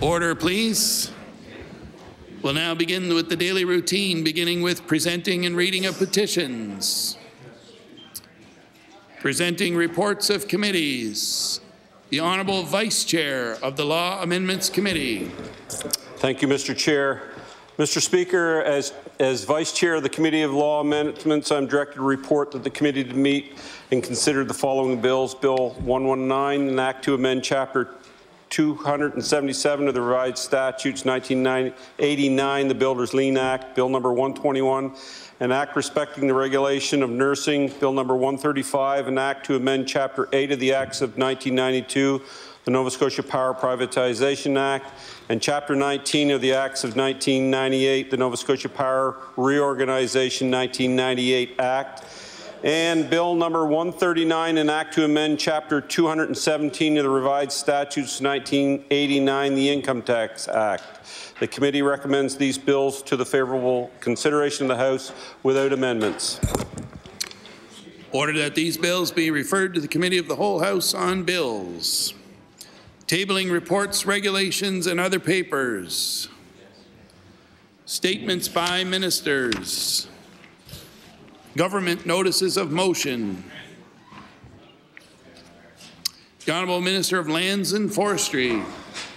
Order, please. We'll now begin with the daily routine, beginning with presenting and reading of petitions. Presenting reports of committees. The Honourable Vice Chair of the Law Amendments Committee. Thank you, Mr. Chair. Mr. Speaker, as Vice Chair of the Committee of Law Amendments, I'm directed to report that the committee to meet and consider the following bills. Bill 119, an Act to amend Chapter 277 of the Revised Statutes 1989, the Builders Lien Act. Bill number 121, an Act respecting the regulation of nursing. Bill number 135, an Act to amend Chapter 8 of the Acts of 1992, the Nova Scotia Power Privatization Act, and Chapter 19 of the Acts of 1998, the Nova Scotia Power Reorganization 1998 Act, and Bill number 139, an Act to amend Chapter 217 of the Revised Statutes 1989, the Income Tax Act. The committee recommends these bills to the favourable consideration of the House without amendments. Order that these bills be referred to the Committee of the Whole House on Bills. Tabling reports, regulations, and other papers. Statements by ministers. Government notices of motion. The Honourable Minister of Lands and Forestry.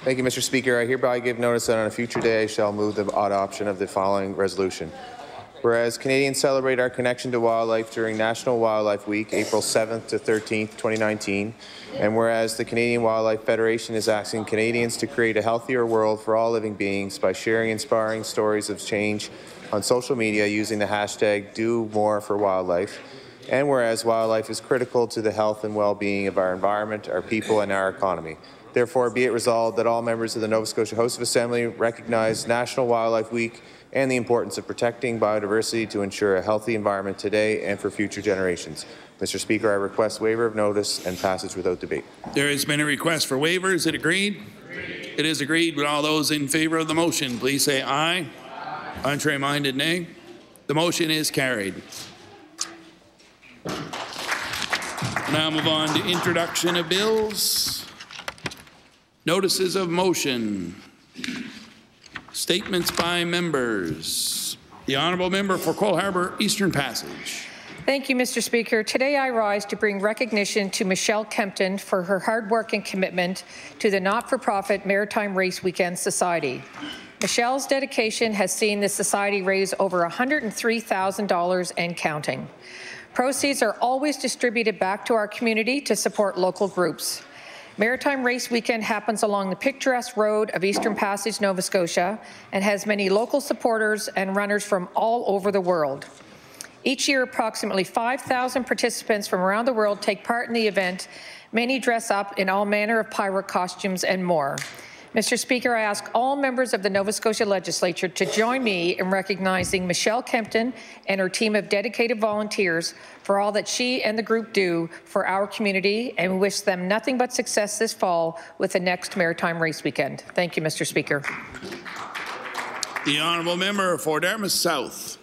Thank you, Mr. Speaker. I hereby give notice that on a future day I shall move the adoption of the following resolution. Whereas Canadians celebrate our connection to wildlife during National Wildlife Week, April 7th to 13th, 2019, and whereas the Canadian Wildlife Federation is asking Canadians to create a healthier world for all living beings by sharing inspiring stories of change on social media using the hashtag #DoMoreForWildlife, and whereas wildlife is critical to the health and well-being of our environment, our people, and our economy. Therefore, be it resolved that all members of the Nova Scotia House of Assembly recognize National Wildlife Week and the importance of protecting biodiversity to ensure a healthy environment today and for future generations. Mr. Speaker, I request waiver of notice and passage without debate. There has been a request for waiver. Is it agreed? Agreed. It is agreed. With all those in favour of the motion, please say aye. Contrary-minded, nay. The motion is carried. Now move on to introduction of bills. Notices of motion. Statements by members. The Honourable Member for Cole Harbour Eastern Passage. Thank you, Mr. Speaker. Today I rise to bring recognition to Michelle Kempton for her hard work and commitment to the not-for-profit Maritime Race Weekend Society. Michelle's dedication has seen the Society raise over $103,000 and counting. Proceeds are always distributed back to our community to support local groups. Maritime Race Weekend happens along the picturesque road of Eastern Passage, Nova Scotia, and has many local supporters and runners from all over the world. Each year, approximately 5,000 participants from around the world take part in the event. Many dress up in all manner of pirate costumes and more. Mr. Speaker, I ask all members of the Nova Scotia Legislature to join me in recognizing Michelle Kempton and her team of dedicated volunteers for all that she and the group do for our community, and we wish them nothing but success this fall with the next Maritime Race Weekend. Thank you, Mr. Speaker. The Honourable Member for Dartmouth South.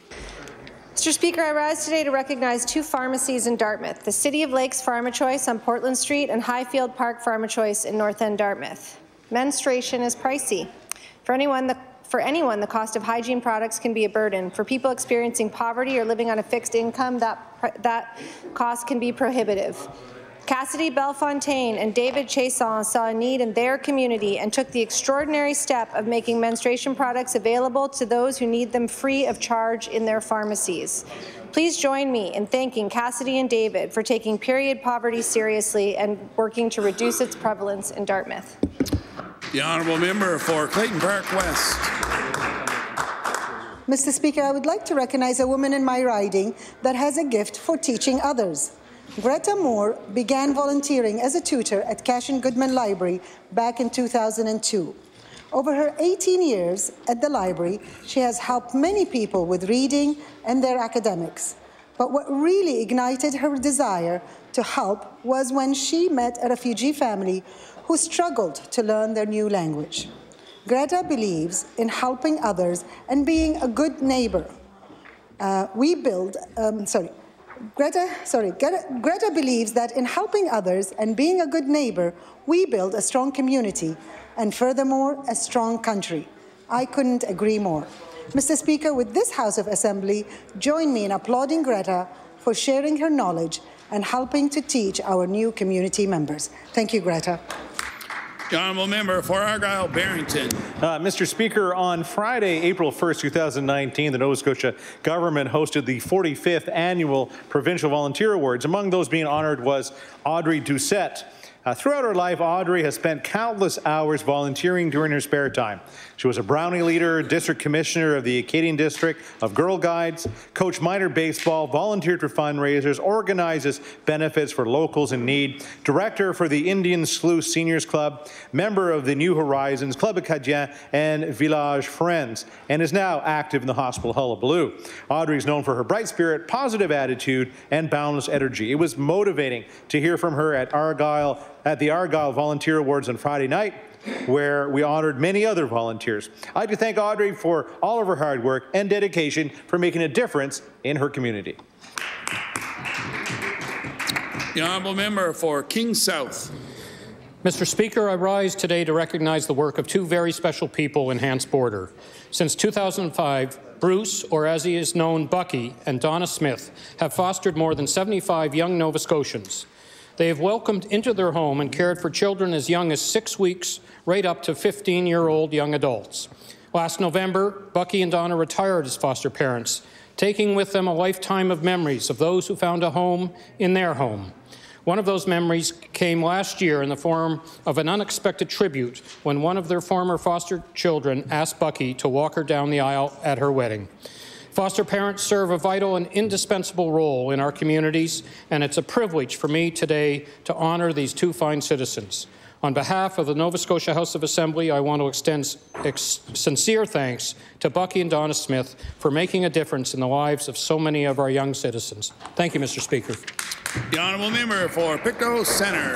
Mr. Speaker, I rise today to recognize two pharmacies in Dartmouth, the City of Lakes Pharmachoice on Portland Street and Highfield Park Pharmachoice in North End Dartmouth. Menstruation is pricey. For anyone, the cost of hygiene products can be a burden. For people experiencing poverty or living on a fixed income, that cost can be prohibitive. Cassidy Bellefontaine and David Chason saw a need in their community and took the extraordinary step of making menstruation products available to those who need them free of charge in their pharmacies. Please join me in thanking Cassidy and David for taking period poverty seriously and working to reduce its prevalence in Dartmouth. The Honourable Member for Clayton Park West. Mr. Speaker, I would like to recognize a woman in my riding that has a gift for teaching others. Greta Moore began volunteering as a tutor at Cash and Goodman Library back in 2002. Over her 18 years at the library, she has helped many people with reading and their academics. But what really ignited her desire to help was when she met a refugee family who struggled to learn their new language. Greta believes in helping others and being a good neighbor. Greta believes that in helping others and being a good neighbor, we build a strong community and furthermore, a strong country. I couldn't agree more. Mr. Speaker, would this House of Assembly join me in applauding Greta for sharing her knowledge and helping to teach our new community members. Thank you, Greta. The honourable member for Argyll-Barrington. Mr. Speaker, on Friday, April 1st, 2019, the Nova Scotia government hosted the 45th Annual Provincial Volunteer Awards. Among those being honoured was Audrey Doucette. Throughout her life, Audrey has spent countless hours volunteering during her spare time. She was a Brownie leader, district commissioner of the Acadian District of Girl Guides, coached minor baseball, volunteered for fundraisers, organizes benefits for locals in need, director for the Indian Slough Seniors Club, member of the New Horizons, Club Acadien, and Village Friends, and is now active in the hospital hullabaloo. Audrey is known for her bright spirit, positive attitude, and boundless energy. It was motivating to hear from her at the Argyll Volunteer Awards on Friday night, where we honoured many other volunteers. I'd like to thank Audrey for all of her hard work and dedication for making a difference in her community. The honourable member for King South. Mr. Speaker, I rise today to recognize the work of two very special people in Hants Border. Since 2005, Bruce, or as he is known, Bucky, and Donna Smith have fostered more than 75 young Nova Scotians. They have welcomed into their home and cared for children as young as 6 weeks, right up to 15-year-old young adults. Last November, Bucky and Donna retired as foster parents, taking with them a lifetime of memories of those who found a home in their home. One of those memories came last year in the form of an unexpected tribute when one of their former foster children asked Bucky to walk her down the aisle at her wedding. Foster parents serve a vital and indispensable role in our communities, and it's a privilege for me today to honour these two fine citizens. On behalf of the Nova Scotia House of Assembly, I want to extend sincere thanks to Bucky and Donna Smith for making a difference in the lives of so many of our young citizens. Thank you, Mr. Speaker. The honourable member for Pictou Centre.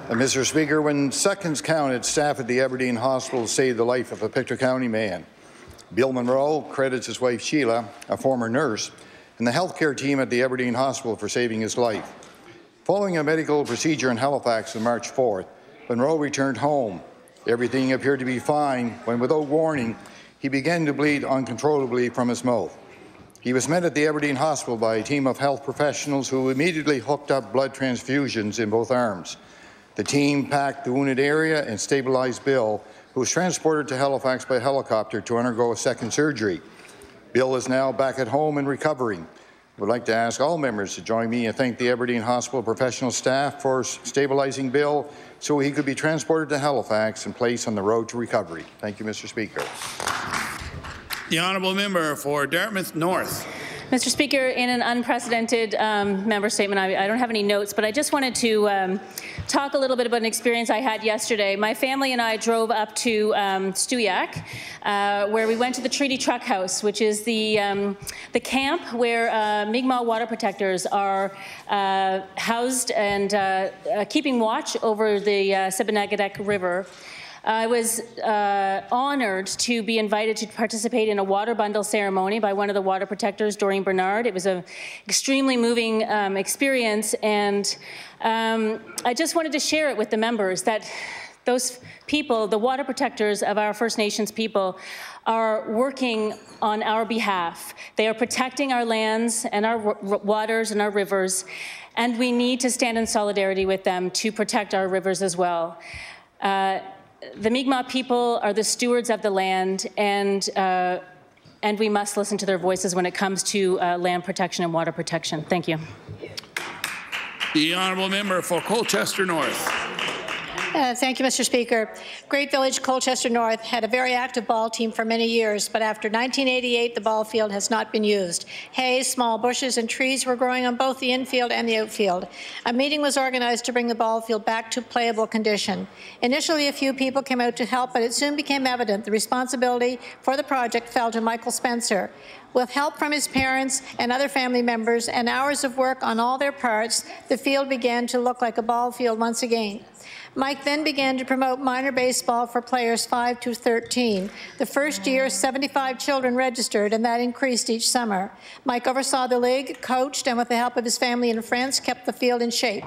Mr. Speaker, when seconds counted, staff at the Aberdeen Hospital saved the life of a Pictou County man. Bill Monroe credits his wife Sheila, a former nurse, and the healthcare team at the Aberdeen Hospital for saving his life. Following a medical procedure in Halifax on March 4th, Monroe returned home. Everything appeared to be fine when, without warning, he began to bleed uncontrollably from his mouth. He was met at the Aberdeen Hospital by a team of health professionals who immediately hooked up blood transfusions in both arms. The team packed the wounded area and stabilized Bill, who was transported to Halifax by helicopter to undergo a second surgery. Bill is now back at home and recovering. I would like to ask all members to join me and thank the Aberdeen Hospital professional staff for stabilizing Bill so he could be transported to Halifax and placed on the road to recovery. Thank you, Mr. Speaker. The honourable member for Dartmouth North. Mr. Speaker, in an unprecedented member statement, I don't have any notes, but I just wanted to talk a little bit about an experience I had yesterday. My family and I drove up to Stewiacke, where we went to the Treaty Truck House, which is the camp where Mi'kmaq water protectors are housed and keeping watch over the Sebennygatek River. I was honoured to be invited to participate in a water bundle ceremony by one of the water protectors, Doreen Bernard. It was an extremely moving experience, and I just wanted to share it with the members that those people, the water protectors of our First Nations people, are working on our behalf. They are protecting our lands and our waters and our rivers, and we need to stand in solidarity with them to protect our rivers as well. The Mi'kmaq people are the stewards of the land, and we must listen to their voices when it comes to land protection and water protection. Thank you. The honourable member for Colchester North. Thank you, Mr. Speaker. Great Village, Colchester North had a very active ball team for many years, but after 1988, the ball field has not been used. Hay, small bushes, and trees were growing on both the infield and the outfield. A meeting was organized to bring the ball field back to playable condition. Initially, a few people came out to help, but it soon became evident the responsibility for the project fell to Michael Spencer. With help from his parents and other family members and hours of work on all their parts, the field began to look like a ball field once again. Mike then began to promote minor baseball for players 5 to 13. The first year, 75 children registered, and that increased each summer. Mike oversaw the league, coached, and with the help of his family and friends, kept the field in shape.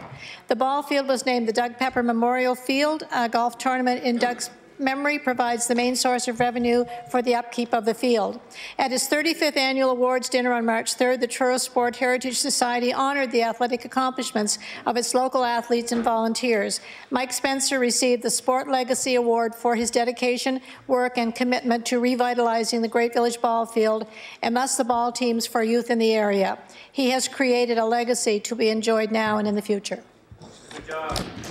The ball field was named the Doug Pepper Memorial Field. A golf tournament in Doug's memory provides the main source of revenue for the upkeep of the field. At his 35th annual awards dinner on March 3rd, the Truro Sport Heritage Society honored the athletic accomplishments of its local athletes and volunteers. Mike Spencer received the Sport Legacy Award for his dedication, work, and commitment to revitalizing the Great Village Ball Field and thus the ball teams for youth in the area. He has created a legacy to be enjoyed now and in the future.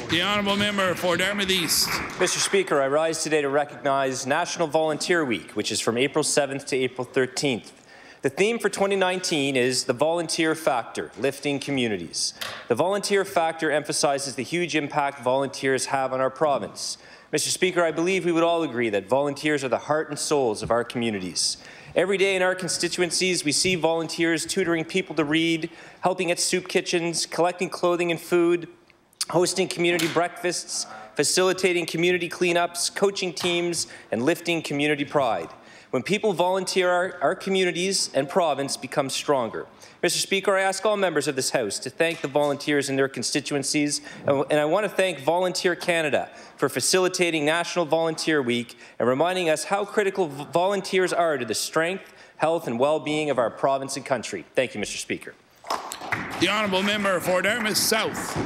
The Honourable Member for Dartmouth East. Mr. Speaker, I rise today to recognize National Volunteer Week, which is from April 7th to April 13th. The theme for 2019 is the volunteer factor, lifting communities. The volunteer factor emphasizes the huge impact volunteers have on our province. Mr. Speaker, I believe we would all agree that volunteers are the heart and souls of our communities. Every day in our constituencies, we see volunteers tutoring people to read, helping at soup kitchens, collecting clothing and food, hosting community breakfasts, facilitating community cleanups, coaching teams, and lifting community pride. When people volunteer, our communities and province become stronger. Mr. Speaker, I ask all members of this House to thank the volunteers in their constituencies, and I want to thank Volunteer Canada for facilitating National Volunteer Week and reminding us how critical volunteers are to the strength, health, and well-being of our province and country. Thank you, Mr. Speaker. The Honourable Member for Dartmouth South.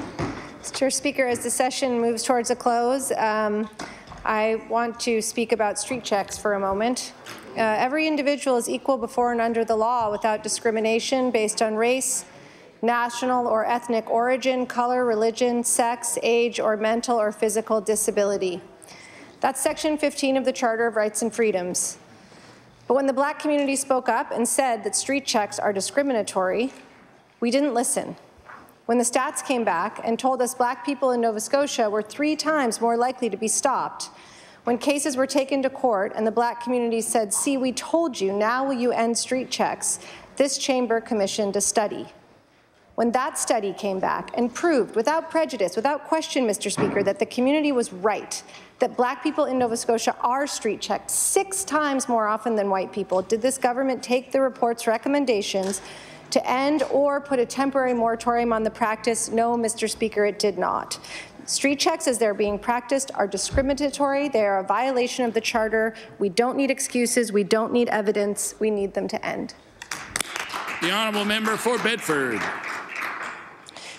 Mr. Speaker, as the session moves towards a close, I want to speak about street checks for a moment. Every individual is equal before and under the law without discrimination based on race, national or ethnic origin, color, religion, sex, age, or mental or physical disability. That's Section 15 of the Charter of Rights and Freedoms. But when the Black community spoke up and said that street checks are discriminatory, we didn't listen. When the stats came back and told us Black people in Nova Scotia were 3 times more likely to be stopped, when cases were taken to court and the Black community said, "See, we told you, now will you end street checks?" this chamber commissioned a study. When that study came back and proved, without prejudice, without question, Mr. Speaker, that the community was right, that Black people in Nova Scotia are street checked 6 times more often than white people, did this government take the report's recommendations to end or put a temporary moratorium on the practice? No, Mr. Speaker, it did not. Street checks, as they're being practiced, are discriminatory. They are a violation of the Charter. We don't need excuses. We don't need evidence. We need them to end. The Honourable Member for Bedford.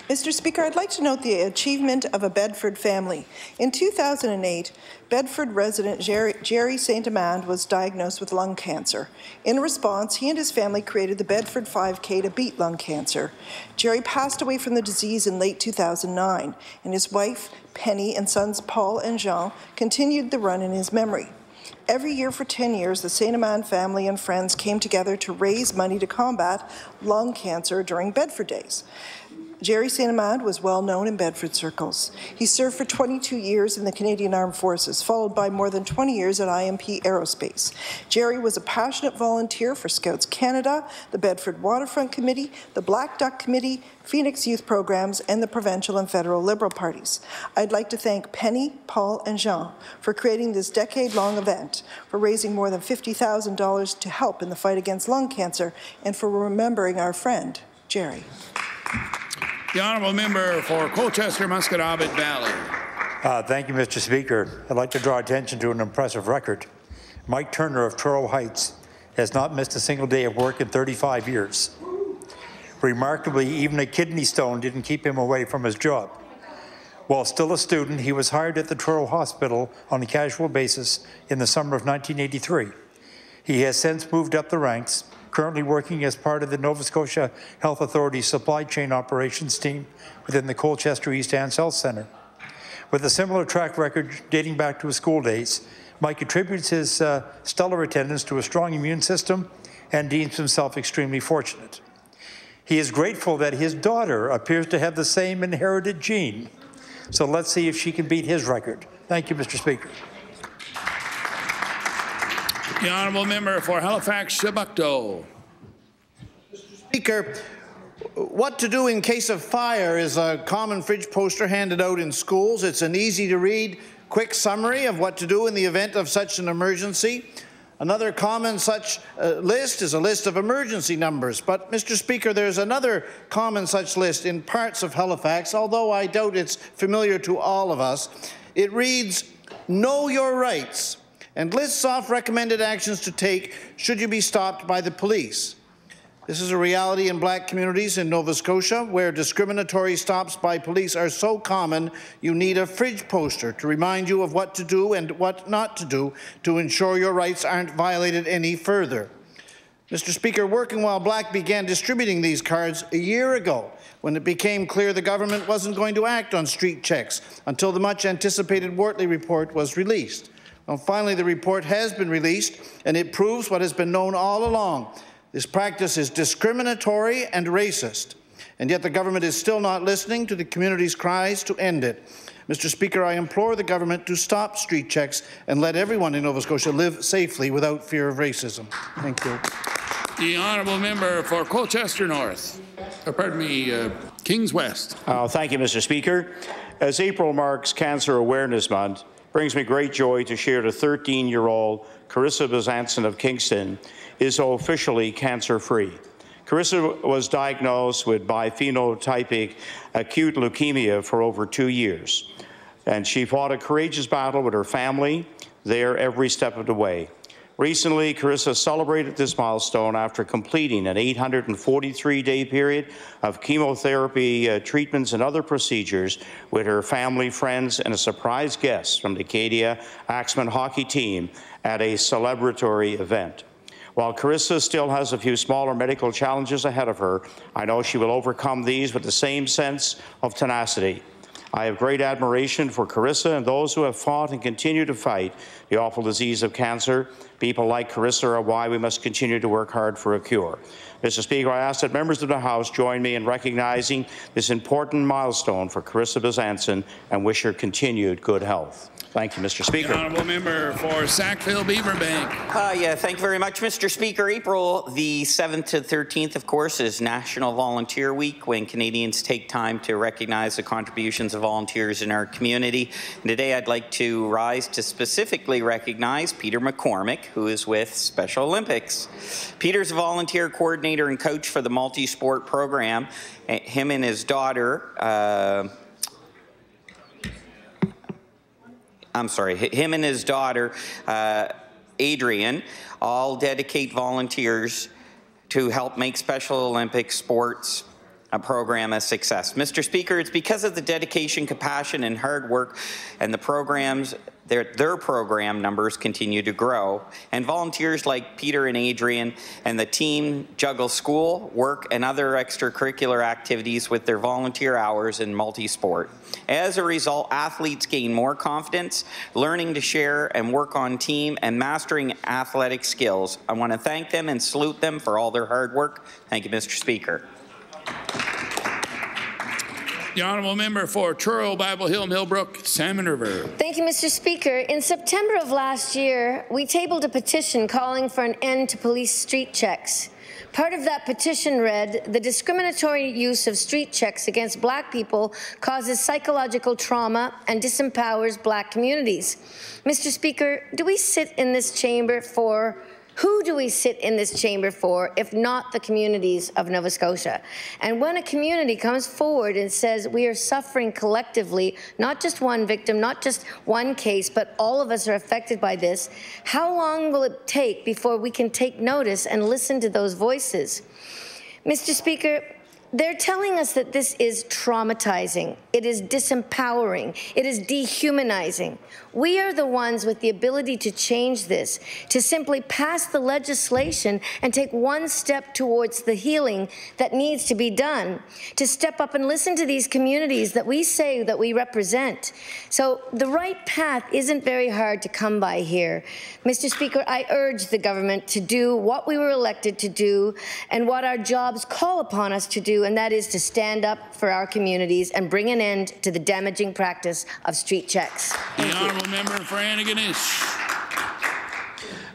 Mr. Speaker, I'd like to note the achievement of a Bedford family. In 2008, Bedford resident Jerry St. Amand was diagnosed with lung cancer. In response, he and his family created the Bedford 5K to beat lung cancer. Jerry passed away from the disease in late 2009, and his wife, Penny, and sons Paul and Jean continued the run in his memory. Every year for 10 years, the St. Amand family and friends came together to raise money to combat lung cancer during Bedford Days. Jerry St. Amand was well known in Bedford circles. He served for 22 years in the Canadian Armed Forces, followed by more than 20 years at IMP Aerospace. Jerry was a passionate volunteer for Scouts Canada, the Bedford Waterfront Committee, the Black Duck Committee, Phoenix Youth Programs, and the provincial and federal Liberal parties. I'd like to thank Penny, Paul, and Jean for creating this decade-long event, for raising more than $50,000 to help in the fight against lung cancer, and for remembering our friend, Jerry. The Honourable Member for Colchester-Musquedobbit Valley. Thank you, Mr. Speaker. I'd like to draw attention to an impressive record. Mike Turner of Truro Heights has not missed a single day of work in 35 years. Remarkably, even a kidney stone didn't keep him away from his job. While still a student, he was hired at the Truro Hospital on a casual basis in the summer of 1983. He has since moved up the ranks, currently working as part of the Nova Scotia Health Authority supply chain operations team within the Colchester East Anne's Health Centre. With a similar track record dating back to his school days, Mike attributes his stellar attendance to a strong immune system and deems himself extremely fortunate. He is grateful that his daughter appears to have the same inherited gene. So let's see if she can beat his record. Thank you, Mr. Speaker. The Honourable Member for Halifax-Chebucto. Speaker, what to do in case of fire is a common fridge poster handed out in schools. It's an easy-to-read, quick summary of what to do in the event of such an emergency. Another common such list is a list of emergency numbers. But, Mr. Speaker, there's another common such list in parts of Halifax, although I doubt it's familiar to all of us. It reads, "Know your rights," and lists off recommended actions to take should you be stopped by the police. This is a reality in black communities in Nova Scotia, where discriminatory stops by police are so common you need a fridge poster to remind you of what to do and what not to do to ensure your rights aren't violated any further. Mr. Speaker, Working While Black began distributing these cards a year ago when it became clear the government wasn't going to act on street checks until the much-anticipated Wortley report was released. Well, finally, the report has been released, and it proves what has been known all along. This practice is discriminatory and racist, and yet the government is still not listening to the community's cries to end it. Mr. Speaker, I implore the government to stop street checks and let everyone in Nova Scotia live safely without fear of racism. Thank you. The honourable member for Colchester North. Kings West. Thank you, Mr. Speaker. As April marks Cancer Awareness Month, it brings me great joy to share that 13-year-old Carissa Bezanson of Kingston is officially cancer-free. Carissa was diagnosed with biphenotypic acute leukemia for over 2 years, and she fought a courageous battle with her family there every step of the way. Recently, Carissa celebrated this milestone after completing an 843-day period of chemotherapy treatments and other procedures with her family, friends, and a surprise guest from the Acadia Axemen hockey team at a celebratory event. While Carissa still has a few smaller medical challenges ahead of her, I know she will overcome these with the same sense of tenacity. I have great admiration for Carissa and those who have fought and continue to fight the awful disease of cancer. People like Carissa are why we must continue to work hard for a cure. Mr. Speaker, I ask that members of the House join me in recognizing this important milestone for Carissa Bezanson and wish her continued good health. Thank you, Mr. Speaker. The honourable member for Sackville-Beaverbank. Thank you very much, Mr. Speaker. April the 7th to 13th, of course, is National Volunteer Week, when Canadians take time to recognize the contributions of volunteers in our community. And today I'd like to rise to specifically recognize Peter McCormick, who is with Special Olympics. Peter's a volunteer coordinator and coach for the multi-sport program. Him and his daughter, Adrian, all dedicate volunteers to help make Special Olympics sports a program a success. Mr. Speaker, it's because of the dedication, compassion, and hard work and the programs, their program numbers continue to grow. And volunteers like Peter and Adrian and the team juggle school, work, and other extracurricular activities with their volunteer hours in multi-sport. As a result, athletes gain more confidence, learning to share and work on team, and mastering athletic skills. I want to thank them and salute them for all their hard work. Thank you, Mr. Speaker. The honourable member for Truro, Bible Hill, Millbrook, Salmon River. Thank you, Mr. Speaker. In September of last year, we tabled a petition calling for an end to police street checks. Part of that petition read, "The discriminatory use of street checks against Black people causes psychological trauma and disempowers Black communities." Mr. Speaker, do we sit in this chamber for Who do we sit in this chamber for, if not the communities of Nova Scotia? And when a community comes forward and says we are suffering collectively, not just one victim, not just one case, but all of us are affected by this, how long will it take before we can take notice and listen to those voices? Mr. Speaker, they're telling us that this is traumatizing, it is disempowering, it is dehumanizing. We are the ones with the ability to change this, to simply pass the legislation and take one step towards the healing that needs to be done, to step up and listen to these communities that we say that we represent. So the right path isn't very hard to come by here. Mr. Speaker, I urge the government to do what we were elected to do and what our jobs call upon us to do, and that is to stand up for our communities and bring an end to the damaging practice of street checks. The honourable member for Antigonish.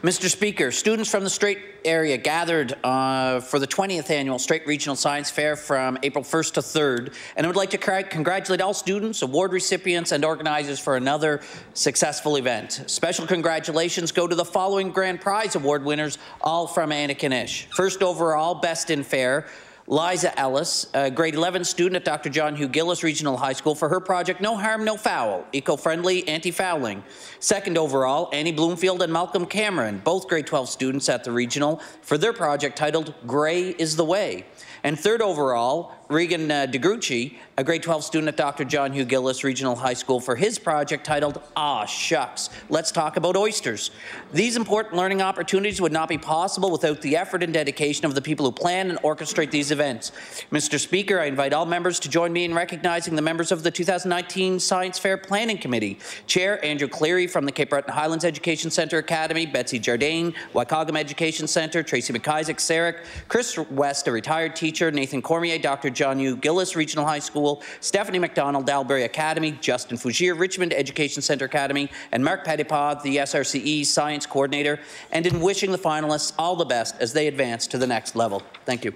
Mr. Speaker, students from the Strait area gathered for the 20th annual Strait Regional Science Fair from April 1st to 3rd, and I would like to congratulate all students, award recipients, and organizers for another successful event. Special congratulations go to the following grand prize award winners, all from Antigonish. First overall, Best in Fair, Liza Ellis, a grade 11 student at Dr. John Hugh Gillis Regional High School for her project No Harm, No Foul, eco-friendly anti-fouling. Second overall, Annie Bloomfield and Malcolm Cameron, both grade 12 students at the Regional, for their project titled Gray is the Way. And third overall, Regan DeGrucci, a grade 12 student at Dr. John Hugh Gillis Regional High School for his project titled Aw Shucks, Let's Talk About Oysters. These important learning opportunities would not be possible without the effort and dedication of the people who plan and orchestrate these events. Mr. Speaker, I invite all members to join me in recognizing the members of the 2019 Science Fair Planning Committee. Chair Andrew Cleary from the Cape Breton Highlands Education Centre Academy, Betsy Jardine, Waikagam Education Centre, Tracy McIsaac, Sarek, Chris West, a retired teacher, Nathan Cormier, Dr. John Hugh Gillis Regional High School, Stephanie McDonald, Dalbury Academy, Justin Fougier, Richmond Education Centre Academy, and Mark Pettipaw, the SRCE Science Coordinator, and in wishing the finalists all the best as they advance to the next level. Thank you.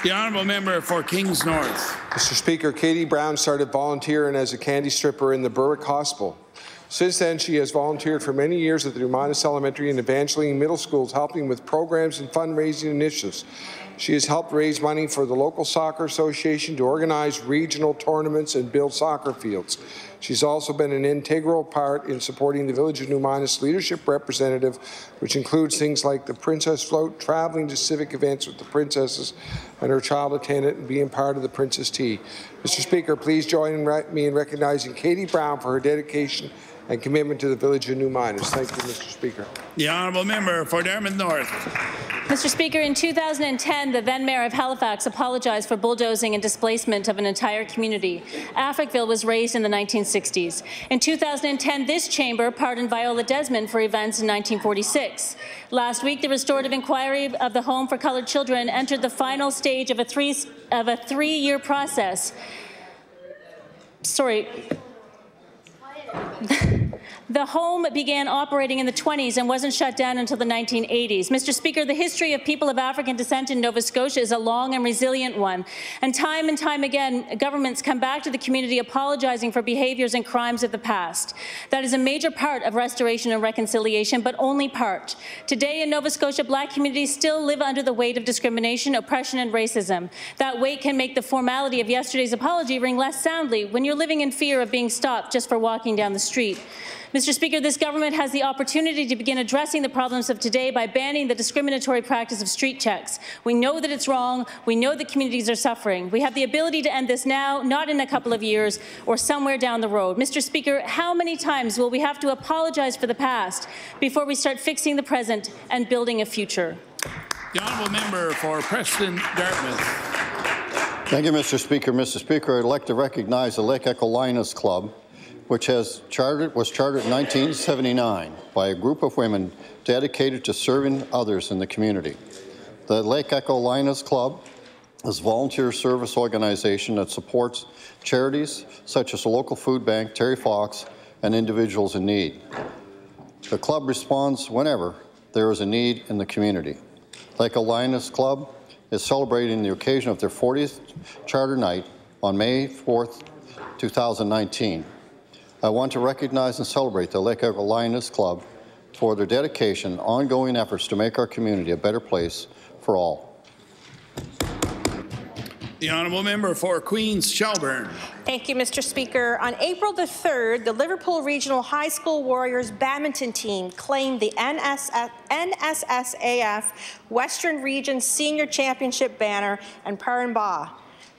The honourable member for Kings North. Mr. Speaker, Katie Brown started volunteering as a candy stripper in the Berwick Hospital. Since then, she has volunteered for many years at the Numinus Elementary and Evangeline Middle Schools, helping with programs and fundraising initiatives. She has helped raise money for the local soccer association to organize regional tournaments and build soccer fields. She's also been an integral part in supporting the Village of Numinus leadership representative, which includes things like the Princess Float, traveling to civic events with the princesses and her child attendant, and being part of the Princess Tea. Mr. Speaker, please join me in recognizing Katie Brown for her dedication and commitment to the Village of Numinus. Thank you, Mr. Speaker. The honourable member for Dartmouth North. Mr. Speaker, in 2010, the then Mayor of Halifax apologized for bulldozing and displacement of an entire community. Africville was raised in the 1960s. In 2010, this chamber pardoned Viola Desmond for events in 1946. Last week, the restorative inquiry of the Home for Coloured Children entered the final stage of a three-year process. Sorry. The home began operating in the 20s and wasn't shut down until the 1980s. Mr. Speaker, the history of people of African descent in Nova Scotia is a long and resilient one. And time again, governments come back to the community apologizing for behaviors and crimes of the past. That is a major part of restoration and reconciliation, but only part. Today in Nova Scotia, Black communities still live under the weight of discrimination, oppression, and racism. That weight can make the formality of yesterday's apology ring less soundly when you're living in fear of being stopped just for walking down the street. Mr. Speaker, this government has the opportunity to begin addressing the problems of today by banning the discriminatory practice of street checks. We know that it's wrong. We know that communities are suffering. We have the ability to end this now, not in a couple of years or somewhere down the road. Mr. Speaker, how many times will we have to apologize for the past before we start fixing the present and building a future? The honourable member for Preston Dartmouth. Thank you, Mr. Speaker. Mr. Speaker, I'd like to recognize the Lake Echo Lions Club, which was chartered in 1979 by a group of women dedicated to serving others in the community. The Lake Echo Lions Club is a volunteer service organization that supports charities such as the local food bank, Terry Fox, and individuals in need. The club responds whenever there is a need in the community. Lake Echo Lions Club is celebrating the occasion of their 40th charter night on May 4th, 2019. I want to recognize and celebrate the Lake Echo Lions Club for their dedication and ongoing efforts to make our community a better place for all. The honourable member for Queens Shelburne. Thank you, Mr. Speaker. On April the 3rd, the Liverpool Regional High School Warriors badminton team claimed the NSSAF Western Region Senior Championship banner in Paranbaugh.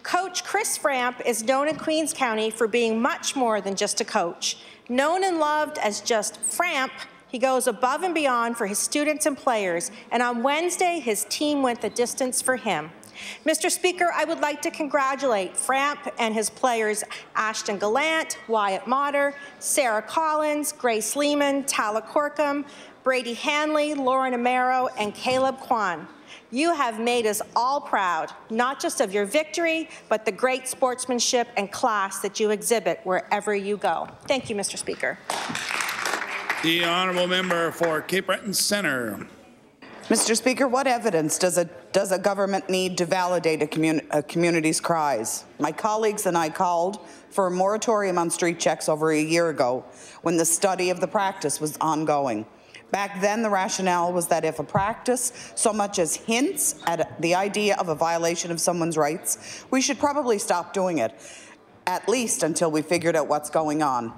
Coach Chris Framp is known in Queens County for being much more than just a coach. Known and loved as just Framp, he goes above and beyond for his students and players, and on Wednesday, his team went the distance for him. Mr. Speaker, I would like to congratulate Framp and his players Ashton Gallant, Wyatt Motter, Sarah Collins, Grace Lehman, Tala Corkum, Brady Hanley, Lauren Amaro, and Caleb Kwan. You have made us all proud, not just of your victory, but the great sportsmanship and class that you exhibit wherever you go. Thank you, Mr. Speaker. The honourable member for Cape Breton Centre. Mr. Speaker, what evidence does a government need to validate a community's cries? My colleagues and I called for a moratorium on street checks over a year ago when the study of the practice was ongoing. Back then, the rationale was that if a practice so much as hints at the idea of a violation of someone's rights, we should probably stop doing it, at least until we figured out what's going on.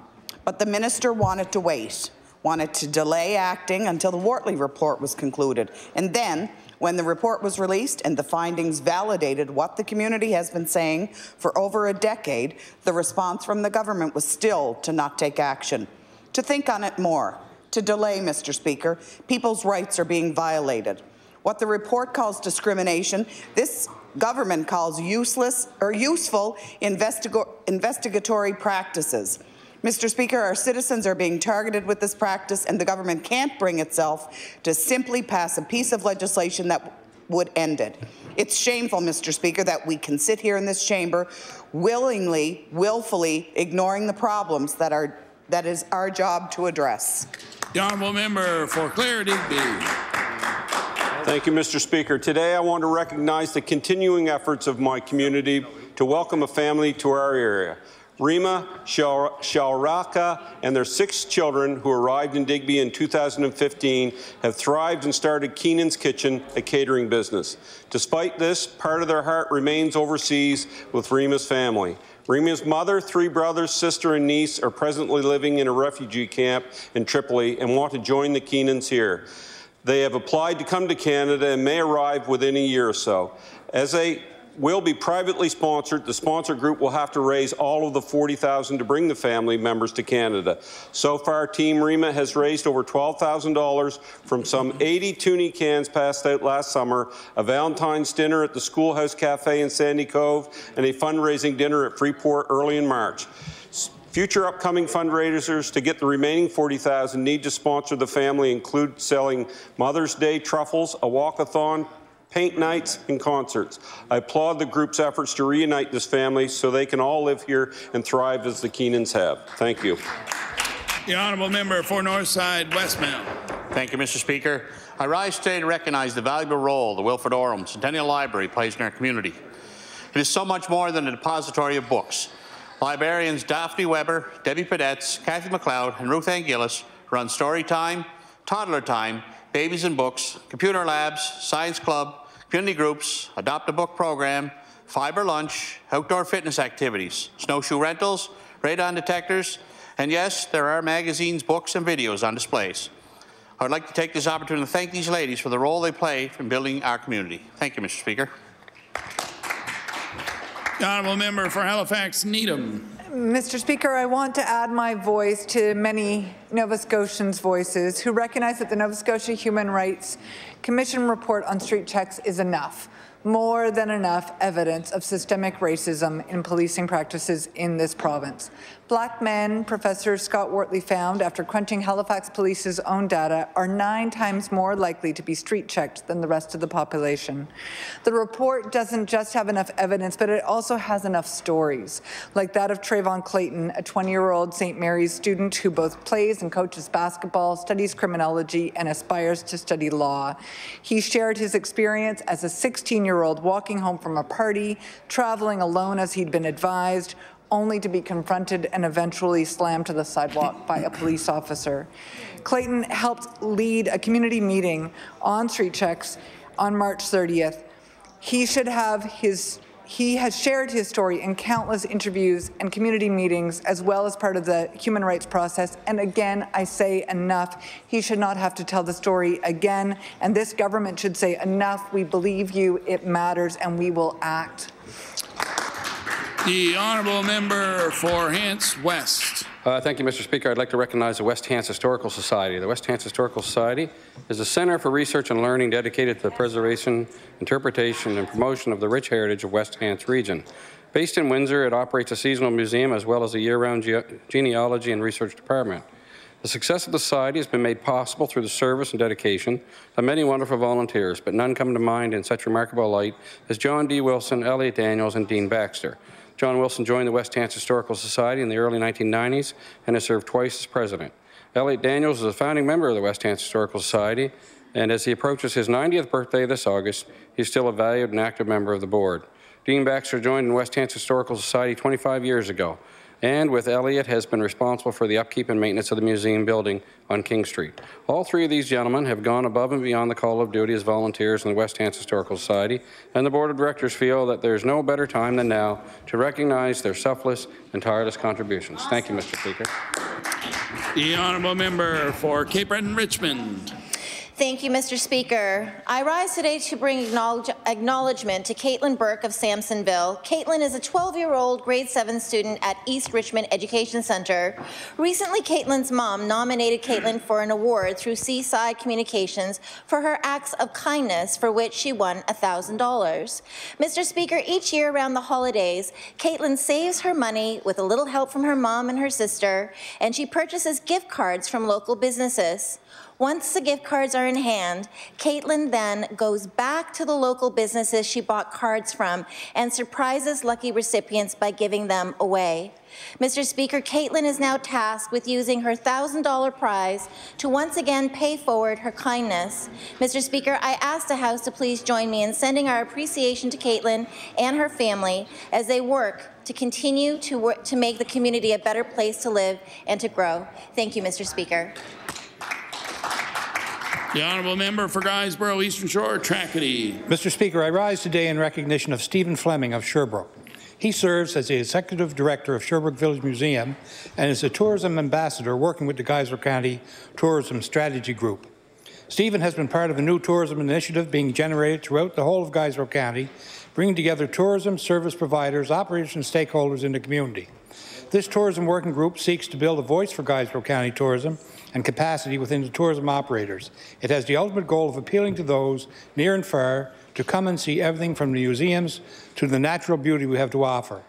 But the minister wanted to wait, wanted to delay acting until the Wortley report was concluded. And then, when the report was released and the findings validated what the community has been saying for over a decade, the response from the government was still to not take action, to think on it more, to delay, Mr. Speaker. People's rights are being violated. What the report calls discrimination, this government calls useless or useful investigatory practices. Mr. Speaker, our citizens are being targeted with this practice, and the government can't bring itself to simply pass a piece of legislation that would end it. It's shameful, Mr. Speaker, that we can sit here in this chamber willfully ignoring the problems that is our job to address. The honourable member for Clare Digby. Thank you, Mr. Speaker. Today I want to recognize the continuing efforts of my community to welcome a family to our area. Rima Shalraka and their 6 children who arrived in Digby in 2015 have thrived and started Keenan's Kitchen, a catering business. Despite this, part of their heart remains overseas with Rima's family. Rima's mother, 3 brothers, sister and niece are presently living in a refugee camp in Tripoli and want to join the Keenans here. They have applied to come to Canada and may arrive within a year or so. As they will be privately sponsored, the sponsor group will have to raise all of the $40,000 to bring the family members to Canada. So far, Team Rima has raised over $12,000 from some 80 tuna cans passed out last summer, a Valentine's dinner at the Schoolhouse Cafe in Sandy Cove, and a fundraising dinner at Freeport early in March. Future upcoming fundraisers to get the remaining $40,000 need to sponsor the family include selling Mother's Day truffles, a walkathon, paint nights and concerts. I applaud the group's efforts to reunite this family so they can all live here and thrive as the Keenans have. Thank you. The honourable member for Northside Westmount. Thank you, Mr. Speaker. I rise today to recognize the valuable role the Wilfred Oram Centennial Library plays in our community. It is so much more than a depository of books. Librarians Daphne Weber, Debbie Pedetz, Kathy McLeod and Ruth Ann Gillis run story time, toddler time, babies and books, computer labs, science club, community groups, adopt a book program, fiber lunch, outdoor fitness activities, snowshoe rentals, radon detectors, and yes, there are magazines, books, and videos on displays. I would like to take this opportunity to thank these ladies for the role they play in building our community. Thank you, Mr. Speaker. The honourable member for Halifax Needham. Mr. Speaker, I want to add my voice to many Nova Scotians' voices who recognize that the Nova Scotia Human Rights Commission report on street checks is enough, more than enough evidence of systemic racism in policing practices in this province. Black men, Professor Scott Wortley found after crunching Halifax Police's own data, are 9 times more likely to be street checked than the rest of the population. The report doesn't just have enough evidence, but it also has enough stories, like that of Trayvon Clayton, a 20-year-old St. Mary's student who both plays and coaches basketball, studies criminology, and aspires to study law. He shared his experience as a 16-year-old walking home from a party, traveling alone as he'd been advised, only to be confronted and eventually slammed to the sidewalk by a police officer. Clayton helped lead a community meeting on street checks on March 30th. He has shared his story in countless interviews and community meetings as well as part of the human rights process. And again, I say enough. He should not have to tell the story again. And this government should say enough. We believe you, it matters, and we will act. The honourable member for Hants West. Thank you, Mr. Speaker. I'd like to recognize the West Hants Historical Society. The West Hants Historical Society is a centre for research and learning dedicated to the preservation, interpretation, and promotion of the rich heritage of West Hants region. Based in Windsor, it operates a seasonal museum as well as a year-round genealogy and research department. The success of the Society has been made possible through the service and dedication of many wonderful volunteers, but none come to mind in such remarkable light as John D. Wilson, Elliot Daniels, and Dean Baxter. John Wilson joined the West Hants Historical Society in the early 1990s and has served twice as president. Elliot Daniels is a founding member of the West Hants Historical Society, and as he approaches his 90th birthday this August, he's still a valued and active member of the board. Dean Baxter joined in West Hants Historical Society 25 years ago, and with Elliot has been responsible for the upkeep and maintenance of the museum building on King Street. All three of these gentlemen have gone above and beyond the call of duty as volunteers in the West Hants Historical Society, and the Board of Directors feel that there's no better time than now to recognize their selfless and tireless contributions. Thank you, Mr. Speaker. The honourable member for Cape Breton Richmond. Thank you, Mr. Speaker. I rise today to bring acknowledgement to Caitlin Burke of Samsonville. Caitlin is a 12-year-old grade 7 student at East Richmond Education Centre. Recently, Caitlin's mom nominated Caitlin for an award through Seaside Communications for her acts of kindness, for which she won $1,000. Mr. Speaker, each year around the holidays, Caitlin saves her money with a little help from her mom and her sister, and she purchases gift cards from local businesses. Once the gift cards are in hand, Caitlin then goes back to the local businesses she bought cards from and surprises lucky recipients by giving them away. Mr. Speaker, Caitlin is now tasked with using her $1,000 prize to once again pay forward her kindness. Mr. Speaker, I ask the House to please join me in sending our appreciation to Caitlin and her family as they work to continue to make the community a better place to live and to grow. Thank you, Mr. Speaker. The honourable member for Guysborough Eastern Shore, Tracadie. Mr. Speaker, I rise today in recognition of Stephen Fleming of Sherbrooke. He serves as the Executive Director of Sherbrooke Village Museum and is a tourism ambassador working with the Guysborough County Tourism Strategy Group. Stephen has been part of a new tourism initiative being generated throughout the whole of Guysborough County, bringing together tourism service providers, operators and stakeholders in the community. This tourism working group seeks to build a voice for Guysborough County tourism and capacity within the tourism operators. It has the ultimate goal of appealing to those near and far to come and see everything from the museums to the natural beauty we have to offer.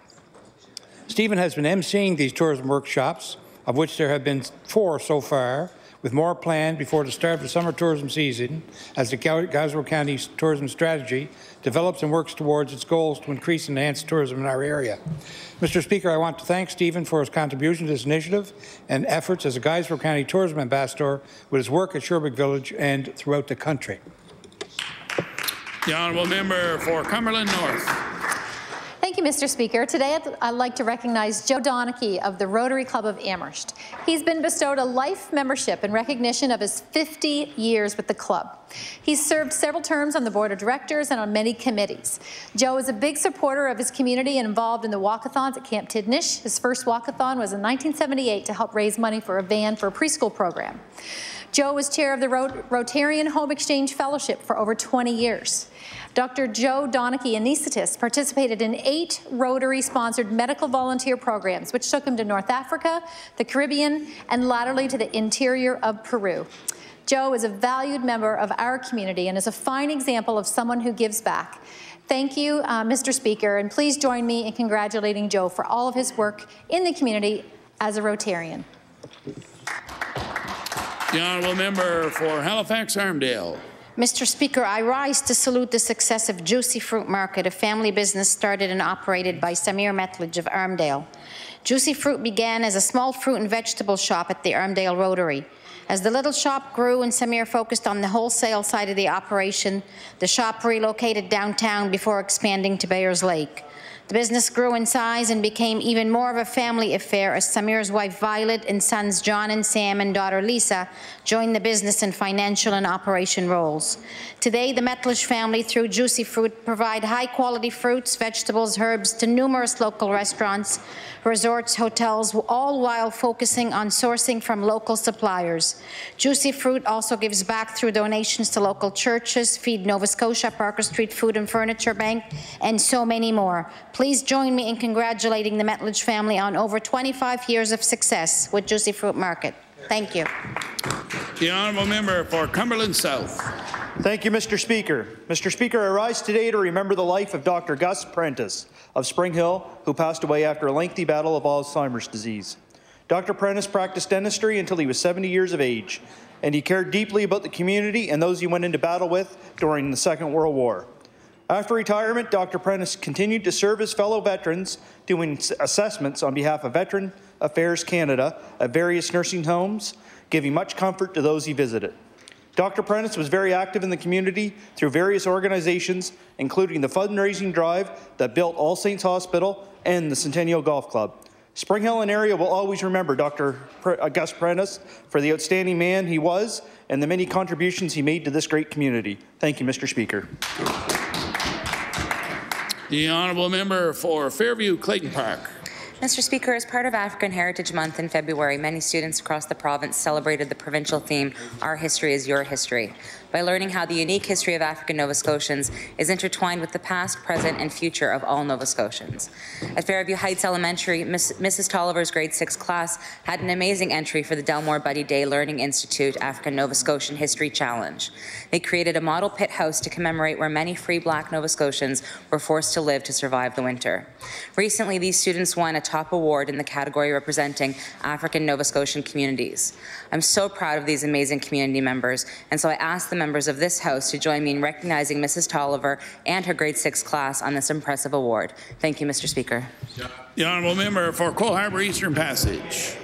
Stephen has been emceeing these tourism workshops, of which there have been 4 so far, with more planned before the start of the summer tourism season as the Guysborough County Tourism Strategy develops and works towards its goals to increase and enhance tourism in our area. Mr. Speaker, I want to thank Stephen for his contribution to this initiative and efforts as a Guysborough County Tourism Ambassador with his work at Sherbrooke Village and throughout the country. The honourable member for Cumberland North. Thank you, Mr. Speaker. Today, I'd like to recognize Joe Donachie of the Rotary Club of Amherst. He's been bestowed a life membership in recognition of his 50 years with the club. He's served several terms on the board of directors and on many committees. Joe is a big supporter of his community and involved in the walkathons at Camp Tidnish. His first walkathon was in 1978 to help raise money for a van for a preschool program. Joe was chair of the Rotarian Home Exchange Fellowship for over 20 years. Dr. Joe Donachie, anaesthetist, participated in 8 Rotary-sponsored medical volunteer programs, which took him to North Africa, the Caribbean, and latterly to the interior of Peru. Joe is a valued member of our community and is a fine example of someone who gives back. Thank you, Mr. Speaker, and please join me in congratulating Joe for all of his work in the community as a Rotarian. The honourable member for Halifax Armdale. Mr. Speaker, I rise to salute the success of Juicy Fruit Market, a family business started and operated by Samir Metledge of Armdale. Juicy Fruit began as a small fruit and vegetable shop at the Armdale Rotary. As the little shop grew and Samir focused on the wholesale side of the operation, the shop relocated downtown before expanding to Bayers Lake. The business grew in size and became even more of a family affair as Samir's wife Violet and sons John and Sam and daughter Lisa joined the business in financial and operation roles. Today, the Metledge family, through Juicy Fruit, provide high-quality fruits, vegetables, herbs to numerous local restaurants, resorts, hotels, all while focusing on sourcing from local suppliers. Juicy Fruit also gives back through donations to local churches, Feed Nova Scotia, Parker Street Food and Furniture Bank, and so many more. Please join me in congratulating the Metledge family on over 25 years of success with Juicy Fruit Market. Thank you. The honourable member for Cumberland South. Thank you, Mr. Speaker. Mr. Speaker, I rise today to remember the life of Dr. Gus Prentice of Spring Hill, who passed away after a lengthy battle of Alzheimer's disease. Dr. Prentice practiced dentistry until he was 70 years of age, and he cared deeply about the community and those he went into battle with during the Second World War. After retirement, Dr. Prentice continued to serve his fellow veterans, doing assessments on behalf of Veteran Affairs Canada at various nursing homes, giving much comfort to those he visited. Dr. Prentice was very active in the community through various organizations, including the fundraising drive that built All Saints Hospital and the Centennial Golf Club. Spring Hill and area will always remember Dr. Gus Prentice for the outstanding man he was and the many contributions he made to this great community. Thank you, Mr. Speaker. The honourable member for Fairview Clayton Park. Mr. Speaker, as part of African Heritage Month in February, many students across the province celebrated the provincial theme, Our History is Your History, by learning how the unique history of African Nova Scotians is intertwined with the past, present, and future of all Nova Scotians. At Fairview Heights Elementary, Mrs. Tolliver's grade 6 class had an amazing entry for the Delmore Buddy Day Learning Institute African Nova Scotian History Challenge. They created a model pit house to commemorate where many free Black Nova Scotians were forced to live to survive the winter. Recently, these students won a top award in the category representing African Nova Scotian communities. I'm so proud of these amazing community members, and so I asked the members of this House to join me in recognizing Mrs. Tolliver and her grade 6 class on this impressive award. Thank you, Mr. Speaker. The honourable member for Cole Harbour Eastern Passage.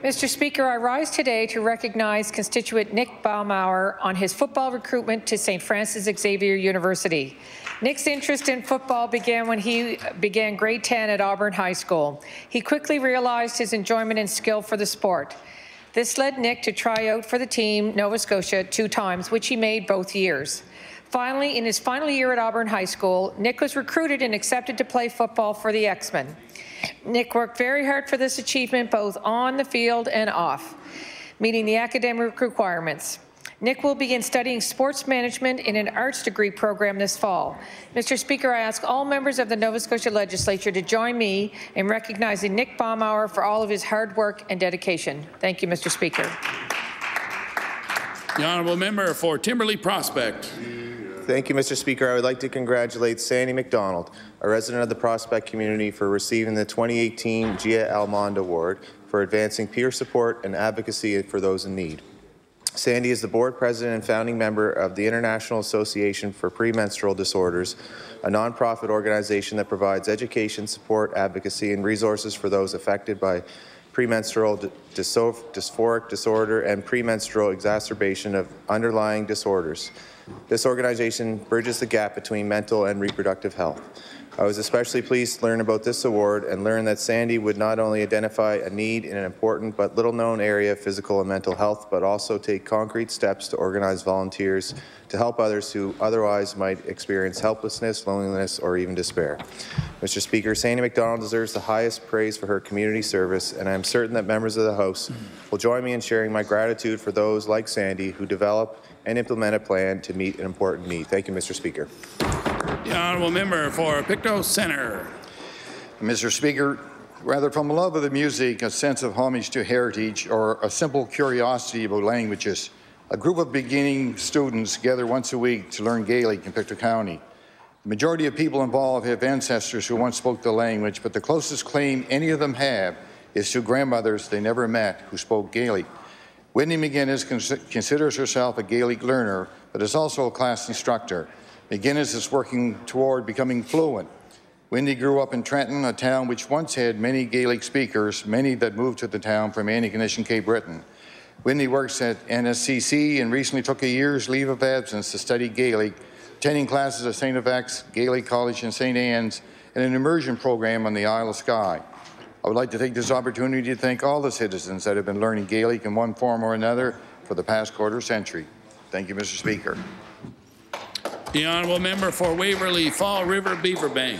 Mr. Speaker, I rise today to recognize constituent Nick Baumauer on his football recruitment to St. Francis Xavier University. Nick's interest in football began when he began grade 10 at Auburn High School. He quickly realized his enjoyment and skill for the sport. This led Nick to try out for the team Nova Scotia 2 times, which he made both years. Finally, in his final year at Auburn High School, Nick was recruited and accepted to play football for the X-Men. Nick worked very hard for this achievement, both on the field and off, meeting the academic requirements. Nick will begin studying sports management in an arts degree program this fall. Mr. Speaker, I ask all members of the Nova Scotia Legislature to join me in recognizing Nick Baumauer for all of his hard work and dedication. Thank you, Mr. Speaker. The honourable member for Timberley Prospect. Thank you, Mr. Speaker. I would like to congratulate Sandy McDonald, a resident of the Prospect community, for receiving the 2018 Gia Almond Award for advancing peer support and advocacy for those in need. Sandy is the board president and founding member of the International Association for Premenstrual Disorders, a nonprofit organization that provides education, support, advocacy, and resources for those affected by premenstrual dysphoric disorder and premenstrual exacerbation of underlying disorders. This organization bridges the gap between mental and reproductive health. I was especially pleased to learn about this award and learn that Sandy would not only identify a need in an important but little-known area of physical and mental health, but also take concrete steps to organize volunteers to help others who otherwise might experience helplessness, loneliness, or even despair. Mr. Speaker, Sandy McDonald deserves the highest praise for her community service, and I am certain that members of the House will join me in sharing my gratitude for those like Sandy who develop and implement a plan to meet an important need. Thank you, Mr. Speaker. The honourable member for Pictou Centre. Mr. Speaker, whether from a love of the music, a sense of homage to heritage, or a simple curiosity about languages, a group of beginning students gather once a week to learn Gaelic in Pictou County. The majority of people involved have ancestors who once spoke the language, but the closest claim any of them have is to grandmothers they never met who spoke Gaelic. Whitney McGuinness considers herself a Gaelic learner, but is also a class instructor. McGuinness is working toward becoming fluent. Whitney grew up in Trenton, a town which once had many Gaelic speakers, many that moved to the town from Antigonish and Cape Breton. Whitney works at NSCC and recently took a year's leave of absence to study Gaelic, attending classes at St. Yves's, Gaelic College in St. Anne's, and an immersion program on the Isle of Skye. I would like to take this opportunity to thank all the citizens that have been learning Gaelic in one form or another for the past quarter century. Thank you, Mr. Speaker. The honourable member for Waverley Fall River Beaverbank.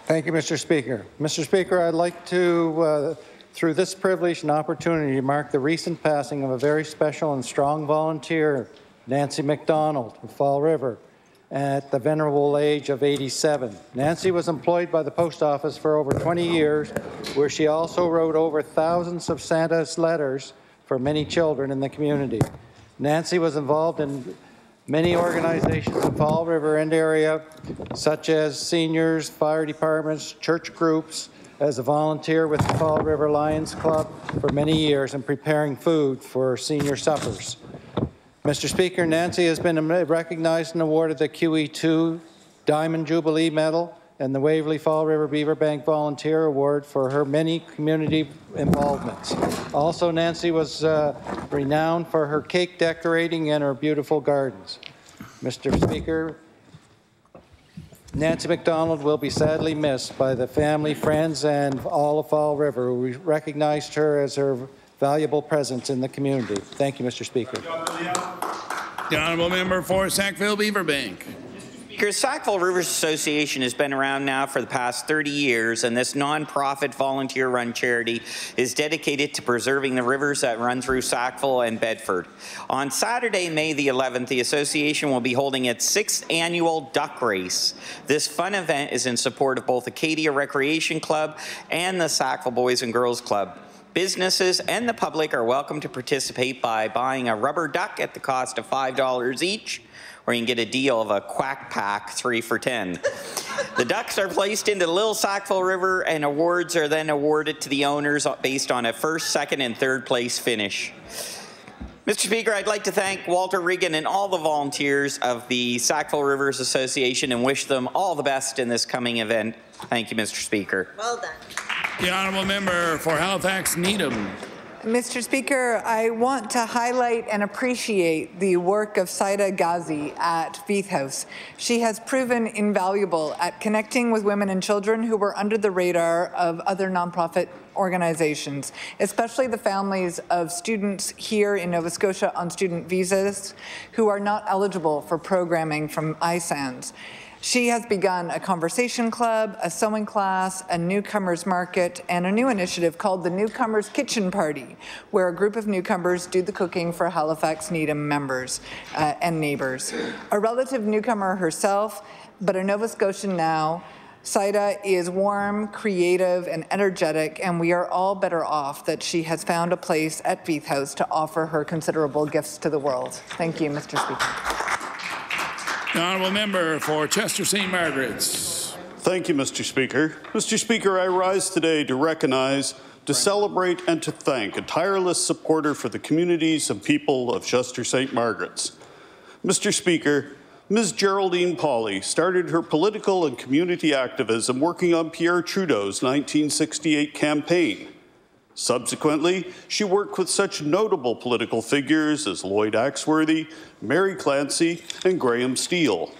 Thank you, Mr. Speaker. Mr. Speaker, I'd like to, through this privilege and opportunity, mark the recent passing of a very special and strong volunteer, Nancy McDonald of Fall River, at the venerable age of 87. Nancy was employed by the post office for over 20 years, where she also wrote over thousands of Santa's letters for many children in the community. Nancy was involved in many organizations in Fall River and area, such as seniors, fire departments, church groups, as a volunteer with the Fall River Lions Club for many years in preparing food for senior suppers. Mr. Speaker, Nancy has been recognized and awarded the QE2 Diamond Jubilee Medal, and the Waverley Fall River Beaver Bank Volunteer Award for her many community involvements. Also, Nancy was renowned for her cake decorating and her beautiful gardens. Mr. Speaker, Nancy MacDonald will be sadly missed by the family, friends, and all of Fall River who recognized her as her valuable presence in the community. Thank you, Mr. Speaker. The honourable member for Sackville Beaver Bank. Sackville Rivers Association has been around now for the past 30 years, and this non-profit volunteer-run charity is dedicated to preserving the rivers that run through Sackville and Bedford. On Saturday, May the 11th, the association will be holding its 6th annual duck race. This fun event is in support of both Acadia Recreation Club and the Sackville Boys and Girls Club. Businesses and the public are welcome to participate by buying a rubber duck at the cost of $5 each, or you can get a deal of a quack pack 3 for $10. The ducks are placed into the Little Sackville River, and awards are then awarded to the owners based on a first, second, and third place finish. Mr. Speaker, I'd like to thank Walter Regan and all the volunteers of the Sackville Rivers Association and wish them all the best in this coming event. Thank you, Mr. Speaker. Well done. The honourable member for Halifax Needham. Mr. Speaker, I want to highlight and appreciate the work of Saida Ghazi at Feith House. She has proven invaluable at connecting with women and children who were under the radar of other nonprofit organizations, especially the families of students here in Nova Scotia on student visas who are not eligible for programming from ISANS. She has begun a conversation club, a sewing class, a newcomers market, and a new initiative called the Newcomers Kitchen Party, where a group of newcomers do the cooking for Halifax Needham members and neighbours. A relative newcomer herself, but a Nova Scotian now, Saida is warm, creative, and energetic, and we are all better off that she has found a place at Feith House to offer her considerable gifts to the world. Thank you, Mr. Speaker. The honourable member for Chester St. Margaret's. Thank you, Mr. Speaker. Mr. Speaker, I rise today to recognize, to celebrate, and to thank a tireless supporter for the communities and people of Chester St. Margaret's. Mr. Speaker, Ms. Geraldine Pauly started her political and community activism working on Pierre Trudeau's 1968 campaign. Subsequently, she worked with such notable political figures as Lloyd Axworthy, Mary Clancy, and Graham Steele.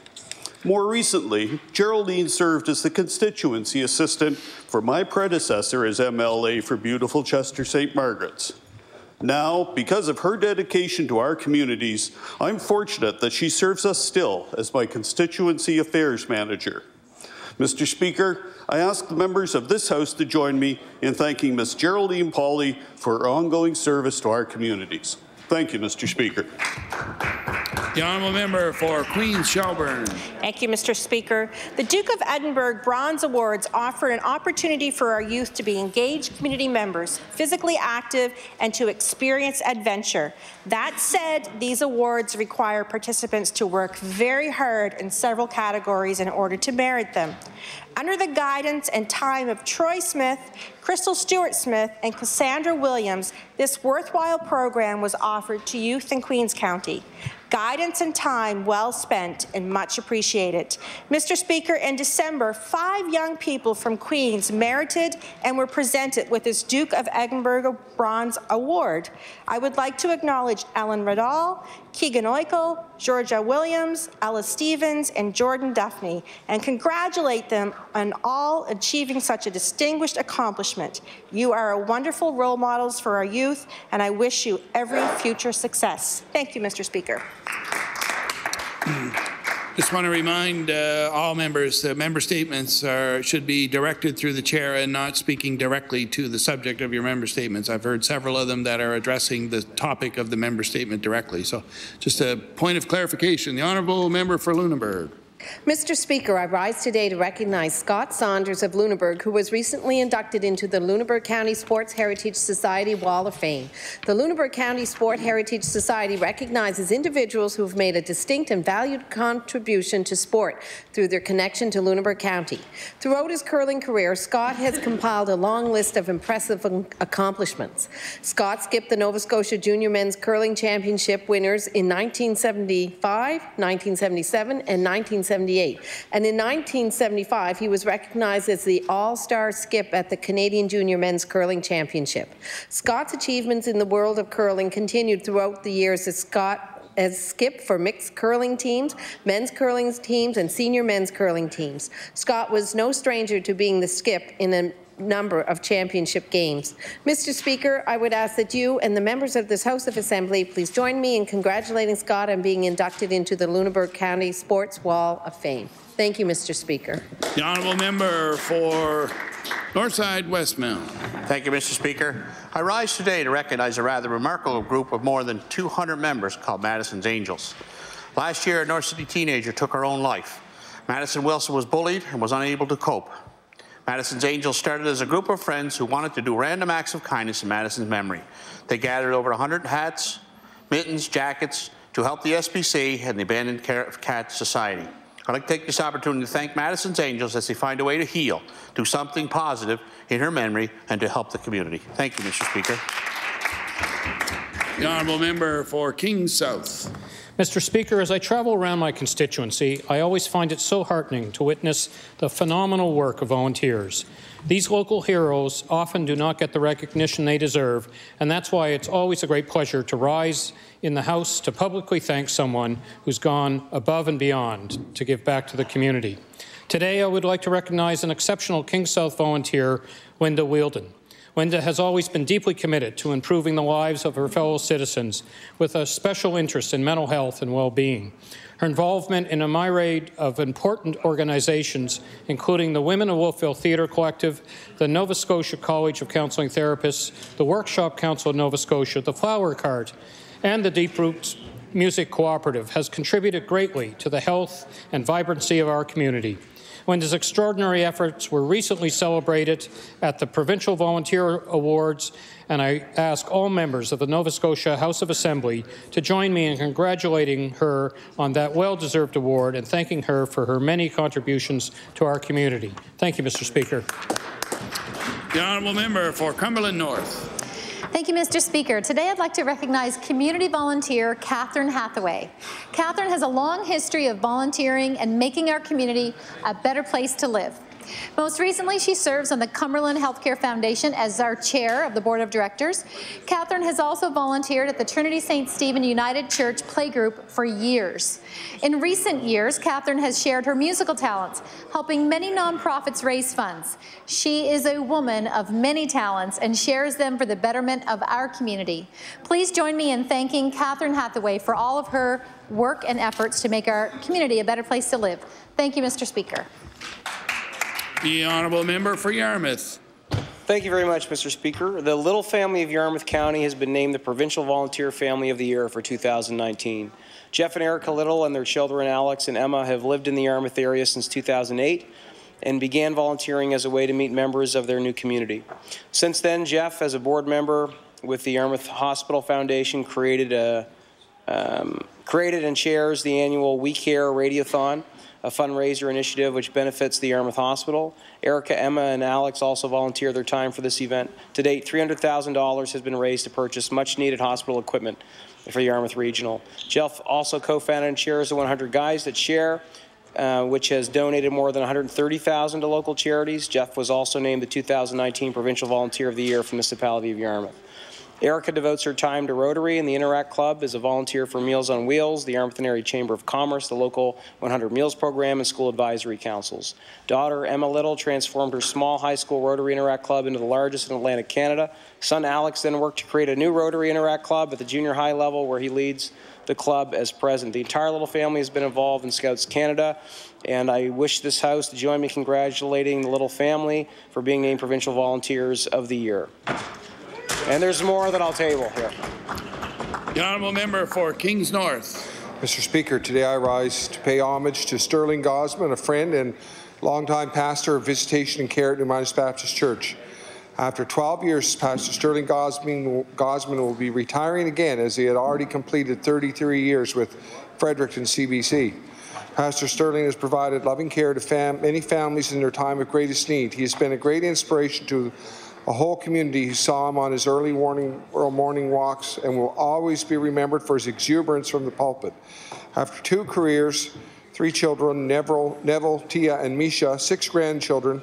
More recently, Geraldine served as the constituency assistant for my predecessor as MLA for beautiful Chester St. Margaret's. Now, because of her dedication to our communities, I'm fortunate that she serves us still as my constituency affairs manager. Mr. Speaker, I ask the members of this House to join me in thanking Ms. Geraldine Pauly for her ongoing service to our communities. Thank you, Mr. Speaker. The honourable member for Queens Shelburne. Thank you, Mr. Speaker. The Duke of Edinburgh Bronze Awards offer an opportunity for our youth to be engaged community members, physically active, and to experience adventure. That said, these awards require participants to work very hard in several categories in order to merit them. Under the guidance and time of Troy Smith, Crystal Stewart-Smith, and Cassandra Williams, this worthwhile program was offered to youth in Queens County. Guidance and time well spent and much appreciated. Mr. Speaker, in December, 5 young people from Queens merited and were presented with this Duke of Edinburgh Bronze Award. I would like to acknowledge Ellen Riddall, Keegan Oikel, Georgia Williams, Ella Stevens, and Jordan Duffney, and congratulate them on all achieving such a distinguished accomplishment. You are a wonderful role models for our youth, and I wish you every future success. Thank you, Mr. Speaker. Just want to remind all members that member statements should be directed through the chair and not speaking directly to the subject of your member statements. I've heard several of them that are addressing the topic of the member statement directly. So just a point of clarification. The honourable member for Lunenburg. Mr. Speaker, I rise today to recognize Scott Saunders of Lunenburg, who was recently inducted into the Lunenburg County Sports Heritage Society Wall of Fame. The Lunenburg County Sport Heritage Society recognizes individuals who have made a distinct and valued contribution to sport through their connection to Lunenburg County. Throughout his curling career, Scott has compiled a long list of impressive accomplishments. Scott skipped the Nova Scotia Junior Men's Curling Championship winners in 1975, 1977, and 1978. 1978. And in 1975, he was recognized as the All-Star Skip at the Canadian Junior Men's Curling Championship. Scott's achievements in the world of curling continued throughout the years as skip for mixed curling teams, men's curling teams, and senior men's curling teams. Scott was no stranger to being the skip in a number of championship games. Mr. Speaker, I would ask that you and the members of this House of Assembly please join me in congratulating Scott on being inducted into the Lunenburg County Sports Wall of Fame. Thank you, Mr. Speaker. The honourable member for Northside Westmount. Thank you, Mr. Speaker. I rise today to recognize a rather remarkable group of more than 200 members called Madison's Angels. Last year, a North City teenager took her own life. Madison Wilson was bullied and was unable to cope. Madison's Angels started as a group of friends who wanted to do random acts of kindness in Madison's memory. They gathered over 100 hats, mittens, jackets to help the SPC and the Abandoned Cat Society. I'd like to take this opportunity to thank Madison's Angels as they find a way to heal, do something positive in her memory, and to help the community. Thank you, Mr. Speaker. The honourable member for Kings South. Mr. Speaker, as I travel around my constituency, I always find it so heartening to witness the phenomenal work of volunteers. These local heroes often do not get the recognition they deserve, and that's why it's always a great pleasure to rise in the House to publicly thank someone who's gone above and beyond to give back to the community. Today, I would like to recognize an exceptional Kings South volunteer, Wenda Wielden. Wenda has always been deeply committed to improving the lives of her fellow citizens with a special interest in mental health and well-being. Her involvement in a myriad of important organizations, including the Women of Wolfville Theatre Collective, the Nova Scotia College of Counselling Therapists, the Workshop Council of Nova Scotia, the Flower Cart, and the Deep Roots Music Cooperative, has contributed greatly to the health and vibrancy of our community. Wenda's extraordinary efforts were recently celebrated at the Provincial Volunteer Awards, and I ask all members of the Nova Scotia House of Assembly to join me in congratulating her on that well-deserved award and thanking her for her many contributions to our community. Thank you, Mr. Speaker. The honourable member for Cumberland North. Thank you, Mr. Speaker. Today I'd like to recognize community volunteer Catherine Hathaway. Catherine has a long history of volunteering and making our community a better place to live. Most recently, she serves on the Cumberland Healthcare Foundation as our chair of the board of directors. Catherine has also volunteered at the Trinity St. Stephen United Church Playgroup for years. In recent years, Catherine has shared her musical talents, helping many nonprofits raise funds. She is a woman of many talents and shares them for the betterment of our community. Please join me in thanking Catherine Hathaway for all of her work and efforts to make our community a better place to live. Thank you, Mr. Speaker. The honourable member for Yarmouth. Thank you very much, Mr. Speaker. The Little family of Yarmouth County has been named the Provincial Volunteer Family of the Year for 2019. Jeff and Erica Little and their children Alex and Emma have lived in the Yarmouth area since 2008 and began volunteering as a way to meet members of their new community. Since then, Jeff, as a board member with the Yarmouth Hospital Foundation, created and chairs the annual We Care Radiothon, a fundraiser initiative which benefits the Yarmouth Hospital. Erica, Emma, and Alex also volunteer their time for this event. To date, $300,000 has been raised to purchase much-needed hospital equipment for the Yarmouth Regional. Jeff also co-founded and chairs the 100 Guys That Share, which has donated more than $130,000 to local charities. Jeff was also named the 2019 Provincial Volunteer of the Year for the Municipality of Yarmouth. Erica devotes her time to Rotary and the Interact Club, is a volunteer for Meals on Wheels, the Yarmouth Area Chamber of Commerce, the local 100 Meals Program, and school advisory councils. Daughter Emma Little transformed her small high school Rotary Interact Club into the largest in Atlantic Canada. Son Alex then worked to create a new Rotary Interact Club at the junior high level, where he leads the club as president. The entire Little family has been involved in Scouts Canada, and I wish this House to join me congratulating the Little family for being named Provincial Volunteers of the Year. And there's more that I'll table here. The honourable member for Kings North. Mr. Speaker, today I rise to pay homage to Sterling Gosman, a friend and longtime pastor of Visitation and Care at New Midas Baptist Church. After 12 years, Pastor Sterling Gosman will be retiring again, as he had already completed 33 years with Fredericton CBC. Pastor Sterling has provided loving care to many families in their time of greatest need. He has been a great inspiration to a whole community who saw him on his early morning walks, and will always be remembered for his exuberance from the pulpit. After 2 careers, 3 children, Neville, Tia, and Misha, 6 grandchildren,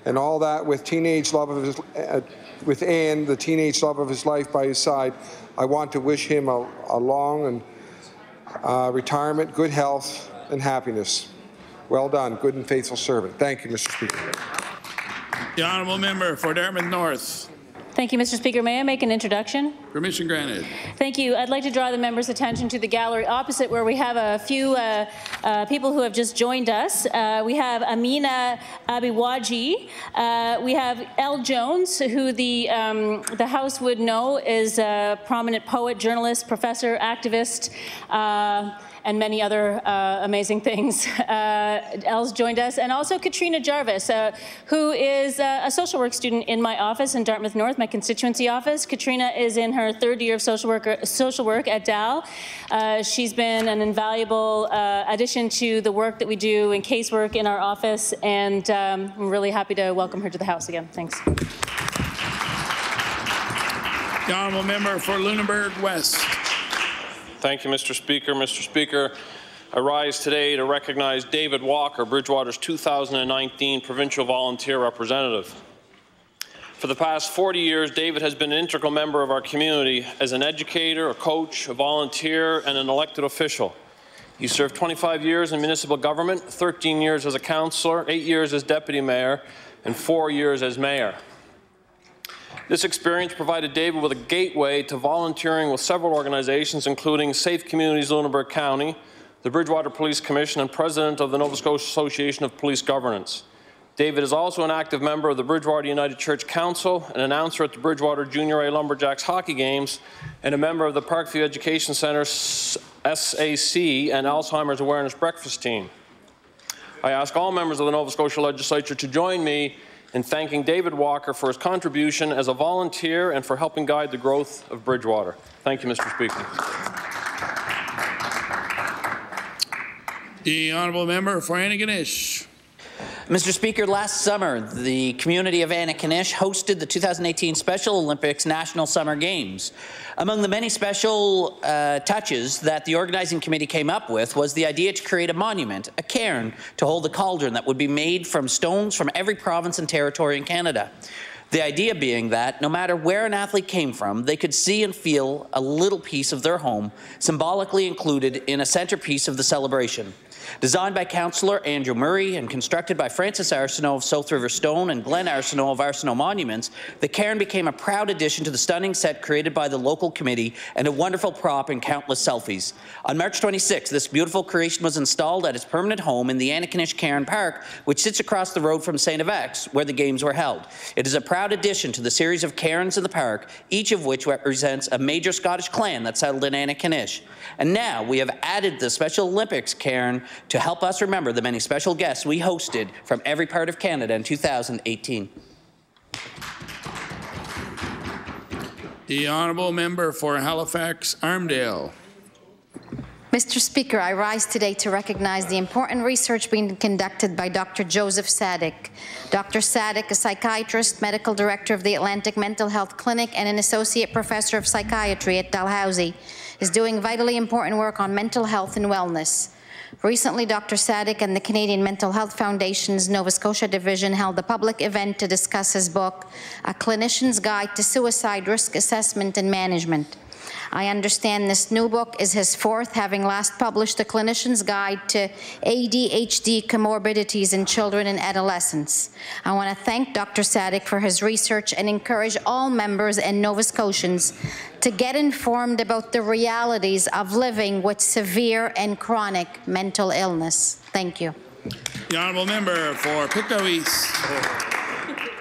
and all that with teenage love of his, with Anne, the teenage love of his life by his side. I want to wish him a long and retirement, good health, and happiness. Well done, good and faithful servant. Thank you, Mr. Speaker. The honourable member for Dartmouth North. Thank you, Mr. Speaker. May I make an introduction? Permission granted. Thank you. I'd like to draw the members' attention to the gallery opposite, where we have a few people who have just joined us. We have Amina Abiwaji. We have Elle Jones, who the House would know is a prominent poet, journalist, professor, activist, and many other amazing things. Elle's joined us, and also Katrina Jarvis, who is a social work student in my office in Dartmouth North, my constituency office. Katrina is in her 3rd year of social work at DAL. She's been an invaluable addition to the work that we do in casework in our office, and I'm really happy to welcome her to the House again. Thanks. The honourable member for Lunenburg West. Thank you, Mr. Speaker. Mr. Speaker, I rise today to recognize David Walker, Bridgewater's 2019 Provincial Volunteer Representative. For the past 40 years, David has been an integral member of our community as an educator, a coach, a volunteer, and an elected official. He served 25 years in municipal government, 13 years as a councillor, 8 years as deputy mayor, and 4 years as mayor. This experience provided David with a gateway to volunteering with several organizations, including Safe Communities Lunenburg County, the Bridgewater Police Commission, and president of the Nova Scotia Association of Police Governance. David is also an active member of the Bridgewater United Church Council, an announcer at the Bridgewater Junior A Lumberjacks hockey games, and a member of the Parkview Education Centre's SAC and Alzheimer's Awareness Breakfast Team. I ask all members of the Nova Scotia Legislature to join me in thanking David Walker for his contribution as a volunteer and for helping guide the growth of Bridgewater. Thank you, Mr. Speaker. The honourable member for Antigonish. Mr. Speaker, last summer, the community of Antigonish hosted the 2018 Special Olympics National Summer Games. Among the many special touches that the organizing committee came up with was the idea to create a monument, a cairn, to hold the cauldron that would be made from stones from every province and territory in Canada. The idea being that no matter where an athlete came from, they could see and feel a little piece of their home symbolically included in a centerpiece of the celebration. Designed by Councillor Andrew Murray and constructed by Francis Arsenault of South River Stone and Glenn Arsenault of Arsenault Monuments, the cairn became a proud addition to the stunning set created by the local committee and a wonderful prop in countless selfies. On March 26, this beautiful creation was installed at its permanent home in the Antigonish Cairn Park, which sits across the road from St. Yves, where the games were held. It is a proud addition to the series of cairns in the park, each of which represents a major Scottish clan that settled in Antigonish. And now we have added the Special Olympics cairn to help us remember the many special guests we hosted from every part of Canada in 2018. The honourable member for Halifax Armdale. Mr. Speaker, I rise today to recognize the important research being conducted by Dr. Joseph Sadik. Dr. Sadik, a psychiatrist, medical director of the Atlantic Mental Health Clinic, and an associate professor of psychiatry at Dalhousie, is doing vitally important work on mental health and wellness. Recently, Dr. Sadik and the Canadian Mental Health Foundation's Nova Scotia division held a public event to discuss his book, A Clinician's Guide to Suicide Risk Assessment and Management. I understand this new book is his 4th, having last published A Clinician's Guide to ADHD Comorbidities in Children and Adolescents. I want to thank Dr. Sadik for his research and encourage all members and Nova Scotians to get informed about the realities of living with severe and chronic mental illness. Thank you. The honourable member for Pictou East.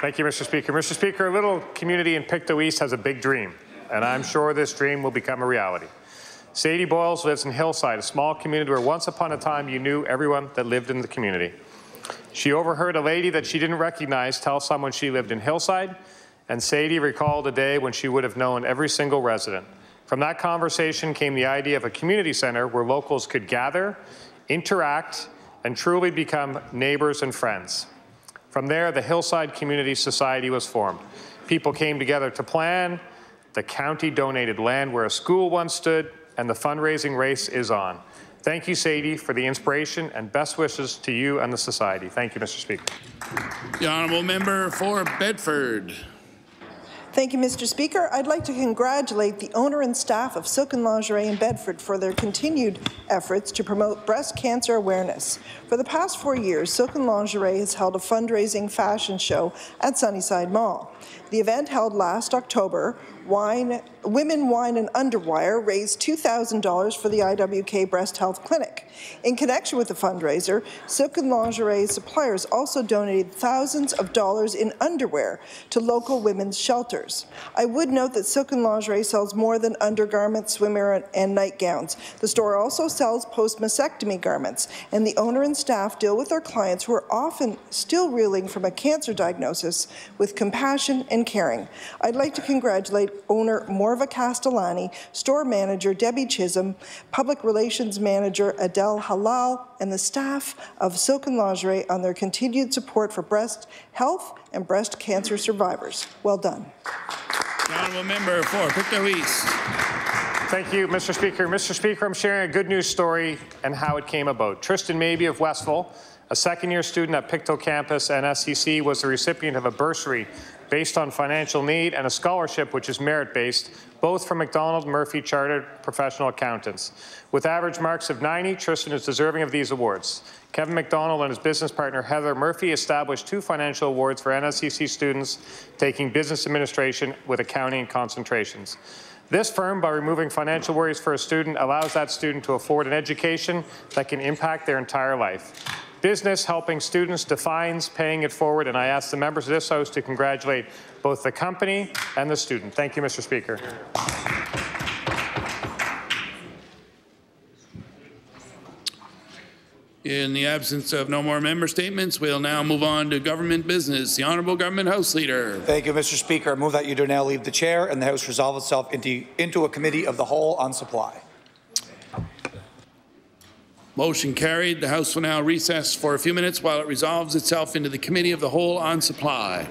Thank you, Mr. Speaker. Mr. Speaker, a little community in Pictou East has a big dream, and I'm sure this dream will become a reality. Sadie Boyles lives in Hillside, a small community where once upon a time you knew everyone that lived in the community. She overheard a lady that she didn't recognize tell someone she lived in Hillside, and Sadie recalled a day when she would have known every single resident. From that conversation came the idea of a community center where locals could gather, interact, and truly become neighbors and friends. From there, the Hillside Community Society was formed. People came together to plan. The county donated land where a school once stood, and the fundraising race is on. Thank you, Sadie, for the inspiration and best wishes to you and the Society. Thank you, Mr. Speaker. The Honourable Member for Bedford. Thank you, Mr. Speaker. I'd like to congratulate the owner and staff of Silk and Lingerie in Bedford for their continued efforts to promote breast cancer awareness. For the past 4 years, Silk and Lingerie has held a fundraising fashion show at Sunnyside Mall. The event held last October, Women, Wine and Underwire raised $2,000 for the IWK Breast Health Clinic. In connection with the fundraiser, Silk and Lingerie suppliers also donated thousands of dollars in underwear to local women's shelters. I would note that Silk and Lingerie sells more than undergarments, swimwear, and nightgowns. The store also sells post-mastectomy garments, and the owner and staff deal with their clients who are often still reeling from a cancer diagnosis with compassion and caring. I'd like to congratulate owner Morva Castellani, store manager Debbie Chisholm, public relations manager Adele Halal, and the staff of Silk and Lingerie on their continued support for breast health and breast cancer survivors. Well done. The Honourable Member for Pictou East. Thank you, Mr. Speaker. Mr. Speaker, I'm sharing a good news story and how it came about. Tristan Mabey of Westville, a second-year student at Pictou campus and SCC, was the recipient of a bursary based on financial need and a scholarship which is merit-based, both from McDonald Murphy Chartered Professional Accountants. With average marks of 90, Tristan is deserving of these awards. Kevin McDonald and his business partner Heather Murphy established 2 financial awards for NSCC students taking business administration with accounting concentrations. This firm, by removing financial worries for a student, allows that student to afford an education that can impact their entire life. Business helping students defines paying it forward, and I ask the members of this House to congratulate both the company and the student. Thank you, Mr. Speaker. In the absence of no more member statements, we'll now move on to government business. The Honourable Government House Leader. Thank you, Mr. Speaker. I move that you do now leave the chair and the House resolve itself into a committee of the whole on supply. Motion carried. The House will now recess for a few minutes while it resolves itself into the Committee of the Whole on Supply.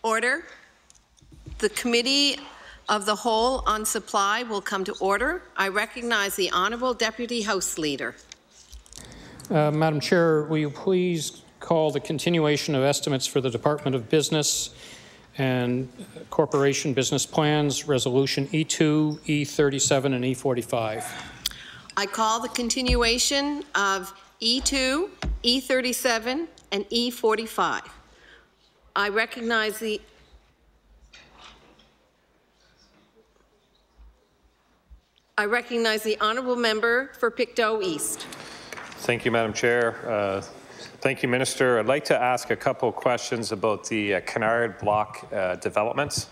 Order. The Committee of the Whole on Supply will come to order. I recognize the Honourable Deputy House Leader. Madam Chair, will you please call the continuation of estimates for the Department of Business and Corporation Business Plans, Resolution E2, E37, and E45. I call the continuation of E2, E37, and E45. I recognize the Honourable Member for Pictou East. Thank you, Madam Chair. Thank you, Minister. I'd like to ask a couple of questions about the Kennard Block developments.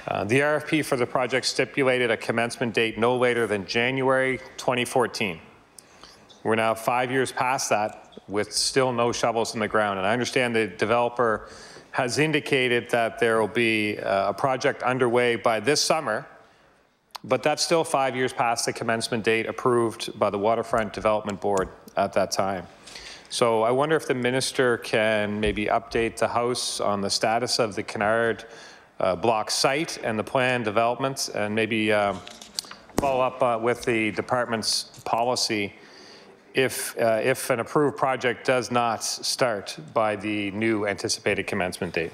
The RFP for the project stipulated a commencement date no later than January 2014. We're now 5 years past that with still no shovels in the ground. And I understand the developer has indicated that there will be a project underway by this summer, but that's still 5 years past the commencement date approved by the Waterfront Development Board at that time. So I wonder if the minister can maybe update the House on the status of the Kennard Block site and the planned developments, and maybe follow up with the department's policy if an approved project does not start by the new anticipated commencement date.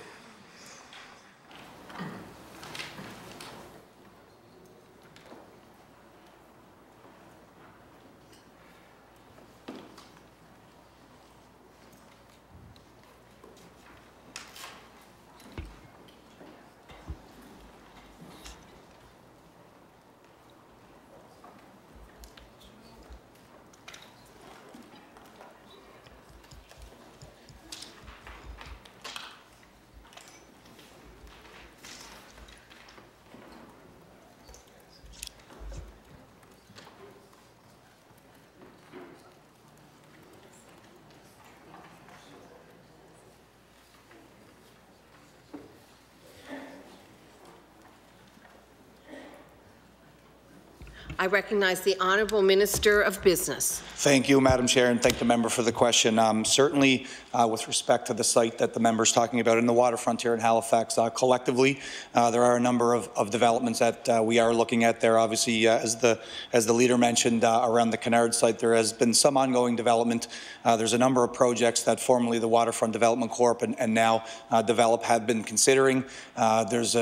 I recognize the Honourable Minister of Business. Thank you, Madam Chair, and thank the member for the question. Certainly, with respect to the site that the member is talking about in the waterfront here in Halifax, collectively, there are a number of developments that we are looking at there. Obviously, as the leader mentioned, around the Kennard site, there has been some ongoing development. There's a number of projects that formerly the Waterfront Development Corp and now Develop have been considering. There's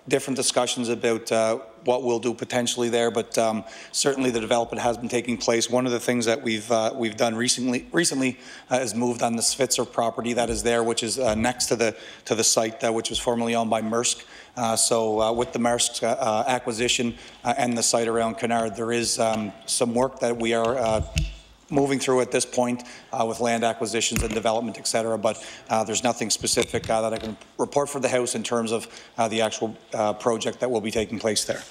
different discussions about what we'll do potentially there, but certainly the development has been taking place. One of the things that we've done recently is moved on the Switzer property that is there, which is next to the site which was formerly owned by Maersk. So with the Maersk acquisition and the site around Kennard, there is some work that we are moving through at this point with land acquisitions and development, et cetera, but there's nothing specific that I can report for the House in terms of the actual project that will be taking place there.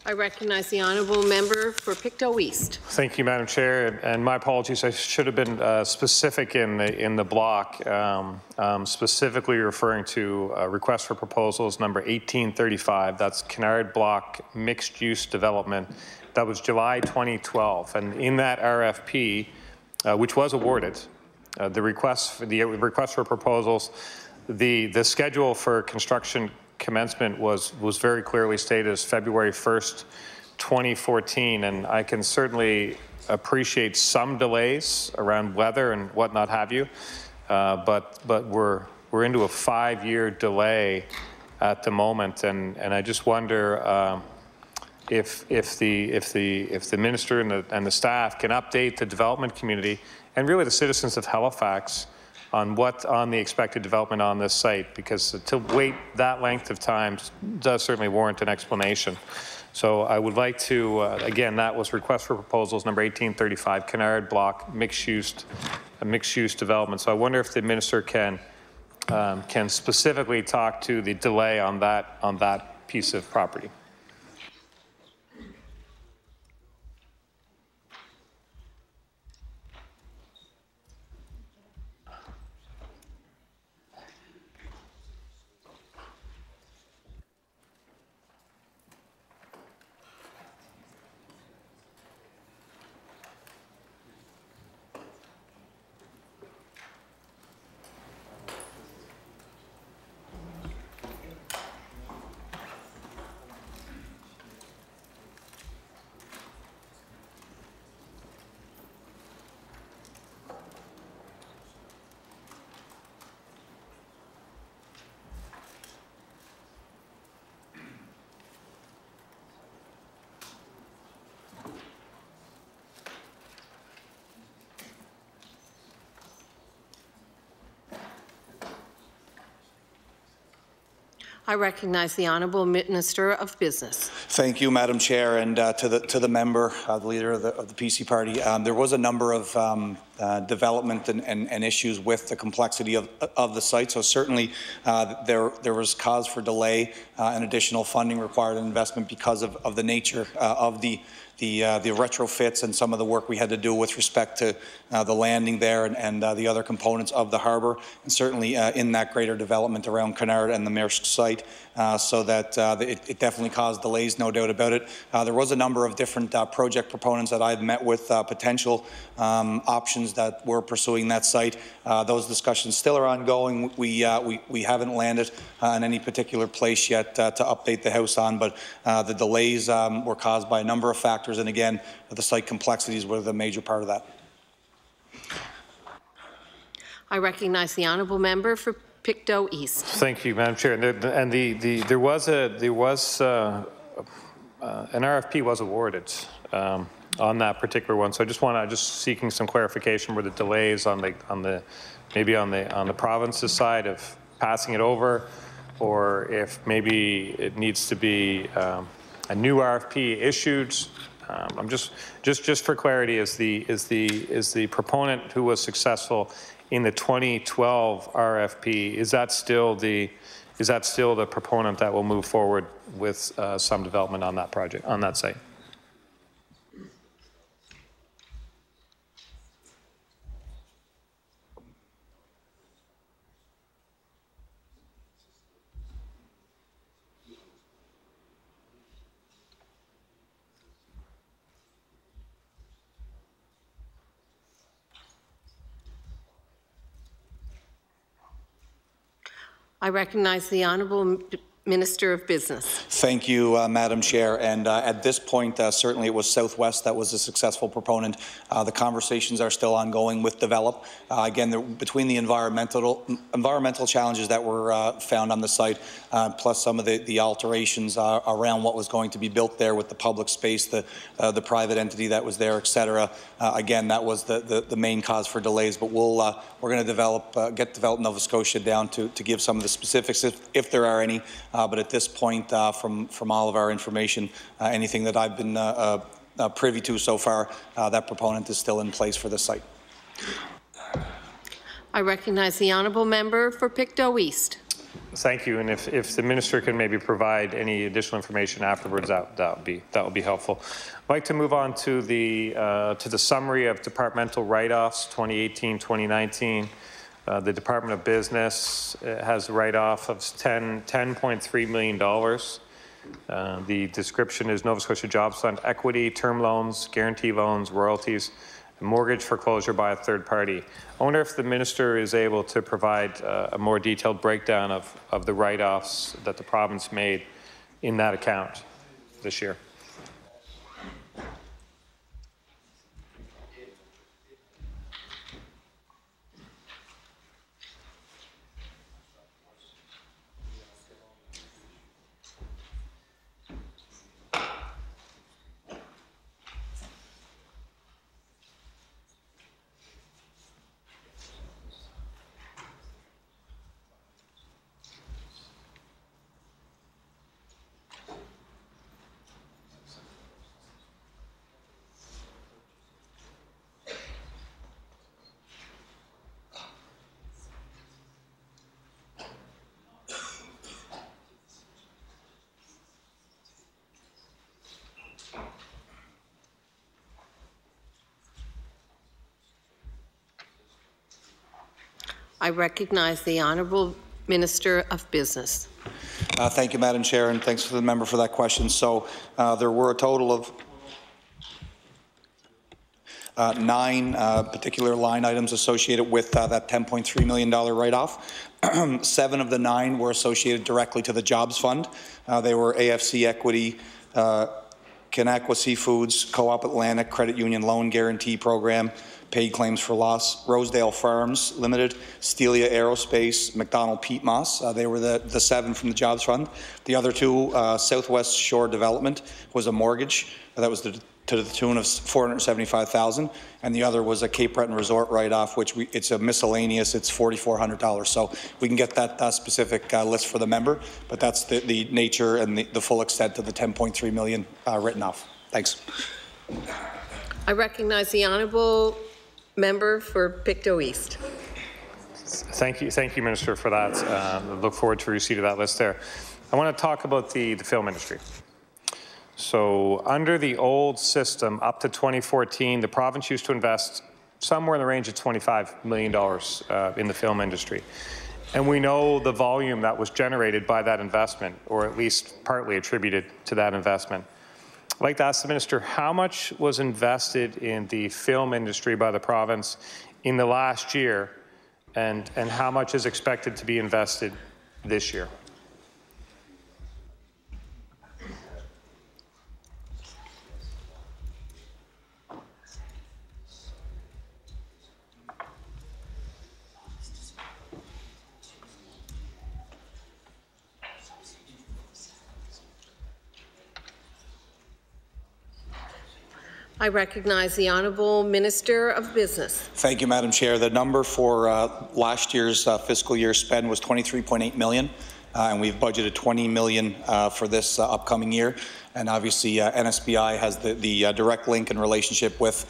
I recognize the Honourable Member for Pictou East. Thank you, Madam Chair, and my apologies. I should have been specific in the block, specifically referring to request for proposals number 1835. That's Kennard Block mixed-use development. That was July 2012, and in that RFP, which was awarded, the request for proposals, the schedule for construction commencement was very clearly stated as February 1st, 2014, and I can certainly appreciate some delays around weather and whatnot have you, but we're into a 5-year delay at the moment, and I just wonder. If the minister and the staff can update the development community and really the citizens of Halifax on the expected development on this site, because to wait that length of time does certainly warrant an explanation. So I would like to again, that was request for proposals number 1835, Kennard Block mixed-use development. So I wonder if the minister can specifically talk to the delay on that piece of property. I recognize the Honourable Minister of Business. Thank you, Madam Chair, and to the member, the leader of the PC party. There was a number of development and issues with the complexity of the site. So certainly there was cause for delay and additional funding required and investment because of the nature of the retrofits and some of the work we had to do with respect to the landing there and the other components of the harbour, and certainly in that greater development around Cunard and the Maersk site, so that it definitely caused delays, no doubt about it. There was a number of different project proponents that I've met with, potential options that were pursuing that site. Those discussions still are ongoing. We haven't landed in any particular place yet to update the House on, but the delays were caused by a number of factors, and again, the site complexities were the major part of that. I recognize the Honourable Member for Pictou East. Thank you, Madam Chair. And there was an RFP was awarded on that particular one. So I just seeking some clarification where the delays on the province's side of passing it over, or if maybe it needs to be a new RFP issued. I'm just for clarity, is the proponent who was successful in the 2012 RFP, is that still the proponent that will move forward with some development on that project, on that site? I recognize the Honourable Minister of Business. Thank you, Madam Chair. And at this point, certainly it was Southwest that was a successful proponent. The conversations are still ongoing with Develop. Again, between the environmental challenges that were found on the site, plus some of the alterations around what was going to be built there with the public space, the private entity that was there, etc. Again, that was the main cause for delays. But we're going to get Develop Nova Scotia down to give some of the specifics if there are any. But at this point, from all of our information, anything that I've been privy to so far, that proponent is still in place for the site. I recognize the Honourable Member for Pictou East. Thank you, and if the minister can maybe provide any additional information afterwards, that would be helpful. I'd like to move on to the summary of departmental write-offs 2018-2019. The Department of Business has a write-off of $10.3 million. The description is Nova Scotia Jobs Fund equity, term loans, guarantee loans, royalties, and mortgage foreclosure by a third party. I wonder if the minister is able to provide a more detailed breakdown of the write-offs that the province made in that account this year. I recognize the Honourable Minister of Business. Thank you, Madam Chair, and thanks to the member for that question. So there were a total of 9 particular line items associated with that $10.3 million write-off. 7 of the 9 were associated directly to the Jobs Fund. They were AFC Equity, Kanakwa Seafoods, Co-op Atlantic Credit Union Loan Guarantee Program, Paid Claims for Loss, Rosedale Farms Limited, Stelia Aerospace, McDonald Peat Moss. They were the 7 from the Jobs Fund. The other 2, Southwest Shore Development, was a mortgage. That was the to the tune of $475,000, and the other was a Cape Breton Resort write-off, which it's a miscellaneous. It's $4,400. So we can get that specific list for the member, but that's the nature and the full extent of the $10.3 million written off. Thanks. I recognize the honourable member for Pictou East. Thank you, Minister, for that. Look forward to receipt of that list there. I want to talk about the film industry. So under the old system, up to 2014, the province used to invest somewhere in the range of $25 million in the film industry. And we know the volume that was generated by that investment, or at least partly attributed to that investment. I'd like to ask the Minister, how much was invested in the film industry by the province in the last year, and how much is expected to be invested this year? I recognize the Honourable Minister of Business. Thank you, Madam Chair. The number for last year's fiscal year spend was $23.8 million, and we've budgeted $20 million for this upcoming year. And obviously, NSBI has the direct link and relationship with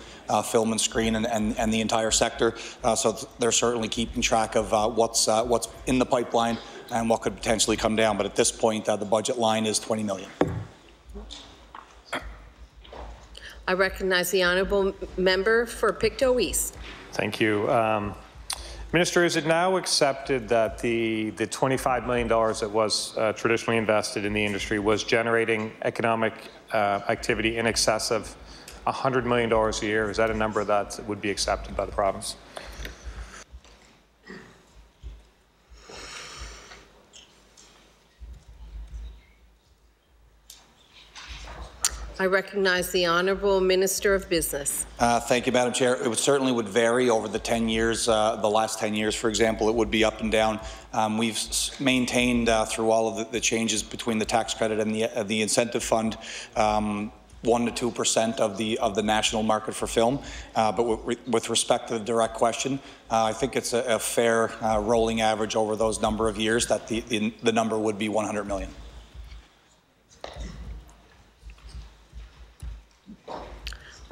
film and screen and the entire sector, so they're certainly keeping track of what's in the pipeline and what could potentially come down. But at this point, the budget line is $20 million. I recognize the honourable member for Pictou East. Thank you. Minister, is it now accepted that the $25 million that was traditionally invested in the industry was generating economic activity in excess of $100 million a year? Is that a number that would be accepted by the province? I recognize the Honourable Minister of Business. Thank you, Madam Chair. It certainly would vary over the 10 years. The last 10 years, for example, it would be up and down. We've maintained through all of the changes between the tax credit and the incentive fund 1 to 2% of the national market for film. But with respect to the direct question, I think it's a fair rolling average over those number of years that the number would be $100 million.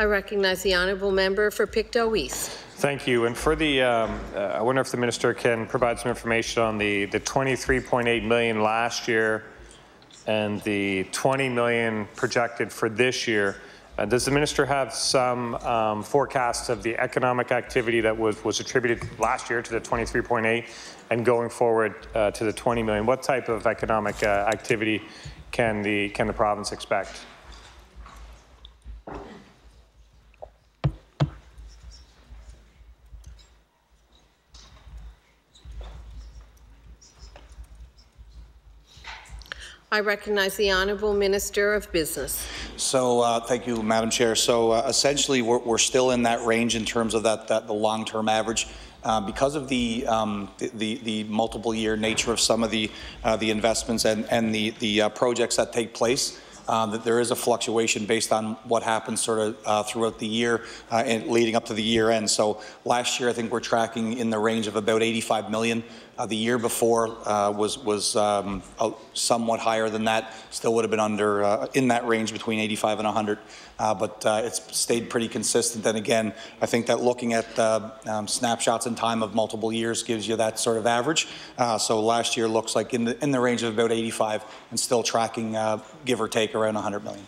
I recognize the honourable member for Pictou East. Thank you. And for the, I wonder if the minister can provide some information on the $23.8 million last year and the $20 million projected for this year. Does the minister have some forecasts of the economic activity that was attributed last year to the 23.8 and going forward to the 20 million? What type of economic activity can the province expect? I recognize the Honourable Minister of Business. So thank you, Madam Chair. So essentially, we're still in that range in terms of the long-term average. Because of the multiple-year nature of some of the investments and the projects that take place, that there is a fluctuation based on what happens sort of throughout the year and leading up to the year end. So last year, I think we're tracking in the range of about 85 million. The year before was somewhat higher than that. Still would have been under in that range between 85 and 100, but it's stayed pretty consistent. And again, I think that looking at snapshots in time of multiple years gives you that sort of average. So last year looks like in the range of about 85, and still tracking give or take around 100 million.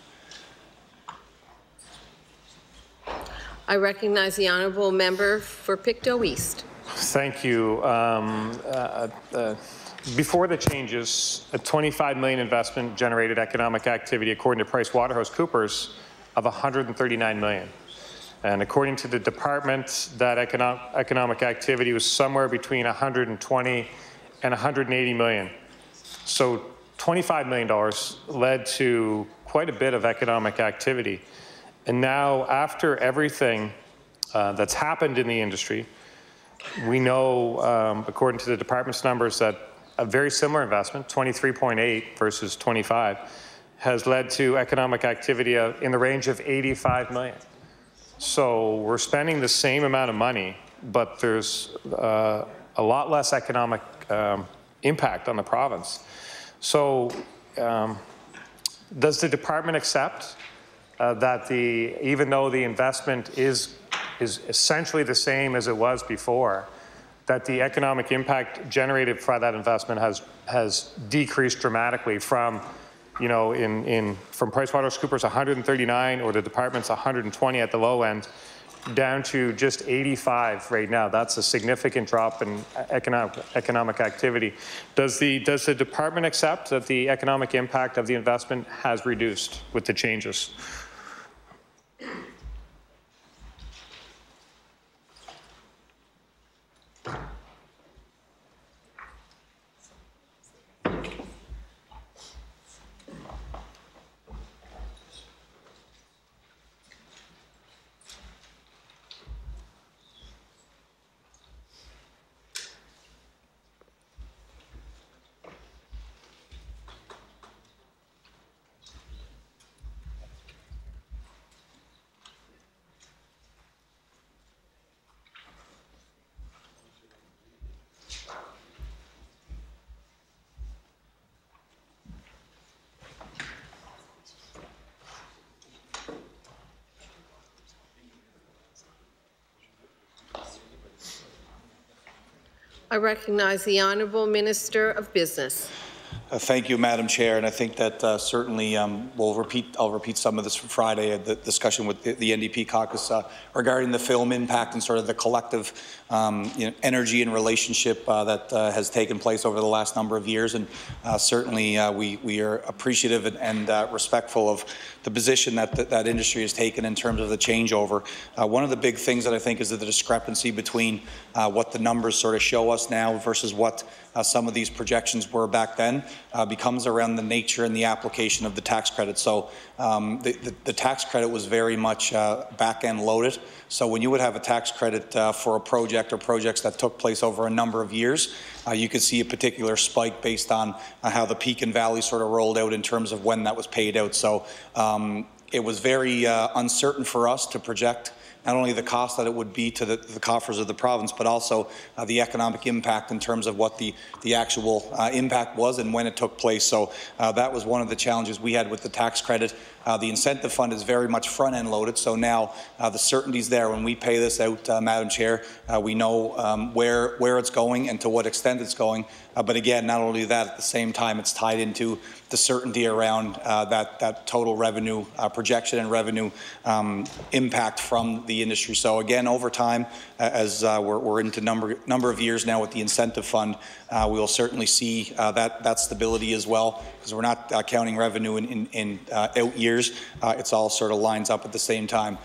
I recognize the honourable member for Pictou East. Thank you. Before the changes, a $25 million investment generated economic activity, according to PricewaterhouseCoopers, of $139 million. And according to the department, that economic activity was somewhere between $120 and $180 million. So $25 million led to quite a bit of economic activity. And now, after everything that's happened in the industry, we know, according to the department's numbers, that a very similar investment, 23.8 versus 25, has led to economic activity in the range of 85 million. So we're spending the same amount of money, but there's a lot less economic impact on the province. So does the department accept that even though the investment is essentially the same as it was before, that the economic impact generated by that investment has decreased dramatically from, you know, from PricewaterhouseCoopers 139 or the department's 120 at the low end down to just 85 right now? That's a significant drop in economic activity. Does the department accept that the economic impact of the investment has reduced with the changes? I recognize the Honourable Minister of Business. Thank you, Madam Chair, and I think that certainly I'll repeat some of this from Friday at the discussion with the NDP caucus regarding the film impact and sort of the collective energy and relationship that has taken place over the last number of years, and certainly we are appreciative and respectful of the position that industry has taken in terms of the changeover. One of the big things that I think is that the discrepancy between what the numbers sort of show us now versus what some of these projections were back then becomes around the nature and the application of the tax credit. So the tax credit was very much back-end loaded. So when you would have a tax credit for a project or projects that took place over a number of years, you could see a particular spike based on how the peak and valley sort of rolled out in terms of when that was paid out. So it was very uncertain for us to project not only the cost that it would be to the coffers of the province, but also the economic impact in terms of what the actual impact was and when it took place. So that was one of the challenges we had with the tax credit. The incentive fund is very much front-end loaded, so now the certainty's there. When we pay this out, Madam Chair, we know where it's going and to what extent it's going. But again, not only that, at the same time, it's tied into the certainty around that total revenue projection and revenue impact from the industry. So again, over time, as we're into number of years now with the incentive fund, we will certainly see that stability as well, because we're not counting revenue in out years. It's all sort of lines up at the same time.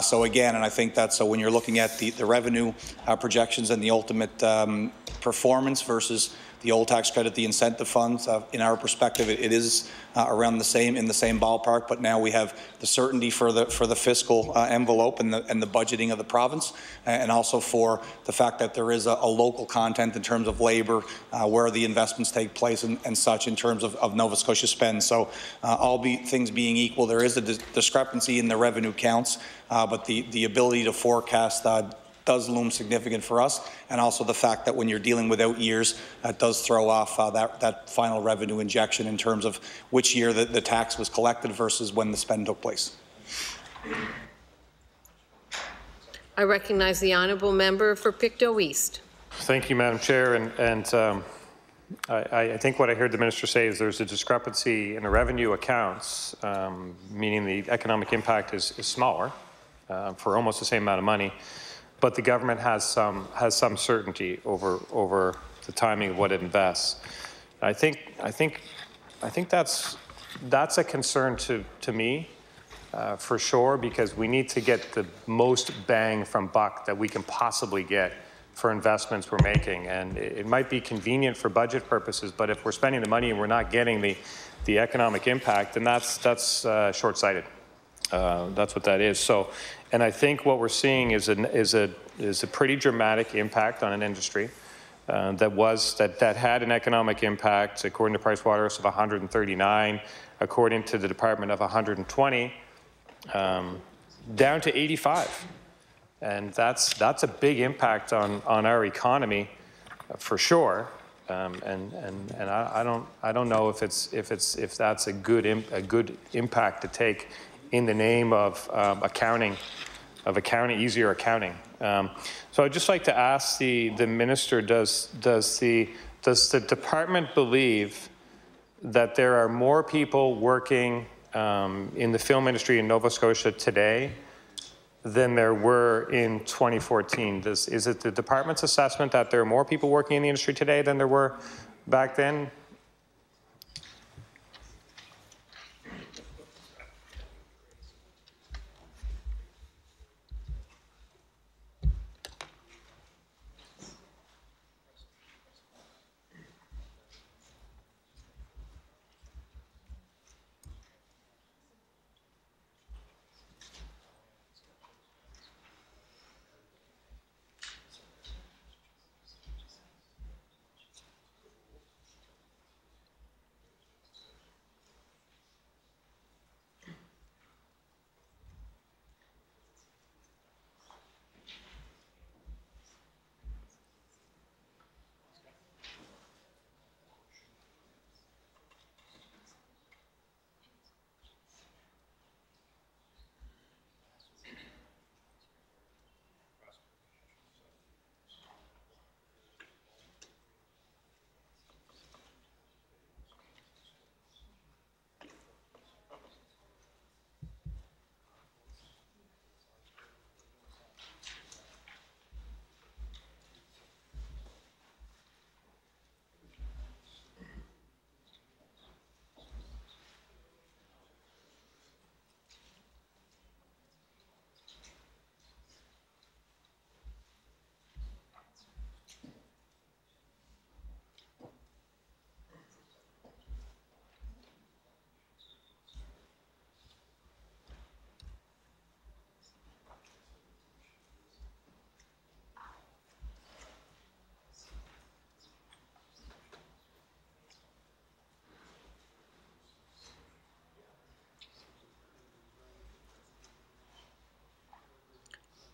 So again, and I think that so when you're looking at the revenue projections and the ultimate performance versus the old tax credit, the incentive funds, in our perspective, it is around the same, in the same ballpark, but now we have the certainty for the fiscal envelope and the budgeting of the province, and also for the fact that there is a local content in terms of labour, where the investments take place and such in terms of Nova Scotia spend. So things being equal, there is a discrepancy in the revenue counts, but the ability to forecast does loom significant for us, and also the fact that when you're dealing with out years, that does throw off that final revenue injection in terms of which year the tax was collected versus when the spend took place. I recognize the Honourable Member for Pictou East. Thank you, Madam Chair, and I think what I heard the Minister say is there's a discrepancy in the revenue accounts, meaning the economic impact is smaller for almost the same amount of money. But the government has some certainty over the timing of what it invests. I think that's a concern to me for sure, because we need to get the most bang from buck that we can possibly get for investments we're making. And it might be convenient for budget purposes, but if we're spending the money and we're not getting the economic impact, then that's short-sighted. That's what that is. So, and I think what we're seeing is a pretty dramatic impact on an industry that had an economic impact, according to Pricewaterhouse, of 139, according to the department of 120, down to 85. And that's a big impact on our economy, for sure. And I don't know if that's a good impact to take in the name of easier accounting. So I'd just like to ask the minister: does the department believe that there are more people working in the film industry in Nova Scotia today than there were in 2014? Is it the department's assessment that there are more people working in the industry today than there were back then?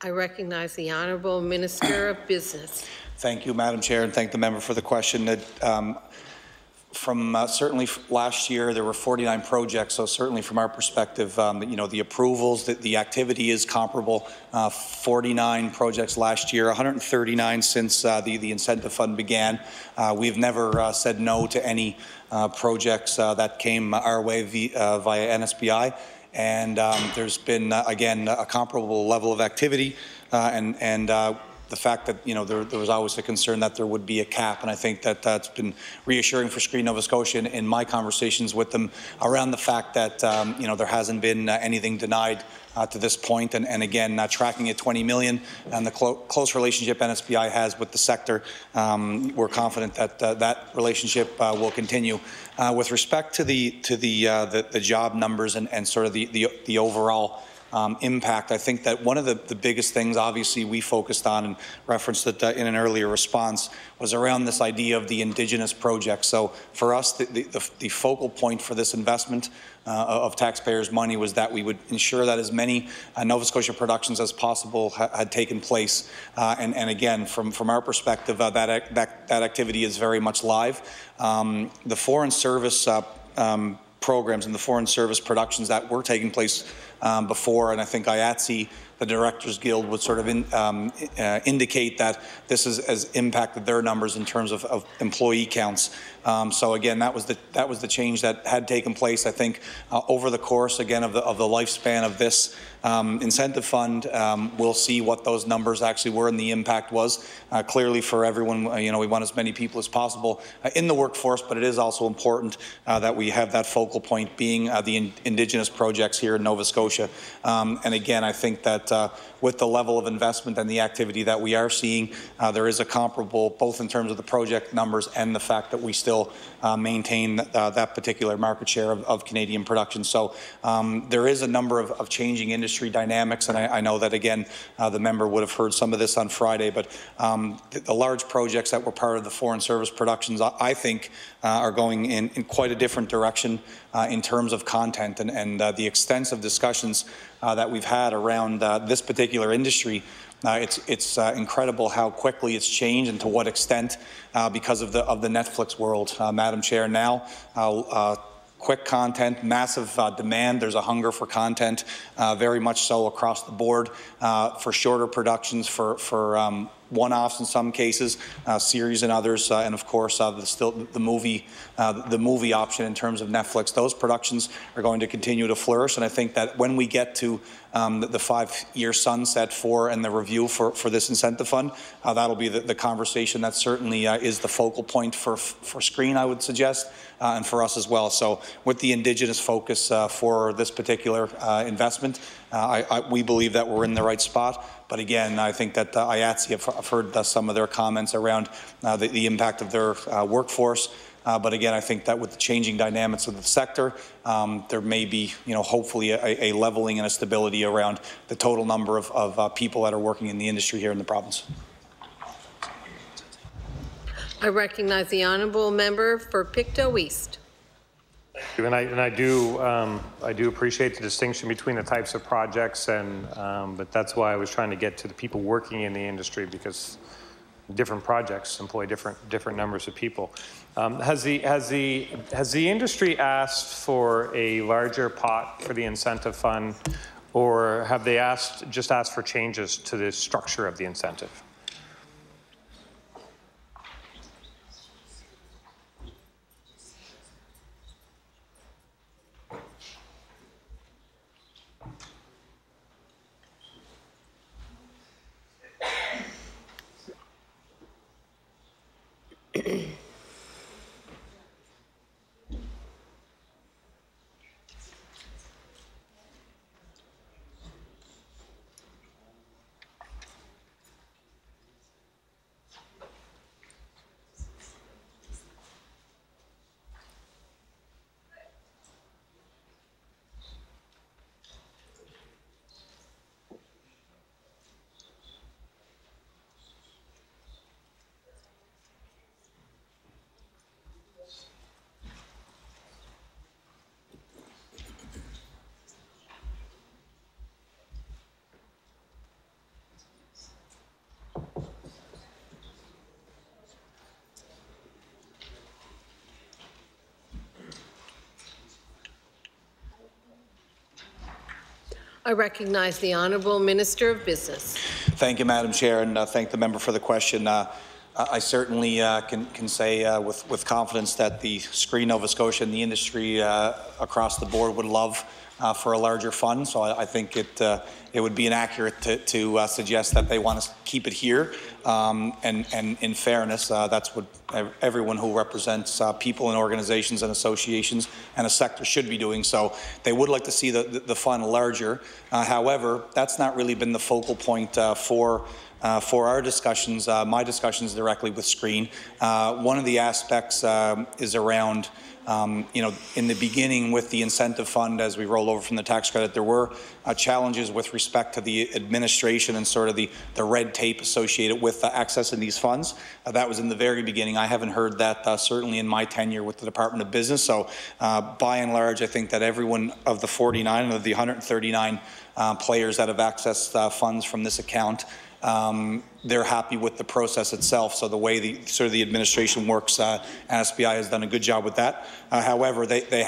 I recognize the Honourable Minister of Business. Thank you, Madam Chair, and thank the member for the question. From certainly last year, there were 49 projects, so certainly from our perspective, you know, the approvals, the activity is comparable. 49 projects last year, 139 since the incentive fund began. We've never said no to any projects that came our way via NSBI. And there's been, again, a comparable level of activity and the fact that, you know, there was always a concern that there would be a cap, and I think that that's been reassuring for Screen Nova Scotia in my conversations with them around the fact that, you know, there hasn't been anything denied to this point, and again, tracking at 20 million and the close relationship NSBI has with the sector, we're confident that that relationship will continue. With respect to the job numbers and sort of the overall impact, I think that one of the biggest things, obviously, we focused on and referenced it in an earlier response, was around this idea of the Indigenous project. So for us, the focal point for this investment of taxpayers' money was that we would ensure that as many Nova Scotia productions as possible had taken place. And again, from our perspective, that activity is very much live. The foreign service programs and the foreign service productions that were taking place before, and I think IATSE, the Directors Guild, would sort of indicate that this has impacted their numbers in terms of employee counts. So again, that was the change that had taken place. I think over the course again of the lifespan of this incentive fund, we'll see what those numbers actually were and the impact was. Clearly, for everyone, you know, we want as many people as possible in the workforce, but it is also important that we have that focal point being the Indigenous projects here in Nova Scotia. And again, I think that with the level of investment and the activity that we are seeing, there is a comparable, both in terms of the project numbers and the fact that we still maintain that particular market share of Canadian production. So there is a number of changing industry dynamics, and I know that, again, the member would have heard some of this on Friday, but the large projects that were part of the foreign service productions, I think, are going in quite a different direction in terms of content, and the extensive discussions that we've had around this particular industry. It's incredible how quickly it's changed and to what extent because of the Netflix world, Madam Chair. Now, quick content, massive demand. There's a hunger for content, very much so across the board, for shorter productions, for one-offs in some cases, series in others, and of course the movie option in terms of Netflix. Those productions are going to continue to flourish, and I think that when we get to the 5-year sunset and the review for this incentive fund, that'll be the conversation that certainly is the focal point for Screen, I would suggest, and for us as well. So with the Indigenous focus for this particular investment, we believe that we're in the right spot. But again, I think that IATSE, I've heard some of their comments around the impact of their workforce. But again, I think that with the changing dynamics of the sector, there may be, hopefully a leveling and a stability around the total number of people that are working in the industry here in the province. I recognize the honourable member for Pictou East. And I do appreciate the distinction between the types of projects, but that's why I was trying to get to the people working in the industry, because different projects employ different numbers of people. Has the industry asked for a larger pot for the incentive fund, or have they just asked for changes to the structure of the incentive? I recognize the Honourable Minister of Business. Thank you, Madam Chair, and thank the member for the question. I certainly can say with confidence that the Screen Nova Scotia and the industry across the board would love for a larger fund. So I think it would be inaccurate to suggest that they want to keep it here. And in fairness, that's what everyone who represents people and organizations and associations and a sector should be doing. So they would like to see the fund larger. However, that's not really been the focal point for our discussions, my discussions directly with Screen. One of the aspects is around in the beginning with the incentive fund, as we roll over from the tax credit, there were challenges with respect to the administration and sort of the red tape associated with accessing these funds. That was in the very beginning. I haven't heard that certainly in my tenure with the Department of Business. So by and large, I think that everyone of the 49 and of the 139 players that have accessed funds from this account, they're happy with the process itself. So the way the administration works, NSBI has done a good job with that. However,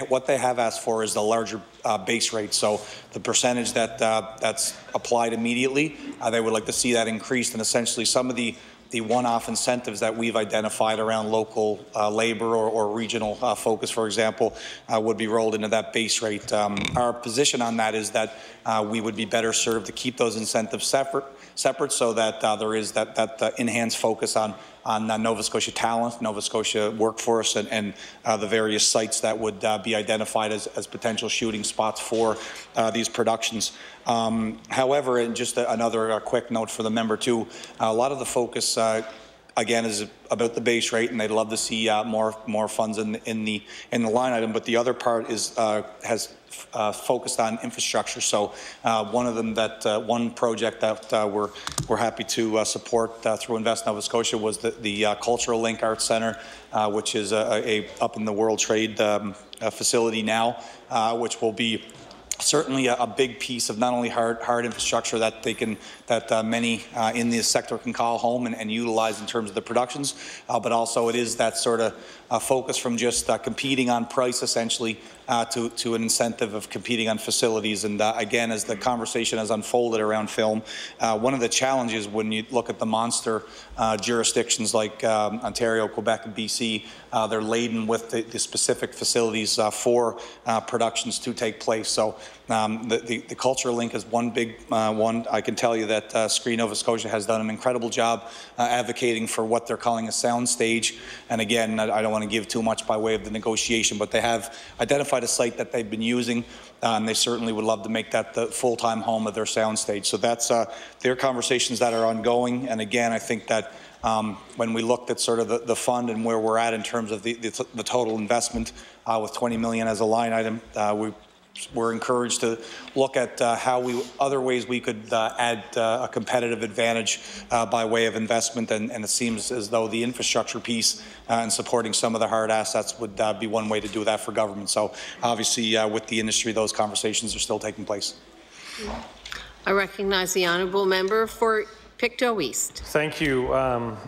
what they have asked for is the larger base rate. So the percentage that's applied immediately, they would like to see that increased, and essentially some of the one-off incentives that we've identified around local labour or regional focus, for example, would be rolled into that base rate. Our position on that is that we would be better served to keep those incentives separate so that there is that enhanced focus on Nova Scotia talent, Nova Scotia workforce, and the various sites that would be identified as potential shooting spots for these productions. However, and just another quick note for the member too, a lot of the focus again is about the base rate, and they'd love to see more funds in the line item. But the other part is has focused on infrastructure. So one of them one project that we're happy to support through Invest Nova Scotia was the Cultural Link Arts Centre, which is up in the World Trade facility now, which will be certainly a big piece of not only hard infrastructure that many in the sector can call home and utilize in terms of the productions, but also it is that sort of focus from just competing on price essentially to an incentive of competing on facilities. And again, as the conversation has unfolded around film, one of the challenges when you look at the monster jurisdictions like Ontario, Quebec, and BC, they're laden with the specific facilities for productions to take place. So the Cultural Link is one big one. I can tell you that Screen Nova Scotia has done an incredible job advocating for what they're calling a sound stage. And again, I don't want to give too much by way of the negotiation, but they have identified a site that they've been using, and they certainly would love to make that the full-time home of their sound stage. So that's their conversations that are ongoing. And again, I think that when we looked at sort of the fund and where we're at in terms of the total investment with $20 million as a line item, we're encouraged to look at other ways we could add a competitive advantage by way of investment, and it seems as though the infrastructure piece and supporting some of the hard assets would be one way to do that for government. So obviously with the industry, those conversations are still taking place. I recognize the honourable member for Pictou East. Thank you. I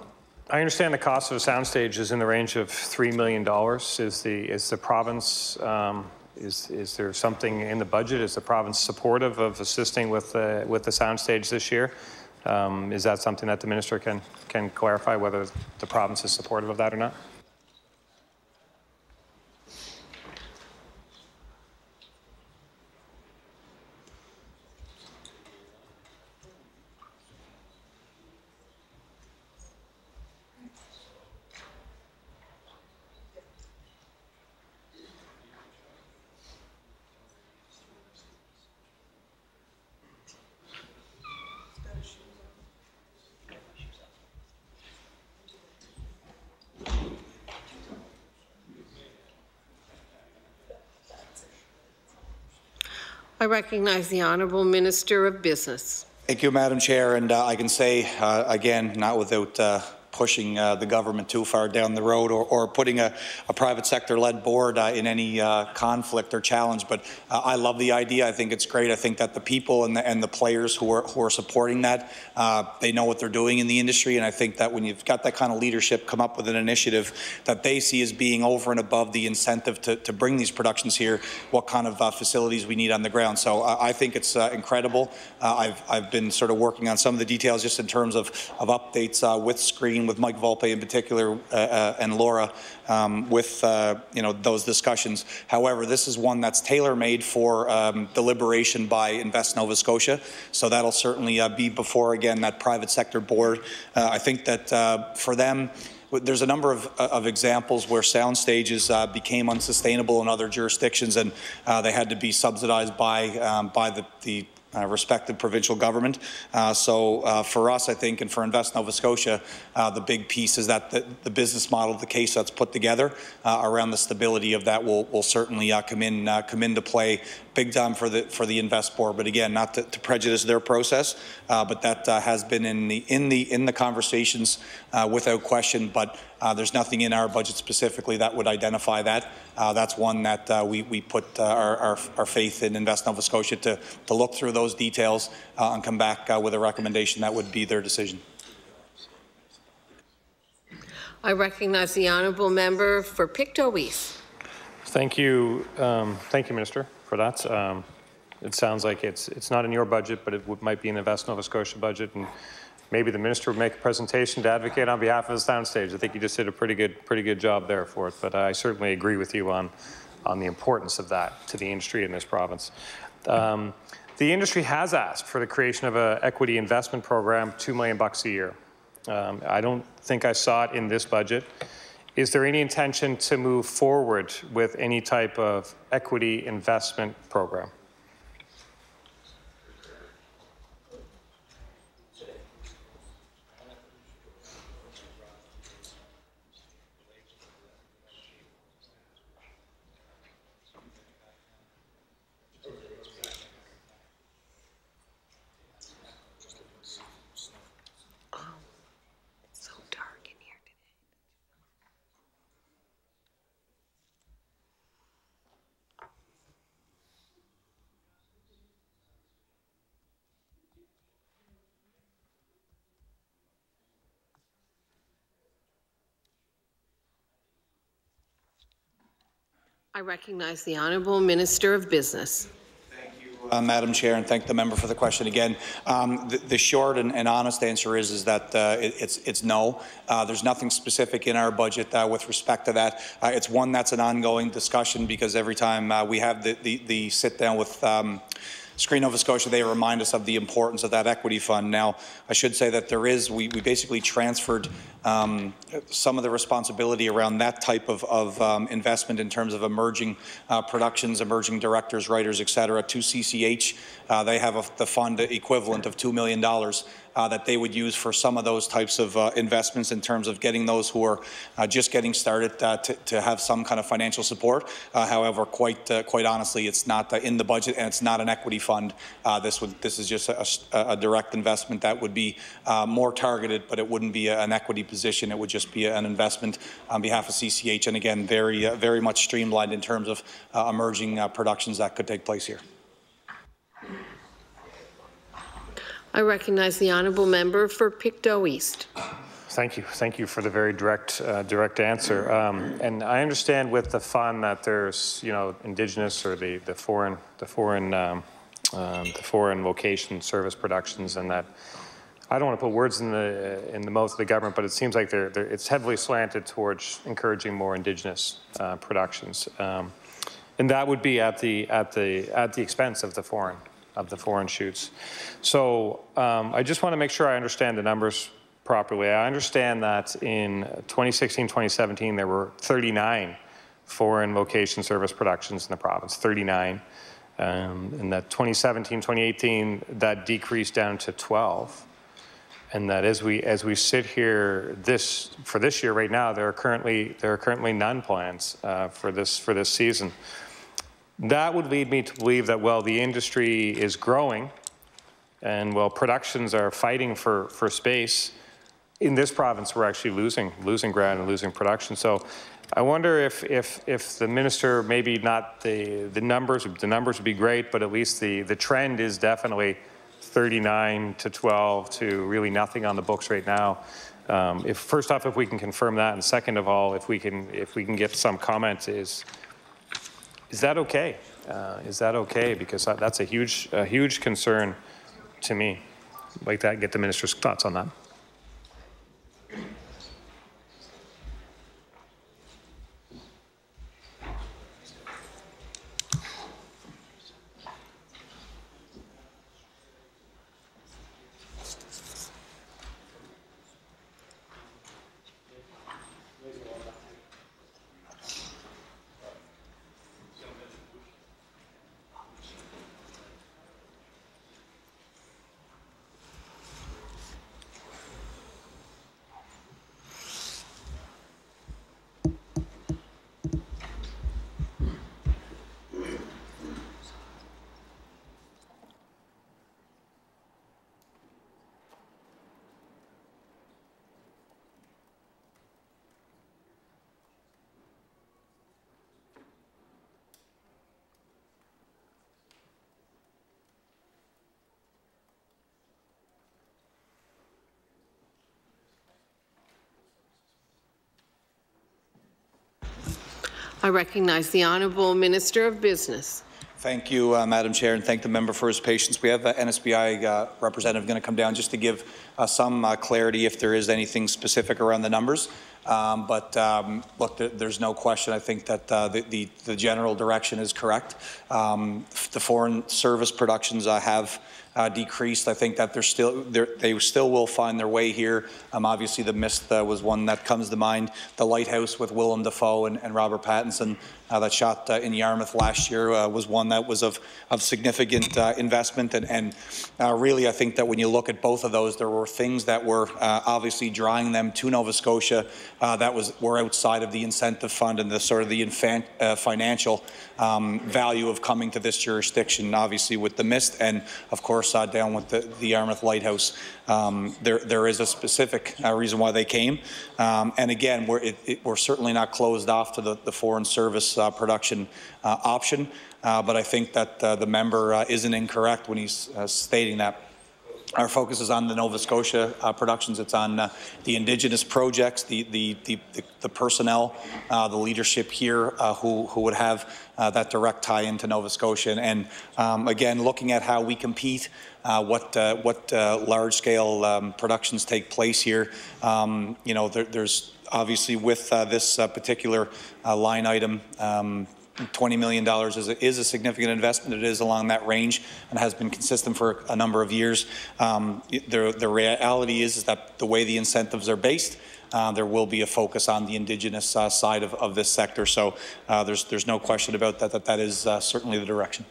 understand the cost of a soundstage is in the range of $3 million. Is the province is there something in the budget? Is the province supportive of assisting with the soundstage this year? Is that something that the minister can clarify, whether the province is supportive of that or not? I recognize the Honourable Minister of Business. Thank you, Madam Chair. And I can say, again, not without pushing the government too far down the road or putting a private sector-led board in any conflict or challenge. But I love the idea. I think it's great. I think that the people and the players who are supporting that, they know what they're doing in the industry. And I think that when you've got that kind of leadership come up with an initiative that they see as being over and above the incentive to bring these productions here, what kind of facilities we need on the ground. So I think it's incredible. I've been sort of working on some of the details just in terms of updates with Screen, with Mike Volpe in particular, and Laura, with those discussions. However, this is one that's tailor-made for deliberation by Invest Nova Scotia, so that'll certainly be before, again, that private sector board. I think that for them, there's a number of examples where sound stages became unsustainable in other jurisdictions, and they had to be subsidized by the respective provincial government. So for us, I think, and for Invest Nova Scotia, the big piece is that the business model, the case that's put together around the stability of that will certainly come into play big time for the Invest Board. But again, not to prejudice their process, but that has been in the conversations without question. But there's nothing in our budget specifically that would identify that. That's one that we put our faith in Invest Nova Scotia to look through those details and come back with a recommendation that would be their decision. I recognize the honourable member for Pictou East. Thank you, Minister, for that. It sounds like it's not in your budget, but it might be in the Invest Nova Scotia budget, and maybe the minister would make a presentation to advocate on behalf of the soundstage. I think you just did a pretty good job there for it, but I certainly agree with you on the importance of that to the industry in this province. The industry has asked for the creation of an equity investment program, $2 million a year. I don't think I saw it in this budget. Is there any intention to move forward with any type of equity investment program? I recognize the Honourable Minister of Business. Madam Chair, and thank the member for the question again. The short and honest answer is that it's no. There's nothing specific in our budget with respect to that. It's one that's an ongoing discussion because every time we have the sit down with Screen Nova Scotia, they remind us of the importance of that equity fund. Now, I should say that we basically transferred some of the responsibility around that type of investment in terms of emerging productions, emerging directors, writers, etc., to CCH. They have the fund equivalent of $2 million that they would use for some of those types of investments in terms of getting those who are just getting started to have some kind of financial support. However, quite honestly, it's not in the budget and it's not an equity fund. This is just a direct investment that would be more targeted, but it wouldn't be an equity position. It would just be an investment on behalf of CCH, and again, very much streamlined in terms of emerging productions that could take place here. I recognize the Honourable Member for Pictou East. Thank you for the very direct answer. And I understand with the fund that there's Indigenous or the foreign location service productions, and that I don't want to put words in the mouth of the government, but it seems like it's heavily slanted towards encouraging more Indigenous productions, and that would be at the expense of the foreign shoots. So I just want to make sure I understand the numbers properly. I understand that in 2016-2017 there were 39 foreign location service productions in the province, 39. And that 2017-2018 that decreased down to 12. And that as we sit here for this year right now, there are currently none plans for this season. That would lead me to believe that while the industry is growing and while productions are fighting for space, in this province we're actually losing ground and losing production. So I wonder if the minister, maybe not the numbers would be great, but at least the trend is definitely 39 to 12 to really nothing on the books right now. First off, if we can confirm that, and second of all, if we can get some comment, is that okay? Is that okay? Because that's a huge concern to me. I'd like to get the minister's thoughts on that. I recognize the Honourable Minister of Business. Thank you, Madam Chair, and thank the member for his patience. We have an NSBI representative going to come down just to give some clarity if there is anything specific around the numbers. Look, there's no question. I think that the general direction is correct. The foreign service productions have decreased. I think that they still will find their way here. Obviously, the Mist was one that comes to mind. The Lighthouse with Willem Dafoe and Robert Pattinson that shot in Yarmouth last year was one that was of significant investment. And really, I think that when you look at both of those, there were things that were obviously drawing them to Nova Scotia that were outside of the incentive fund and the sort of the financial value of coming to this jurisdiction. Obviously, with the Mist, and of course down with the Yarmouth Lighthouse, there is a specific reason why they came. And again, we're certainly not closed off to the foreign service production option. But I think that the member isn't incorrect when he's stating that our focus is on the Nova Scotia productions. It's on the Indigenous projects, the personnel, the leadership here who would have that direct tie into Nova Scotia. And again, looking at how we compete, what large-scale productions take place here. You know, there's obviously with this particular line item. $20 million is a significant investment. It is along that range and has been consistent for a number of years. The reality is that the way the incentives are based, there will be a focus on the Indigenous side of this sector. So there's no question about that. That is certainly the direction.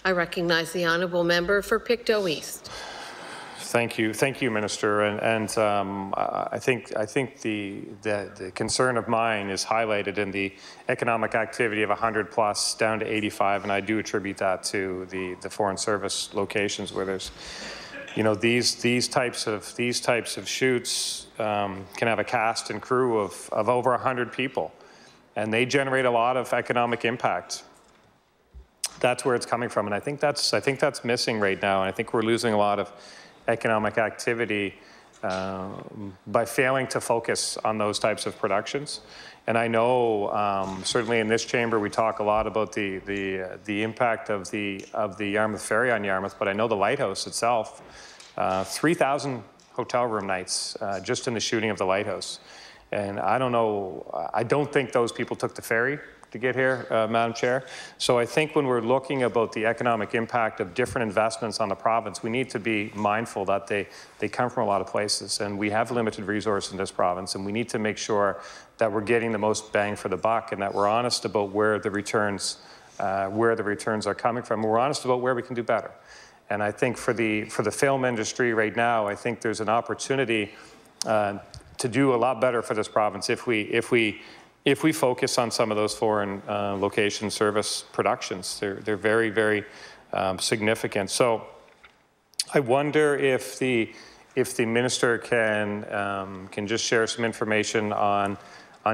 I recognize the honourable member for Pictou East. Thank you, Minister. And I think the concern of mine is highlighted in the economic activity of 100 plus down to 85, and I do attribute that to the foreign service locations where there's, you know, these types of shoots can have a cast and crew of over 100 people, and they generate a lot of economic impact. That's where it's coming from, and I think that's missing right now, and I think we're losing a lot of economic activity by failing to focus on those types of productions. And I know certainly in this chamber we talk a lot about the impact of the Yarmouth Ferry on Yarmouth, but I know the Lighthouse itself, 3,000 hotel room nights just in the shooting of the Lighthouse. And I don't think those people took the ferry to get here, Madam Chair. So I think when we're looking about the economic impact of different investments on the province, we need to be mindful that they come from a lot of places, and we have limited resources in this province, and we need to make sure that we're getting the most bang for the buck and that we're honest about where the returns are coming from. We're honest about where we can do better. And I think for the film industry right now, I think there's an opportunity to do a lot better for this province if we focus on some of those foreign location service productions. They're very, very significant. So I wonder if the minister can just share some information on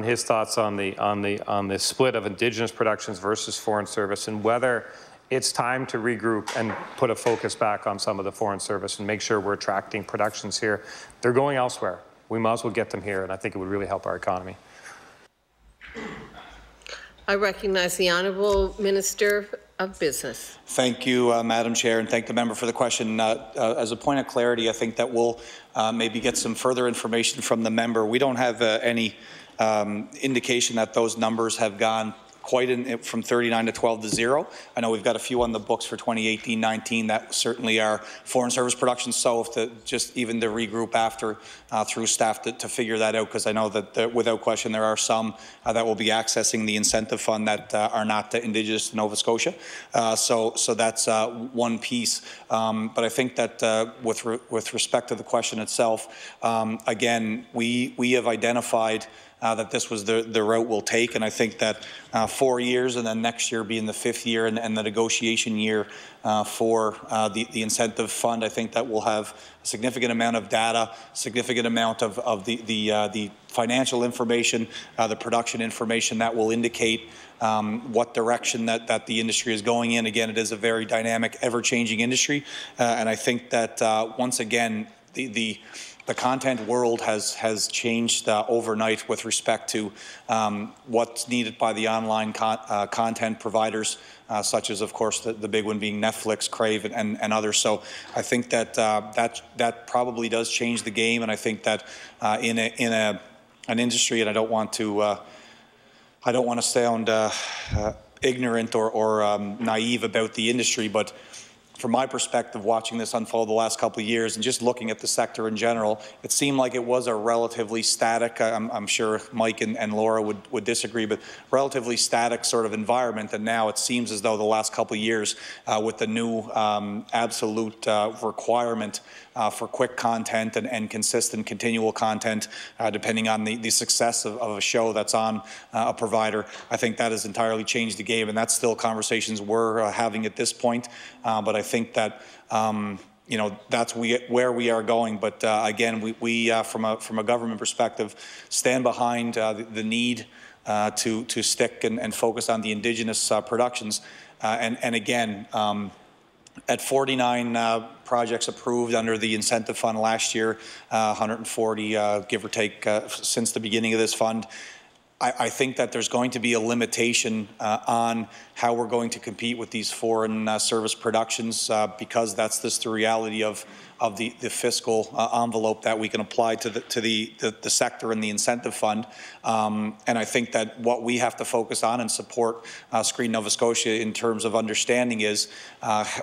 his thoughts on the split of Indigenous productions versus foreign service, and whether it's time to regroup and put a focus back on some of the foreign service and make sure we're attracting productions here. They're going elsewhere. We might as well get them here, and I think it would really help our economy. I recognize the Honourable Minister of Business. Thank you, Madam Chair, and thank the member for the question. As a point of clarity, I think that we'll maybe get some further information from the member. We don't have any indication that those numbers have gone quite from 39 to 12 to 0. I know we've got a few on the books for 2018-19 that certainly are foreign service productions. So if just even to regroup after through staff to figure that out, because I know that without question there are some that will be accessing the incentive fund that are not Indigenous to Nova Scotia. So that's one piece. But I think that with respect to the question itself, again, we have identified that this was the route we'll take, and I think that 4 years and then next year being the 5th year and the negotiation year for the incentive fund, I think that we'll have a significant amount of data, significant amount of the financial information, the production information that will indicate what direction that the industry is going in. Again, it is a very dynamic, ever-changing industry, and I think that once again, the content world has changed overnight with respect to what's needed by the online content providers, such as, of course, the big one being Netflix, Crave, and others. So I think that that probably does change the game, and I think that in an industry, and I don't want to sound ignorant or naive about the industry, but from my perspective, watching this unfold the last couple of years and just looking at the sector in general, it seemed like it was a relatively static, I'm sure Mike and Laura would disagree, but relatively static sort of environment. And now it seems as though the last couple of years with the new absolute requirement for quick content and consistent, continual content, depending on the success of a show that's on a provider, I think that has entirely changed the game, and that's still conversations we're having at this point. But I think that you know, that's where we are going. But again, we from a government perspective, stand behind the need to stick and focus on the Indigenous productions, and again. At 49 projects approved under the incentive fund last year, 140 give or take since the beginning of this fund, I think that there's going to be a limitation on how we're going to compete with these foreign service productions because that's just the reality of the fiscal envelope that we can apply to the sector and the incentive fund. And I think that what we have to focus on and support Screen Nova Scotia in terms of understanding is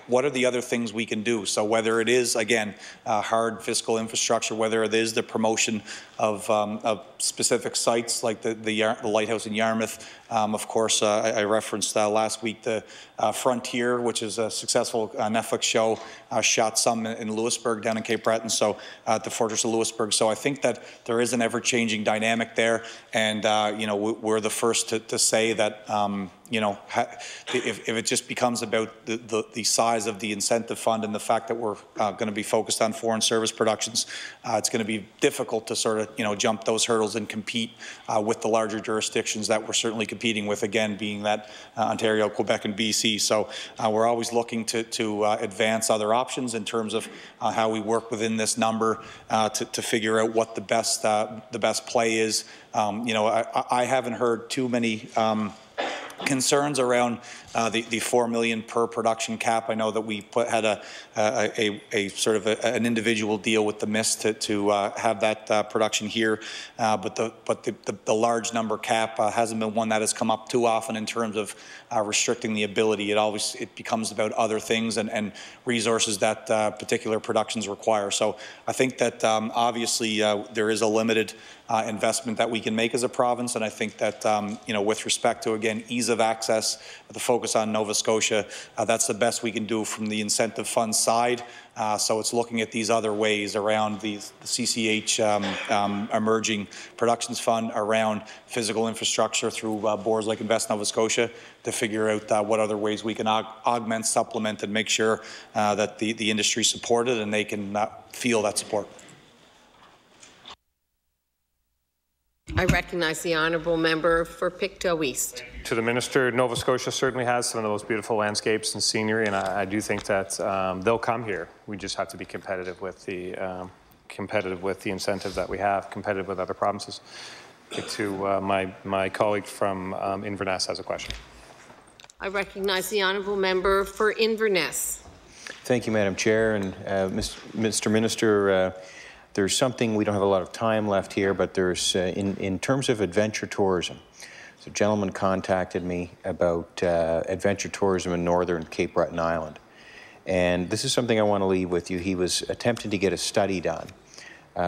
what are the other things we can do. So whether it is, again, hard fiscal infrastructure, whether it is the promotion of specific sites like the Lighthouse in Yarmouth. Of course, I referenced last week the Frontier, which is a successful Netflix show, shot some in Louisbourg down in Cape Breton, so at the Fortress of Louisbourg. So I think that there is an ever-changing dynamic there, and you know, we're the first to say that you know, if it just becomes about the size of the incentive fund and the fact that we're going to be focused on foreign service productions, it's going to be difficult to sort of, you know, jump those hurdles and compete with the larger jurisdictions that we're certainly competing with, again, being that Ontario, Quebec, and BC. So we're always looking to advance other options in terms of how we work within this number to figure out what the best play is. You know, I haven't heard too many concerns around the $4 million per production cap. I know that we had a sort of an individual deal with the MIST to have that production here, but the large number cap hasn't been one that has come up too often in terms of restricting the ability. It becomes about other things and resources that particular productions require. So I think that obviously there is a limited investment that we can make as a province, and I think that you know, with respect to, again, ease of access, the focus on Nova Scotia, that's the best we can do from the incentive fund side. So it's looking at these other ways around the CCH emerging productions fund, around physical infrastructure through boards like Invest Nova Scotia, to figure out what other ways we can augment, supplement, and make sure that the industry is supported and they can feel that support. I recognize the honourable member for Pictou East. To the Minister, Nova Scotia certainly has some of the most beautiful landscapes and scenery, and I do think that they'll come here. We just have to be competitive with the incentive that we have, competitive with other provinces. To my colleague from Inverness has a question. I recognize the honourable member for Inverness. Thank you, Madam Chair, and Mr. Minister. There's something, we don't have a lot of time left here, but there's, in terms of adventure tourism, so a gentleman contacted me about adventure tourism in northern Cape Breton Island. And this is something I want to leave with you. He was attempting to get a study done,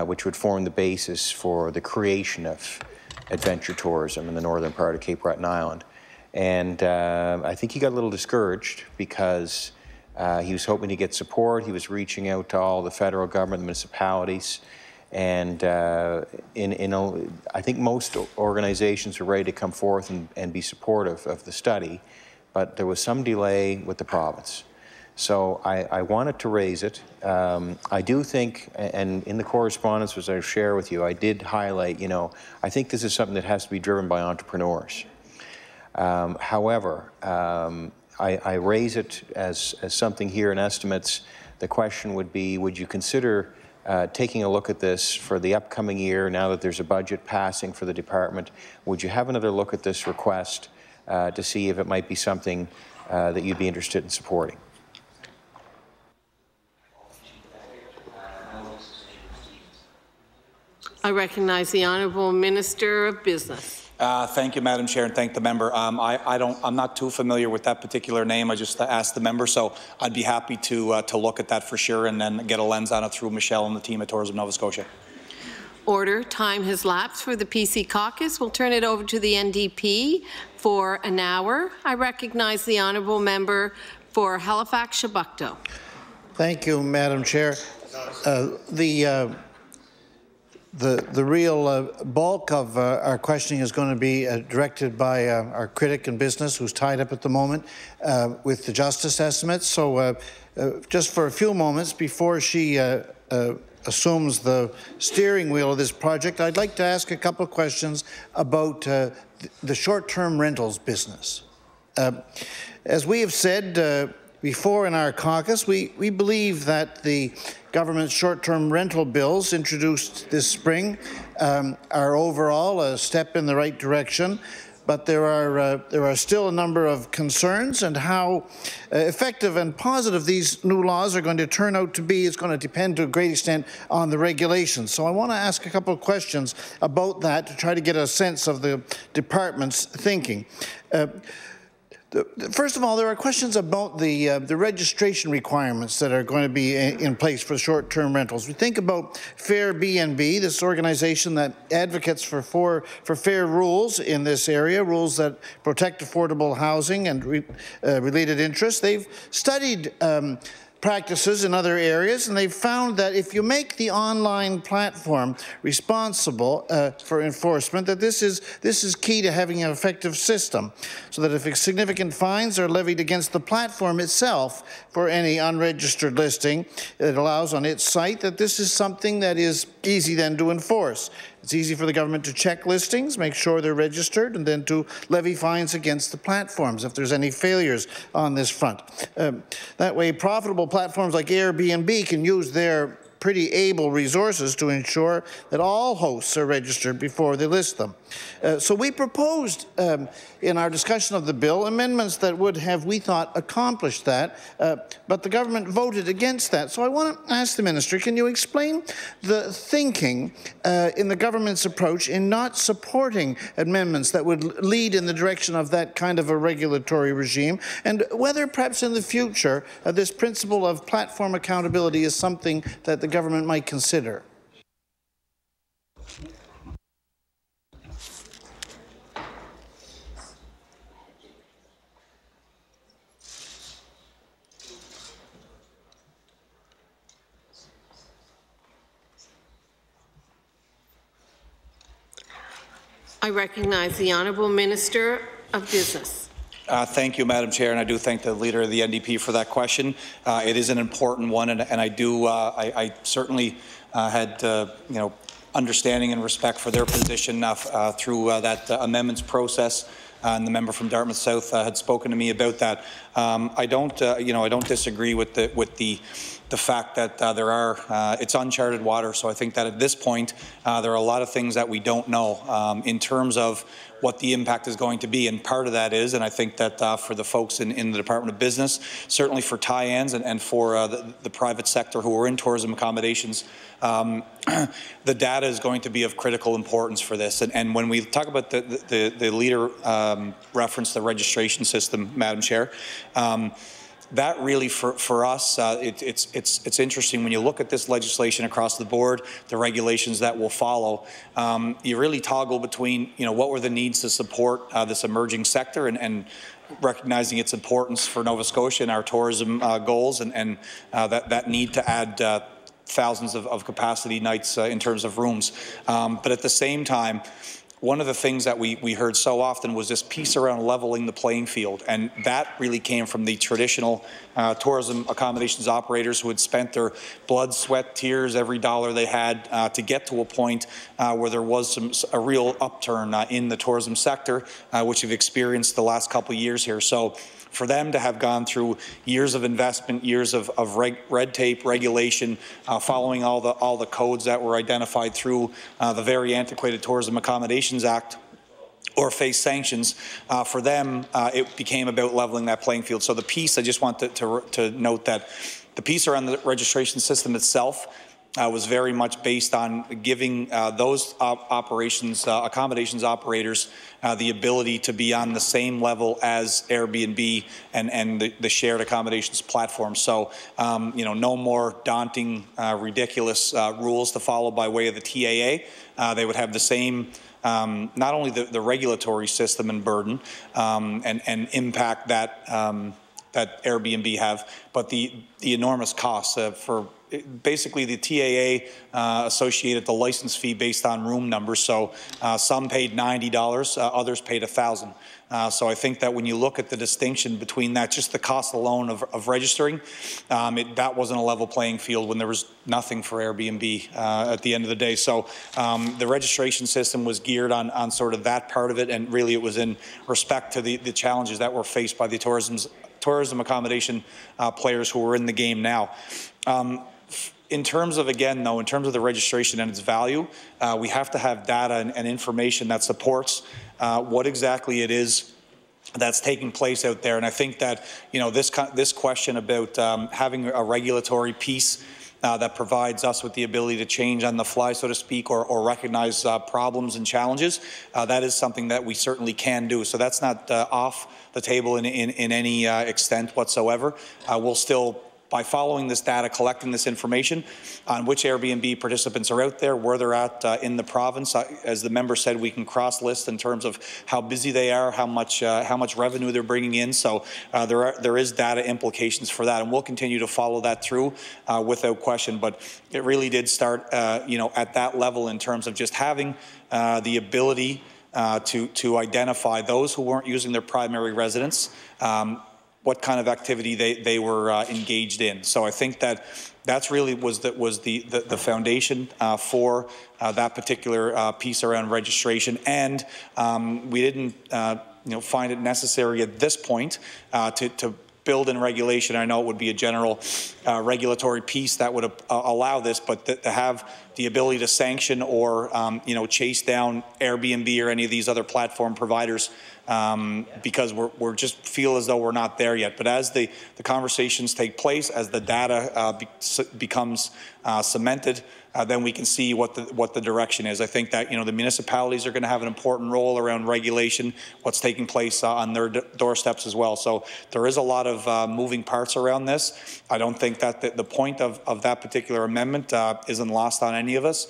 which would form the basis for the creation of adventure tourism in the northern part of Cape Breton Island. And I think he got a little discouraged because he was hoping to get support. He was reaching out to all the federal government, the municipalities, and I think most organizations are ready to come forth and be supportive of the study, but there was some delay with the province. So I wanted to raise it. I do think, and in the correspondence which I share with you, I did highlight, you know, I think this is something that has to be driven by entrepreneurs. However, I raise it as something here in estimates. The question would be, would you consider taking a look at this for the upcoming year, now that there's a budget passing for the department, would you have another look at this request to see if it might be something that you'd be interested in supporting? I recognize the Honourable Minister of Business. Thank you, Madam Chair, and thank the member. I'm not too familiar with that particular name. I just asked the member, so I'd be happy to look at that for sure and then get a lens on it through Michelle and the team at Tourism Nova Scotia. Order. Time has lapsed for the PC caucus. We'll turn it over to the NDP for an hour. I recognize the Honourable Member for Halifax-Shabukto. Thank you, Madam Chair. The real bulk of our questioning is going to be directed by our critic in business, who's tied up at the moment with the justice estimates. So just for a few moments before she assumes the steering wheel of this project, I'd like to ask a couple of questions about the short-term rentals business. As we have said before in our caucus, we believe that the government's short-term rental bills introduced this spring are overall a step in the right direction, but there are still a number of concerns, and how effective and positive these new laws are going to turn out to be is going to depend to a great extent on the regulations. So I want to ask a couple of questions about that to try to get a sense of the department's thinking. First of all, there are questions about the registration requirements that are going to be in place for short-term rentals. We think about Fair B&B, this organization that advocates for fair rules in this area, rules that protect affordable housing and related interests. They've studied practices in other areas, and they've found that if you make the online platform responsible for enforcement, that this is key to having an effective system, so that if significant fines are levied against the platform itself for any unregistered listing it allows on its site, that this is something that is easy then to enforce. It's easy for the government to check listings, make sure they're registered, and then to levy fines against the platforms if there's any failures on this front. That way, profitable platforms like Airbnb can use their pretty able resources to ensure that all hosts are registered before they list them. So we proposed in our discussion of the bill amendments that would have, we thought, accomplished that, but the government voted against that. So I want to ask the Minister, can you explain the thinking in the government's approach in not supporting amendments that would lead in the direction of that kind of a regulatory regime, and whether perhaps in the future this principle of platform accountability is something that the government might consider? I recognize the Honourable Minister of Business. Thank you, Madam Chair, and I do thank the Leader of the NDP for that question. It is an important one, and I certainly had understanding and respect for their position through that amendments process. And the member from Dartmouth South had spoken to me about that. I don't disagree with the fact that it's uncharted water. So I think that at this point there are a lot of things that we don't know in terms of what the impact is going to be, and part of that is, and I think that for the folks in the Department of Business, certainly for Tyans and for the private sector who are in tourism accommodations, the data is going to be of critical importance for this. And when we talk about the Leader reference the registration system, Madam Chair, that really, for us, it's interesting when you look at this legislation across the board, the regulations that will follow. You really toggle between, what were the needs to support this emerging sector and recognizing its importance for Nova Scotia and our tourism goals, and that need to add thousands of capacity nights in terms of rooms. But at the same time, one of the things that we heard so often was this piece around leveling the playing field, and that really came from the traditional tourism accommodations operators who had spent their blood, sweat, tears, every dollar they had to get to a point where there was a real upturn in the tourism sector, which we've experienced the last couple of years here. So for them to have gone through years of investment, years of red tape, regulation, following all the codes that were identified through the very antiquated Tourism Accommodations Act, or face sanctions, for them, it became about leveling that playing field. So the piece, I just want to note that the piece around the registration system itself was very much based on giving those accommodations operators the ability to be on the same level as Airbnb and the shared accommodations platform. So, you know, no more daunting, ridiculous rules to follow by way of the TAA. They would have the same, not only the regulatory system and burden and impact that that Airbnb have, but the enormous costs for basically the TAA associated the license fee based on room numbers. So some paid $90, others paid $1,000. So I think that when you look at the distinction between that, just the cost alone of registering, that wasn't a level playing field when there was nothing for Airbnb at the end of the day. So the registration system was geared on sort of that part of it, and really it was in respect to the challenges that were faced by the tourism accommodation players who are in the game now. In terms of, again, though, in terms of the registration and its value, we have to have data and information that supports what exactly it is that's taking place out there. And I think that, you know, this question about having a regulatory piece that provides us with the ability to change on the fly, so to speak, or recognize problems and challenges, that is something that we certainly can do. So that's not off the table in any extent whatsoever. We'll still, by following this data, collecting this information on which Airbnb participants are out there, where they're at in the province. As the member said, we can cross-list in terms of how busy they are, how much revenue they're bringing in. So there is data implications for that, and we'll continue to follow that through without question. But it really did start, you know, at that level in terms of just having the ability to identify those who weren't using their primary residence, what kind of activity they were engaged in. So I think that that's really was the foundation for that particular piece around registration. And we didn't you know, find it necessary at this point to build in regulation. I know it would be a general regulatory piece that would allow this, but to have the ability to sanction or you know, chase down Airbnb or any of these other platform providers, because we're just feel as though we're not there yet. But as the conversations take place, as the data becomes cemented, then we can see what the direction is. I think that, you know, the municipalities are going to have an important role around regulation, what's taking place on their doorsteps as well. So there is a lot of moving parts around this. I don't think that the point of that particular amendment isn't lost on any of us.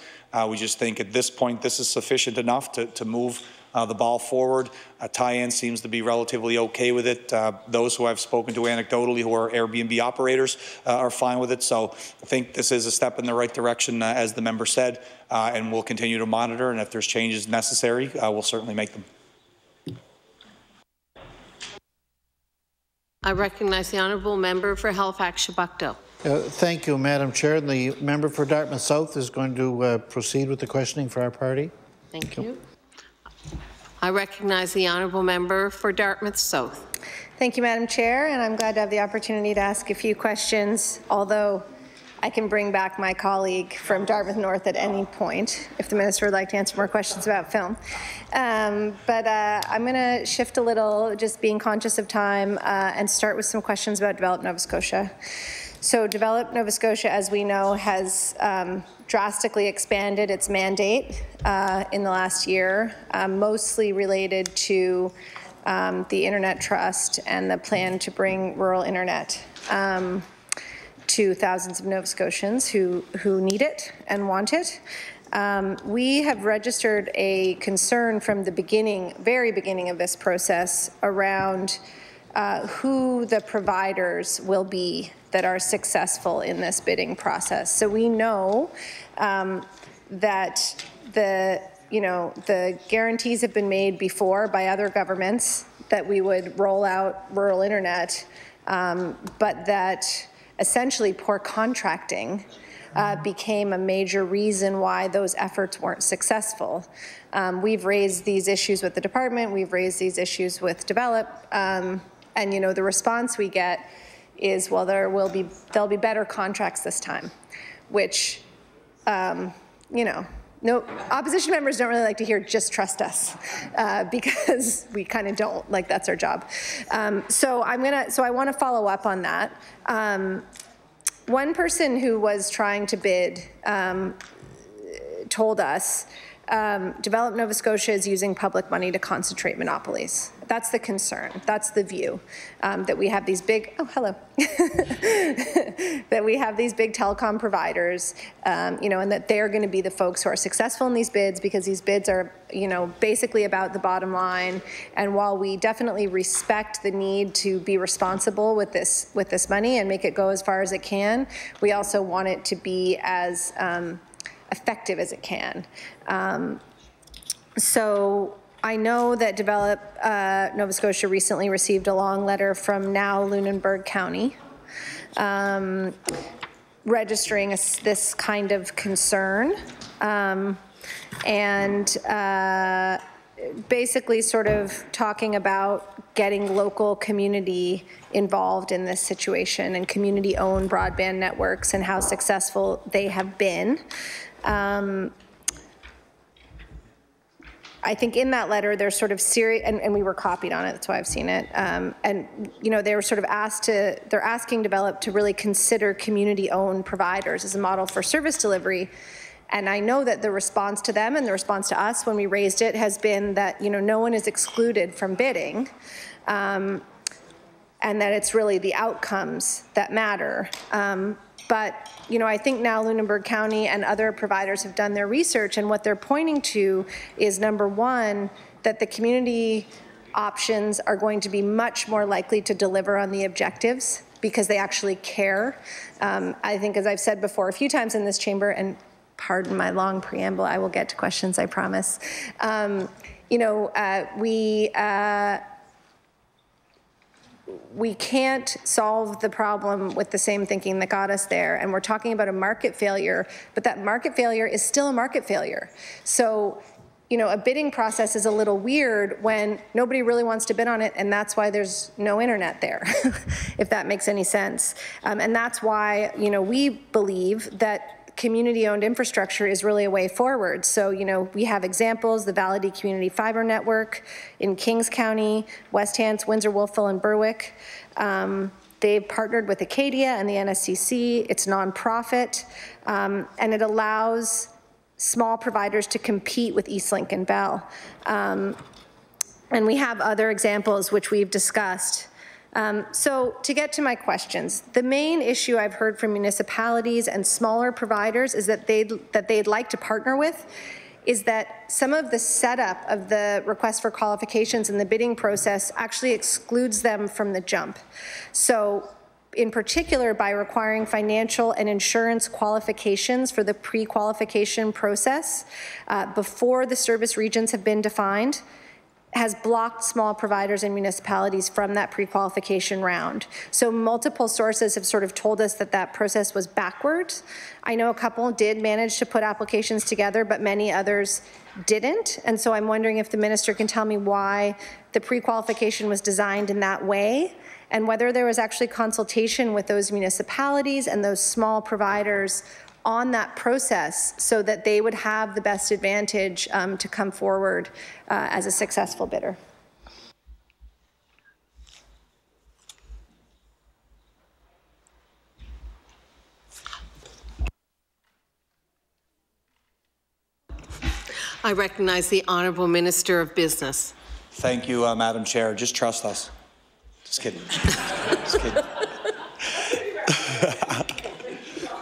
We just think at this point this is sufficient enough to move the ball forward. Tie-in seems to be relatively okay with it. Those who I've spoken to anecdotally who are Airbnb operators are fine with it. So I think this is a step in the right direction, as the member said, and we'll continue to monitor, and if there's changes necessary, we'll certainly make them. I recognize the honourable member for Halifax-Shabukdale. Thank you, Madam Chair. And the member for Dartmouth South is going to proceed with the questioning for our party. Thank you. I recognize the honourable member for Dartmouth South. Thank you, Madam Chair, and I'm glad to have the opportunity to ask a few questions, although I can bring back my colleague from Dartmouth North at any point if the minister would like to answer more questions about film. But I'm going to shift a little, just being conscious of time, and start with some questions about Develop Nova Scotia. So Develop Nova Scotia, as we know, has drastically expanded its mandate in the last year, mostly related to the Internet Trust and the plan to bring rural internet to thousands of Nova Scotians who need it and want it. We have registered a concern from the beginning, very beginning of this process around who the providers will be that are successful in this bidding process. So we know that the you know, the guarantees have been made before by other governments that we would roll out rural internet, but that essentially poor contracting became a major reason why those efforts weren't successful. We've raised these issues with the department, we've raised these issues with Develop, and you know, the response we get is, well, there'll be better contracts this time, which, you know, no, opposition members don't really like to hear "just trust us" because we kind of don't, like that's our job. So I want to follow up on that. One person who was trying to bid told us Develop Nova Scotia is using public money to concentrate monopolies. That's the concern. That's the view, that we have these big, oh, hello, that we have these big telecom providers, you know, and that they're going to be the folks who are successful in these bids because these bids are, you know, basically about the bottom line. And while we definitely respect the need to be responsible with this money and make it go as far as it can, we also want it to be as effective as it can. So I know that Develop Nova Scotia recently received a long letter from now Lunenburg County registering this kind of concern and basically sort of talking about getting local community involved in this situation and community-owned broadband networks and how successful they have been. I think in that letter, there's sort of serious, and we were copied on it, that's why I've seen it. And, you know, they were sort of they're asking Develop to really consider community-owned providers as a model for service delivery. And I know that the response to them and the response to us when we raised it has been that, you know, no one is excluded from bidding, and that it's really the outcomes that matter. But, you know, I think now Lunenburg County and other providers have done their research, and what they're pointing to is, number one, that the community options are going to be much more likely to deliver on the objectives because they actually care. I think, as I've said before a few times in this chamber, and pardon my long preamble, I will get to questions, I promise. You know, we can't solve the problem with the same thinking that got us there. And we're talking about a market failure, but that market failure is still a market failure. So, you know, a bidding process is a little weird when nobody really wants to bid on it, and that's why there's no internet there, if that makes any sense. And that's why, you know, we believe that community-owned infrastructure is really a way forward. So, you know, we have examples, the Valady Community Fiber Network in Kings County, West Hants, Windsor, Wolfville, and Berwick. They've partnered with Acadia and the NSCC. It's nonprofit, and it allows small providers to compete with Eastlink and Bell. And we have other examples which we've discussed. So to get to my questions, the main issue I've heard from municipalities and smaller providers is that they'd like to partner with is that some of the setup of the request for qualifications in the bidding process actually excludes them from the jump. So in particular, by requiring financial and insurance qualifications for the pre-qualification process before the service regions have been defined, has blocked small providers and municipalities from that pre-qualification round. So multiple sources have sort of told us that that process was backwards. I know a couple did manage to put applications together, but many others didn't. And so I'm wondering if the minister can tell me why the pre-qualification was designed in that way, and whether there was actually consultation with those municipalities and those small providers on that process so that they would have the best advantage to come forward as a successful bidder. I recognize the Honourable Minister of Business. Thank you, Madam Chair. Just trust us. Just kidding. Just kidding.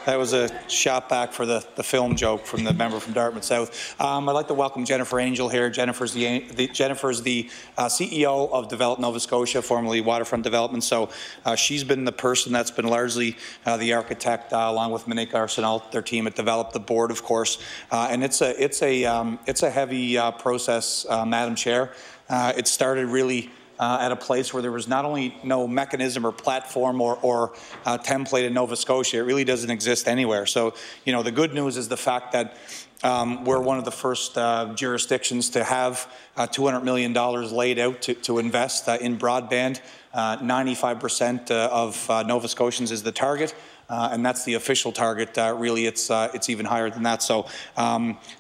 That was a shot back for the film joke from the member from Dartmouth South. I'd like to welcome Jennifer Angel here. Jennifer's the CEO of Develop Nova Scotia, formerly Waterfront Development. So she's been the person that's been largely the architect, along with Monique Arsenal, their team at Develop, the board, of course. And it's a heavy process, Madam Chair. It started really at a place where there was not only no mechanism or platform or template in Nova Scotia, it really doesn't exist anywhere. So, you know, the good news is the fact that we're one of the first jurisdictions to have $200 million laid out to invest in broadband. 95% of Nova Scotians is the target. And that's the official target. Really, it's even higher than that. So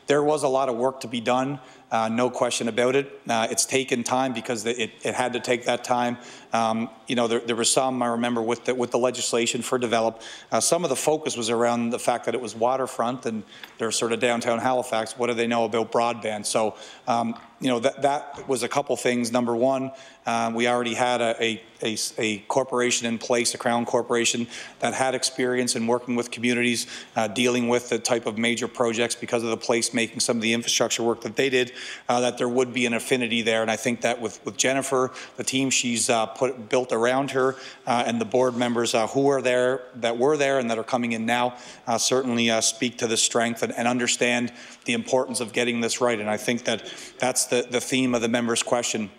there was a lot of work to be done. No question about it. It's taken time because it had to take that time. You know, there was some, I remember, with the legislation for Develop, some of the focus was around the fact that it was waterfront and they're sort of downtown Halifax. What do they know about broadband? So, you know, that was a couple things. Number one, we already had a corporation in place, a Crown Corporation, that had experience in working with communities, dealing with the type of major projects because of the placemaking, some of the infrastructure work that they did, that there would be an affinity there. And I think that with Jennifer, the team she's built around her, and the board members who were there, that were there and that are coming in now, certainly speak to the strength and understand the importance of getting this right. And I think that that's the theme of the member's question.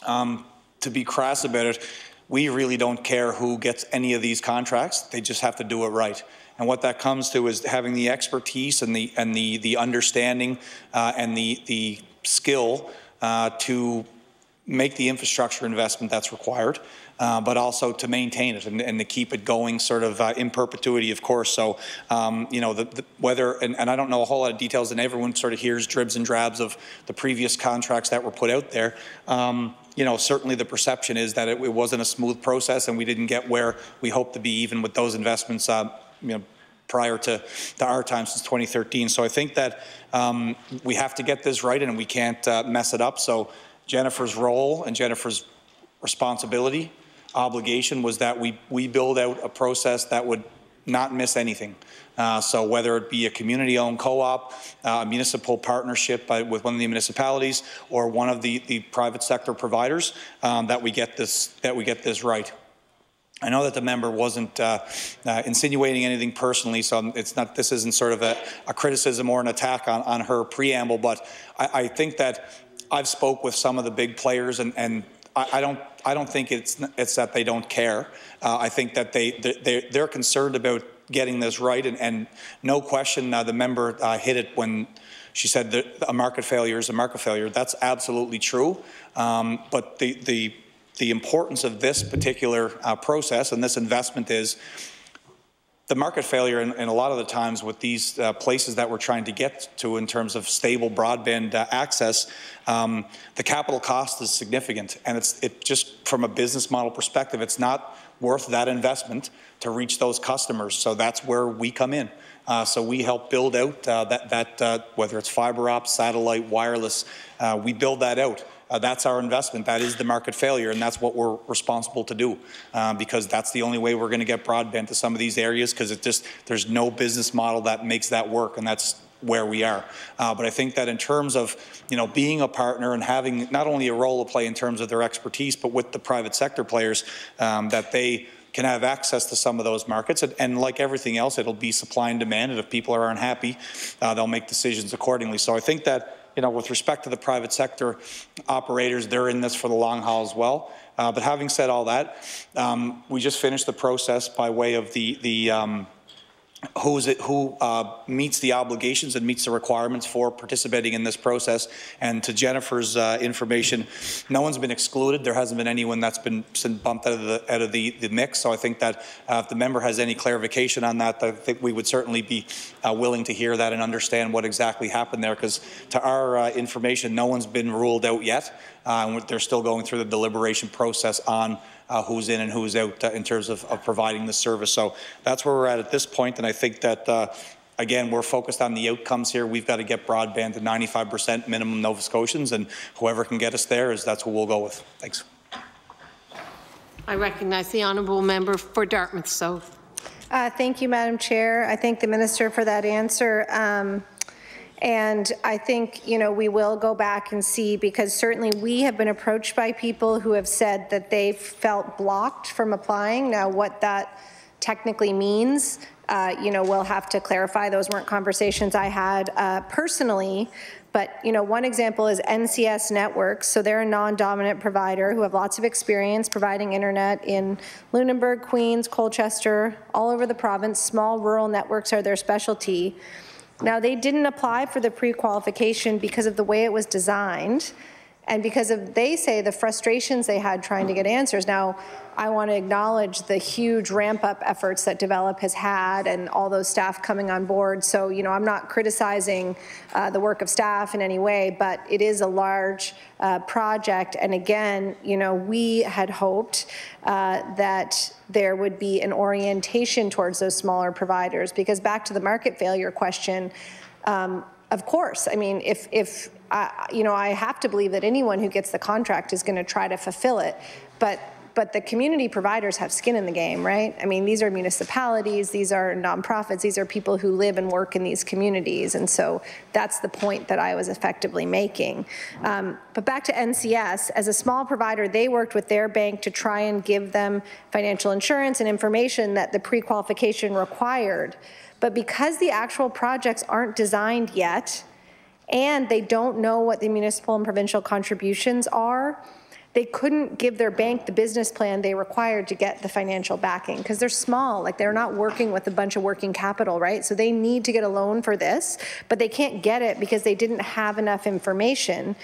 To be crass about it, we really don't care who gets any of these contracts. They just have to do it right. And what that comes to is having the expertise and the understanding and the skill to make the infrastructure investment that's required, but also to maintain it and to keep it going sort of in perpetuity, of course. So, you know, whether, and I don't know a whole lot of details, and everyone sort of hears dribs and drabs of the previous contracts that were put out there. You know, certainly the perception is that it wasn't a smooth process and we didn't get where we hoped to be even with those investments, you know, prior to our time since 2013. So I think that we have to get this right and we can't mess it up. So Jennifer's role and Jennifer's responsibility, obligation was that we build out a process that would not miss anything. So whether it be a community-owned co-op, a municipal partnership with one of the municipalities, or one of the private sector providers, that we get this right. I know that the member wasn't insinuating anything personally, so it's not. This isn't sort of a criticism or an attack on her preamble, but I think that I've spoke with some of the big players, and I don't think it's that they don't care. I think that they're concerned about getting this right, and no question, the member hit it when she said that a market failure is a market failure. That's absolutely true, but the importance of this particular process and this investment is the market failure, and a lot of the times with these places that we're trying to get to in terms of stable broadband access, the capital cost is significant, and it just from a business model perspective, it's not worth that investment to reach those customers. So that's where we come in. So we help build out whether it's fiber optic, satellite, wireless, we build that out. That's our investment. That is the market failure, and that's what we're responsible to do, because that's the only way we're going to get broadband to some of these areas, because there's no business model that makes that work, and that's where we are. But I think that in terms of, you know, being a partner and having not only a role to play in terms of their expertise, but with the private sector players, that they can have access to some of those markets. And like everything else, it'll be supply and demand, and if people are unhappy, they'll make decisions accordingly. So I think that, you know, with respect to the private sector operators, they're in this for the long haul as well. But having said all that, we just finished the process by way of who meets the obligations and meets the requirements for participating in this process. And to Jennifer's information, no one's been excluded. There hasn't been anyone that's been bumped out of the mix. So I think that if the member has any clarification on that, I think we would certainly be willing to hear that and understand what exactly happened there, because to our information, no one's been ruled out yet. They're still going through the deliberation process on who's in and who's out in terms of providing the service. So that's where we're at this point, and I think that, again, we're focused on the outcomes here. We've got to get broadband to 95% minimum Nova Scotians, and whoever can get us there, that's who we'll go with. Thanks. I recognize the honourable member for Dartmouth South. Thank you, Madam Chair. I thank the Minister for that answer. And I think, you know, we will go back and see, because certainly we have been approached by people who have said that they felt blocked from applying. Now, what that technically means, you know, we'll have to clarify. Those weren't conversations I had personally. But, you know, one example is NCS Networks. So they're a non-dominant provider who have lots of experience providing internet in Lunenburg, Queens, Colchester, all over the province. Small rural networks are their specialty. Now, they didn't apply for the pre-qualification because of the way it was designed and because of, they say, the frustrations they had trying to get answers. Now, I want to acknowledge the huge ramp-up efforts that Develop has had and all those staff coming on board. So, you know, I'm not criticizing the work of staff in any way, but it is a large project. And again, you know, we had hoped that there would be an orientation towards those smaller providers, because back to the market failure question, of course, I mean, if you know, I have to believe that anyone who gets the contract is going to try to fulfill it, but the community providers have skin in the game, right? I mean, these are municipalities, these are nonprofits, these are people who live and work in these communities, and so that's the point that I was effectively making. But back to NCS, as a small provider, they worked with their bank to try and give them financial insurance and information that the pre-qualification required. But because the actual projects aren't designed yet, and they don't know what the municipal and provincial contributions are, they couldn't give their bank the business plan they required to get the financial backing, because they're small, like they're not working with a bunch of working capital, right? So they need to get a loan for this, but they can't get it because they didn't have enough information.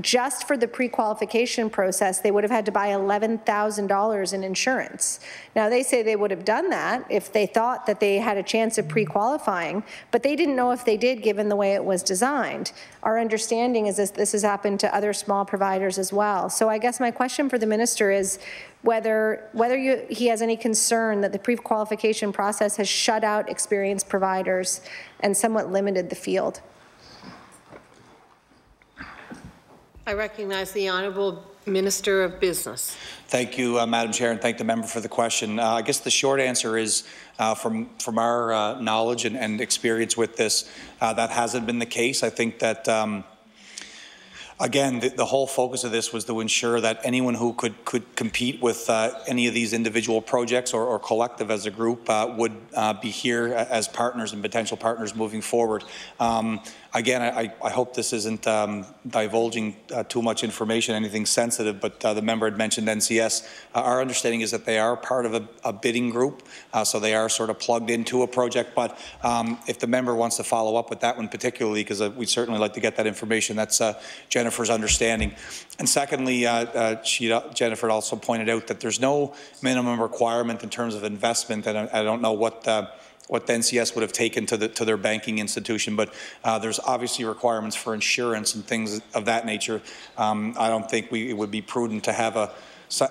Just for the pre-qualification process, they would have had to buy $11,000 in insurance. Now, they say they would have done that if they thought that they had a chance of pre-qualifying, but they didn't know if they did, given the way it was designed. Our understanding is this has happened to other small providers as well. So I guess my question for the Minister is whether he has any concern that the pre-qualification process has shut out experienced providers and somewhat limited the field. I recognize the Honourable Minister of Business. Thank you, Madam Chair, and thank the member for the question. I guess the short answer is, from our knowledge and experience with this, that hasn't been the case. I think that, again, the whole focus of this was to ensure that anyone who could compete with any of these individual projects or collective as a group would be here as partners and potential partners moving forward. Again, I hope this isn't divulging too much information, anything sensitive, but the member had mentioned NCS. Our understanding is that they are part of a bidding group, so they are sort of plugged into a project. But if the member wants to follow up with that one particularly, because we'd certainly like to get that information, that's Jennifer's understanding. And secondly, Jennifer also pointed out that there's no minimum requirement in terms of investment, and I don't know what the NCS would have taken to their banking institution, but there's obviously requirements for insurance and things of that nature. I don't think it would be prudent to have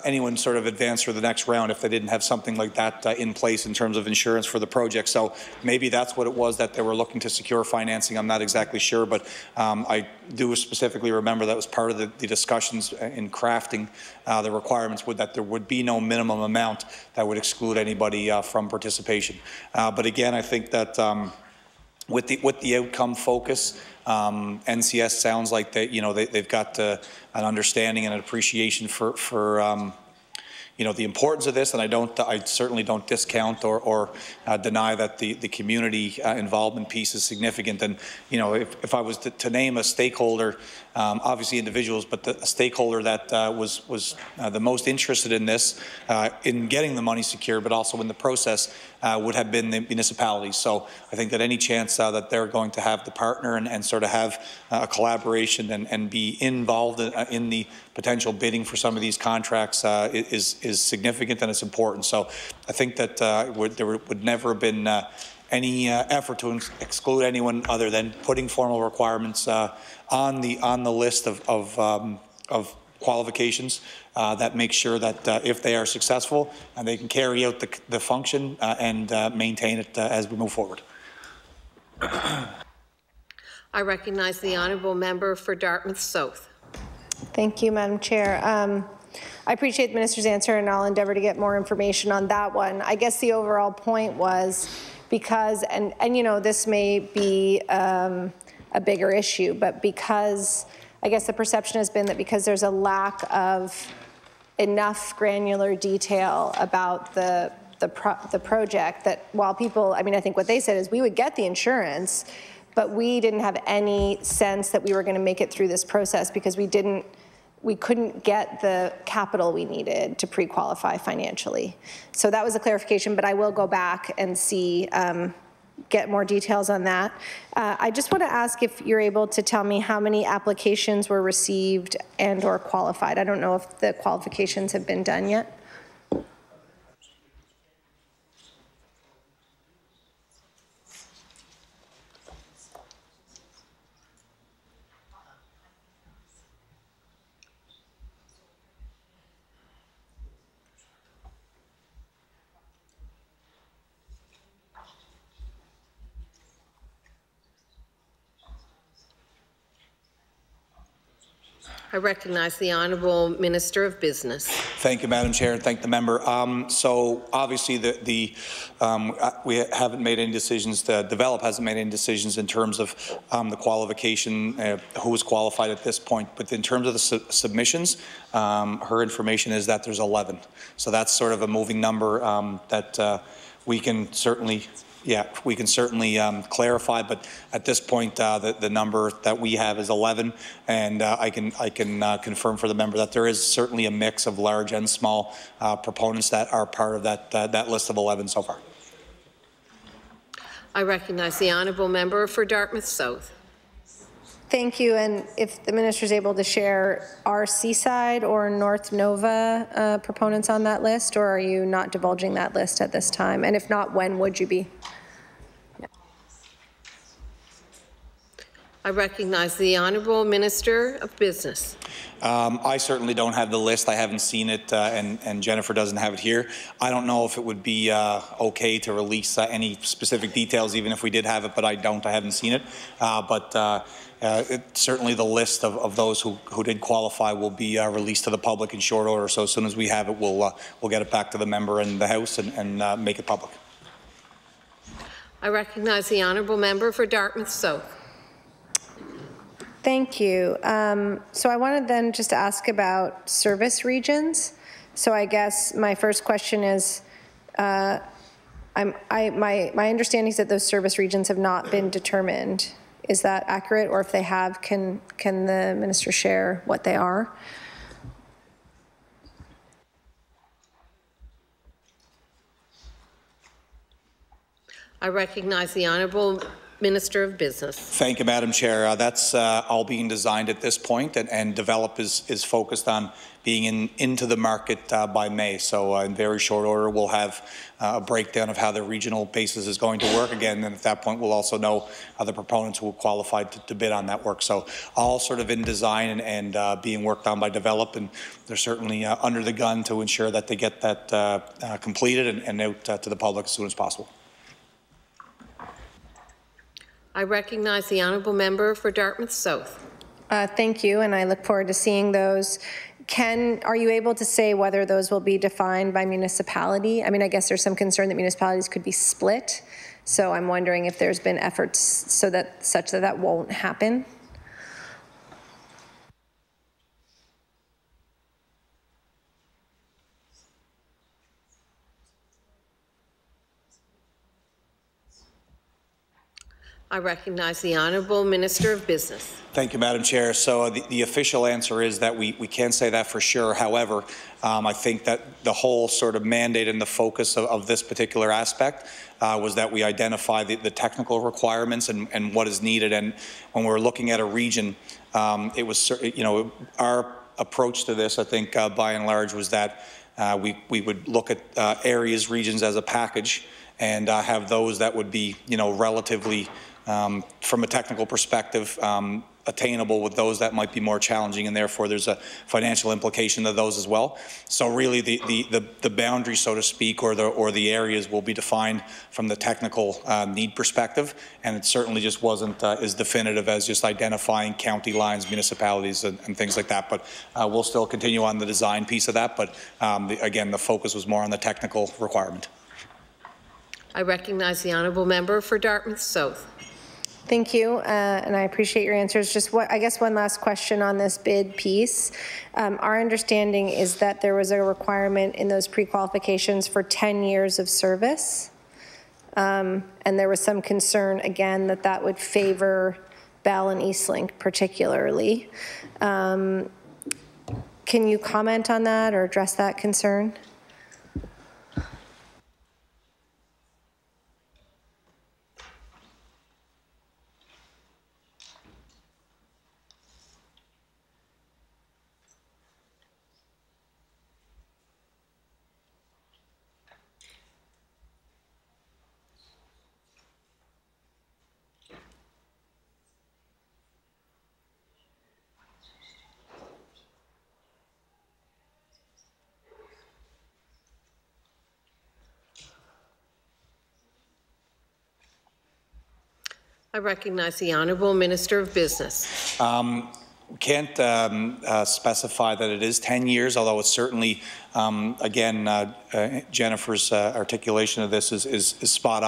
anyone sort of advance for the next round if they didn't have something like that in place in terms of insurance for the project. So maybe that's what it was that they were looking to secure financing. I'm not exactly sure, but I do specifically remember that was part of the discussions in crafting the requirements, that there would be no minimum amount that would exclude anybody from participation. But again, I think that with the outcome focus, NCS sounds like they've got an understanding and an appreciation for the importance of this, and I certainly don't discount or deny that the community involvement piece is significant. And if I was to name a stakeholder, obviously individuals, but a stakeholder that was the most interested in this, in getting the money secured, but also in the process, would have been the municipalities. So I think that any chance that they're going to have the partner and sort of have a collaboration and be involved in the potential bidding for some of these contracts is significant, and it's important. So I think that there would never have been any effort to exclude anyone other than putting formal requirements on the list of qualifications that make sure that if they are successful, and they can carry out the function and maintain it as we move forward. I recognize the Honourable Member for Dartmouth South. Thank you, Madam Chair. I appreciate the minister's answer, and I'll endeavour to get more information on that one. I guess the overall point was because, and you know, this may be a bigger issue, but because I guess the perception has been that because there's a lack of enough granular detail about the project, that while people, I mean, I think what they said is we would get the insurance, but we didn't have any sense that we were going to make it through this process because we couldn't get the capital we needed to pre-qualify financially. So that was a clarification, but I will go back and see, get more details on that. I just want to ask if you're able to tell me how many applications were received and or qualified. I don't know if the qualifications have been done yet. I recognize the Honourable Minister of Business. Thank you, Madam Chair, and thank the member. So obviously we haven't made any decisions, Develop hasn't made any decisions in terms of the qualification, who is qualified at this point. But in terms of the submissions, her information is that there's 11. So that's sort of a moving number that we can certainly clarify, but at this point, the number that we have is 11, and I can confirm for the member that there is certainly a mix of large and small proponents that are part of that list of 11 so far. I recognize the Honourable Member for Dartmouth South. Thank you, and if the minister is able to share our Seaside or North Nova proponents on that list, or are you not divulging that list at this time? And if not, when would you be? I recognize the Honourable Minister of Business. I certainly don't have the list. I haven't seen it, and Jennifer doesn't have it here. I don't know if it would be okay to release any specific details, even if we did have it, but I haven't seen it. Certainly the list of those who did qualify will be released to the public in short order. So as soon as we have it, we'll get it back to the member and the House and make it public. I recognize the Honourable Member for Dartmouth South. Thank you. So I wanted then just to ask about service regions. So I guess my first question is, my understanding is that those service regions have not been determined. Is that accurate? Or if they have, can the minister share what they are? I recognize the Honourable Minister of Business. Thank you, Madam Chair. That's all being designed at this point, and Develop is focused on being into the market by May. So in very short order, we'll have a breakdown of how the regional basis is going to work again, and at that point, we'll also know the proponents who will qualify to bid on that work. So all sort of in design and being worked on by Develop, and they're certainly under the gun to ensure that they get that completed and out to the public as soon as possible. I recognize the Honourable Member for Dartmouth South. Thank you, and I look forward to seeing those. Are you able to say whether those will be defined by municipality? I mean, I guess there's some concern that municipalities could be split, so I'm wondering if there's been efforts such that won't happen. I recognize the Honourable Minister of Business. Thank you, Madam Chair. So the official answer is that we can't say that for sure. However, I think that the whole sort of mandate and the focus of this particular aspect was that we identify the technical requirements and what is needed. And when we're looking at a region, it was, our approach to this, I think, by and large, was that we would look at areas, regions as a package, and have those that would be, relatively, from a technical perspective, attainable with those that might be more challenging, and therefore there's a financial implication to those as well. So really the boundary, so to speak, or the areas will be defined from the technical need perspective, and it certainly just wasn't as definitive as just identifying county lines, municipalities, and things like that. But we'll still continue on the design piece of that, but again, the focus was more on the technical requirement. I recognize the honourable member for Dartmouth South. Thank you, and I appreciate your answers. Just I guess one last question on this bid piece. Our understanding is that there was a requirement in those pre-qualifications for 10 years of service, and there was some concern, again, that that would favor Bell and Eastlink particularly. Can you comment on that or address that concern? I recognize the Honourable Minister of Business. We can't specify that it is 10 years, although it's certainly, again, Jennifer's articulation of this is spot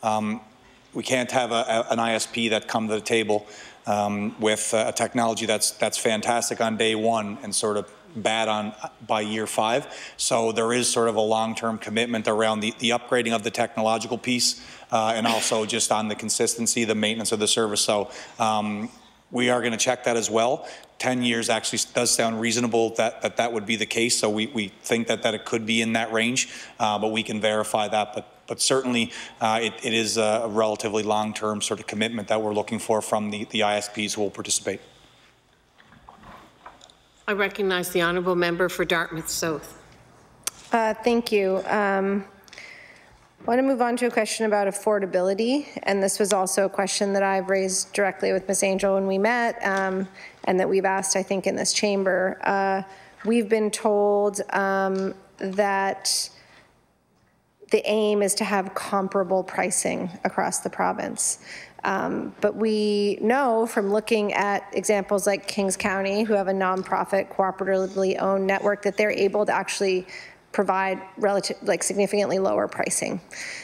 on. We can't have an ISP that come to the table with a technology that's fantastic on day one and sort of bad by year 5. So there is sort of a long-term commitment around the upgrading of the technological piece and also just on the consistency, the maintenance of the service. So we are going to check that as well. 10 years actually does sound reasonable that would be the case. So we think that it could be in that range, but we can verify that. But certainly it is a relatively long-term sort of commitment that we're looking for from the ISPs who will participate. I recognize the honourable member for Dartmouth South. Thank you. I want to move on to a question about affordability, and this was also a question that I've raised directly with Ms. Angel when we met, and that we've asked, I think, in this chamber. We've been told that the aim is to have comparable pricing across the province. But we know from looking at examples like Kings County, who have a nonprofit cooperatively owned network, that they're able to actually provide significantly lower pricing.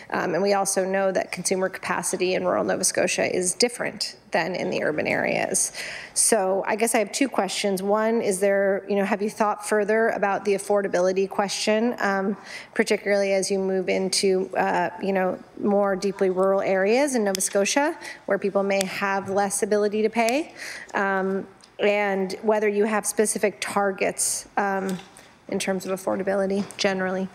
And we also know that consumer capacity in rural Nova Scotia is different than in the urban areas. So I guess I have 2 questions. One, is there, have you thought further about the affordability question, particularly as you move into, more deeply rural areas in Nova Scotia where people may have less ability to pay, and whether you have specific targets in terms of affordability generally?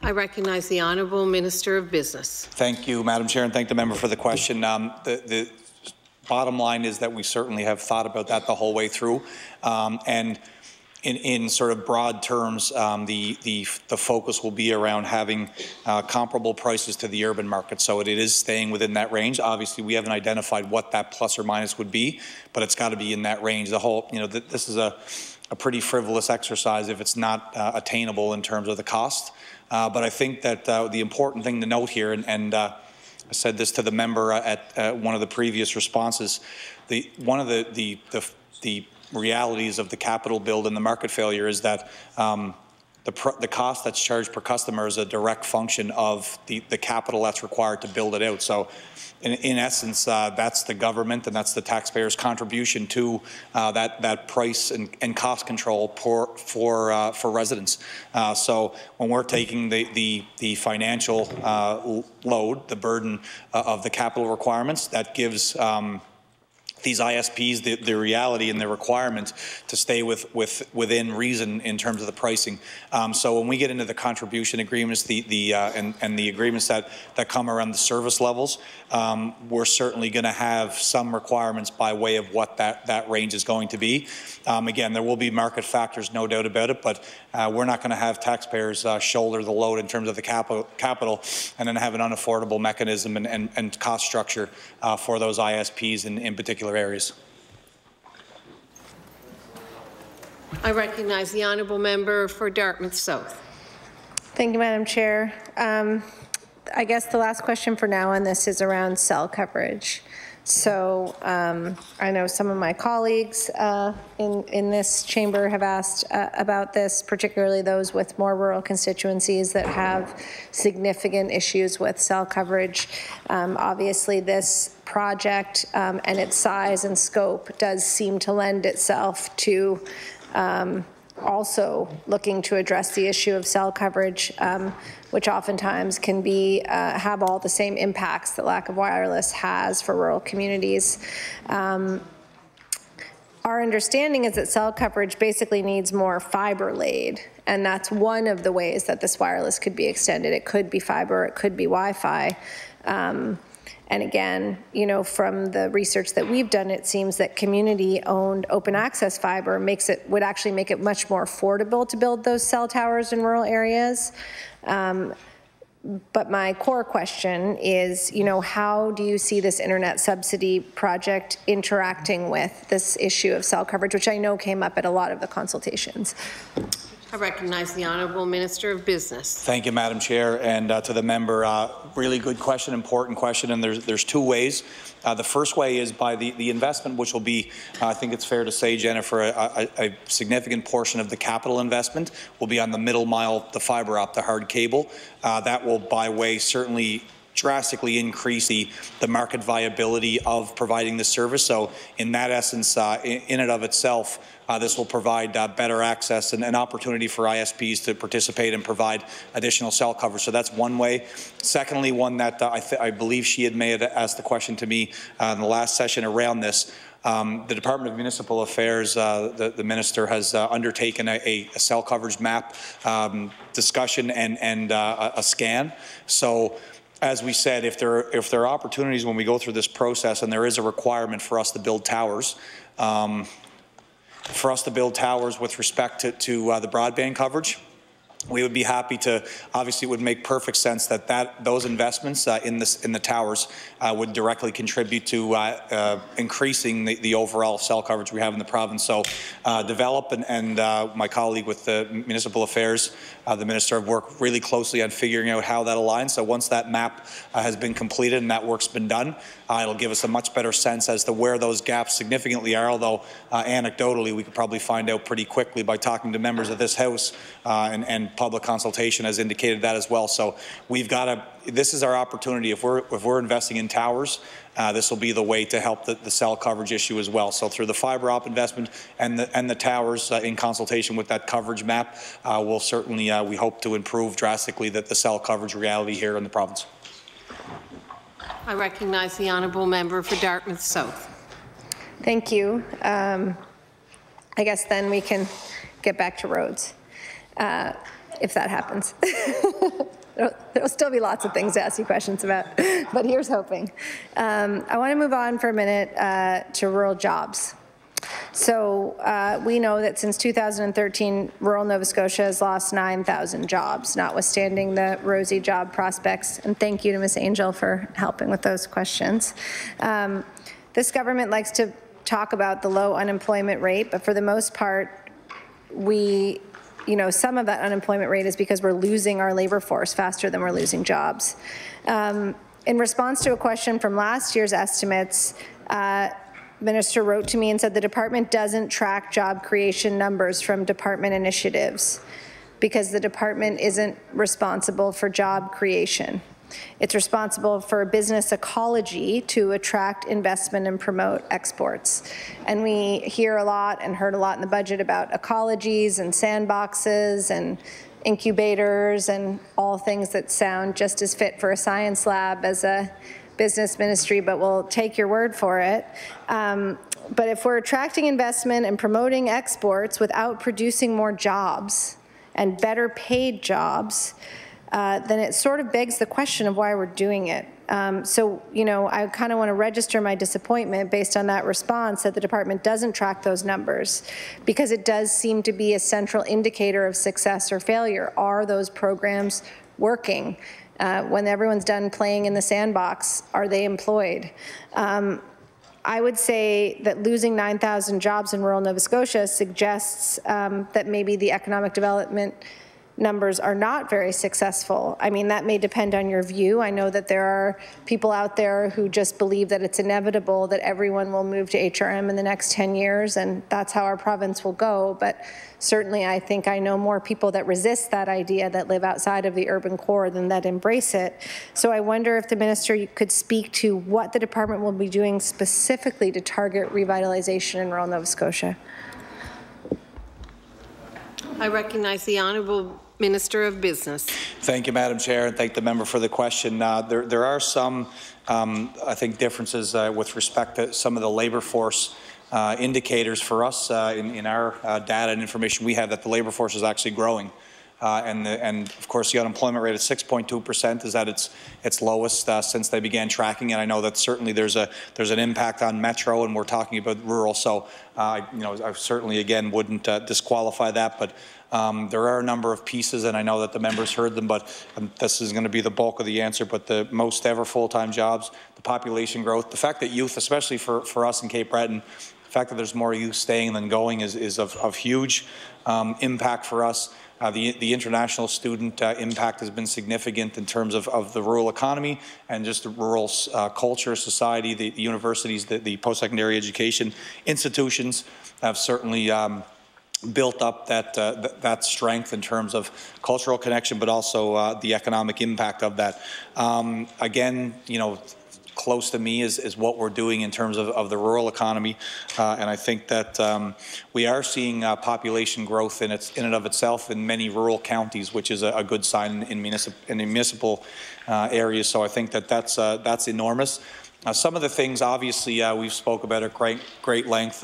I recognize the Honourable Minister of Business. Thank you, Madam Chair, and thank the member for the question. The bottom line is that we certainly have thought about that the whole way through. And in sort of broad terms, the focus will be around having comparable prices to the urban market. So it is staying within that range. Obviously, we haven't identified what that plus or minus would be, but it's got to be in that range. The whole, this is a pretty frivolous exercise if it's not attainable in terms of the cost. But I think that the important thing to note here, and said this to the member at one of the previous responses. One of the realities of the capital build and the market failure is that the cost that's charged per customer is a direct function of the capital that's required to build it out. So in essence, that's the government and that's the taxpayers' contribution to that price and cost control for residents. So when we're taking the financial load, the burden of the capital requirements, that gives these ISPs the reality and the requirement to stay within reason in terms of the pricing. So when we get into the contribution agreements, and the agreements that come around the service levels, we're certainly going to have some requirements by way of what that range is going to be. Again, there will be market factors, no doubt about it, but we're not going to have taxpayers shoulder the load in terms of the capital and then have an unaffordable mechanism and cost structure for those ISPs in particular areas. I recognize the honourable member for Dartmouth South. Thank you, Madam Chair. I guess the last question for now on this is around cell coverage. So I know some of my colleagues in this chamber have asked about this, particularly those with more rural constituencies that have significant issues with cell coverage. Obviously, this project and its size and scope does seem to lend itself to also looking to address the issue of cell coverage, which oftentimes can be have all the same impacts that lack of wireless has for rural communities. Our understanding is that cell coverage basically needs more fiber laid, and that's one of the ways that this wireless could be extended. It could be fiber, it could be Wi-Fi. And again, you know, from the research that we've done, it seems that community-owned open access fiber would actually make it much more affordable to build those cell towers in rural areas. But my core question is, you know, how do you see this internet subsidy project interacting with this issue of cell coverage, which I know came up at a lot of the consultations? I recognize the Honourable Minister of Business. Thank you, Madam Chair, and to the member, really good question, important question, and there's two ways. The first way is by the investment, which will be, I think it's fair to say, Jennifer, a significant portion of the capital investment will be on the middle mile, the fibre optic, the hard cable. That will, by way, certainly drastically increase the market viability of providing the service. So in that essence, in and of itself, this will provide better access and an opportunity for ISPs to participate and provide additional cell coverage. So that's one way. Secondly, one that I believe she may have asked the question to me in the last session around this. The Department of Municipal Affairs, the Minister has undertaken a cell coverage map discussion and a scan. So as we said, if there are opportunities when we go through this process and there is a requirement for us to build towers, with respect to the broadband coverage, we would be happy to. Obviously, it would make perfect sense that those investments in the towers would directly contribute to increasing the overall cell coverage we have in the province. So, develop and my colleague with the Municipal Affairs, the Minister, have worked really closely on figuring out how that aligns. So once that map has been completed and that work's been done, it'll give us a much better sense as to where those gaps significantly are, although anecdotally we could probably find out pretty quickly by talking to members of this House, and public consultation has indicated that as well. So we've got to, this is our opportunity. If we're investing in towers, this will be the way to help the cell coverage issue as well. So through the fibre optic investment and the towers in consultation with that coverage map, we'll certainly, we hope to improve drastically the cell coverage reality here in the province. I recognize the Honourable Member for Dartmouth South. Thank you. I guess then we can get back to roads, if that happens. There'll still be lots of things to ask you questions about, but here's hoping. I want to move on for a minute to rural jobs. So we know that since 2013, rural Nova Scotia has lost 9,000 jobs, notwithstanding the rosy job prospects. And thank you to Ms. Angel for helping with those questions. This government likes to talk about the low unemployment rate, but for the most part, some of that unemployment rate is because we're losing our labor force faster than we're losing jobs. In response to a question from last year's estimates, Minister wrote to me and said the department doesn't track job creation numbers from department initiatives because the department isn't responsible for job creation. It's responsible for business ecology to attract investment and promote exports. And we hear a lot and heard a lot in the budget about ecologies and sandboxes and incubators and all things that sound just as fit for a science lab as a business ministry, but we'll take your word for it. But if we're attracting investment and promoting exports without producing more jobs and better paid jobs, then it sort of begs the question of why we're doing it. So, you know, I kind of want to register my disappointment based on that response that the department doesn't track those numbers, because it does seem to be a central indicator of success or failure. Are those programs working? When everyone's done playing in the sandbox, are they employed? I would say that losing 9,000 jobs in rural Nova Scotia suggests that maybe the economic development numbers are not very successful. I mean, that may depend on your view. I know that there are people out there who just believe that it's inevitable that everyone will move to HRM in the next 10 years, and that's how our province will go. But certainly I think I know more people that resist that idea that live outside of the urban core than that embrace it. So I wonder if the minister could speak to what the department will be doing specifically to target revitalization in rural Nova Scotia. I recognize the Honourable Minister of Business. Thank you, Madam Chair, and thank the member for the question. There are some, I think, differences with respect to some of the labour force indicators for us in our data and information we have that the labour force is actually growing. And of course, the unemployment rate at 6.2% is at its lowest since they began tracking. And I know that certainly there's an impact on Metro, and we're talking about rural. So, you know, I certainly again wouldn't disqualify that. But there are a number of pieces, and I know that the members heard them. But this is going to be the bulk of the answer. But the most ever full-time jobs, the population growth, the fact that youth, especially for us in Cape Breton, the fact that there's more youth staying than going is of huge impact for us. The international student impact has been significant in terms of the rural economy and just the rural culture, society, the universities, the post-secondary education institutions have certainly built up that strength in terms of cultural connection, but also the economic impact of that. Again, you know, close to me is what we're doing in terms of the rural economy, and I think that we are seeing population growth in and of itself in many rural counties, which is a good sign in municipal areas. So I think that that's enormous. Some of the things, obviously, we've spoke about at great length.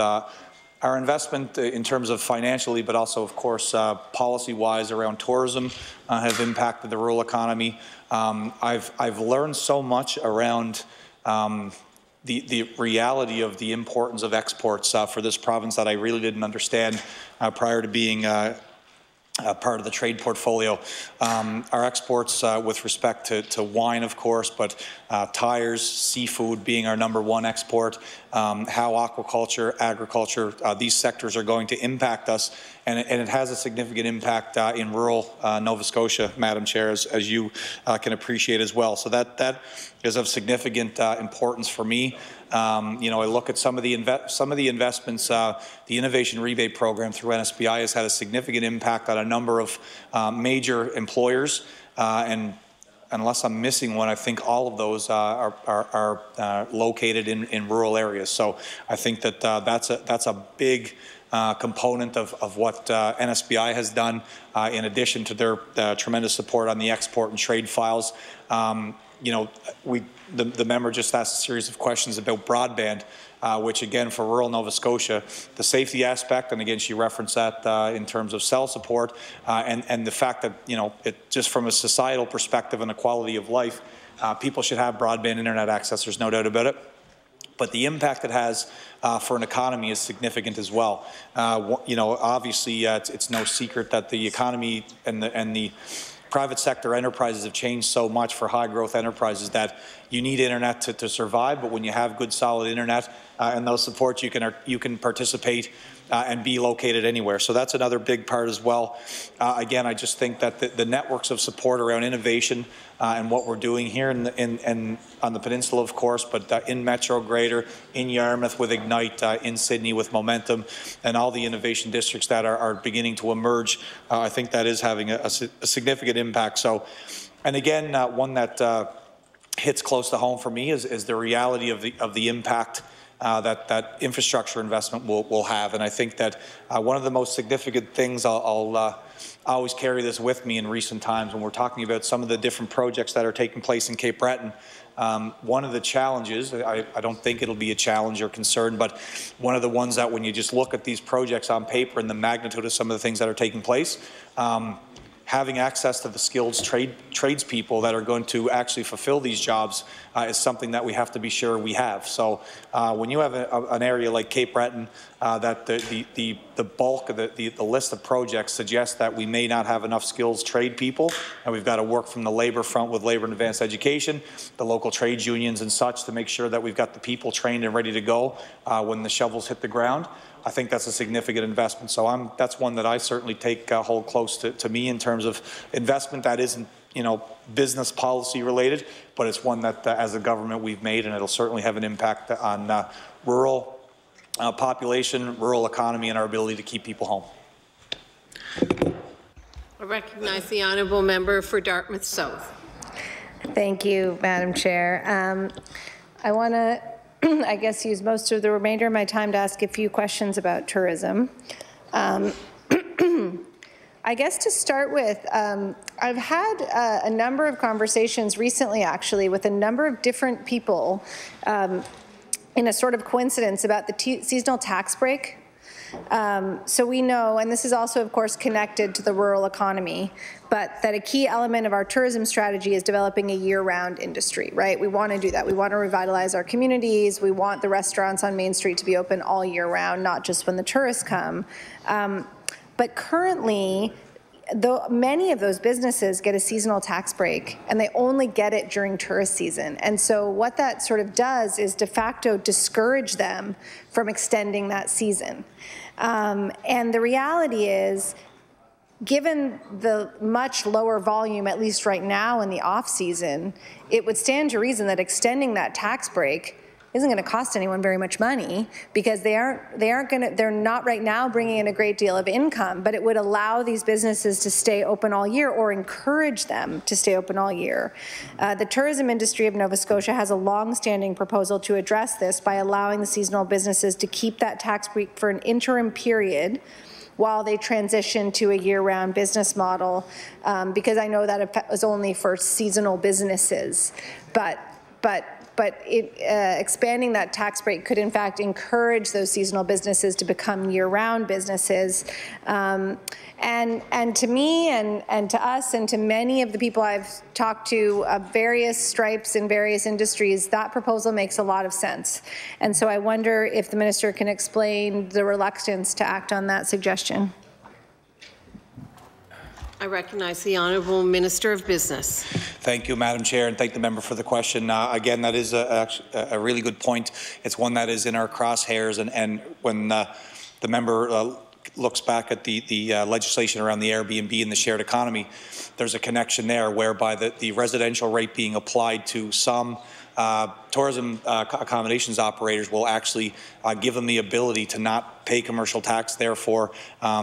Our investment in terms of financially, but also, of course, policy-wise around tourism have impacted the rural economy. I've learned so much around the reality of the importance of exports for this province that I really didn't understand prior to being part of the trade portfolio. Our exports with respect to wine, of course, but tires, seafood being our #1 export, how aquaculture, agriculture, these sectors are going to impact us, and it has a significant impact in rural Nova Scotia, Madam Chair, as you can appreciate as well. So that is of significant importance for me. You know, I look at some of the investments. The innovation rebate program through NSBI has had a significant impact on a number of major employers, and unless I'm missing one, I think all of those are located in rural areas. So I think that that's a big component of what NSBI has done, in addition to their tremendous support on the export and trade files. You know, the member just asked a series of questions about broadband, which again for rural Nova Scotia, the safety aspect, and again she referenced that in terms of cell support, and the fact that, you know, it just from a societal perspective and a quality of life, people should have broadband internet access. There's no doubt about it. But the impact it has for an economy is significant as well. You know, obviously, it's no secret that the economy and the private sector enterprises have changed so much for high growth enterprises that you need internet to survive. But when you have good, solid internet and those supports, you can participate and be located anywhere. So that's another big part as well. Again, I just think that the networks of support around innovation, and what we're doing here in on the peninsula, of course, but in Metro Greater, in Yarmouth with Ignite, in Sydney with Momentum, and all the innovation districts that are beginning to emerge. I think that is having a significant impact. So, and again, one that hits close to home for me is the reality of the impact that infrastructure investment will have. And I think that one of the most significant things, I'll always carry this with me in recent times when we're talking about some of the different projects that are taking place in Cape Breton. One of the challenges, I don't think it'll be a challenge or concern, but one of the ones that when you just look at these projects on paper and the magnitude of some of the things that are taking place, having access to the skilled tradespeople that are going to actually fulfill these jobs is something that we have to be sure we have. So when you have an area like Cape Breton, that the bulk of the list of projects suggests that we may not have enough skills trade people, and we've got to work from the labour front with Labour and Advanced Education, the local trades unions and such, to make sure that we've got the people trained and ready to go when the shovels hit the ground. I think that's a significant investment. So that's one that I certainly hold close to me in terms of investment that isn't, business policy related, but it's one that as a government we've made, and it'll certainly have an impact on rural population, rural economy, and our ability to keep people home. I recognize the honourable member for Dartmouth South. Thank you, Madam Chair. I want to I guess use most of the remainder of my time to ask a few questions about tourism. I guess to start with, I've had a number of conversations recently, actually, with a number of different people in a sort of coincidence about the seasonal tax break. So we know, and this is also, of course, connected to the rural economy, but that a key element of our tourism strategy is developing a year-round industry, right? We want to do that. We want to revitalize our communities. We want the restaurants on Main Street to be open all year round, not just when the tourists come. But currently, many of those businesses get a seasonal tax break, and they only get it during tourist season. And so what that sort of does is de facto discourage them from extending that season. And the reality is, given the much lower volume, at least right now in the off-season, it would stand to reason that extending that tax break isn't going to cost anyone very much money, because they're not right now bringing in a great deal of income, but it would allow these businesses to stay open all year or encourage them to stay open all year. The tourism industry of Nova Scotia has a long-standing proposal to address this by allowing the seasonal businesses to keep that tax break for an interim period while they transition to a year-round business model, because I know that it was only for seasonal businesses, but expanding that tax break could in fact encourage those seasonal businesses to become year-round businesses. And to me and to us and to many of the people I've talked to of various stripes in various industries, that proposal makes a lot of sense. And so I wonder if the minister can explain the reluctance to act on that suggestion. I recognize the Honourable Minister of Business. Thank you, Madam Chair, and thank the member for the question. Again, that is a really good point. It's one that is in our crosshairs, and when the member looks back at the legislation around the Airbnb and the shared economy, there's a connection there whereby the residential rate being applied to some tourism accommodations operators will actually give them the ability to not pay commercial tax, therefore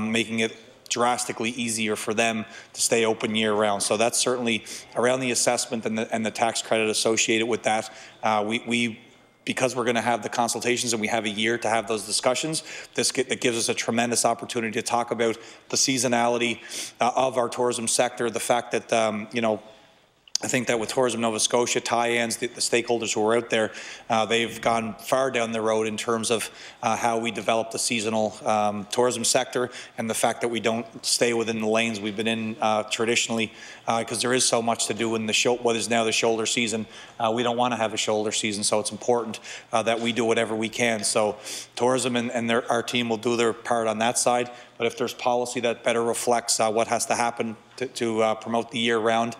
making it drastically easier for them to stay open year-round. So that's certainly around the assessment and the tax credit associated with that. Because we're going to have the consultations and we have a year to have those discussions, it gives us a tremendous opportunity to talk about the seasonality of our tourism sector, the fact that, I think that with Tourism Nova Scotia, tie-ins, the stakeholders who are out there, they've gone far down the road in terms of how we develop the seasonal tourism sector, and the fact that we don't stay within the lanes we've been in traditionally, because there is so much to do in what is now the shoulder season. We don't want to have a shoulder season, so it's important that we do whatever we can. So tourism and our team will do their part on that side, but if there's policy that better reflects what has to happen to promote the year-round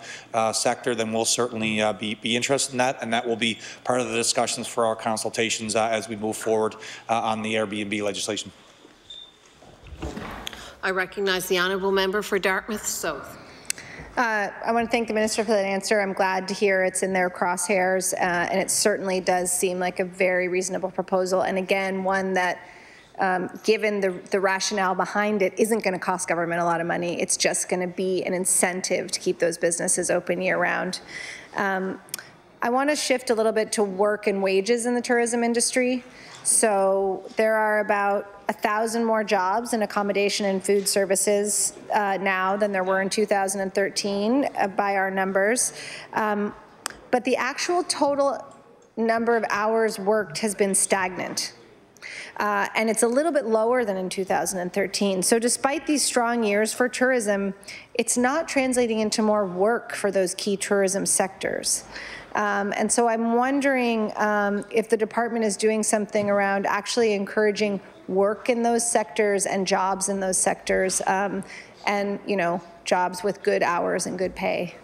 sector, then we'll certainly be interested in that, and that will be part of the discussions for our consultations as we move forward on the Airbnb legislation. I recognize the honourable member for Dartmouth South. I want to thank the Minister for that answer. I'm glad to hear it's in their crosshairs, and it certainly does seem like a very reasonable proposal, and again, one that, given the rationale behind it, isn't going to cost government a lot of money. It's just going to be an incentive to keep those businesses open year-round. I want to shift a little bit to work and wages in the tourism industry. So there are about 1,000 more jobs in accommodation and food services now than there were in 2013 by our numbers. But the actual total number of hours worked has been stagnant. And it's a little bit lower than in 2013. So despite these strong years for tourism, it's not translating into more work for those key tourism sectors. And so I'm wondering if the department is doing something around actually encouraging work in those sectors and jobs in those sectors, and jobs with good hours and good pay.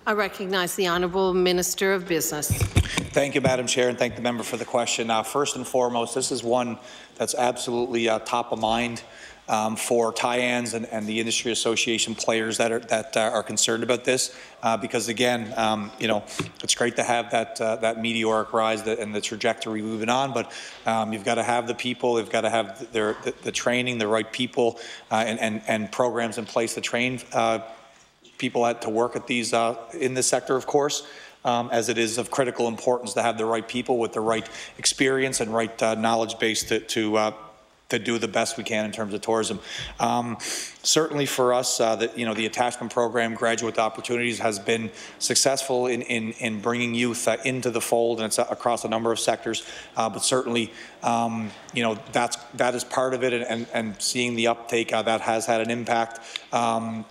I recognize the Honourable Minister of Business. Thank you, Madam Chair, and thank the member for the question. First and foremost, this is one that's absolutely top of mind for TIANs and the industry association players that are concerned about this, because again, it's great to have that meteoric rise and the trajectory moving on, but you've got to have the people, you've got to have the training, the right people, and programs in place to train people to work at these in this sector, of course. As it is of critical importance to have the right people with the right experience and right knowledge base to do the best we can in terms of tourism. Certainly for us, the attachment program, Graduate Opportunities, has been successful in bringing youth into the fold, and it's across a number of sectors. But certainly, that is part of it, and seeing the uptake that has had an impact.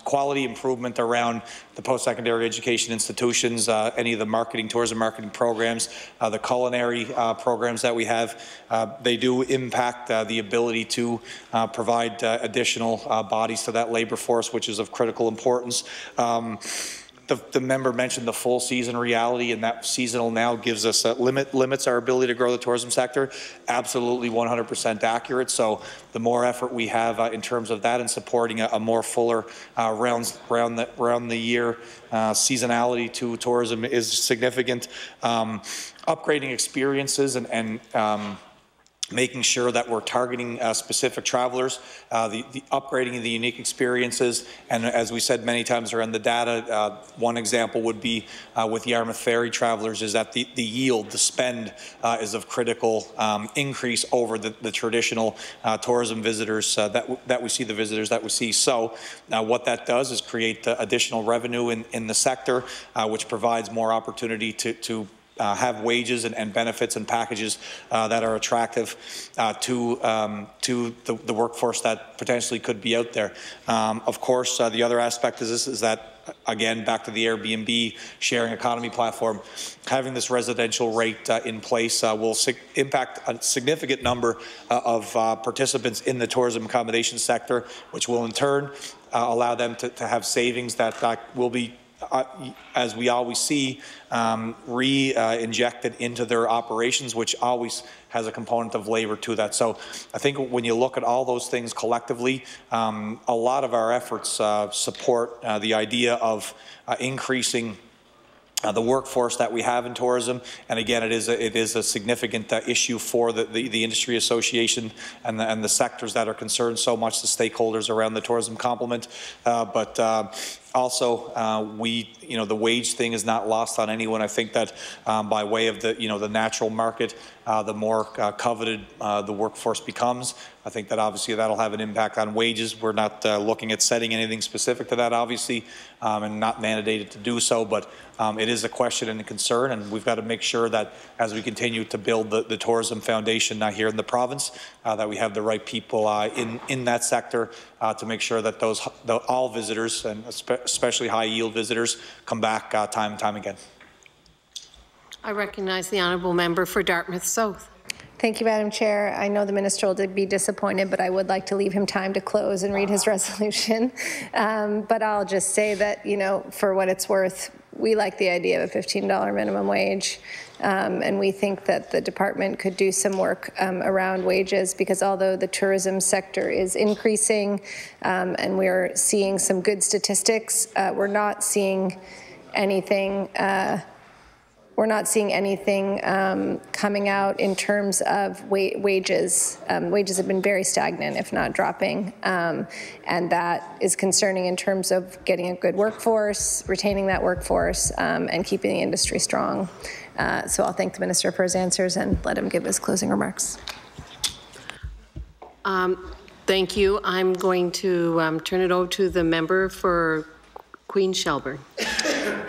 Quality improvement around the post-secondary education institutions, any of the tourism marketing programs, the culinary programs that we have, they do impact the ability to provide additional bodies to that labour force, which is of critical importance. The member mentioned the full season reality, and that seasonal now gives us limits our ability to grow the tourism sector. Absolutely 100% accurate. So the more effort we have in terms of that and supporting a more fuller round the year seasonality to tourism is significant. Upgrading experiences and making sure that we're targeting specific travelers, the upgrading of the unique experiences, and as we said many times around the data, one example would be with Yarmouth Ferry travelers is that the yield, the spend is of critical increase over the traditional tourism visitors that we see, the visitors that we see. So what that does is create additional revenue in the sector, which provides more opportunity to have wages and benefits and packages that are attractive to the workforce that potentially could be out there. Of course, the other aspect of this is that, again, back to the Airbnb sharing economy platform, having this residential rate in place will impact a significant number of participants in the tourism accommodation sector, which will in turn allow them to have savings that will be as we always see, re-injected into their operations, which always has a component of labor to that. So I think when you look at all those things collectively, a lot of our efforts support the idea of increasing the workforce that we have in tourism, and again, it is a significant issue for the industry association and the sectors that are concerned so much, the stakeholders around the tourism complement. But also, the wage thing is not lost on anyone. I think that by way of the natural market, the more coveted the workforce becomes. I think that obviously that'll have an impact on wages. We're not looking at setting anything specific to that, obviously, and not mandated to do so, but it is a question and a concern, and we've got to make sure that as we continue to build the tourism foundation here in the province, that we have the right people in that sector to make sure that all visitors, and especially high-yield visitors, come back time and time again. I recognize the honourable member for Dartmouth South. Thank you, Madam Chair. I know the minister will be disappointed, but I would like to leave him time to close and read his resolution. But I'll just say that, for what it's worth, we like the idea of a $15 minimum wage, and we think that the department could do some work around wages, because although the tourism sector is increasing and we're seeing some good statistics, we're not seeing anything coming out in terms of wages. Wages have been very stagnant, if not dropping, and that is concerning in terms of getting a good workforce, retaining that workforce, and keeping the industry strong. So I'll thank the minister for his answers and let him give his closing remarks. Thank you. I'm going to turn it over to the member for Queen Shelburne.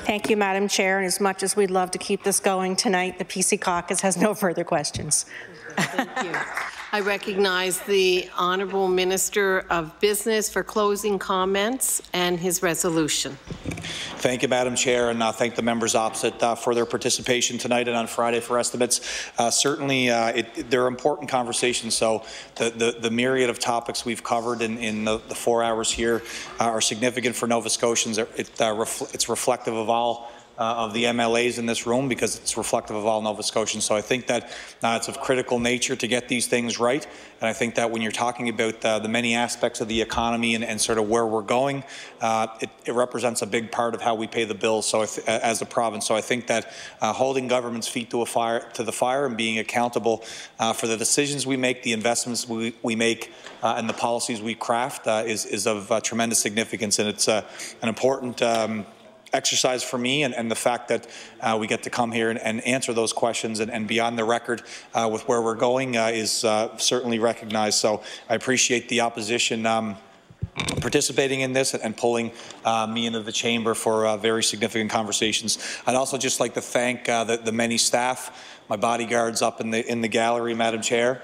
Thank you, Madam Chair. And as much as we'd love to keep this going tonight, the PC caucus has no further questions. Thank you. I recognize the Honourable Minister of Business for closing comments and his resolution. Thank you, Madam Chair, and thank the members opposite for their participation tonight and on Friday for estimates. Certainly, they're important conversations, so the myriad of topics we've covered in the 4 hours here are significant for Nova Scotians. It's reflective of all of the MLAs in this room, because it's reflective of all Nova Scotians. So I think that it's of critical nature to get these things right. And I think that when you're talking about the many aspects of the economy and sort of where we're going, it represents a big part of how we pay the bills. So as a province, so I think that holding government's feet to the fire and being accountable for the decisions we make, the investments we make, and the policies we craft is of tremendous significance. And it's an important exercise for me, and the fact that we get to come here and answer those questions and be on the record with where we're going is certainly recognized. So I appreciate the opposition participating in this and pulling me into the chamber for very significant conversations. I'd also just like to thank the many staff, my bodyguards up in the gallery, Madam Chair.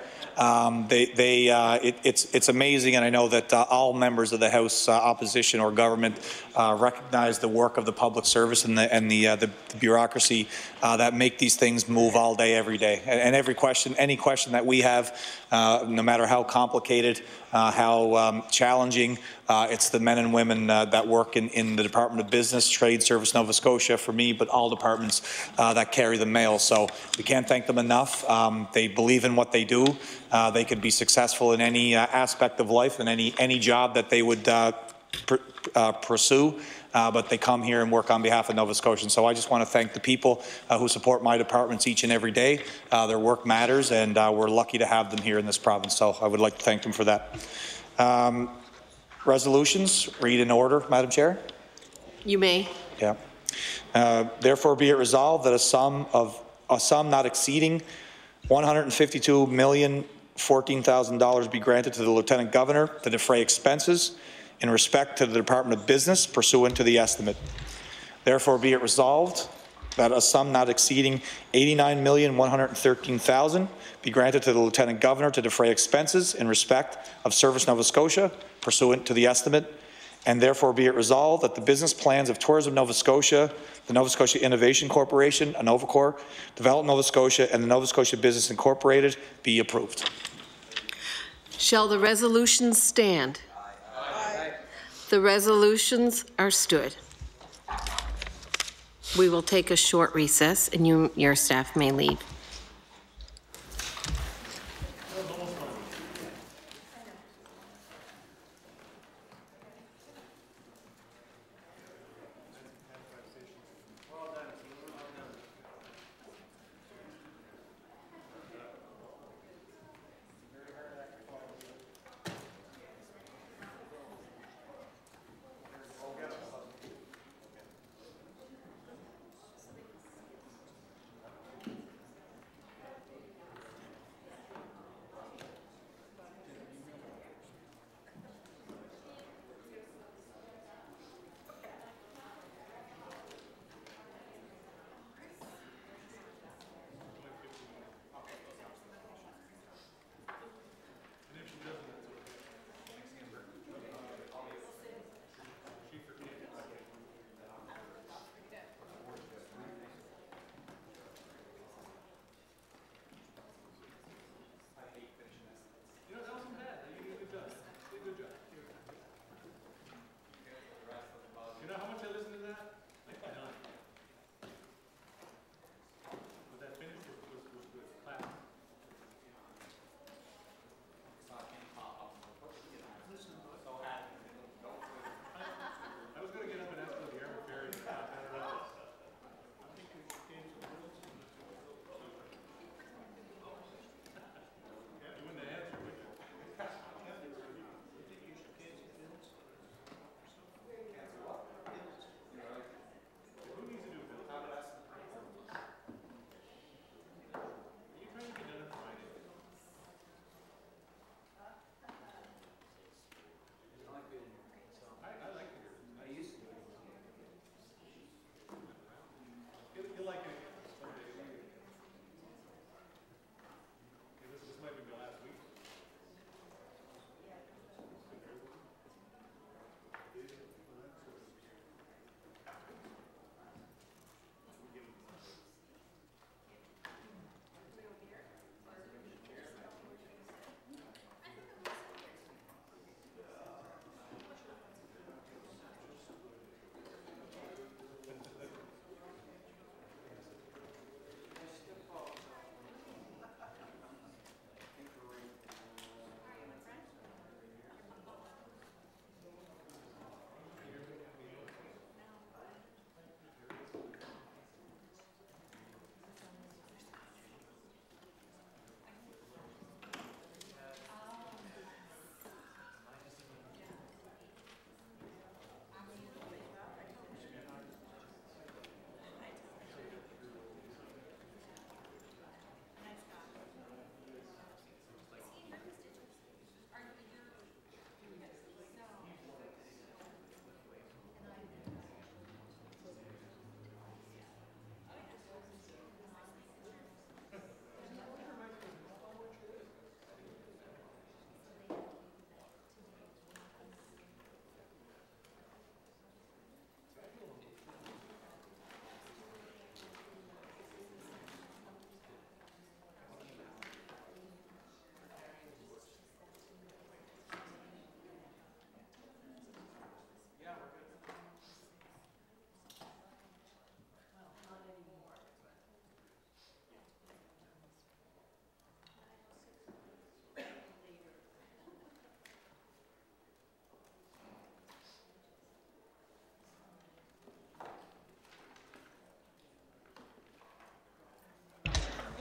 It's amazing, and I know that all members of the House, opposition or government, recognize the work of the public service and the bureaucracy that make these things move all day, every day. And any question that we have, no matter how complicated, how challenging, it's the men and women that work in the Department of Business, Trade, Service, Nova Scotia, for me, but all departments that carry the mail. So we can't thank them enough. They believe in what they do. They could be successful in any aspect of life and any job that they would pursue. but they come here and work on behalf of Nova Scotians. So I just want to thank the people who support my departments each and every day. Their work matters, and we're lucky to have them here in this province. So I would like to thank them for that. Resolutions, read in order, Madam Chair. You may. Yeah. Therefore, be it resolved that a sum not exceeding $152,014,000 be granted to the Lieutenant Governor to defray expenses in respect to the Department of Business pursuant to the estimate. Therefore, be it resolved that a sum not exceeding $89,113,000 be granted to the Lieutenant Governor to defray expenses in respect of Service Nova Scotia pursuant to the estimate. And therefore be it resolved that the business plans of Tourism Nova Scotia, the Nova Scotia Innovation Corporation, Novacor, Develop Nova Scotia, and the Nova Scotia Business Incorporated be approved. Shall the resolutions stand? Aye. The resolutions are stood. We will take a short recess, and your staff may leave.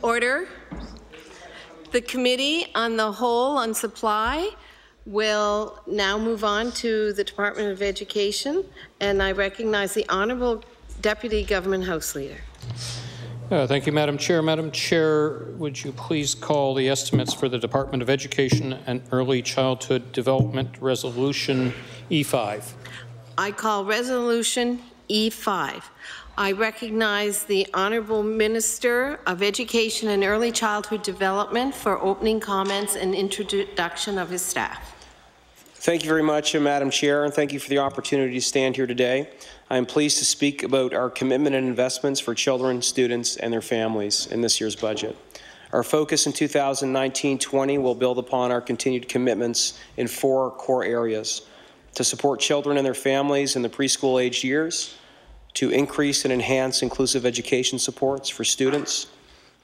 Order. The Committee on the Whole on Supply will now move on to the Department of Education, and I recognize the Honourable Deputy Government House Leader. Thank you, Madam Chair. Madam Chair, would you please call the estimates for the Department of Education and Early Childhood Development Resolution E5? I call Resolution E5. I recognize the Honourable Minister of Education and Early Childhood Development for opening comments and introduction of his staff. Thank you very much, Madam Chair, and thank you for the opportunity to stand here today. I am pleased to speak about our commitment and investments for children, students, and their families in this year's budget. Our focus in 2019-20 will build upon our continued commitments in 4 core areas: to support children and their families in the preschool-aged years, to increase and enhance inclusive education supports for students,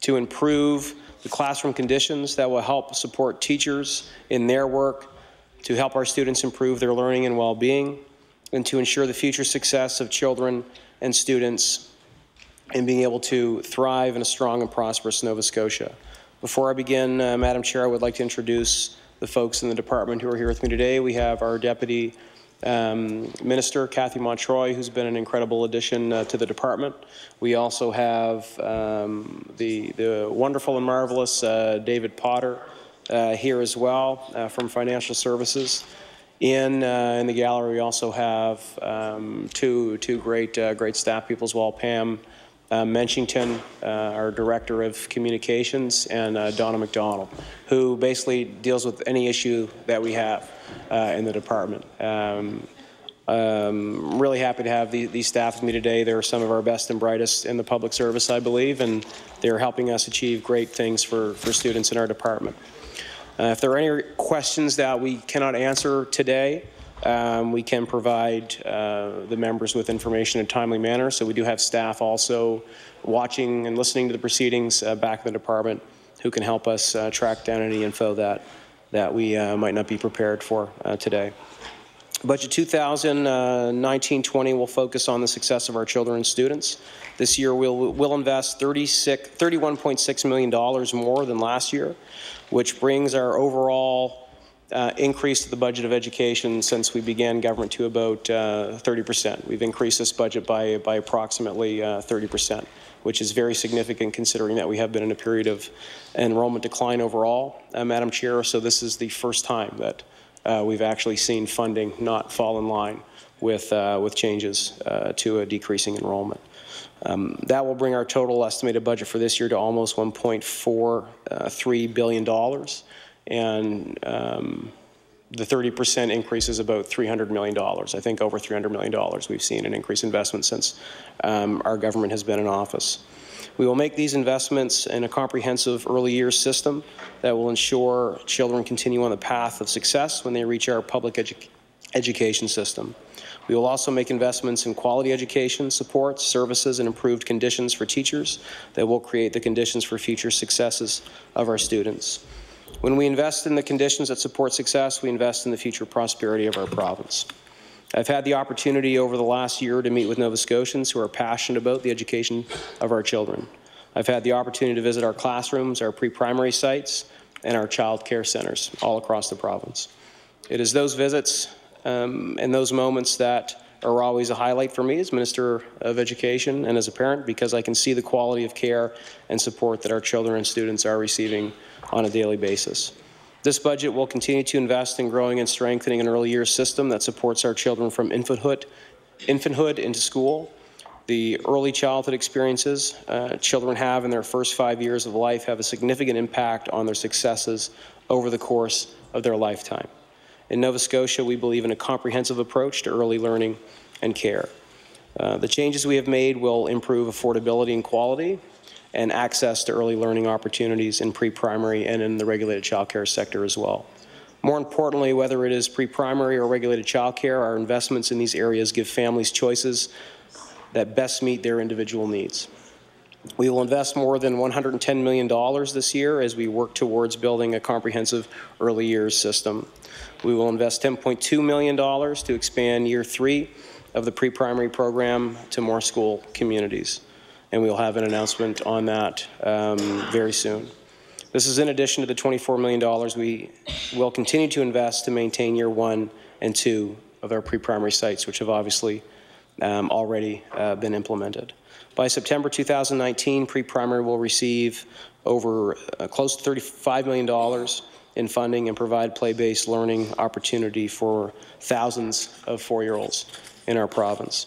to improve the classroom conditions that will help support teachers in their work, to help our students improve their learning and well-being, and to ensure the future success of children and students in being able to thrive in a strong and prosperous Nova Scotia. Before I begin, Madam Chair, I would like to introduce the folks in the department who are here with me today. We have our Deputy Minister, Cathy Montroy, who's been an incredible addition to the department. We also have the wonderful and marvelous David Potter here as well from Financial Services. In the gallery, we also have two great staff people as well, Pam Menchington, our Director of Communications, and Donna McDonald, who basically deals with any issue that we have in the department. Really happy to have these staff with me today. They're some of our best and brightest in the public service, I believe, and they're helping us achieve great things for students in our department. If there are any questions that we cannot answer today, we can provide the members with information in a timely manner. So we do have staff also watching and listening to the proceedings back in the department who can help us track down any info that we might not be prepared for today. Budget 2019-20 will focus on the success of our children and students. This year we'll invest $31.6 million more than last year, which brings our overall increase to the budget of education since we began government to about 30%. We've increased this budget by approximately 30%, which is very significant considering that we have been in a period of enrollment decline overall, Madam Chair. So this is the first time that we've actually seen funding not fall in line with changes to a decreasing enrollment. That will bring our total estimated budget for this year to almost $1.43 billion, and the 30% increase is about $300 million. I think over $300 million we've seen an increased investment since our government has been in office. We will make these investments in a comprehensive early years system that will ensure children continue on the path of success when they reach our public education system. We will also make investments in quality education, supports, services, and improved conditions for teachers that will create the conditions for future successes of our students. When we invest in the conditions that support success, we invest in the future prosperity of our province. I've had the opportunity over the last year to meet with Nova Scotians who are passionate about the education of our children. I've had the opportunity to visit our classrooms, our pre-primary sites, and our child care centres all across the province. It is those visits and those moments that are always a highlight for me as Minister of Education and as a parent, because I can see the quality of care and support that our children and students are receiving on a daily basis. This budget will continue to invest in growing and strengthening an early years system that supports our children from infanthood into school. The early childhood experiences children have in their first 5 years of life have a significant impact on their successes over the course of their lifetime. In Nova Scotia, we believe in a comprehensive approach to early learning and care. The changes we have made will improve affordability and quality and access to early learning opportunities in pre-primary and in the regulated childcare sector as well. More importantly, whether it is pre-primary or regulated childcare, our investments in these areas give families choices that best meet their individual needs. We will invest more than $110 million this year as we work towards building a comprehensive early years system. We will invest $10.2 million to expand year 3 of the pre-primary program to more school communities. and we'll have an announcement on that very soon. This is in addition to the $24 million we will continue to invest to maintain year 1 and 2 of our pre-primary sites, which have obviously already been implemented. By September 2019, pre-primary will receive over close to $35 million in funding and provide play-based learning opportunity for thousands of 4-year-olds in our province.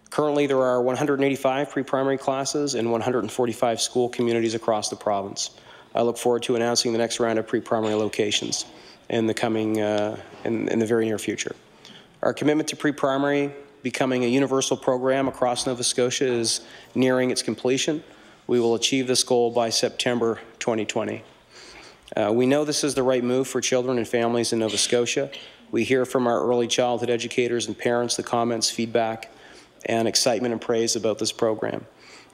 Currently, there are 185 pre-primary classes in 145 school communities across the province. I look forward to announcing the next round of pre-primary locations in the coming, in the very near future. Our commitment to pre-primary becoming a universal program across Nova Scotia is nearing its completion. We will achieve this goal by September 2020. We know this is the right move for children and families in Nova Scotia. We hear from our early childhood educators and parents the comments, feedback, and excitement and praise about this program.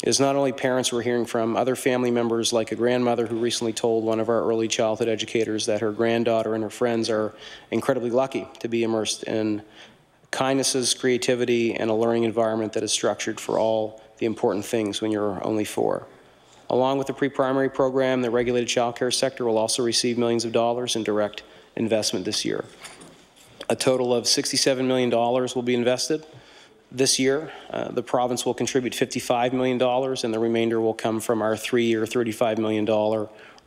It is not only parents we're hearing from, other family members like a grandmother who recently told one of our early childhood educators that her granddaughter and her friends are incredibly lucky to be immersed in kindnesses, creativity, and a learning environment that is structured for all the important things when you're only 4. Along with the pre-primary program, the regulated childcare sector will also receive millions of dollars in direct investment this year. A total of $67 million will be invested. This year, the province will contribute $55 million, and the remainder will come from our 3-year, $35 million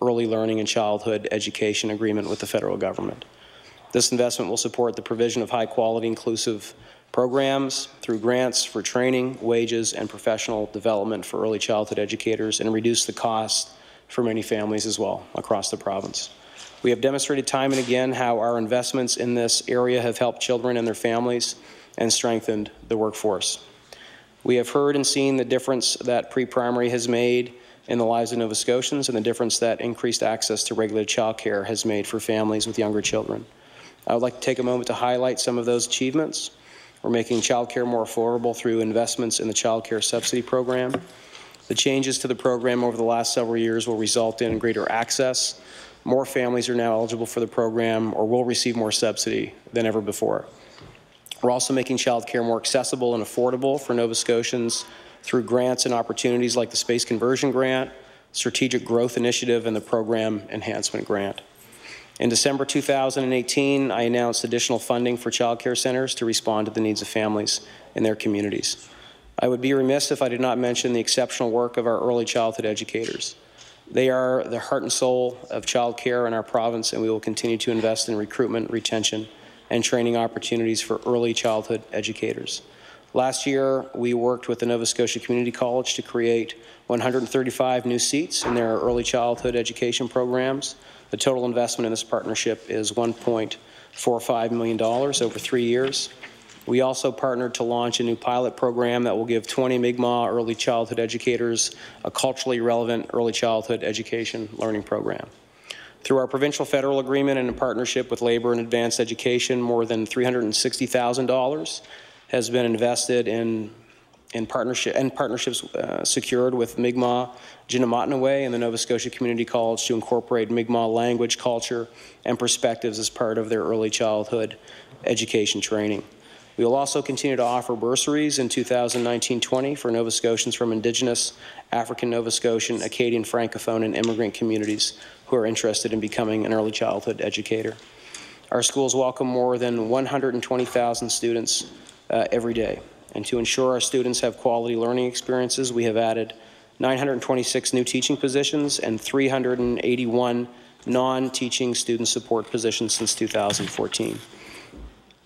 early learning and childhood education agreement with the federal government. This investment will support the provision of high-quality, inclusive programs through grants for training, wages, and professional development for early childhood educators, and reduce the cost for many families as well across the province. We have demonstrated time and again how our investments in this area have helped children and their families and strengthened the workforce. We have heard and seen the difference that pre-primary has made in the lives of Nova Scotians and the difference that increased access to regulated childcare has made for families with younger children. I would like to take a moment to highlight some of those achievements. We're making childcare more affordable through investments in the childcare subsidy program. The changes to the program over the last several years will result in greater access. More families are now eligible for the program or will receive more subsidy than ever before. We're also making childcare more accessible and affordable for Nova Scotians through grants and opportunities like the Space Conversion Grant, Strategic Growth Initiative, and the Program Enhancement Grant. In December 2018, I announced additional funding for childcare centres to respond to the needs of families in their communities. I would be remiss if I did not mention the exceptional work of our early childhood educators. They are the heart and soul of childcare in our province, and we will continue to invest in recruitment, retention, and training opportunities for early childhood educators. Last year, we worked with the Nova Scotia Community College to create 135 new seats in their early childhood education programs. The total investment in this partnership is $1.45 million over 3 years. We also partnered to launch a new pilot program that will give 20 Mi'kmaq early childhood educators a culturally relevant early childhood education learning program. Through our provincial-federal agreement and in partnership with Labour and Advanced Education, more than $360,000 has been invested in partnerships secured with Mi'kmaq, Jinnamatnaway, and the Nova Scotia Community College to incorporate Mi'kmaq language, culture, and perspectives as part of their early childhood education training. We will also continue to offer bursaries in 2019-20 for Nova Scotians from Indigenous, African Nova Scotian, Acadian, Francophone, and immigrant communities who are interested in becoming an early childhood educator. Our schools welcome more than 120,000 students every day. And to ensure our students have quality learning experiences, we have added 926 new teaching positions and 381 non-teaching student support positions since 2014.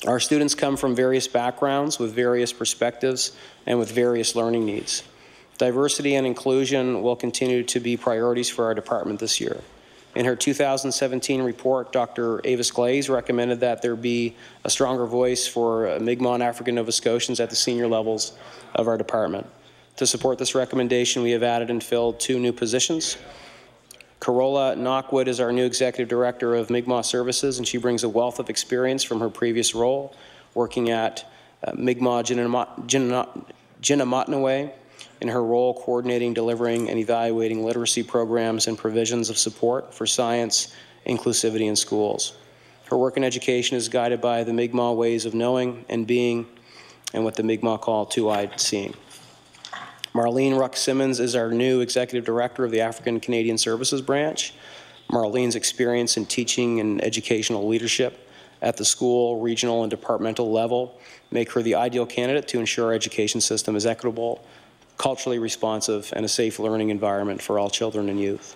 Our students come from various backgrounds with various perspectives and with various learning needs. Diversity and inclusion will continue to be priorities for our department this year. In her 2017 report, Dr. Avis Glaze recommended that there be a stronger voice for Mi'kmaq and African Nova Scotians at the senior levels of our department. To support this recommendation, we have added and filled 2 new positions. Carola Knockwood is our new Executive Director of Mi'kmaq Services, and she brings a wealth of experience from her previous role working at Mi'kmaq Jinnamatnaway, in her role coordinating, delivering, and evaluating literacy programs and provisions of support for science inclusivity in schools. Her work in education is guided by the Mi'kmaq ways of knowing and being and what the Mi'kmaq call two-eyed seeing. Marlene Ruck-Simmons is our new Executive Director of the African Canadian Services Branch. Marlene's experience in teaching and educational leadership at the school, regional, and departmental level make her the ideal candidate to ensure our education system is equitable, culturally responsive, and a safe learning environment for all children and youth.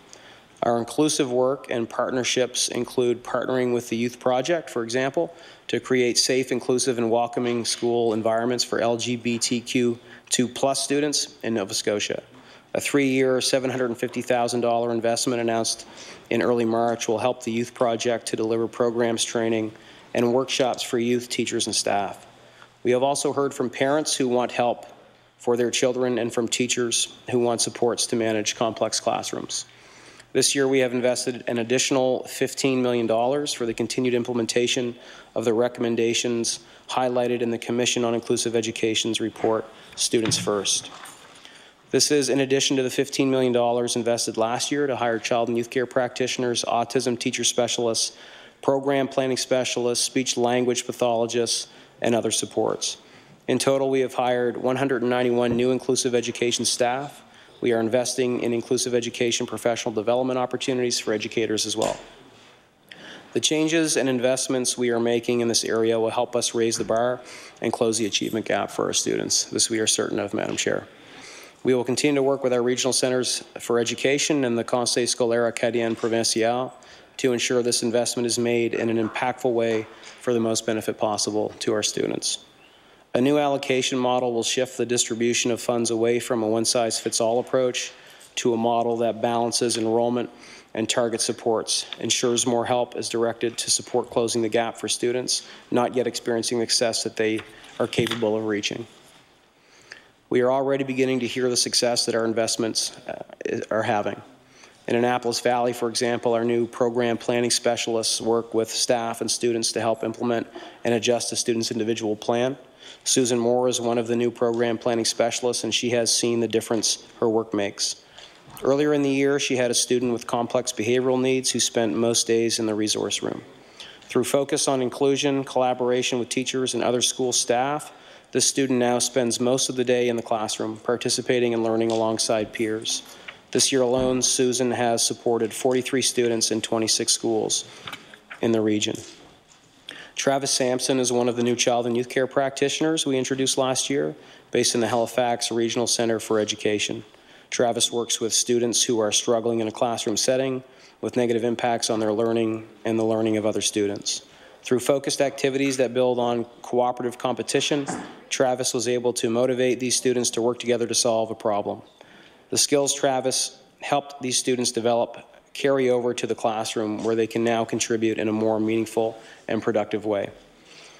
Our inclusive work and partnerships include partnering with the Youth Project, for example, to create safe, inclusive, and welcoming school environments for LGBTQ2+ students in Nova Scotia. A 3-year, $750,000 investment announced in early March will help the Youth Project to deliver programs, training, and workshops for youth, teachers, and staff. We have also heard from parents who want help for their children and from teachers who want supports to manage complex classrooms. This year, we have invested an additional $15 million for the continued implementation of the recommendations highlighted in the Commission on Inclusive Education's report, Students First. This is in addition to the $15 million invested last year to hire child and youth care practitioners, autism teacher specialists, program planning specialists, speech language pathologists, and other supports. In total, we have hired 191 new inclusive education staff. We are investing in inclusive education professional development opportunities for educators as well. The changes and investments we are making in this area will help us raise the bar and close the achievement gap for our students. This we are certain of, Madam Chair. We will continue to work with our regional centres for education and the Conseil Scolaire Acadien Provincial to ensure this investment is made in an impactful way for the most benefit possible to our students. A new allocation model will shift the distribution of funds away from a one-size-fits-all approach to a model that balances enrollment and target supports, ensures more help is directed to support closing the gap for students not yet experiencing the success that they are capable of reaching. We are already beginning to hear the success that our investments are having. In Annapolis Valley, for example, our new program planning specialists work with staff and students to help implement and adjust a student's individual plan. Susan Moore is one of the new program planning specialists, and she has seen the difference her work makes. Earlier in the year, she had a student with complex behavioral needs who spent most days in the resource room. Through focus on inclusion, collaboration with teachers and other school staff, this student now spends most of the day in the classroom, participating and learning alongside peers. This year alone, Susan has supported 43 students in 26 schools in the region. Travis Sampson is one of the new child and youth care practitioners we introduced last year, based in the Halifax Regional Centre for Education. Travis works with students who are struggling in a classroom setting with negative impacts on their learning and the learning of other students. Through focused activities that build on cooperative competition, Travis was able to motivate these students to work together to solve a problem. The skills Travis helped these students develop carry over to the classroom, where they can now contribute in a more meaningful and productive way.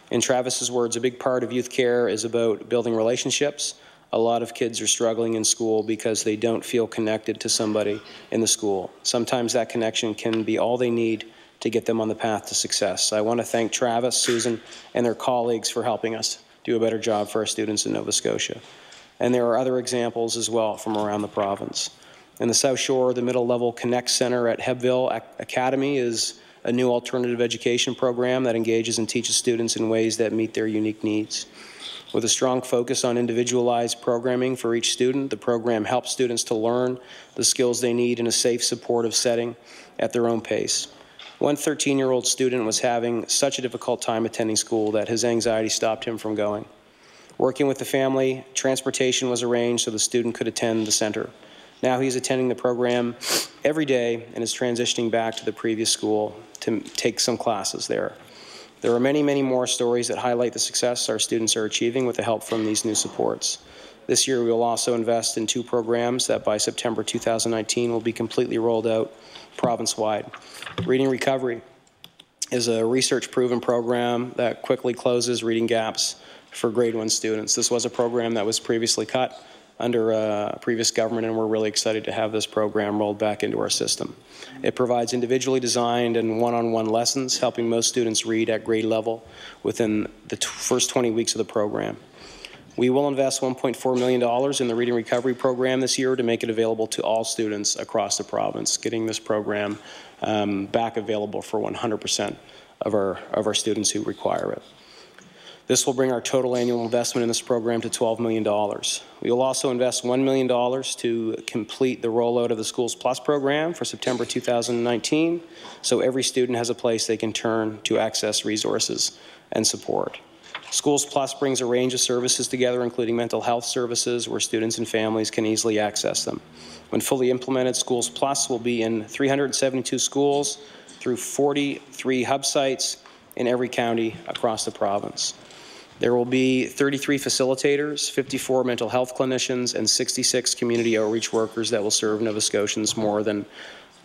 In Travis's words, a big part of youth care is about building relationships. A lot of kids are struggling in school because they don't feel connected to somebody in the school. Sometimes that connection can be all they need to get them on the path to success. I want to thank Travis, Susan, and their colleagues for helping us do a better job for our students in Nova Scotia. And there are other examples as well from around the province. In the South Shore, the Middle Level Connect Centre at Hebville Academy is a new alternative education program that engages and teaches students in ways that meet their unique needs. With a strong focus on individualized programming for each student, the program helps students to learn the skills they need in a safe, supportive setting at their own pace. One 13-year-old student was having such a difficult time attending school that his anxiety stopped him from going. Working with the family, transportation was arranged so the student could attend the centre. Now he's attending the program every day and is transitioning back to the previous school to take some classes there. There are many, many more stories that highlight the success our students are achieving with the help from these new supports. This year we will also invest in 2 programs that by September 2019 will be completely rolled out province-wide. Reading Recovery is a research-proven program that quickly closes reading gaps for grade 1 students. This was a program that was previously cut under a previous government, and we're really excited to have this program rolled back into our system. It provides individually designed and one-on-one lessons, helping most students read at grade level within the first 20 weeks of the program. We will invest $1.4 million in the Reading Recovery program this year to make it available to all students across the province, getting this program back available for 100% of our students who require it. This will bring our total annual investment in this program to $12 million. We will also invest $1 million to complete the rollout of the Schools Plus program for September 2019, so every student has a place they can turn to access resources and support. Schools Plus brings a range of services together, including mental health services, where students and families can easily access them. When fully implemented, Schools Plus will be in 372 schools through 43 hub sites in every county across the province. There will be 33 facilitators, 54 mental health clinicians, and 66 community outreach workers that will serve Nova Scotia's more than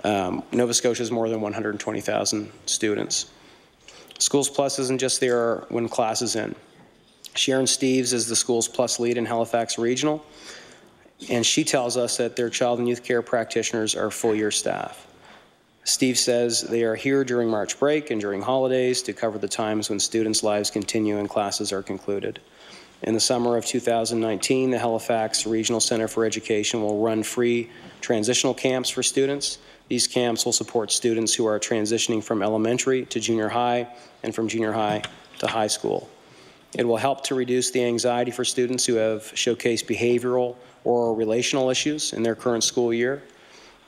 120,000 students. Schools Plus isn't just there when class is in. Sharon Steeves is the Schools Plus lead in Halifax Regional, and she tells us that their child and youth care practitioners are full-year staff. Steve says they are here during March break and during holidays to cover the times when students' lives continue and classes are concluded. In the summer of 2019, the Halifax Regional Centre for Education will run free transitional camps for students. These camps will support students who are transitioning from elementary to junior high and from junior high to high school. It will help to reduce the anxiety for students who have showcased behavioral or relational issues in their current school year.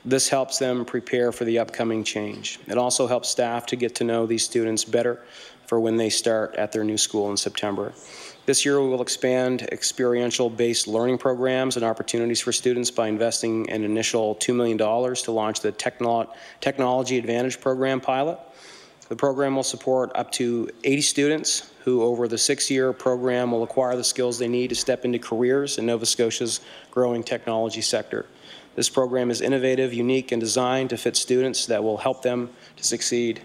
This helps them prepare for the upcoming change. It also helps staff to get to know these students better for when they start at their new school in September. This year we will expand experiential-based learning programs and opportunities for students by investing an initial $2 million to launch the Technology Advantage Program pilot. The program will support up to 80 students who over the 6-year program will acquire the skills they need to step into careers in Nova Scotia's growing technology sector. This program is innovative, unique, and designed to fit students that will help them to succeed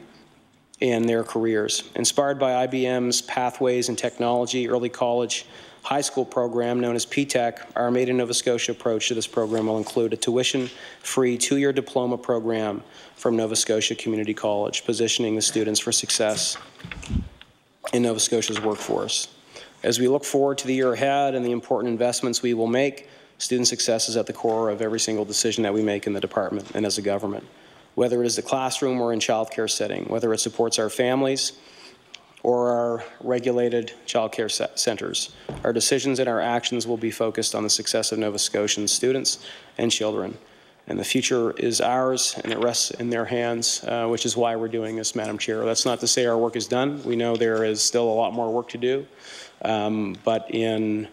in their careers. Inspired by IBM's Pathways in Technology Early College High School program known as PTEC, our Made in Nova Scotia approach to this program will include a tuition-free 2-year diploma program from Nova Scotia Community College, positioning the students for success in Nova Scotia's workforce. As we look forward to the year ahead and the important investments we will make, student success is at the core of every single decision that we make in the department and as a government. Whether it is the classroom or in childcare setting, whether it supports our families or our regulated childcare centres, our decisions and our actions will be focused on the success of Nova Scotian students and children. And the future is ours, and it rests in their hands, which is why we're doing this, Madam Chair. That's not to say our work is done. We know there is still a lot more work to do, but in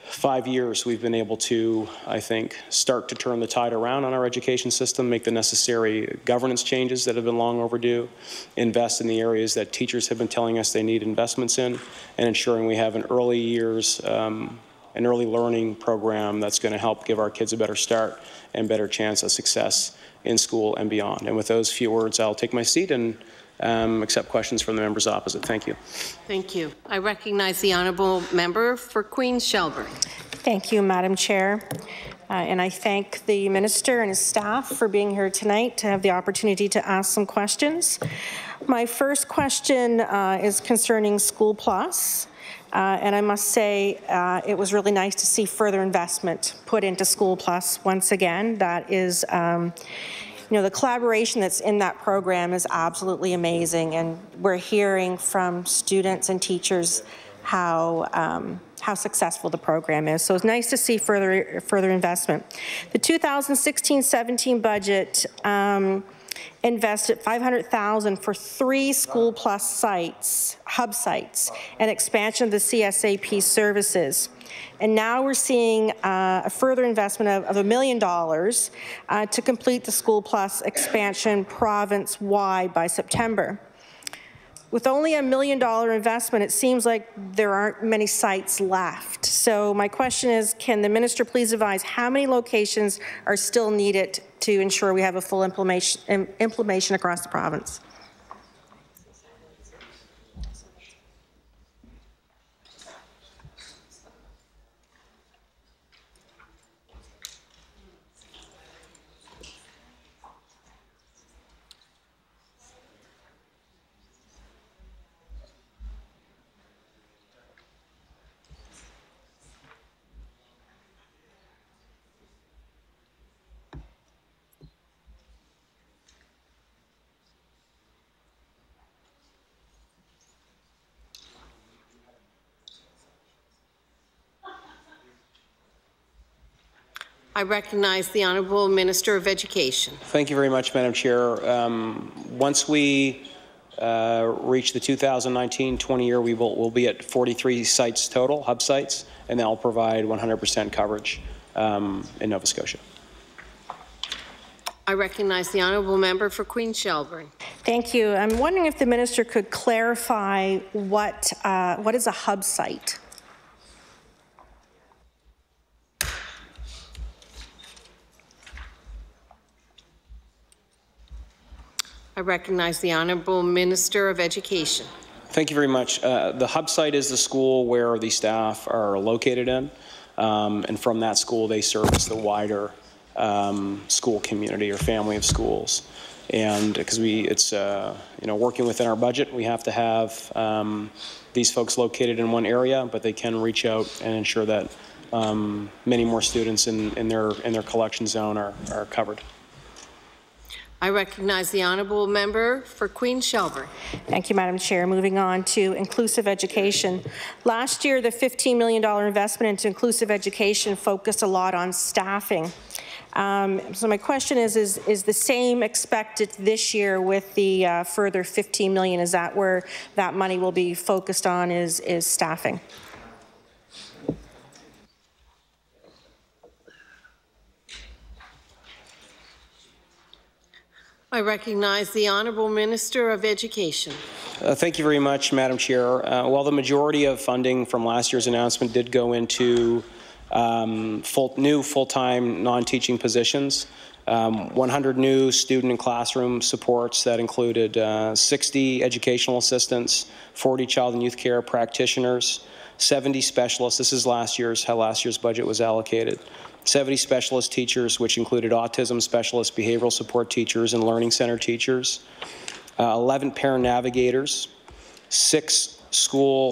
5 years, we've been able to, I think, start to turn the tide around on our education system, make the necessary governance changes that have been long overdue, invest in the areas that teachers have been telling us they need investments in, and ensuring we have an early years, an early learning program that's going to help give our kids a better start and better chance of success in school and beyond. And with those few words, I'll take my seat and accept questions from the members opposite. Thank you. Thank you. I recognize the honourable member for Queens Shelburne. Thank you, Madam Chair. And I thank the Minister and his staff for being here tonight to have the opportunity to ask some questions. My first question is concerning School Plus. And I must say it was really nice to see further investment put into School Plus once again. That is you know, the collaboration that's in that program is absolutely amazing, and we're hearing from students and teachers how successful the program is. So it's nice to see further investment. The 2016-17 budget invested $500,000 for 3 School Plus sites, hub sites, and expansion of the CSAP services. And now we're seeing a further investment of $1 million to complete the School Plus expansion province-wide by September. With only $1 million investment, it seems like there aren't many sites left. So my question is, can the Minister please advise how many locations are still needed to ensure we have a full implementation across the province? I recognize the Honourable Minister of Education. Thank you very much, Madam Chair. Once we reach the 2019-20 year, we'll be at 43 sites total, hub sites, and that will provide 100% coverage in Nova Scotia. I recognize the Honourable Member for Queen Shelburne. Thank you. I'm wondering if the Minister could clarify what is a hub site? I recognize the Honourable Minister of Education. Thank you very much. The hub site is the school where the staff are located in, and from that school they service the wider school community or family of schools. And because it's working within our budget, we have to have these folks located in one area, but they can reach out and ensure that many more students in their collection zone are covered. I recognize the Honourable Member for Queen Shelburne. Thank you, Madam Chair. Moving on to inclusive education. Last year, the $15 million investment into inclusive education focused a lot on staffing. So my question is the same expected this year with the further $15 million? Is that where that money will be focused on, is staffing? I recognize the Honourable Minister of Education. Thank you very much, Madam Chair. While the majority of funding from last year's announcement did go into new full-time non-teaching positions, 100 new student and classroom supports that included 60 educational assistants, 40 child and youth care practitioners, 70 specialists. This is how last year's budget was allocated. 70 specialist teachers, which included autism specialists, behavioral support teachers, and learning center teachers. 11 parent navigators, 6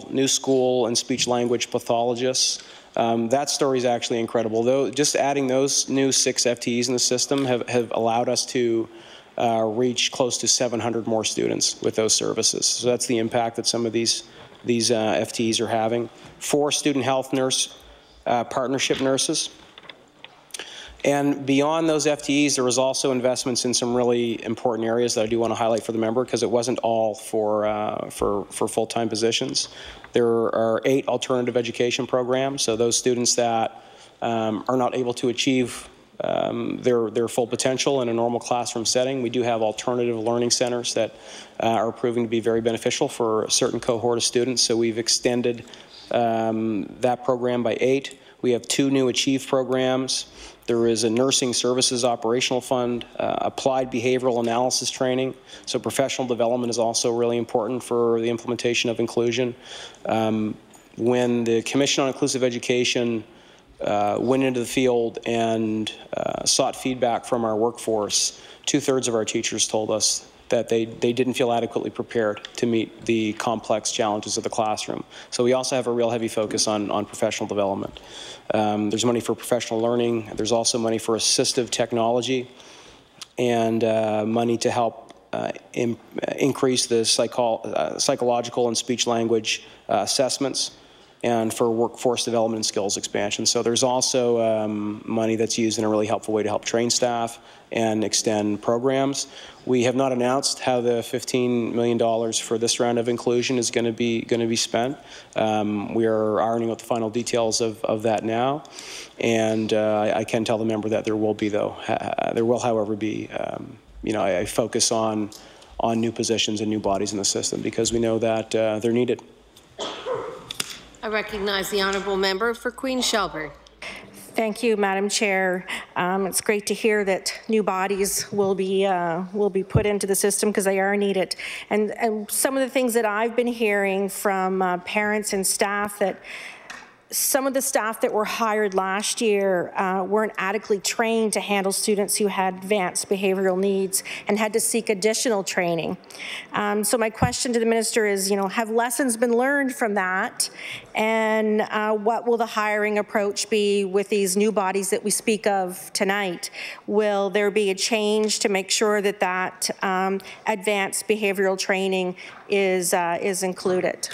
new school and speech language pathologists. That story is actually incredible. Though just adding those new 6 FTEs in the system have allowed us to reach close to 700 more students with those services. So that's the impact that some of these FTEs are having. 4 student health nurse partnership nurses. And beyond those FTEs, there was also investments in some really important areas that I do want to highlight for the member, because it wasn't all for full-time positions. There are 8 alternative education programs, so those students that are not able to achieve their full potential in a normal classroom setting. We do have alternative learning centers that are proving to be very beneficial for a certain cohort of students, so we've extended that program by 8. We have 2 new Achieve programs. There is a nursing services operational fund, applied behavioral analysis training. So professional development is also really important for the implementation of inclusion. When the Commission on Inclusive Education went into the field and sought feedback from our workforce, 2/3 of our teachers told us that they didn't feel adequately prepared to meet the complex challenges of the classroom. So we also have a real heavy focus on professional development. There's money for professional learning. There's also money for assistive technology and money to help increase the psychological and speech language assessments, and for workforce development and skills expansion. So there's also money that's used in a really helpful way to help train staff and extend programs. We have not announced how the $15 million for this round of inclusion is going to be spent. We are ironing out the final details of that now, and I can tell the member that there will be, however, be a focus on new positions and new bodies in the system, because we know that they're needed. I recognize the Honourable Member for Queen Shelburne. Thank you, Madam Chair. It's great to hear that new bodies will be put into the system, because they are needed. And some of the things that I've been hearing from parents and staff, that some of the staff that were hired last year weren't adequately trained to handle students who had advanced behavioral needs and had to seek additional training. So my question to the Minister is, have lessons been learned from that? And what will the hiring approach be with these new bodies that we speak of tonight? Will there be a change to make sure that advanced behavioral training is included?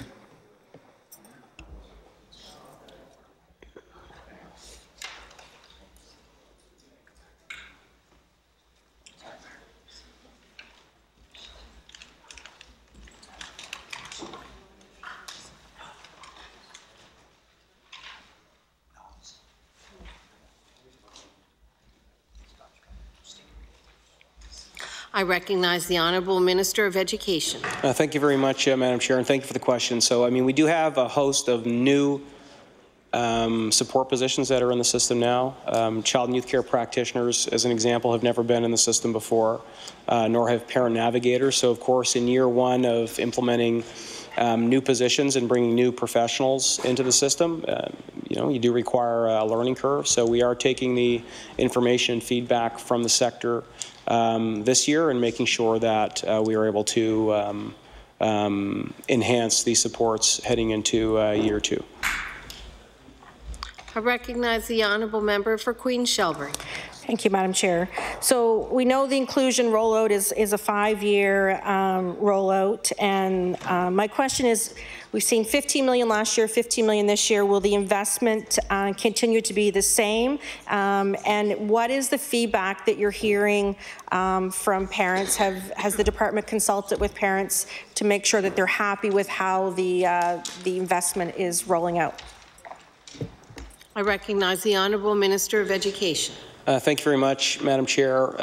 I recognize the Honourable Minister of Education. Thank you very much, Madam Chair, and thank you for the question. So, I mean, we do have a host of new support positions that are in the system now. Child and youth care practitioners, as an example, have never been in the system before, nor have parent navigators. So, of course, in year one of implementing new positions and bringing new professionals into the system, you know, you do require a learning curve. So we are taking the information and feedback from the sector this year and making sure that we are able to enhance these supports heading into year two. I recognize the Honourable Member for Queen Shelburne. Thank you, Madam Chair. So we know the inclusion rollout is a 5-year rollout, and my question is, we've seen $15 million last year, $15 million this year. Will the investment continue to be the same? And what is the feedback that you're hearing from parents? Has the department consulted with parents to make sure that they're happy with how the investment is rolling out? I recognize the Honourable Minister of Education. Thank you very much, Madam Chair.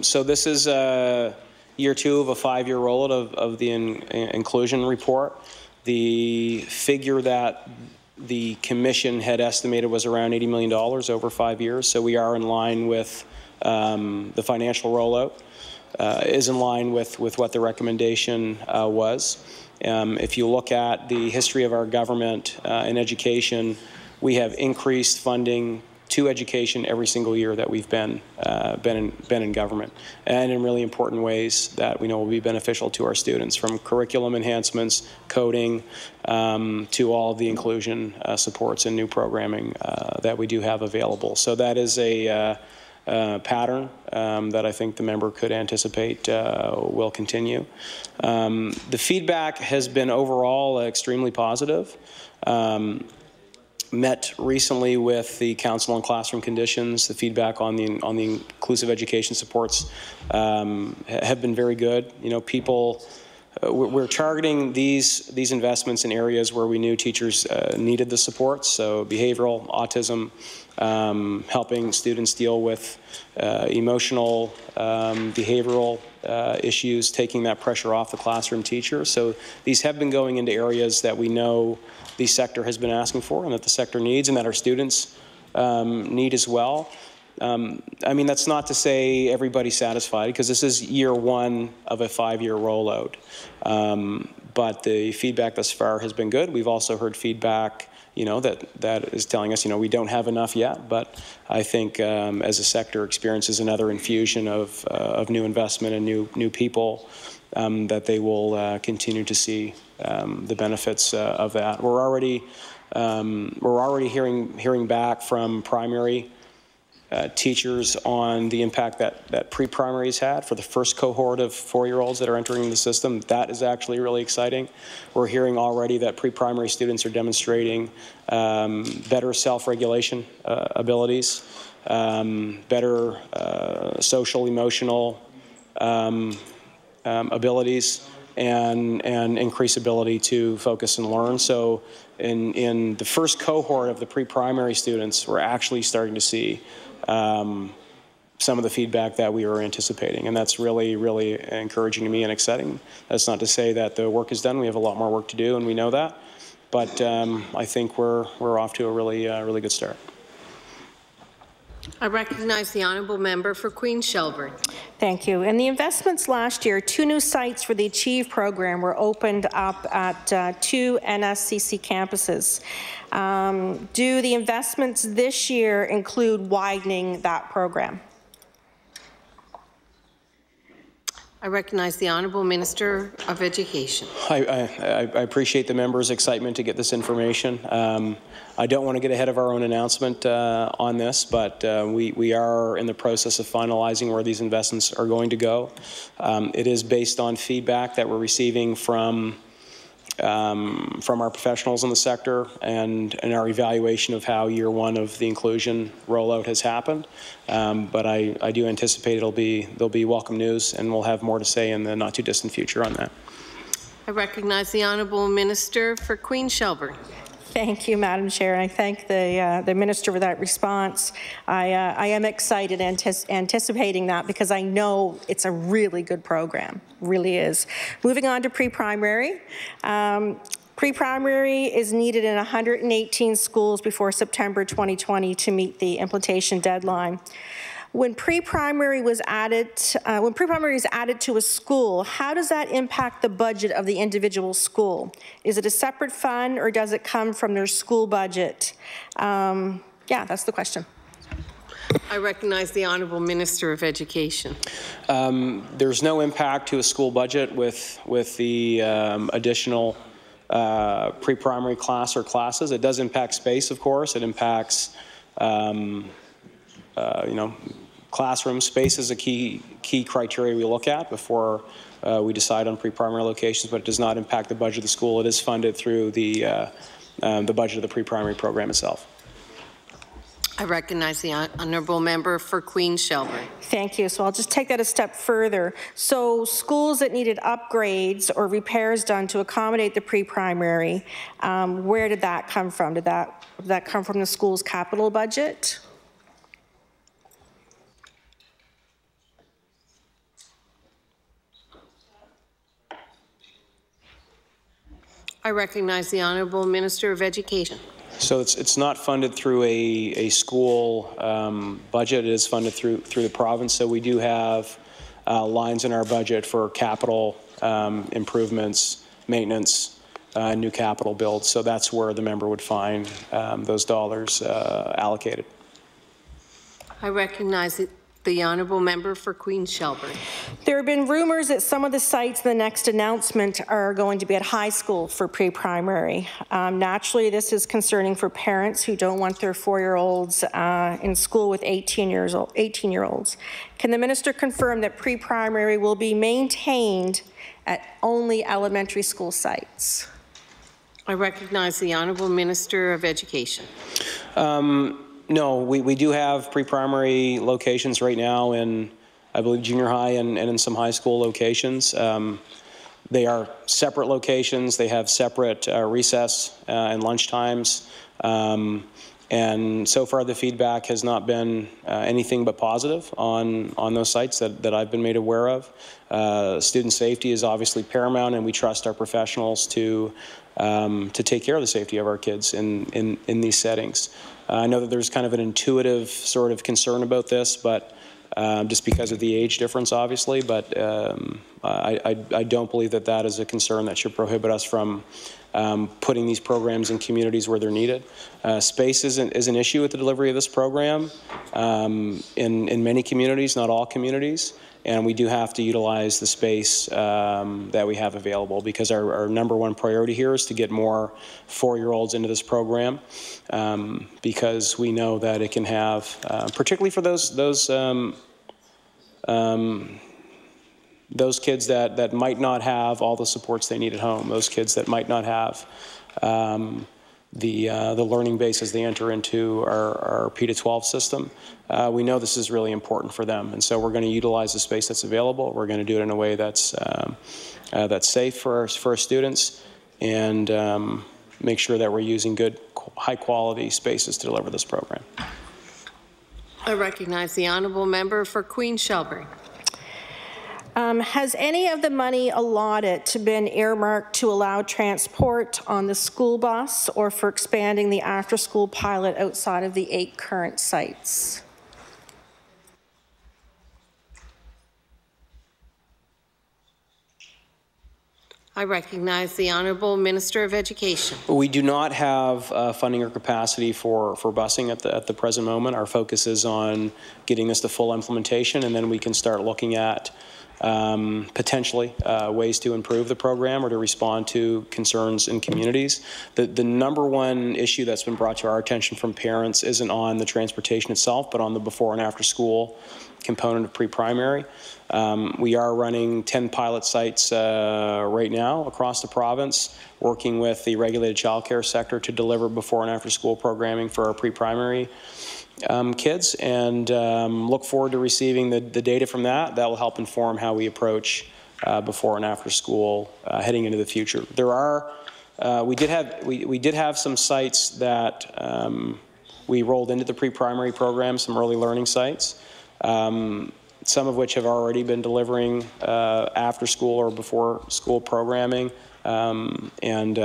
So this is year two of a 5-year rollout of the inclusion report. The figure that the Commission had estimated was around $80 million over 5 years. So we are in line with the financial rollout, is in line with what the recommendation was. If you look at the history of our government in education, we have increased funding to education every single year that we've been in government, and in really important ways that we know will be beneficial to our students, from curriculum enhancements, coding, to all of the inclusion supports and new programming that we do have available. So that is a pattern that I think the member could anticipate will continue. The feedback has been overall extremely positive. Met recently with the Council on Classroom Conditions. The feedback on the inclusive education supports have been very good. You know, people, we're targeting these investments in areas where we knew teachers needed the support. So behavioral, autism, helping students deal with emotional, behavioral issues, taking that pressure off the classroom teacher. So these have been going into areas that we know the sector has been asking for and that the sector needs and that our students need as well. I mean, that's not to say everybody's satisfied, because this is year one of a 5-year rollout. But the feedback thus far has been good. We've also heard feedback, you know, that is telling us, you know, we don't have enough yet. But I think as a sector experiences another infusion of new investment and new people, that they will continue to see the benefits of that. We're already hearing back from primary teachers on the impact that pre-primary has had for the first cohort of 4-year-olds that are entering the system. That is actually really exciting. We're hearing already that pre-primary students are demonstrating better self-regulation abilities, better social, emotional abilities, and increased ability to focus and learn. So in the first cohort of the pre-primary students, we're actually starting to see some of the feedback that we were anticipating, and that's really, really encouraging to me and exciting. That's not to say that the work is done. We have a lot more work to do, and we know that. But I think we're off to a really good start. I recognize the Honourable Member for Queen Shelburne. Thank you. And the investments last year, 2 new sites for the Achieve program were opened up at 2 NSCC campuses. Do the investments this year include widening that program? I recognize the Honourable Minister of Education. I appreciate the member's excitement to get this information. I don't want to get ahead of our own announcement on this, but we are in the process of finalizing where these investments are going to go. It is based on feedback that we're receiving from our professionals in the sector and our evaluation of how year one of the inclusion rollout has happened. But I do anticipate there'll be welcome news, and we'll have more to say in the not too distant future on that. I recognize the Honourable Minister for Queen Shelburne. Thank you, Madam Chair, and I thank the Minister for that response. I am excited anticipating that because I know it's a really good program, really is. Moving on to pre-primary. Pre-primary is needed in 118 schools before September 2020 to meet the implementation deadline. When pre-primary is added to a school, how does that impact the budget of the individual school? Is it a separate fund or does it come from their school budget? Yeah, that's the question. I recognize the Honourable Minister of Education. There's no impact to a school budget with the additional pre-primary class or classes. It does impact space, of course. It impacts, classroom space is a key criteria we look at before we decide on pre-primary locations, but it does not impact the budget of the school. It is funded through the budget of the pre-primary program itself. I recognize the Honourable Member for Queen Shelburne. Thank you. So I'll just take that a step further. So schools that needed upgrades or repairs done to accommodate the pre-primary, where did that come from? Did that come from the school's capital budget? I recognize the Honourable Minister of Education. So it's not funded through a school budget. It is funded through the province. So we do have lines in our budget for capital improvements, maintenance, new capital builds. So that's where the member would find those dollars allocated. I recognize the Honourable Member for Queen Shelburne. There have been rumors that some of the sites in the next announcement are going to be at high school for pre-primary. Naturally, this is concerning for parents who don't want their 4-year-olds in school with 18-year-olds. Can the Minister confirm that pre-primary will be maintained at only elementary school sites? I recognize the Honourable Minister of Education. No, we do have pre-primary locations right now in, I believe, junior high and in some high school locations. They are separate locations. They have separate recess and lunch times. And so far the feedback has not been anything but positive on those sites that I've been made aware of. Student safety is obviously paramount, and we trust our professionals to take care of the safety of our kids in these settings. I know that there's kind of an intuitive sort of concern about this, but just because of the age difference, obviously, but I don't believe that is a concern that should prohibit us from putting these programs in communities where they're needed. Space is an issue with the delivery of this program in many communities, not all communities. And we do have to utilize the space that we have available, because our #1 priority here is to get more 4-year-olds into this program, because we know that it can have, particularly for those kids that might not have all the supports they need at home, those kids that might not have the learning base as they enter into our P-12 system. We know this is really important for them, and so we're going to utilize the space that's available. We're going to do it in a way that's safe for our students, and make sure that we're using good, high-quality spaces to deliver this program. I recognize the Honourable Member for Queen Shelburne. Has any of the money allotted been earmarked to allow transport on the school bus or for expanding the after-school pilot outside of the 8 current sites? I recognize the Honourable Minister of Education. We do not have funding or capacity for busing at the present moment. Our focus is on getting this to full implementation, and then we can start looking at potentially ways to improve the program or to respond to concerns in communities. The #1 issue that's been brought to our attention from parents isn't on the transportation itself, but on the before and after school component of pre-primary. We are running 10 pilot sites right now across the province, working with the regulated childcare sector to deliver before and after school programming for our pre-primary kids, and look forward to receiving the data from that. That will help inform how we approach before and after school heading into the future. There are We did have some sites that we rolled into the pre-primary program, some early learning sites, some of which have already been delivering after school or before school programming, and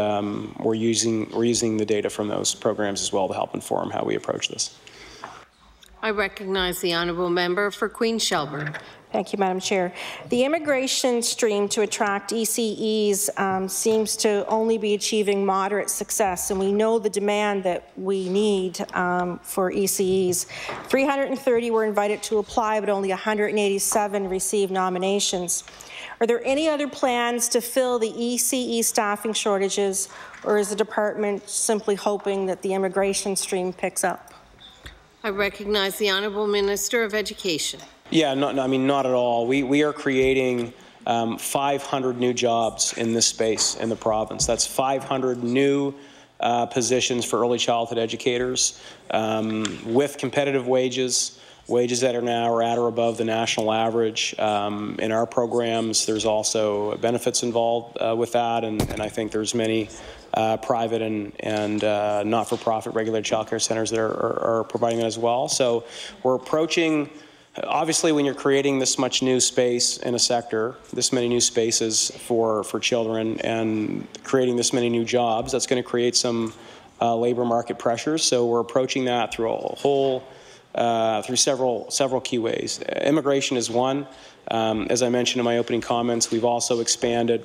we're using the data from those programs as well to help inform how we approach this. I recognize the honourable member for Queen Shelburne. Thank you, Madam Chair. The immigration stream to attract ECEs seems to only be achieving moderate success, and we know the demand that we need for ECEs. 330 were invited to apply, but only 187 received nominations. Are there any other plans to fill the ECE staffing shortages, or is the department simply hoping that the immigration stream picks up? I recognize the Honourable Minister of Education. Yeah, I mean, not at all. We are creating 500 new jobs in this space in the province. That's 500 new positions for early childhood educators with competitive wages that are now at or above the national average. In our programs, there's also benefits involved with that, and I think there's many private and not-for-profit regulated child care centres that are providing that as well. So we're approaching. Obviously, when you're creating this much new space in a sector, this many new spaces for children, and creating this many new jobs, that's going to create some labour market pressures. So we're approaching that through a whole, through several key ways. Immigration is one. As I mentioned in my opening comments, we've also expanded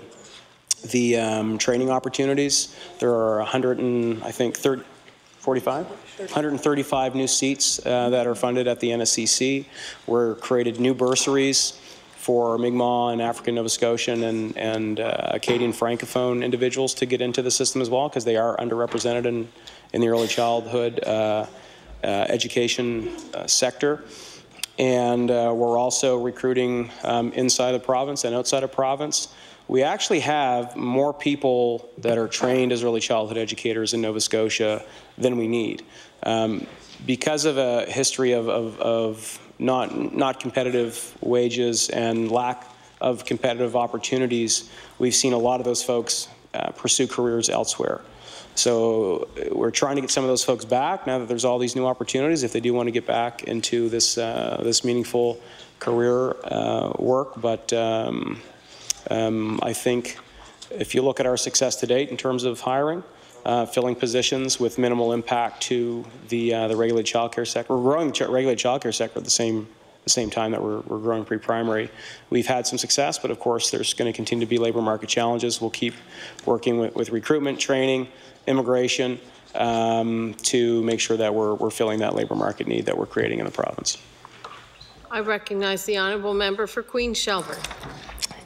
the training opportunities. There are 135 new seats that are funded at the NSCC. We're created new bursaries for Mi'kmaq and African Nova Scotian and Acadian Francophone individuals to get into the system as well, because they are underrepresented in the early childhood education sector. And we're also recruiting inside the province and outside of province. We actually have more people that are trained as early childhood educators in Nova Scotia than we need. Because of a history of not competitive wages and lack of competitive opportunities, we've seen a lot of those folks pursue careers elsewhere. So we're trying to get some of those folks back now that there's all these new opportunities, if they do want to get back into this this meaningful career work. But I think if you look at our success to date in terms of hiring, filling positions with minimal impact to the regulated child care sector, we're growing the regulated child care sector at the same time that we're growing pre-primary. We've had some success, but of course there's going to continue to be labour market challenges. We'll keep working with recruitment, training, immigration to make sure that we're filling that labour market need that we're creating in the province. I recognize the honourable member for Queen Shelburne.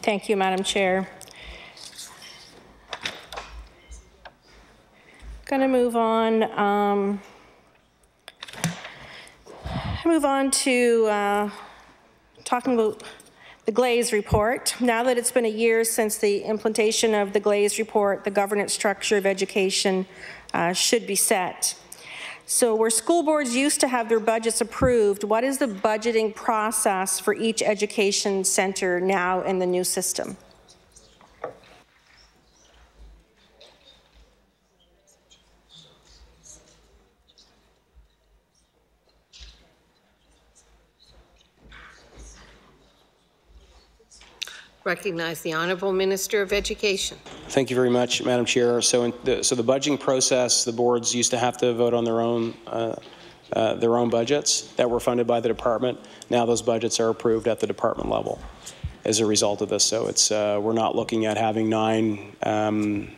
Thank you, Madam Chair. Going to move on. To talking about the Glaze report. Now that it's been a year since the implementation of the Glaze report, the governance structure of education should be set. So where school boards used to have their budgets approved, what is the budgeting process for each education centre now in the new system? Recognize the Honourable Minister of Education. Thank you very much, Madam Chair. So the budgeting process, the boards used to have to vote on their own budgets that were funded by the department. Now those budgets are approved at the department level as a result of this. So it's we're not looking at having 9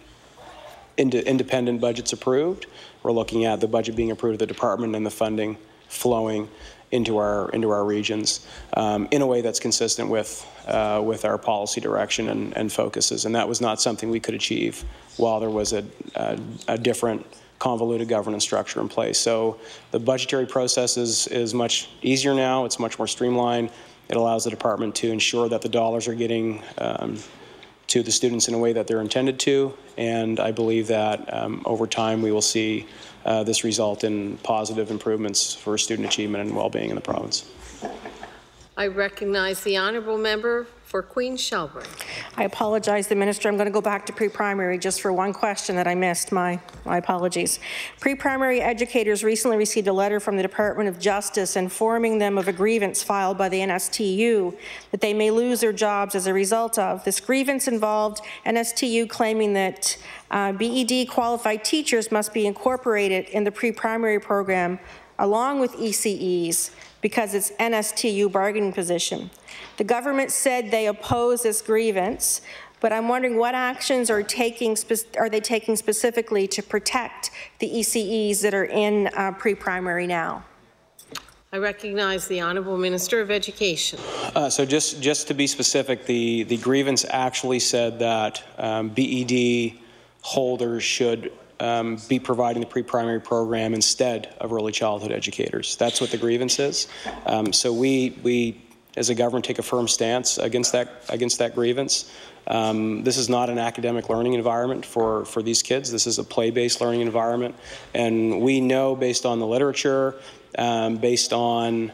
independent budgets approved. We're looking at the budget being approved at the department and the funding flowing into our regions in a way that's consistent with our policy direction and focuses. And that was not something we could achieve while there was a different convoluted governance structure in place. So the budgetary process is much easier now. It's much more streamlined. It allows the department to ensure that the dollars are getting to the students in a way that they're intended to. And I believe that over time we will see this result in positive improvements for student achievement and well-being in the province. I recognize the honourable member for Queen Shelburne. I apologize, the Minister. I'm going to go back to pre-primary just for one question that I missed. My apologies. Pre-primary educators recently received a letter from the Department of Justice informing them of a grievance filed by the NSTU that they may lose their jobs as a result of. This grievance involved NSTU claiming that BED qualified teachers must be incorporated in the pre-primary program along with ECEs because it's NSTU bargaining position. The government said they oppose this grievance, but I'm wondering what actions are they taking specifically to protect the ECEs that are in pre-primary now? I recognize the Honourable Minister of Education. So just to be specific, the grievance actually said that BED holders should be providing the pre-primary program instead of early childhood educators. That's what the grievance is. So we, as a government, take a firm stance against that grievance. This is not an academic learning environment for these kids. This is a play-based learning environment, and we know, based on the literature, based on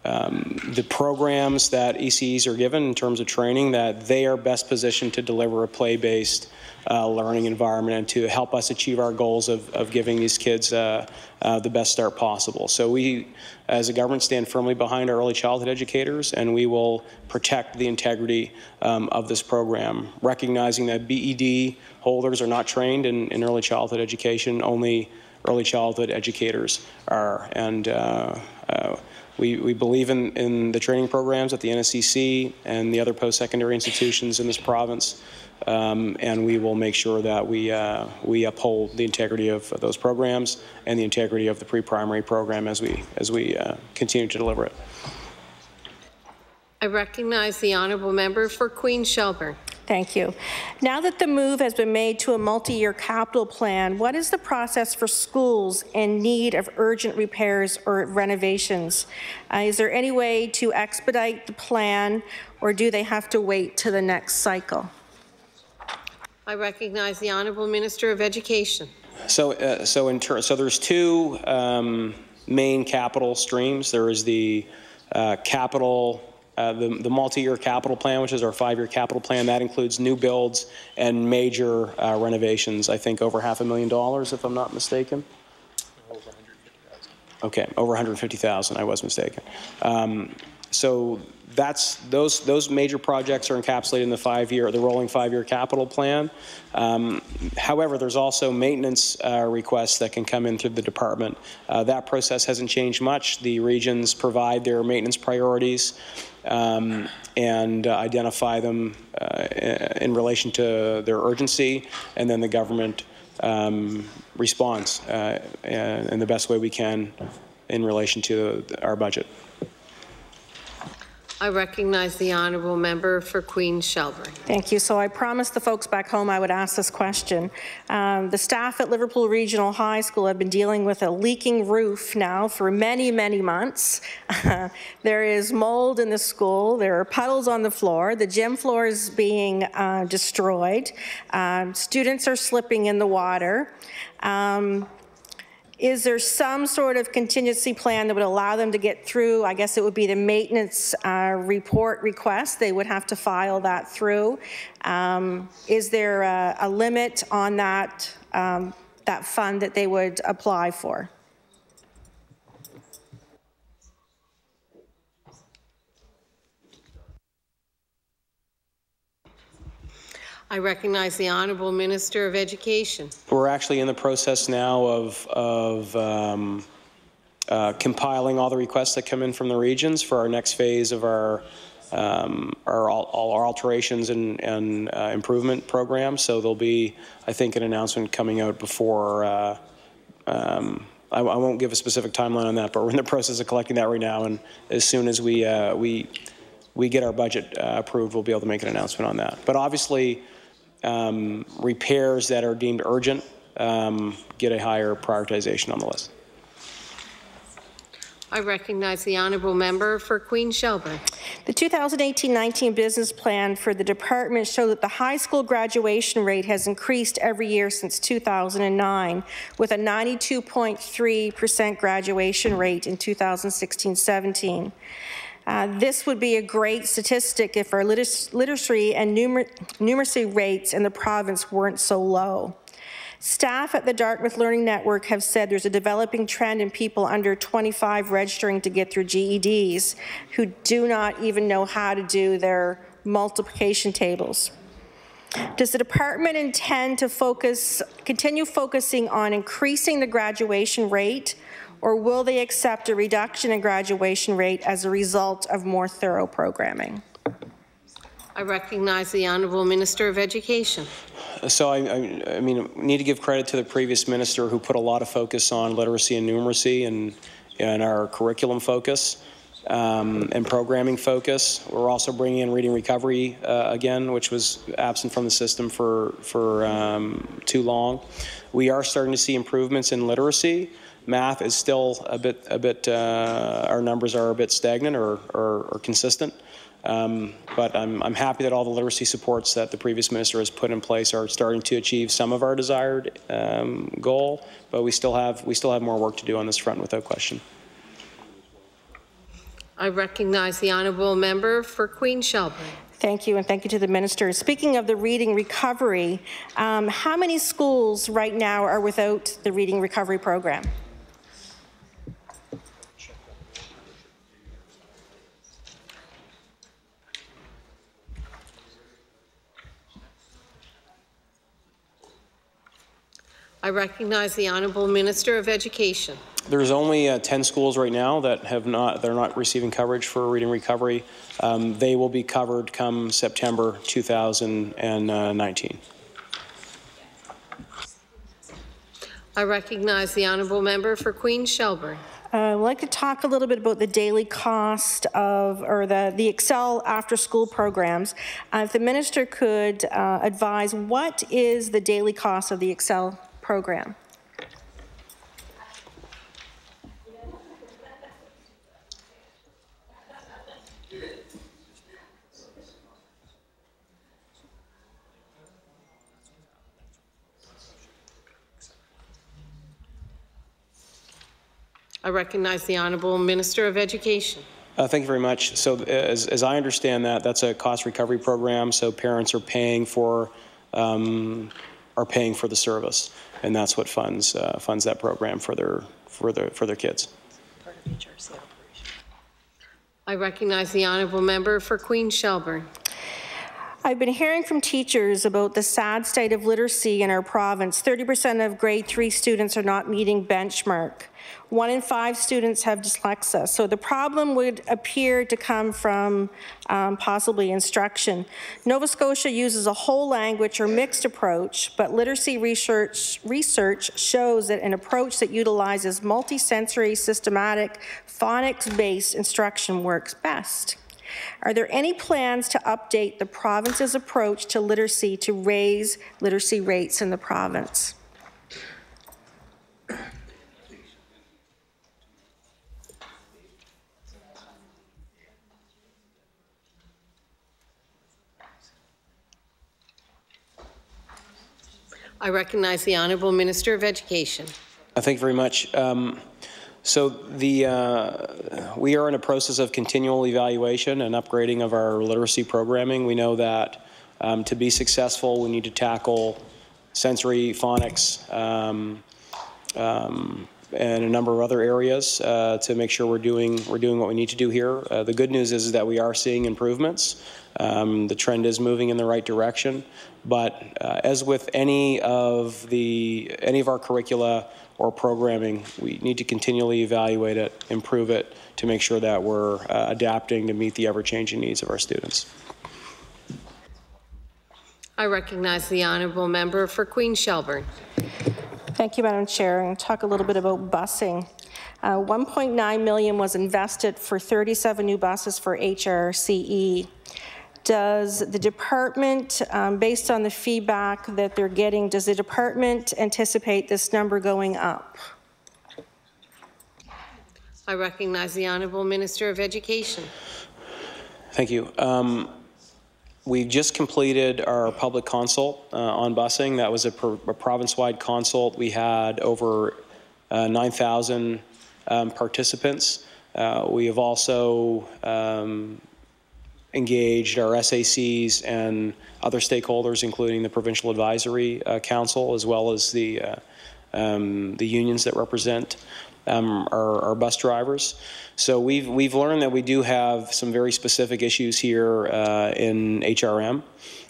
the programs that ECEs are given in terms of training, that they are best positioned to deliver a play-based learning environment and to help us achieve our goals of giving these kids the best start possible. So we, as a government, stand firmly behind our early childhood educators, and we will protect the integrity of this program, recognizing that BED holders are not trained in early childhood education. Only early childhood educators are. And we believe in the training programs at the NSCC and the other post-secondary institutions in this province, and we will make sure that we uphold the integrity of those programs and the integrity of the pre-primary program as we continue to deliver it. I recognize the Honourable Member for Queen Shelburne. Thank you. Now that the move has been made to a multi-year capital plan, what is the process for schools in need of urgent repairs or renovations? Is there any way to expedite the plan, or do they have to wait to the next cycle? I recognize the Honourable Minister of Education. So there's two main capital streams. There is the the multi-year capital plan, which is our 5-year capital plan. That includes new builds and major renovations. I think over $500,000, if I'm not mistaken. Over 150,000. Okay, over 150,000. I was mistaken. So those major projects are encapsulated in the rolling 5-year capital plan. However, there's also maintenance requests that can come in through the department. That process hasn't changed much. The regions provide their maintenance priorities and identify them in relation to their urgency, and then the government responds in the best way we can in relation to our budget. I recognize the Honourable Member for Queen Shelburne. Thank you. So I promised the folks back home I would ask this question. The staff at Liverpool Regional High School have been dealing with a leaking roof now for many, many months. There is mold in the school. There are puddles on the floor. The gym floor is being destroyed. Students are slipping in the water. Is there some sort of contingency plan that would allow them to get through? I guess it would be the maintenance report request. They would have to file that through. Is there a limit on that, that fund that they would apply for? I recognize the Honourable Minister of Education. We're actually in the process now of compiling all the requests that come in from the regions for our next phase of our alterations and improvement program. So there'll be, I think, an announcement coming out before. I won't give a specific timeline on that, but we're in the process of collecting that right now, and as soon as we get our budget approved, we'll be able to make an announcement on that. But obviously, repairs that are deemed urgent get a higher prioritization on the list. I recognize the Honourable Member for Queen Shelburne. The 2018-19 business plan for the department showed that the high school graduation rate has increased every year since 2009, with a 92.3% graduation rate in 2016-17. This would be a great statistic if our literacy and numeracy rates in the province weren't so low. Staff at the Dartmouth Learning Network have said there's a developing trend in people under 25 registering to get their GEDs who do not even know how to do their multiplication tables. Does the department intend to continue focusing on increasing the graduation rate, or will they accept a reduction in graduation rate as a result of more thorough programming? I recognize the Honourable Minister of Education. So I mean, need to give credit to the previous minister who put a lot of focus on literacy and numeracy and our curriculum focus and programming focus. We're also bringing in reading recovery again, which was absent from the system for too long. We are starting to see improvements in literacy. Math is still a bit our numbers are a bit stagnant or consistent. But I'm happy that all the literacy supports that the previous minister has put in place are starting to achieve some of our desired goal, but we still have more work to do on this front without question. I recognize the Honourable Member for Queen Shelburne. Thank you, and thank you to the minister. Speaking of the reading recovery, how many schools right now are without the reading recovery program? I recognize the Honourable Minister of Education. There's only 10 schools right now that they're not receiving coverage for reading recovery. They will be covered come September 2019. I recognize the Honourable Member for Queen Shelburne. I'd like to talk a little bit about the daily cost of, or the Excel after-school programs. If the minister could advise, what is the daily cost of the Excel program? I recognize the Honourable Minister of Education. Thank you very much. So as I understand that, that's a cost recovery program, so parents are paying for the service, and that's what funds that program for their kids. I recognize the Honourable Member for Queen Shelburne. I've been hearing from teachers about the sad state of literacy in our province. 30% of grade 3 students are not meeting benchmark. 1 in 5 students have dyslexia. So the problem would appear to come from possibly instruction. Nova Scotia uses a whole language or mixed approach, but literacy research shows that an approach that utilizes multisensory, systematic, phonics-based instruction works best. Are there any plans to update the province's approach to literacy to raise literacy rates in the province? I recognize the Honourable Minister of Education. Thank you very much. So we are in a process of continual evaluation and upgrading of our literacy programming. We know that to be successful, we need to tackle sensory, phonics, and a number of other areas to make sure we're doing what we need to do here. The good news is that we are seeing improvements. The trend is moving in the right direction, but as with any of our curricula or programming, we need to continually evaluate it, improve it, to make sure that we're adapting to meet the ever-changing needs of our students. I recognize the Honourable Member for Queen Shelburne. Thank you, Madam Chair. I'm going to talk a little bit about busing. $1.9 million was invested for 37 new buses for HRCE. Does the department, based on the feedback that they're getting, does the department anticipate this number going up? I recognize the Honourable Minister of Education. Thank you. We just completed our public consult on busing. That was a province-wide consult. We had over 9,000 participants. We have also engaged our SACs and other stakeholders, including the Provincial Advisory Council, as well as the unions that represent our bus drivers. So we've learned that we do have some very specific issues here in HRM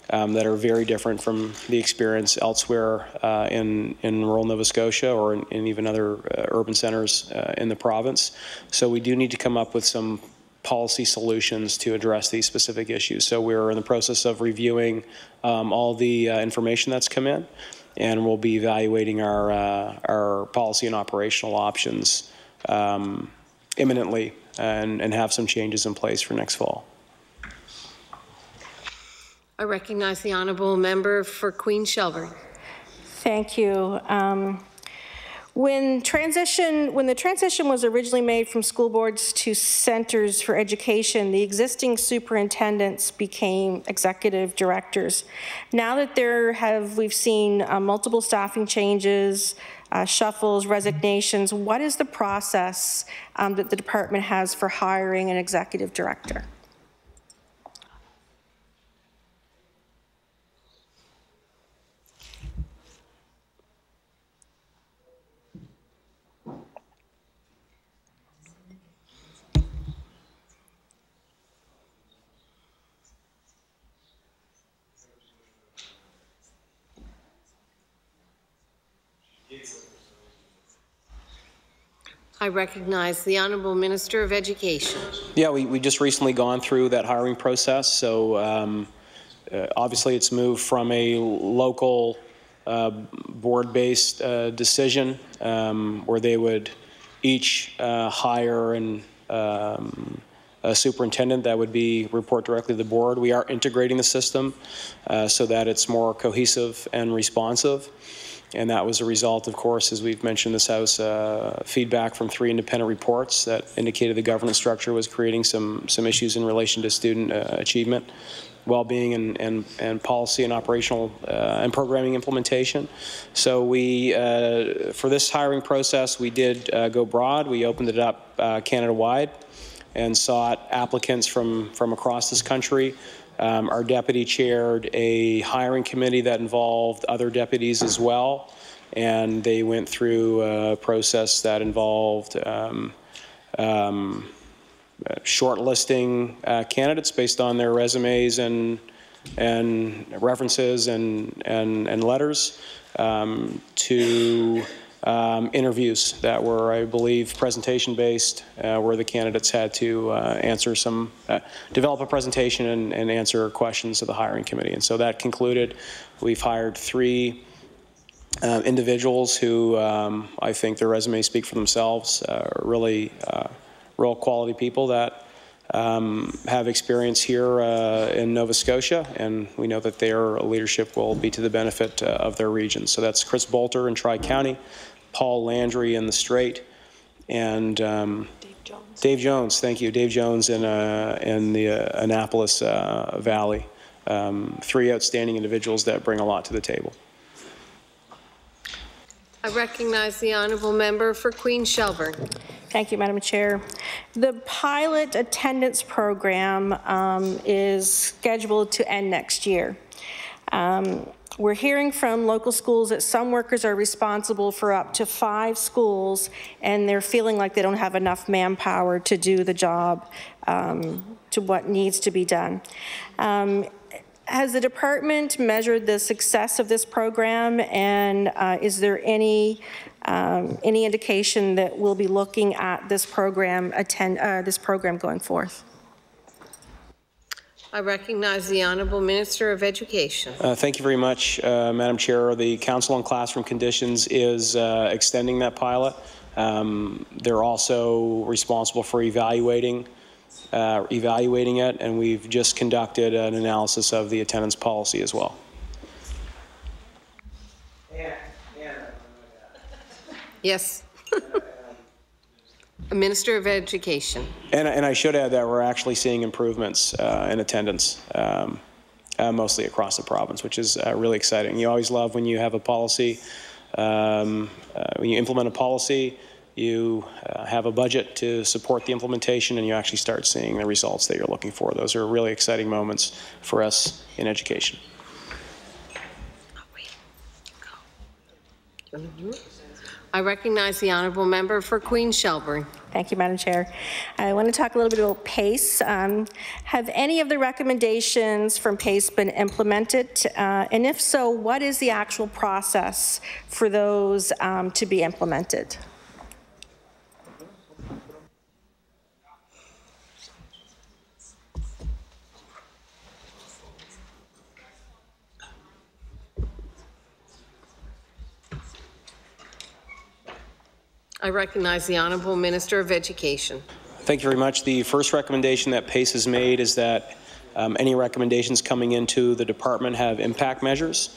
that are very different from the experience elsewhere in rural Nova Scotia or in even other urban centres in the province. So we do need to come up with some policy solutions to address these specific issues. So we're in the process of reviewing all the information that's come in, and we'll be evaluating our policy and operational options imminently and have some changes in place for next fall. I recognize the honourable member for Queen Shelburne. Thank you. When the transition was originally made from school boards to centres for education, the existing superintendents became executive directors. Now that we've seen multiple staffing changes, shuffles, resignations, what is the process that the department has for hiring an executive director? I recognize the Honourable Minister of Education. Yeah, we just recently gone through that hiring process. So obviously it's moved from a local board-based decision where they would each hire a superintendent that would report directly to the board. We are integrating the system so that it's more cohesive and responsive. And that was a result, of course, as we've mentioned in this House, feedback from 3 independent reports that indicated the governance structure was creating some issues in relation to student achievement, well-being, and policy and operational and programming implementation. So we, for this hiring process, we did go broad. We opened it up Canada-wide and sought applicants from across this country. Our deputy chaired a hiring committee that involved other deputies as well, and they went through a process that involved shortlisting candidates based on their resumes and references and letters to interviews that were, I believe, presentation-based, where the candidates had to develop a presentation and answer questions of the hiring committee. And so that concluded. We've hired 3 individuals who I think their resumes speak for themselves, really real quality people that have experience here in Nova Scotia, and we know that their leadership will be to the benefit of their region. So that's Chris Bolter in Tri-County, Paul Landry in the Strait, and Dave Jones. Thank you, Dave Jones in the Annapolis Valley. 3 outstanding individuals that bring a lot to the table. I recognize the honourable member for Queen Shelburne. Thank you, Madam Chair. The pilot attendance program is scheduled to end next year. We're hearing from local schools that some workers are responsible for up to 5 schools, and they're feeling like they don't have enough manpower to do the job to what needs to be done. Has the department measured the success of this program, and is there any indication that we'll be looking at this program going forth? I recognize the Honourable Minister of Education. Thank you very much, Madam Chair. The Council on Classroom Conditions is extending that pilot. They're also responsible for evaluating it, and we've just conducted an analysis of the attendance policy as well. Yes. Minister of Education. And I should add that we're actually seeing improvements in attendance, mostly across the province, which is really exciting. You always love when you have a policy, when you implement a policy, you have a budget to support the implementation, and you actually start seeing the results that you're looking for. Those are really exciting moments for us in education. I recognize the honourable member for Queen Shelburne. Thank you, Madam Chair. I want to talk a little bit about PACE. Have any of the recommendations from PACE been implemented? And if so, what is the actual process for those to be implemented? I recognize the Honourable Minister of Education. Thank you very much. The first recommendation that PACE has made is that any recommendations coming into the department have impact measures,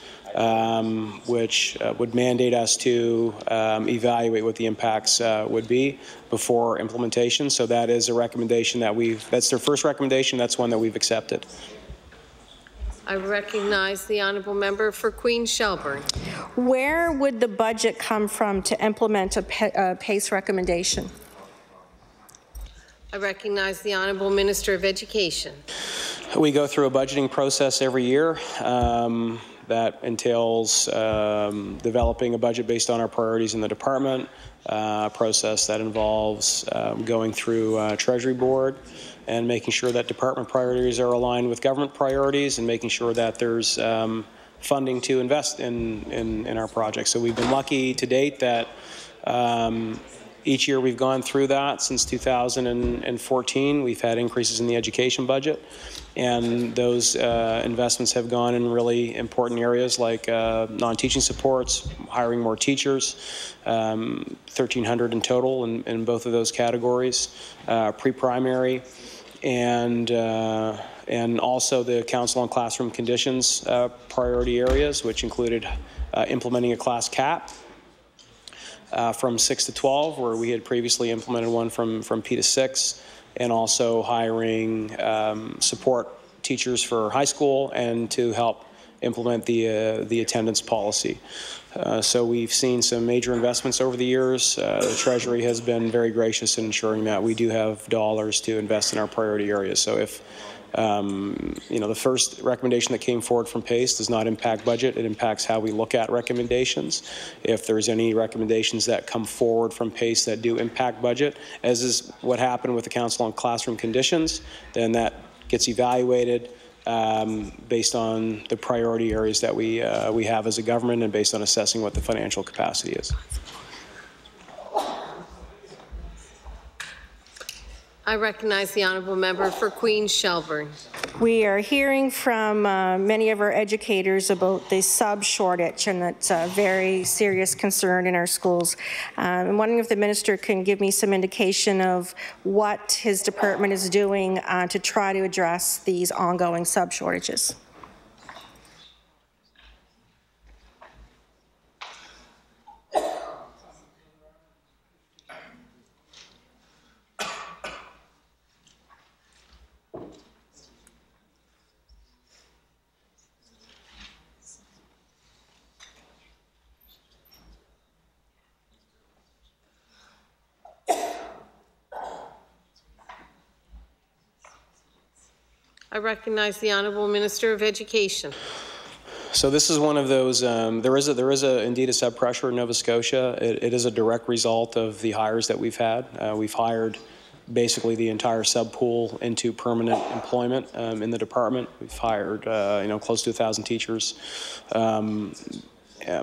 which would mandate us to evaluate what the impacts would be before implementation. So that is a recommendation that that's their first recommendation. That's one that we've accepted. I recognize the honourable member for Queen Shelburne. Where would the budget come from to implement a PACE recommendation? I recognize the honourable Minister of Education. We go through a budgeting process every year that entails developing a budget based on our priorities in the department, a process that involves going through Treasury Board and making sure that department priorities are aligned with government priorities and making sure that there's funding to invest in our projects. So we've been lucky to date that each year we've gone through that since 2014. We've had increases in the education budget, and those investments have gone in really important areas like non-teaching supports, hiring more teachers, 1,300 in total in both of those categories, pre-primary, and also the Council on Classroom Conditions priority areas, which included implementing a class cap from 6 to 12, where we had previously implemented one from P to 6, and also hiring support teachers for high school and to help implement the attendance policy. So we've seen some major investments over the years. The Treasury has been very gracious in ensuring that we do have dollars to invest in our priority areas. So if the first recommendation that came forward from PACE does not impact budget, it impacts how we look at recommendations. If there's any recommendations that come forward from PACE that do impact budget, as is what happened with the Council on Classroom Conditions, then that gets evaluated based on the priority areas that we have as a government and based on assessing what the financial capacity is. I recognize the honourable member for Queen Shelburne. We are hearing from many of our educators about the sub shortage, and it's a very serious concern in our schools. I'm wondering if the minister can give me some indication of what his department is doing to try to address these ongoing sub shortages. I recognize the honourable Minister of Education. So this is one of those. There is indeed a sub pressure in Nova Scotia. It is a direct result of the hires that we've had. We've hired basically the entire sub pool into permanent employment in the department. We've hired close to 1,000 teachers.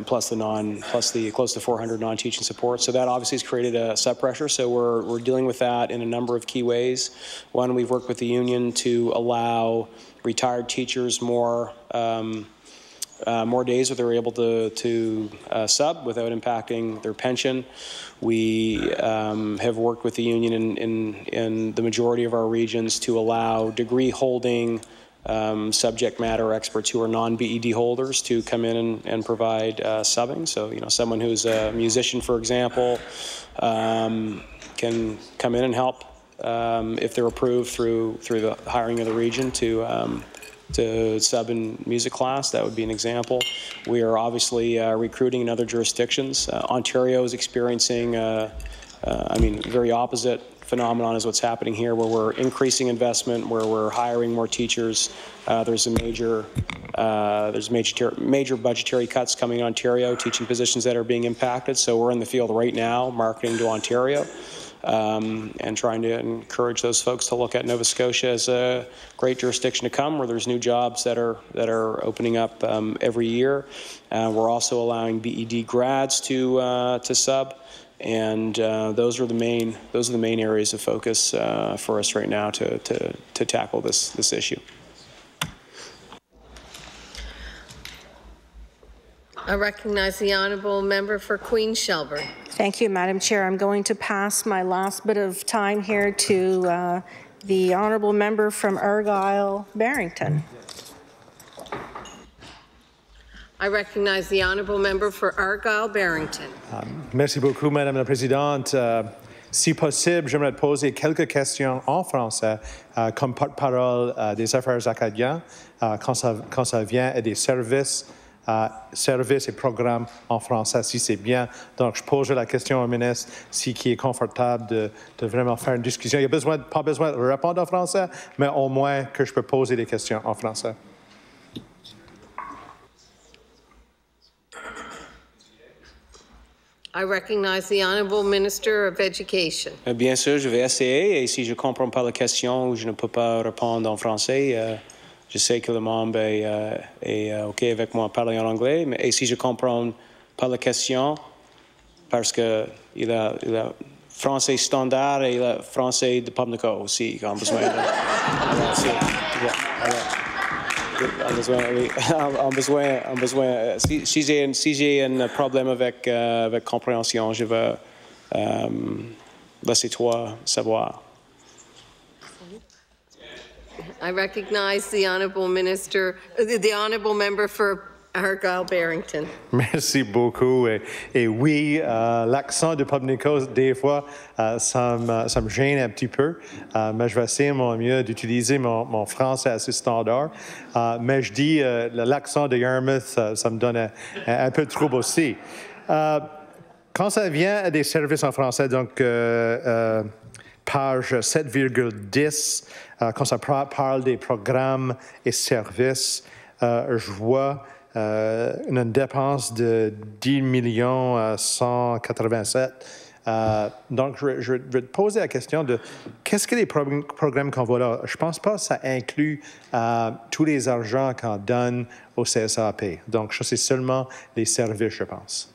Plus the close to 400 non-teaching support. So that obviously has created a sub pressure. So we're dealing with that in a number of key ways. One, we've worked with the union to allow retired teachers more days where they're able to sub without impacting their pension. We have worked with the union in the majority of our regions to allow degree holding subject matter experts who are non-BED holders to come in and provide subbing. So, someone who's a musician, for example, can come in and help if they're approved through the hiring of the region to sub in music class. That would be an example. We are obviously recruiting in other jurisdictions. Ontario is experiencing a very opposite phenomenon is what's happening here, where we're increasing investment, where we're hiring more teachers. There's major budgetary cuts coming in Ontario, teaching positions that are being impacted. So we're in the field right now, marketing to Ontario, and trying to encourage those folks to look at Nova Scotia as a great jurisdiction to come, where there's new jobs that are opening up every year. We're also allowing BED grads to sub. And those are the main areas of focus for us right now to tackle this issue. I recognize the honourable member for Queen Shelburne. Thank you, Madam Chair. I'm going to pass my last bit of time here to the honourable member from Argyle-Barrington. I recognize the honourable member for Argyle-Barrington. Merci beaucoup, Madame la Présidente. Si possible, j'aimerais poser quelques questions en français comme porte-parole des affaires acadiennes quand ça vient à des services et programmes en français, si c'est bien. Donc, je pose la question au ministre, qui est confortable de vraiment faire une discussion. Il n'y a pas besoin de répondre en français, mais au moins que je peux poser des questions en français. I recognize the Honourable Minister of Education. Bien sûr, je vais essayer, et si je ne comprends pas la question ou je ne peux pas répondre en français, je sais que le membre est OK avec moi parler en anglais, mais et si je ne comprends pas la question, parce qu'il a français standard et le français de Pamlico aussi, qu'on a besoin de... Si j'ai un problème avec compréhension, je vais laisser toi savoir. I recognize the Honourable Minister, the Honourable Member for Argyle-Barrington. Merci beaucoup. Et oui, l'accent de Pamlico, des fois, ça me gêne un petit peu, mais je vais essayer mon mieux d'utiliser mon français assez standard. Mais je dis, l'accent de Yarmouth, ça me donne un peu de trouble aussi. Quand ça vient à des services en français, donc page 7,10, quand ça parle des programmes et services, je vois une dépense de 10 187 000. Donc, je vais te poser la question de qu'est-ce que les programmes qu'on voit là? Je ne pense pas que ça inclut tous les argents qu'on donne au CSAP. Donc, ça, c'est seulement les services, je pense.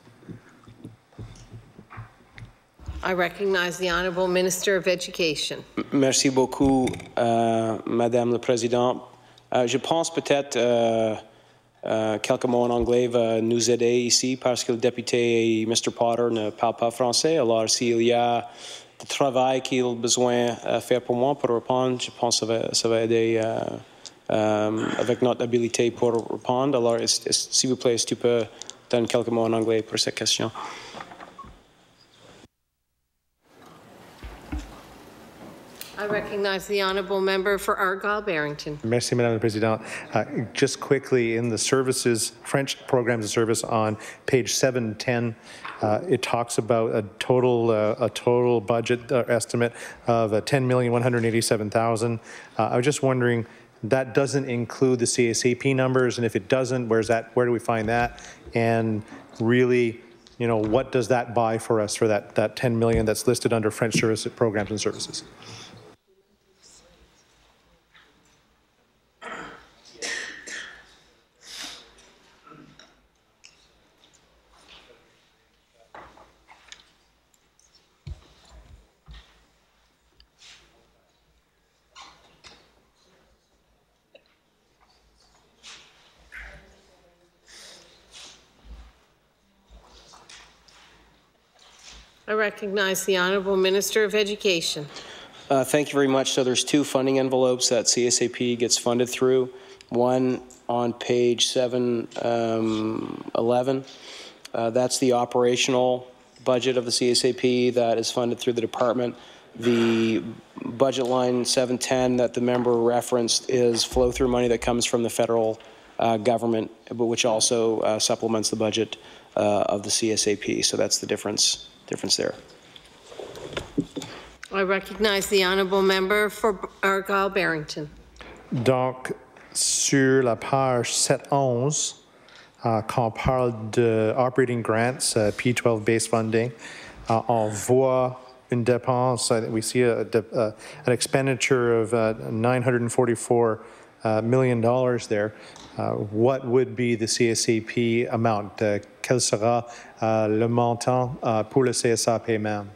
I recognize the Honourable Minister of Education. Merci beaucoup, Madame la Présidente. Je pense peut-être quelques mots en anglais va nous aider ici parce que le député Mr. Potter ne parle pas français. Alors, s'il y a du travail qu'il a besoin de faire pour moi pour répondre, je pense que ça va aider avec notre habilité pour répondre. Alors, s'il vous plaît, si tu peux donner quelques mots en anglais pour cette question. I recognize the Honourable Member for Argyle-Barrington. Merci, Madame la Présidente. Just quickly, in the services, French programs of service on page 710, it talks about a total budget estimate of $10,187,000. I was just wondering, that doesn't include the CSAP numbers, and if it doesn't, where do we find that? And really, you know, what does that buy for us for that $10 million that's listed under French service programs and services? I recognize the Honourable Minister of Education. Thank you very much. So there's two funding envelopes that CSAP gets funded through. One on page 711. That's the operational budget of the CSAP that is funded through the department. The budget line 710 that the member referenced is flow-through money that comes from the federal government, but which also supplements the budget of the CSAP. So that's the difference there. I recognize the honourable member for Argyle-Barrington. Donc, sur la page 711, quand on parle de operating grants, P12 base funding, on voit une dépense, we see an expenditure of $944 million there. What would be the CSAP amount? Quel sera le montant pour le CSA paiement?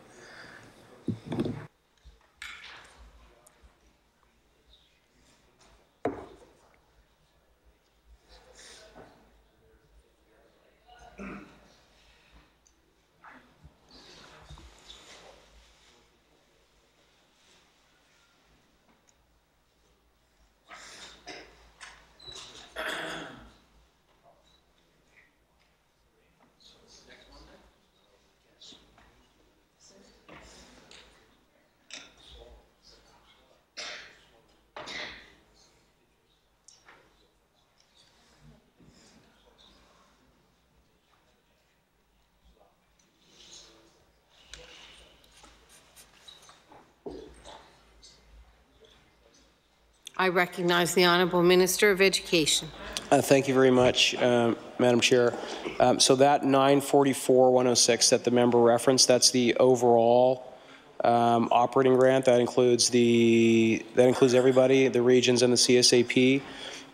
I recognize the Honourable Minister of Education. Thank you very much, Madam Chair. So that 944-106 that the member referenced, that's the overall operating grant. That includes everybody, the regions and the CSAP.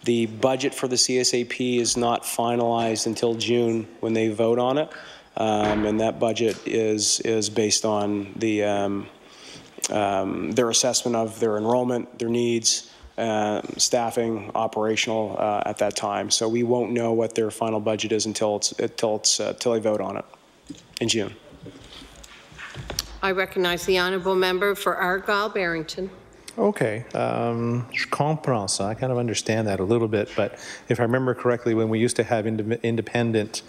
The budget for the CSAP is not finalized until June when they vote on it, and that budget is based on the their assessment of their enrollment, their needs, staffing, operational at that time. So we won't know what their final budget is until they vote on it in June. I recognize the honourable member for Argyle-Barrington. Okay, je comprends ça. I kind of understand that a little bit, but if I remember correctly, when we used to have independent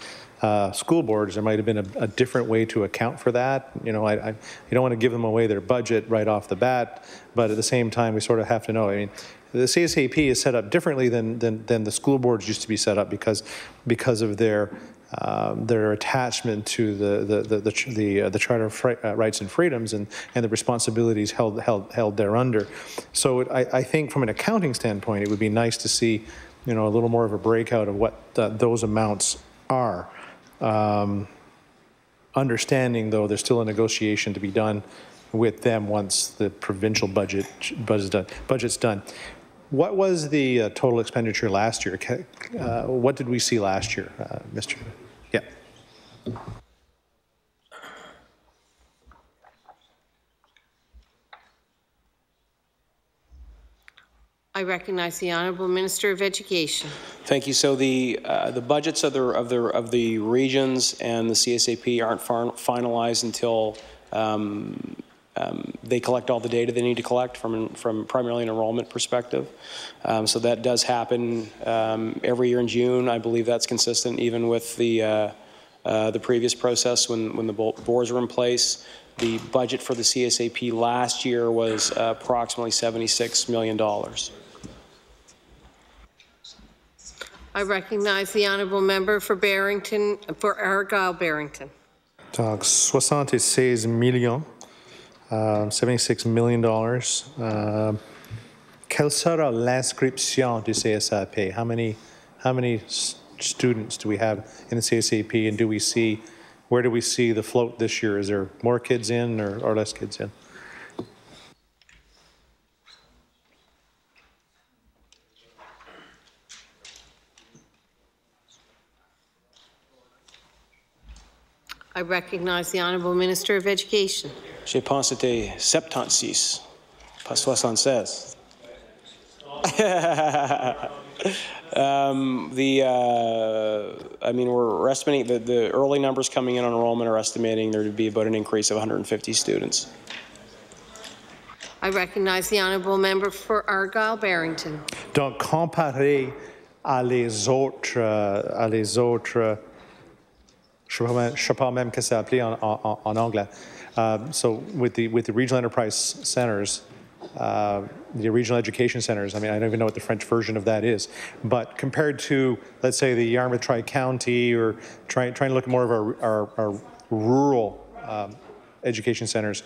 school boards, there might have been a different way to account for that. You know, you don't want to give them away their budget right off the bat, but at the same time, we sort of have to know. I mean, the CSAP is set up differently than the school boards used to be set up because of their attachment to the Charter of Rights and Freedoms and the responsibilities held thereunder. So I think from an accounting standpoint, it would be nice to see, you know, a little more of a breakout of what those amounts are. Understanding, though, there's still a negotiation to be done with them once the provincial budget's done. What was the total expenditure last year? What did we see last year, Mr. Yeah. I recognize the Honourable Minister of Education. Thank you. So the budgets of the regions and the CSAP aren't finalized until they collect all the data they need to collect from primarily an enrollment perspective. So that does happen every year in June. I believe that's consistent even with the previous process when the boards were in place. The budget for the CSAP last year was approximately $76 million. I recognize the honourable member for Barrington, for Argyle-Barrington. Donc 76 millions, $76 million. Quelle sera l'inscription du CSAP? How many students do we have in the CSAP, and where do we see the float this year? Is there more kids in or less kids in? I recognize the Honourable Minister of Education. Je pense que c'était 76, pas 76. I mean, we're estimating the early numbers coming in on enrollment are estimating there to be about an increase of 150 students. I recognize the honourable member for Argyle-Barrington. Donc, comparé à les autres, je ne sais pas même que c'est appelé en anglais. So with the regional enterprise centers, the regional education centers, I mean, I don't even know what the French version of that is, but compared to, let's say, the Yarmouth Tri-County, or trying to look more of our rural education centers.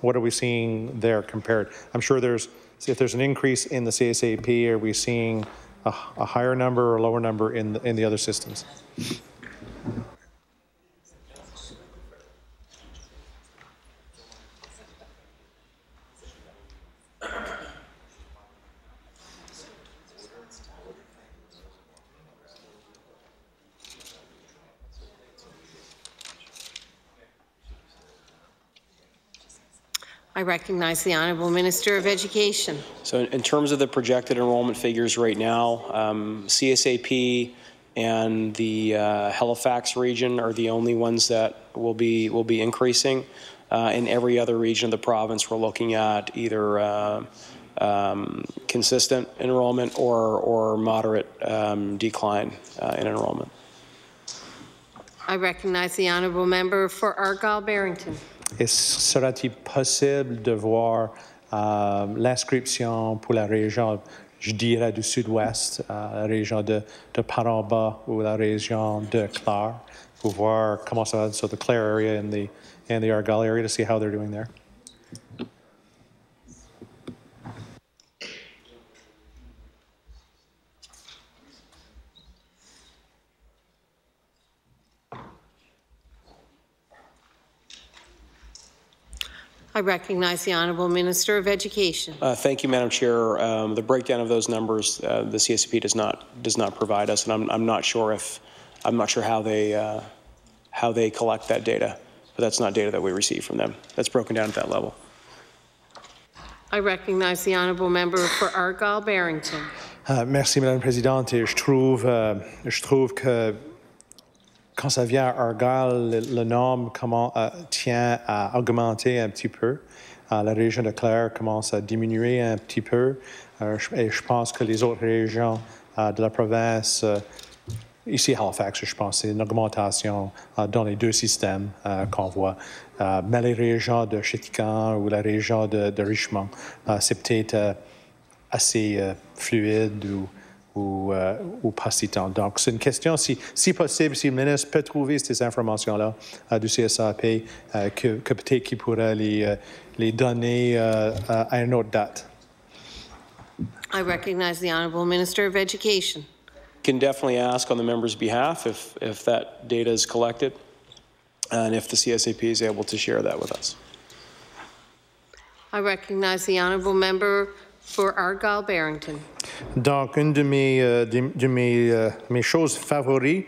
What are we seeing there compared? I'm sure if there's an increase in the CSAP, are we seeing a higher number or a lower number in the other systems? I recognize the Honourable Minister of Education. So in terms of the projected enrollment figures right now, CSAP and the Halifax region are the only ones that will be increasing. In every other region of the province, we're looking at either consistent enrollment or moderate decline in enrollment. I recognize the Honourable Member for Argyle-Barrington. Sera-t-il possible de voir l'inscription pour la région, je dirais, du sud-ouest, la région de Paramba ou la région de Clare, pour voir comment ça va, so the Clare area and the Argyle area, to see how they're doing there? I recognize the Honourable Minister of Education. Thank you, Madam Chair. The breakdown of those numbers, the CSAP does not provide us, and I'm not sure how they collect that data. But that's not data that we receive from them. That's broken down at that level. I recognize the Honourable Member for Argyle-Barrington. Merci, Madame la Présidente. Et je trouve que quand ça vient à Argyle, le nombre tient à augmenter un petit peu. La région de Clare commence à diminuer un petit peu. Et je pense que les autres régions de la province, ici à Halifax, je pense, c'est une augmentation dans les deux systèmes qu'on voit. Mais les régions de Chéticamp ou la région de Richmond, c'est peut-être assez fluide ou pas si tant. Donc, c'est une question, si possible, si le ministre peut trouver ces informations-là du CSAP, que peut-être qu'il pourrait les donner à une autre date. I recognize the Honourable Minister of Education. Can definitely ask on the member's behalf if that data is collected and if the CSAP is able to share that with us. I recognize the Honourable Member for Argyle-Barrington. Donc, une de mes choses favorites,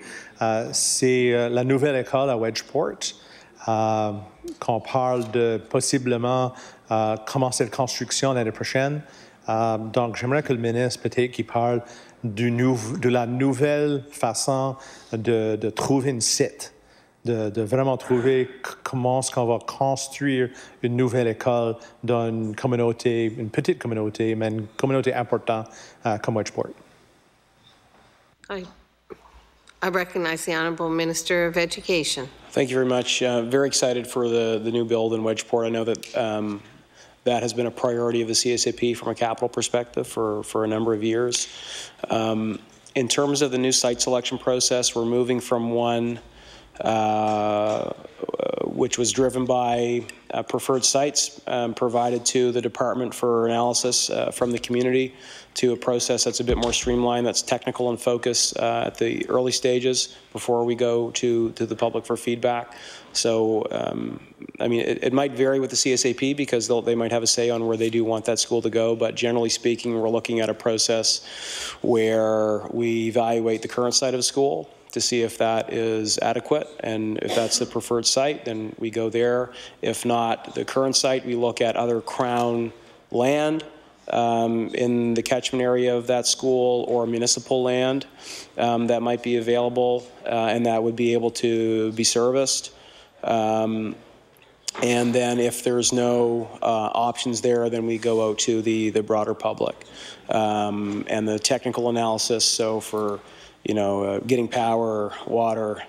c'est la nouvelle école à Wedgeport, qu'on parle de possiblement commencer la construction l'année prochaine. Donc, j'aimerais que le ministre, peut-être, qu'il parle de la nouvelle façon de trouver un site, de vraiment trouver comment est-ce qu'on va construire une nouvelle école dans une communauté, une petite communauté, mais une communauté importante comme Wedgeport. I recognize the Honourable Minister of Education. Thank you very much. Very excited for the new build in Wedgeport. I know that that has been a priority of the CSAP from a capital perspective for a number of years. In terms of the new site selection process, we're moving from one which was driven by preferred sites provided to the department for analysis from the community to a process that's a bit more streamlined, that's technical and focused at the early stages before we go to the public for feedback. So, I mean, it might vary with the CSAP because they might have a say on where they do want that school to go, but generally speaking, we're looking at a process where we evaluate the current site of a school to see if that is adequate, and if that's the preferred site, then we go there. If not the current site, we look at other Crown land in the catchment area of that school or municipal land that might be available and that would be able to be serviced. And then if there's no options there, then we go out to the broader public. And the technical analysis, so for getting power, water,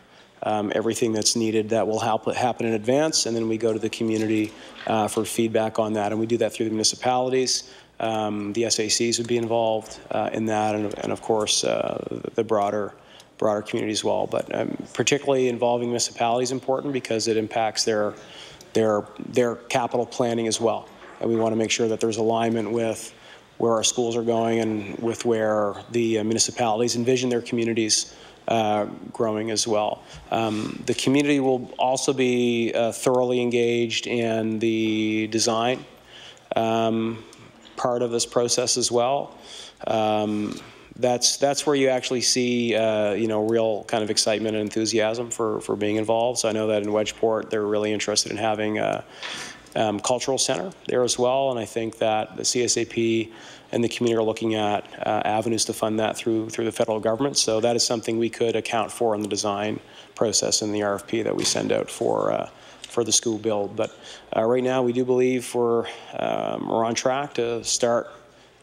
everything that's needed, that will happen in advance, and then we go to the community for feedback on that, and we do that through the municipalities. The SACs would be involved in that, and of course the broader community as well. But particularly involving municipalities is important because it impacts their their capital planning as well. And we want to make sure that there's alignment with where our schools are going and with where the municipalities envision their communities growing as well. The community will also be thoroughly engaged in the design part of this process as well. That's where you actually see real kind of excitement and enthusiasm for being involved. So I know that in Wedgeport they're really interested in having a cultural center there as well, and I think that the CSAP and the community are looking at avenues to fund that through the federal government. So that is something we could account for in the design process in the RFP that we send out for the school build. But right now, we do believe we're on track to start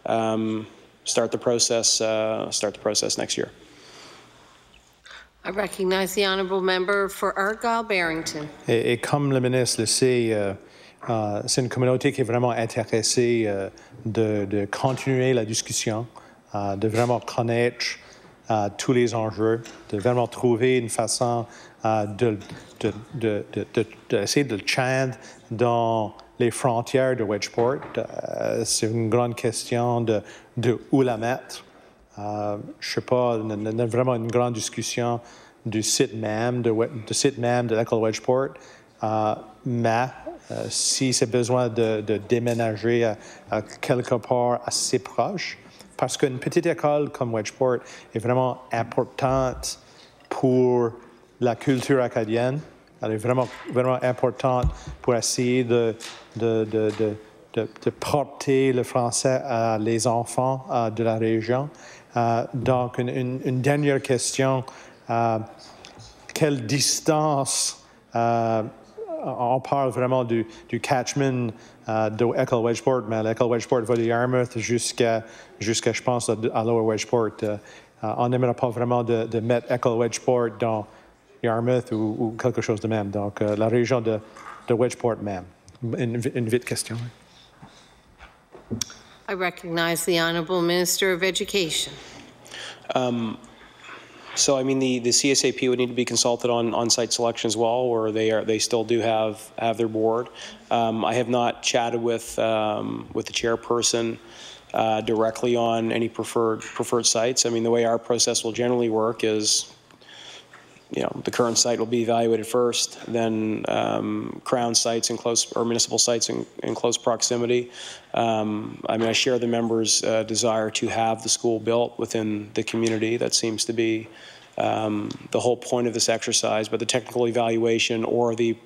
the process next year. I recognize the honourable member for Argyle-Barrington. Et comme le ministre le sait, c'est une communauté qui est vraiment intéressée de continuer la discussion, de vraiment connaître tous les enjeux, de vraiment trouver une façon d'essayer de le change dans les frontières de Wedgeport. C'est une grande question de où la mettre. Je ne sais pas, on a vraiment une grande discussion du site même de l'école Wedgeport, mais si c'est besoin de déménager à quelque part assez proche, parce qu'une petite école comme Wedgeport est vraiment importante pour la culture acadienne. Elle est vraiment, vraiment importante pour essayer de porter le français à les enfants de la région. Donc, une dernière question. Quelle distance on parle vraiment du catchment de l'école Wedgeport, mais l'école Wedgeport va de Yarmouth jusqu'à je pense, à Lower Wedgeport. On n'aimerait pas vraiment de mettre l'école Wedgeport dans Yarmouth ou quelque chose de même. Donc, la région de Wedgeport même. Une vite question. I recognize the Honourable Minister of Education. So, I mean, the CSAP would need to be consulted on site selection as well, or they still do have their board. I have not chatted with the chairperson directly on any preferred sites. I mean, the way our process will generally work is, the current site will be evaluated first, then Crown sites or municipal sites in close proximity. I mean, I share the members' desire to have the school built within the community. That seems to be the whole point of this exercise. But the technical evaluation or the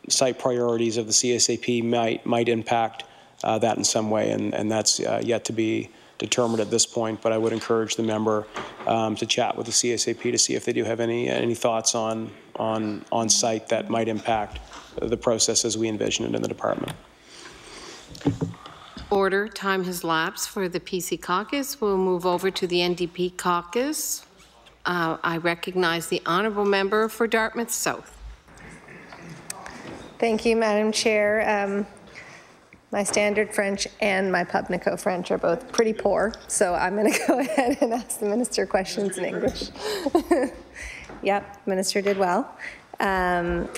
site priorities of the CSAP might impact that in some way, and that's yet to be determined at this point. But I would encourage the member to chat with the CSAP to see if they do have any thoughts on site that might impact the process as we envision it in the department. Order. Time has lapsed for the PC caucus. We'll move over to the NDP caucus. I recognize the honourable member for Dartmouth South. Thank you, Madam Chair. My standard French and my Pubnico French are both pretty poor, so I'm going to go ahead and ask the Minister questions in English. Yep, Minister did well. I'm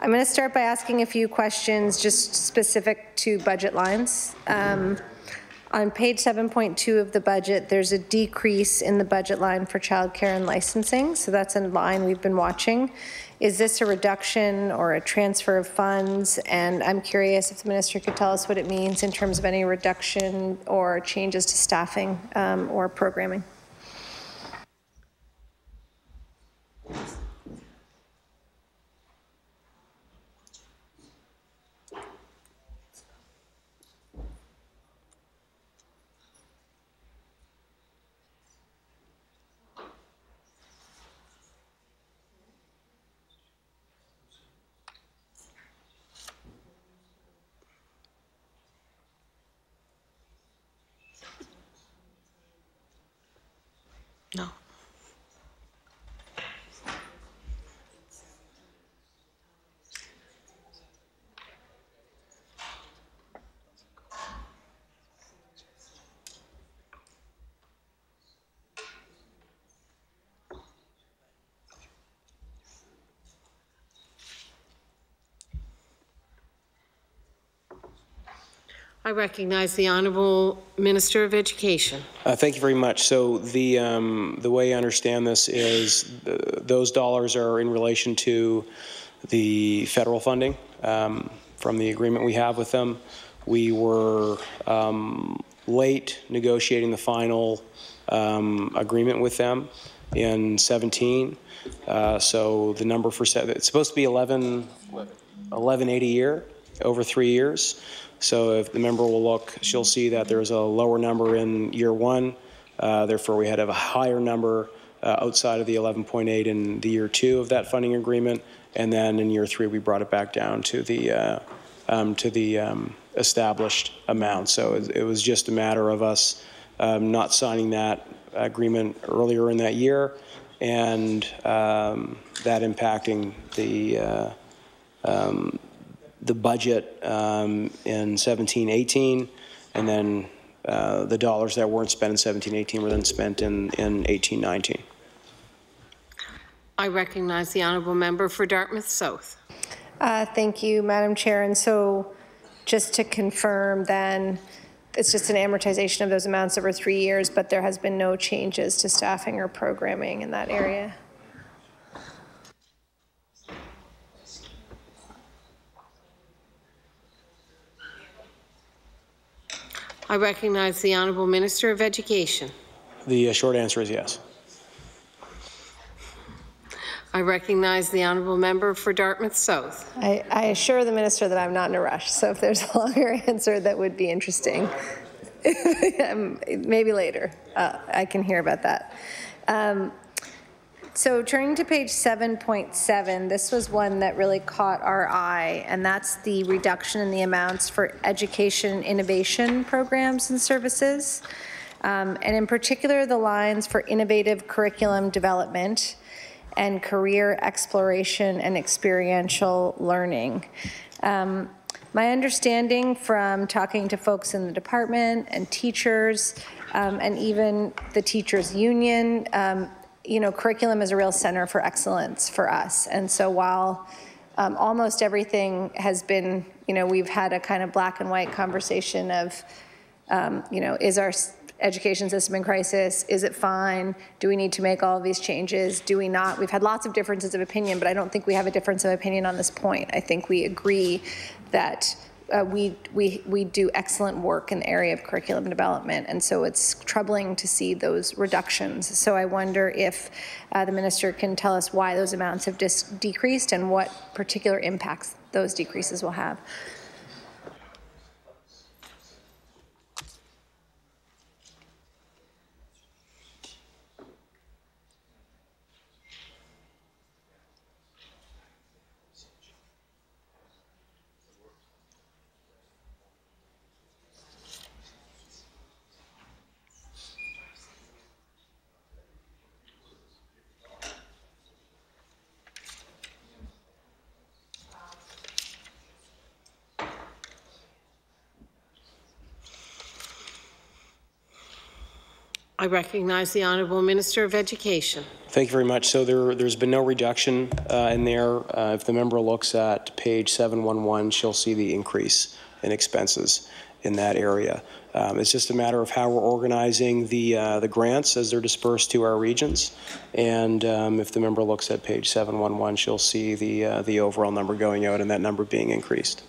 going to start by asking a few questions just specific to budget lines. On page 7.2 of the budget, there's a decrease in the budget line for childcare and licensing, so that's a line we've been watching. Is this a reduction or a transfer of funds? And I'm curious if the Minister could tell us what it means in terms of any reduction or changes to staffing or programming. No. I recognize the Honourable Minister of Education. Thank you very much. So the way I understand this is those dollars are in relation to the federal funding from the agreement we have with them. We were late negotiating the final agreement with them in 17. So the number for it's supposed to be 1180 a year over 3 years. So if the member will look, she'll see that there's a lower number in year 1. Therefore, we had to have a higher number outside of the 11.8 in the year 2 of that funding agreement, and then in year 3 we brought it back down to the established amount. So it was just a matter of us not signing that agreement earlier in that year, and that impacting the budget in 17-18, and then the dollars that weren't spent in 17-18 were then spent in 18-19. I recognize the Honourable Member for Dartmouth South. Thank you, Madam Chair. And so just to confirm then, it's just an amortization of those amounts over 3 years, but there has been no changes to staffing or programming in that area. I recognize the Honourable Minister of Education. The short answer is yes. I recognize the Honourable Member for Dartmouth South. I assure the Minister that I'm not in a rush, so if there's a longer answer that would be interesting, maybe later, I can hear about that. So turning to page 7.7, this was one that really caught our eye, and that's the reduction in the amounts for education innovation programs and services, and in particular the lines for innovative curriculum development and career exploration and experiential learning. My understanding from talking to folks in the department and teachers and even the teachers union, you know, curriculum is a real center for excellence for us. And so while almost everything has been, you know, we've had a kind of black and white conversation of, you know, is our education system in crisis? Is it fine? Do we need to make all of these changes? Do we not? We've had lots of differences of opinion, but I don't think we have a difference of opinion on this point. I think we agree that we do excellent work in the area of curriculum development, and so it's troubling to see those reductions. So I wonder if the Minister can tell us why those amounts have decreased and what particular impacts those decreases will have. I recognize the Honourable Minister of Education. Thank you very much. So there's been no reduction in there. If the member looks at page 711, she'll see the increase in expenses in that area. It's just a matter of how we're organizing the grants as they're dispersed to our regions. And if the member looks at page 711, she'll see the overall number going out and that number being increased.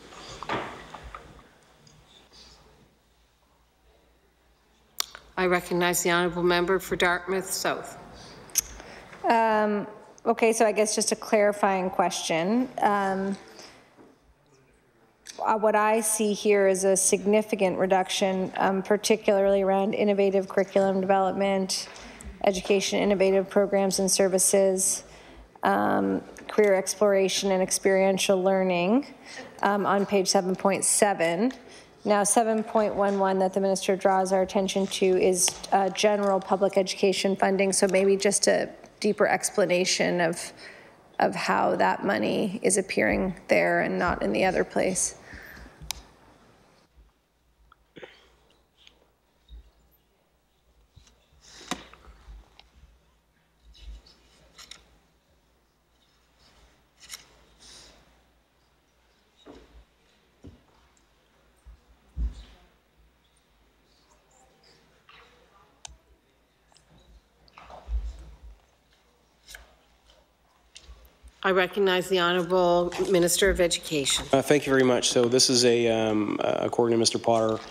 I recognize the Honourable Member for Dartmouth South. Okay, so I guess just a clarifying question. What I see here is a significant reduction, particularly around innovative curriculum development, education innovative programs and services, career exploration and experiential learning on page 7.7. Now 7.11 that the Minister draws our attention to is general public education funding, so maybe just a deeper explanation of how that money is appearing there and not in the other place. I recognize the Honourable Minister of Education. Thank you very much. So this is a, according to Mr. Potter,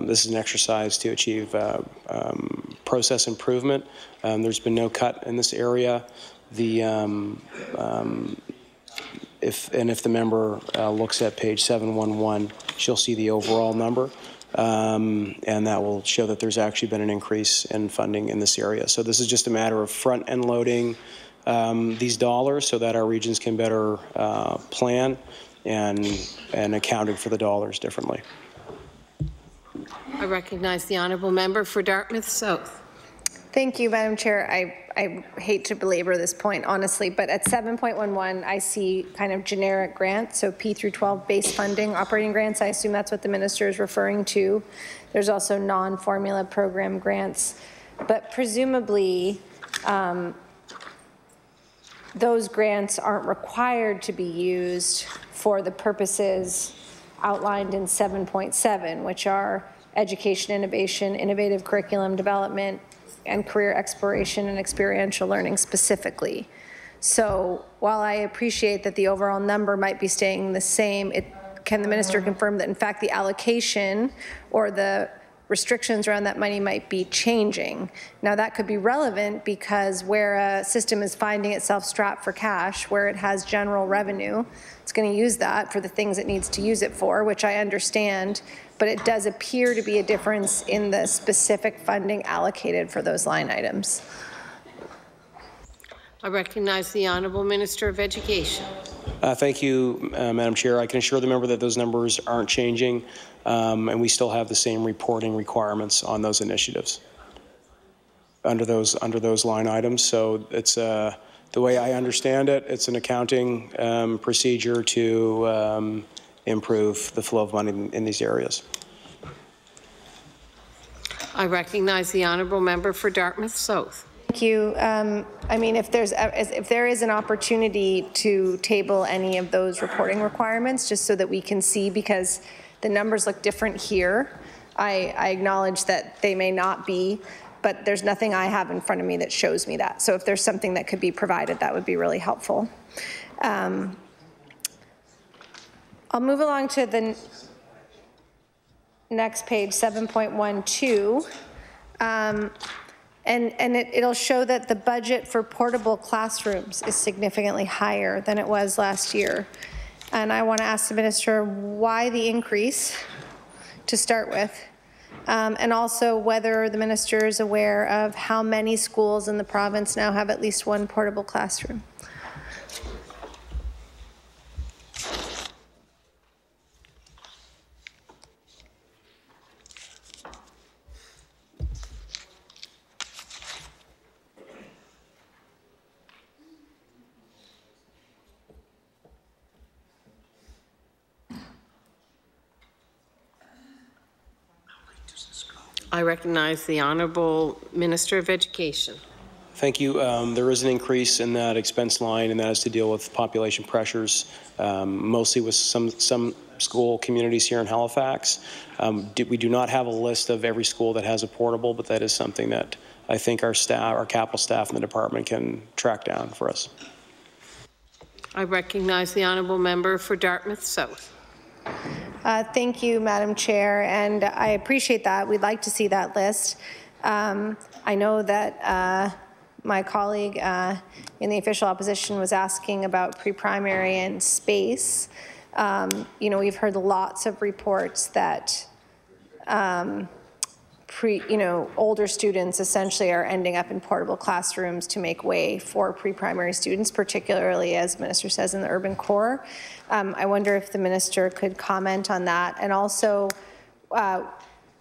this is an exercise to achieve process improvement. There's been no cut in this area. The if the member looks at page 711, she'll see the overall number, and that will show that there's actually been an increase in funding in this area. So this is just a matter of front-end loading these dollars so that our regions can better plan and accounting for the dollars differently. I recognize the Honourable Member for Dartmouth South. Thank you, Madam Chair. I hate to belabor this point, honestly, but at 7.11, I see kind of generic grants, so P through 12 base funding, operating grants. I assume that's what the minister is referring to. There's also non-formula program grants, but presumably those grants aren't required to be used for the purposes outlined in 7.7, which are education innovation, innovative curriculum development, and career exploration and experiential learning specifically. So while I appreciate that the overall number might be staying the same, can the minister confirm that in fact the allocation or the restrictions around that money might be changing? Now that could be relevant because where a system is finding itself strapped for cash, where it has general revenue, it's going to use that for the things it needs to use it for, which I understand, but it does appear to be a difference in the specific funding allocated for those line items. I recognize the Honourable Minister of Education. Thank you, Madam Chair. I can assure the member that those numbers aren't changing, and we still have the same reporting requirements on those initiatives under those line items. So it's the way I understand it, it's an accounting procedure to improve the flow of money in these areas. I recognize the Honourable Member for Dartmouth South. Thank you. I mean, if there is an opportunity to table any of those reporting requirements, just so that we can see, because the numbers look different here. I acknowledge that they may not be, but there's nothing I have in front of me that shows me that. So if there's something that could be provided, that would be really helpful. I'll move along to the next page, 7.12. And it'll show that the budget for portable classrooms is significantly higher than it was last year. And I want to ask the minister why the increase to start with, and also whether the minister is aware of how many schools in the province now have at least one portable classroom. I recognize the Honourable Minister of Education. Thank you. There is an increase in that expense line, and that is to deal with population pressures, mostly with some school communities here in Halifax. We do not have a list of every school that has a portable, but that is something that I think our staff, our capital staff in the department can track down for us. I recognize the Honourable Member for Dartmouth South. Thank you, Madam Chair, and I appreciate that. We'd like to see that list. I know that my colleague in the official opposition was asking about pre-primary and space. You know, we've heard lots of reports that older students essentially are ending up in portable classrooms to make way for pre-primary students, particularly, as the minister says, in the urban core. I wonder if the minister could comment on that, and also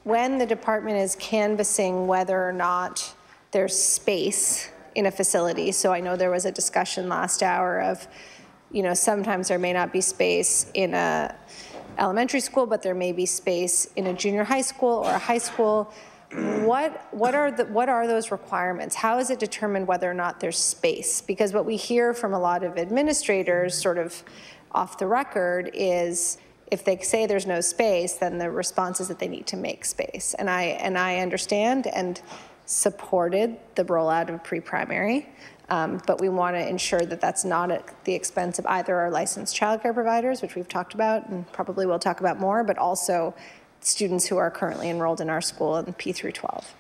when the department is canvassing whether or not there's space in a facility. So I know there was a discussion last hour of, sometimes there may not be space in a elementary school, but there may be space in a junior high school or a high school. What are those requirements? How is it determined whether or not there's space? Because what we hear from a lot of administrators, sort of off the record, is if they say there's no space, then the response is that they need to make space. And I understand and supported the rollout of pre-primary. But we want to ensure that that's not at the expense of either our licensed childcare providers, which we've talked about and probably will talk about more, but also students who are currently enrolled in our school in P through 12.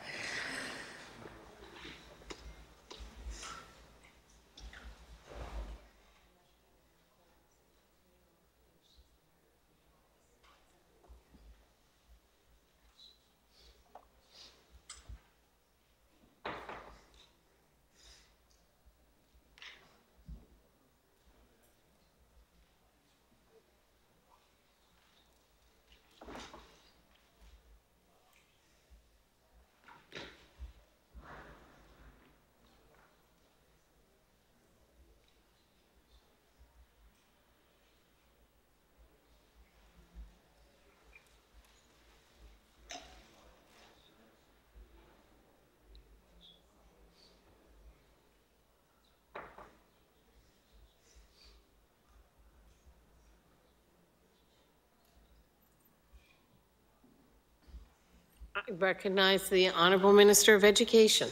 I recognize the Honourable Minister of Education.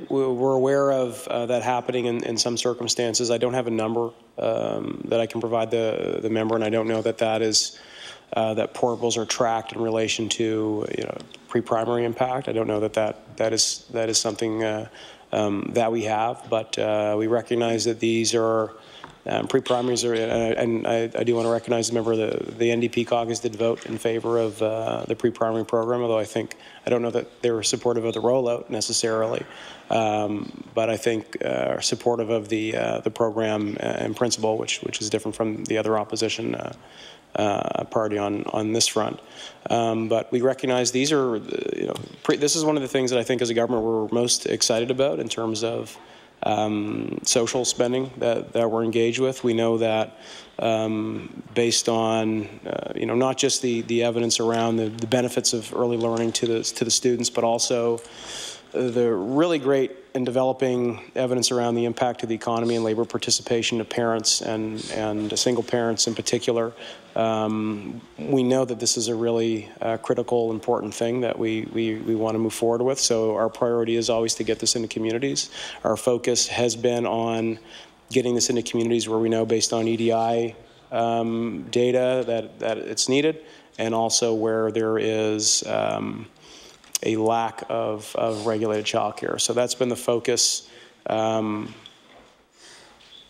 We're aware of that happening in some circumstances. I don't have a number that I can provide the member, and I don't know that that is that portables are tracked in relation to pre-primary impact. I don't know that is something that we have, but we recognize that these are pre-primaries are, and I do want to recognize the member of the NDP caucus did vote in favor of the pre-primary program, although I don't know that they were supportive of the rollout necessarily, but I think are supportive of the program in principle, which is different from the other opposition party on this front. But we recognize these are, this is one of the things that I think as a government we're most excited about in terms of social spending that we're engaged with. We know that based on not just the evidence around the benefits of early learning to the students, but also the really great and developing evidence around the impact of the economy and labor participation of parents and single parents in particular. We know that this is a really critical, important thing that we want to move forward with. So our priority is always to get this into communities. Our focus has been on getting this into communities where we know based on EDI data that it's needed, and also where there is a lack of regulated childcare. So that's been the focus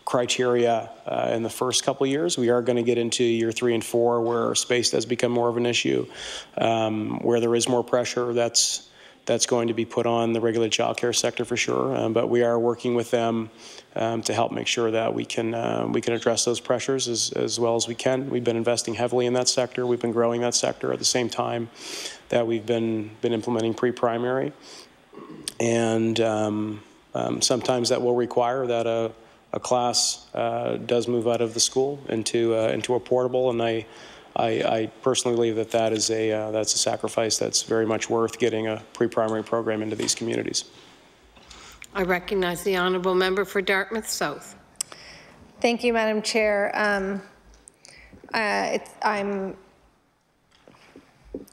criteria in the first couple of years. We are going to get into year 3 and 4 where space does become more of an issue, where there is more pressure that's going to be put on the regulated childcare sector for sure. But we are working with them to help make sure that we can address those pressures as well as we can. We've been investing heavily in that sector. We've been growing that sector at the same time that we've been implementing pre-primary, and sometimes that will require that a class does move out of the school into a portable, and I personally believe that is that's a sacrifice that's very much worth getting a pre-primary program into these communities. I recognize the Honourable Member for Dartmouth South. Thank you, Madam Chair.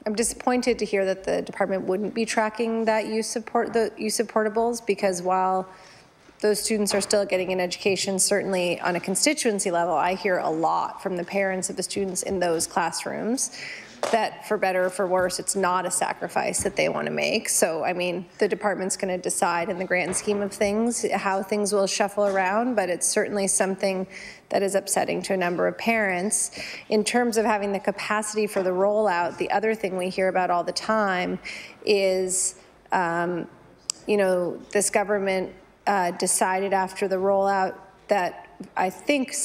I'm disappointed to hear that the department wouldn't be tracking that the use of portables, because while those students are still getting an education, certainly on a constituency level, I hear a lot from the parents of the students in those classrooms that, for better or for worse, it's not a sacrifice that they want to make. So, I mean, the department's going to decide in the grand scheme of things how things will shuffle around, but it's certainly something that is upsetting to a number of parents. In terms of having the capacity for the rollout, the other thing we hear about all the time is, this government decided after the rollout that I think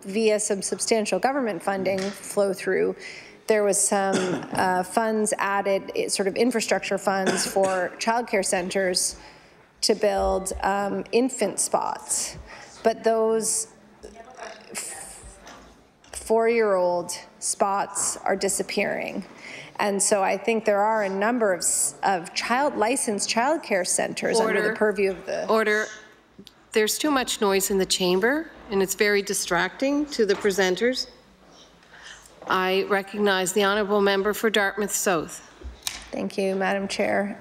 via some substantial government funding flow through, there was some funds added, sort of infrastructure funds for childcare centres to build infant spots. But those 4-year-old spots are disappearing. And so I think there are a number of licensed childcare centres under the purview of the... Order. There's too much noise in the chamber, and it's very distracting to the presenters. I recognize the Honourable Member for Dartmouth South. Thank you, Madam Chair.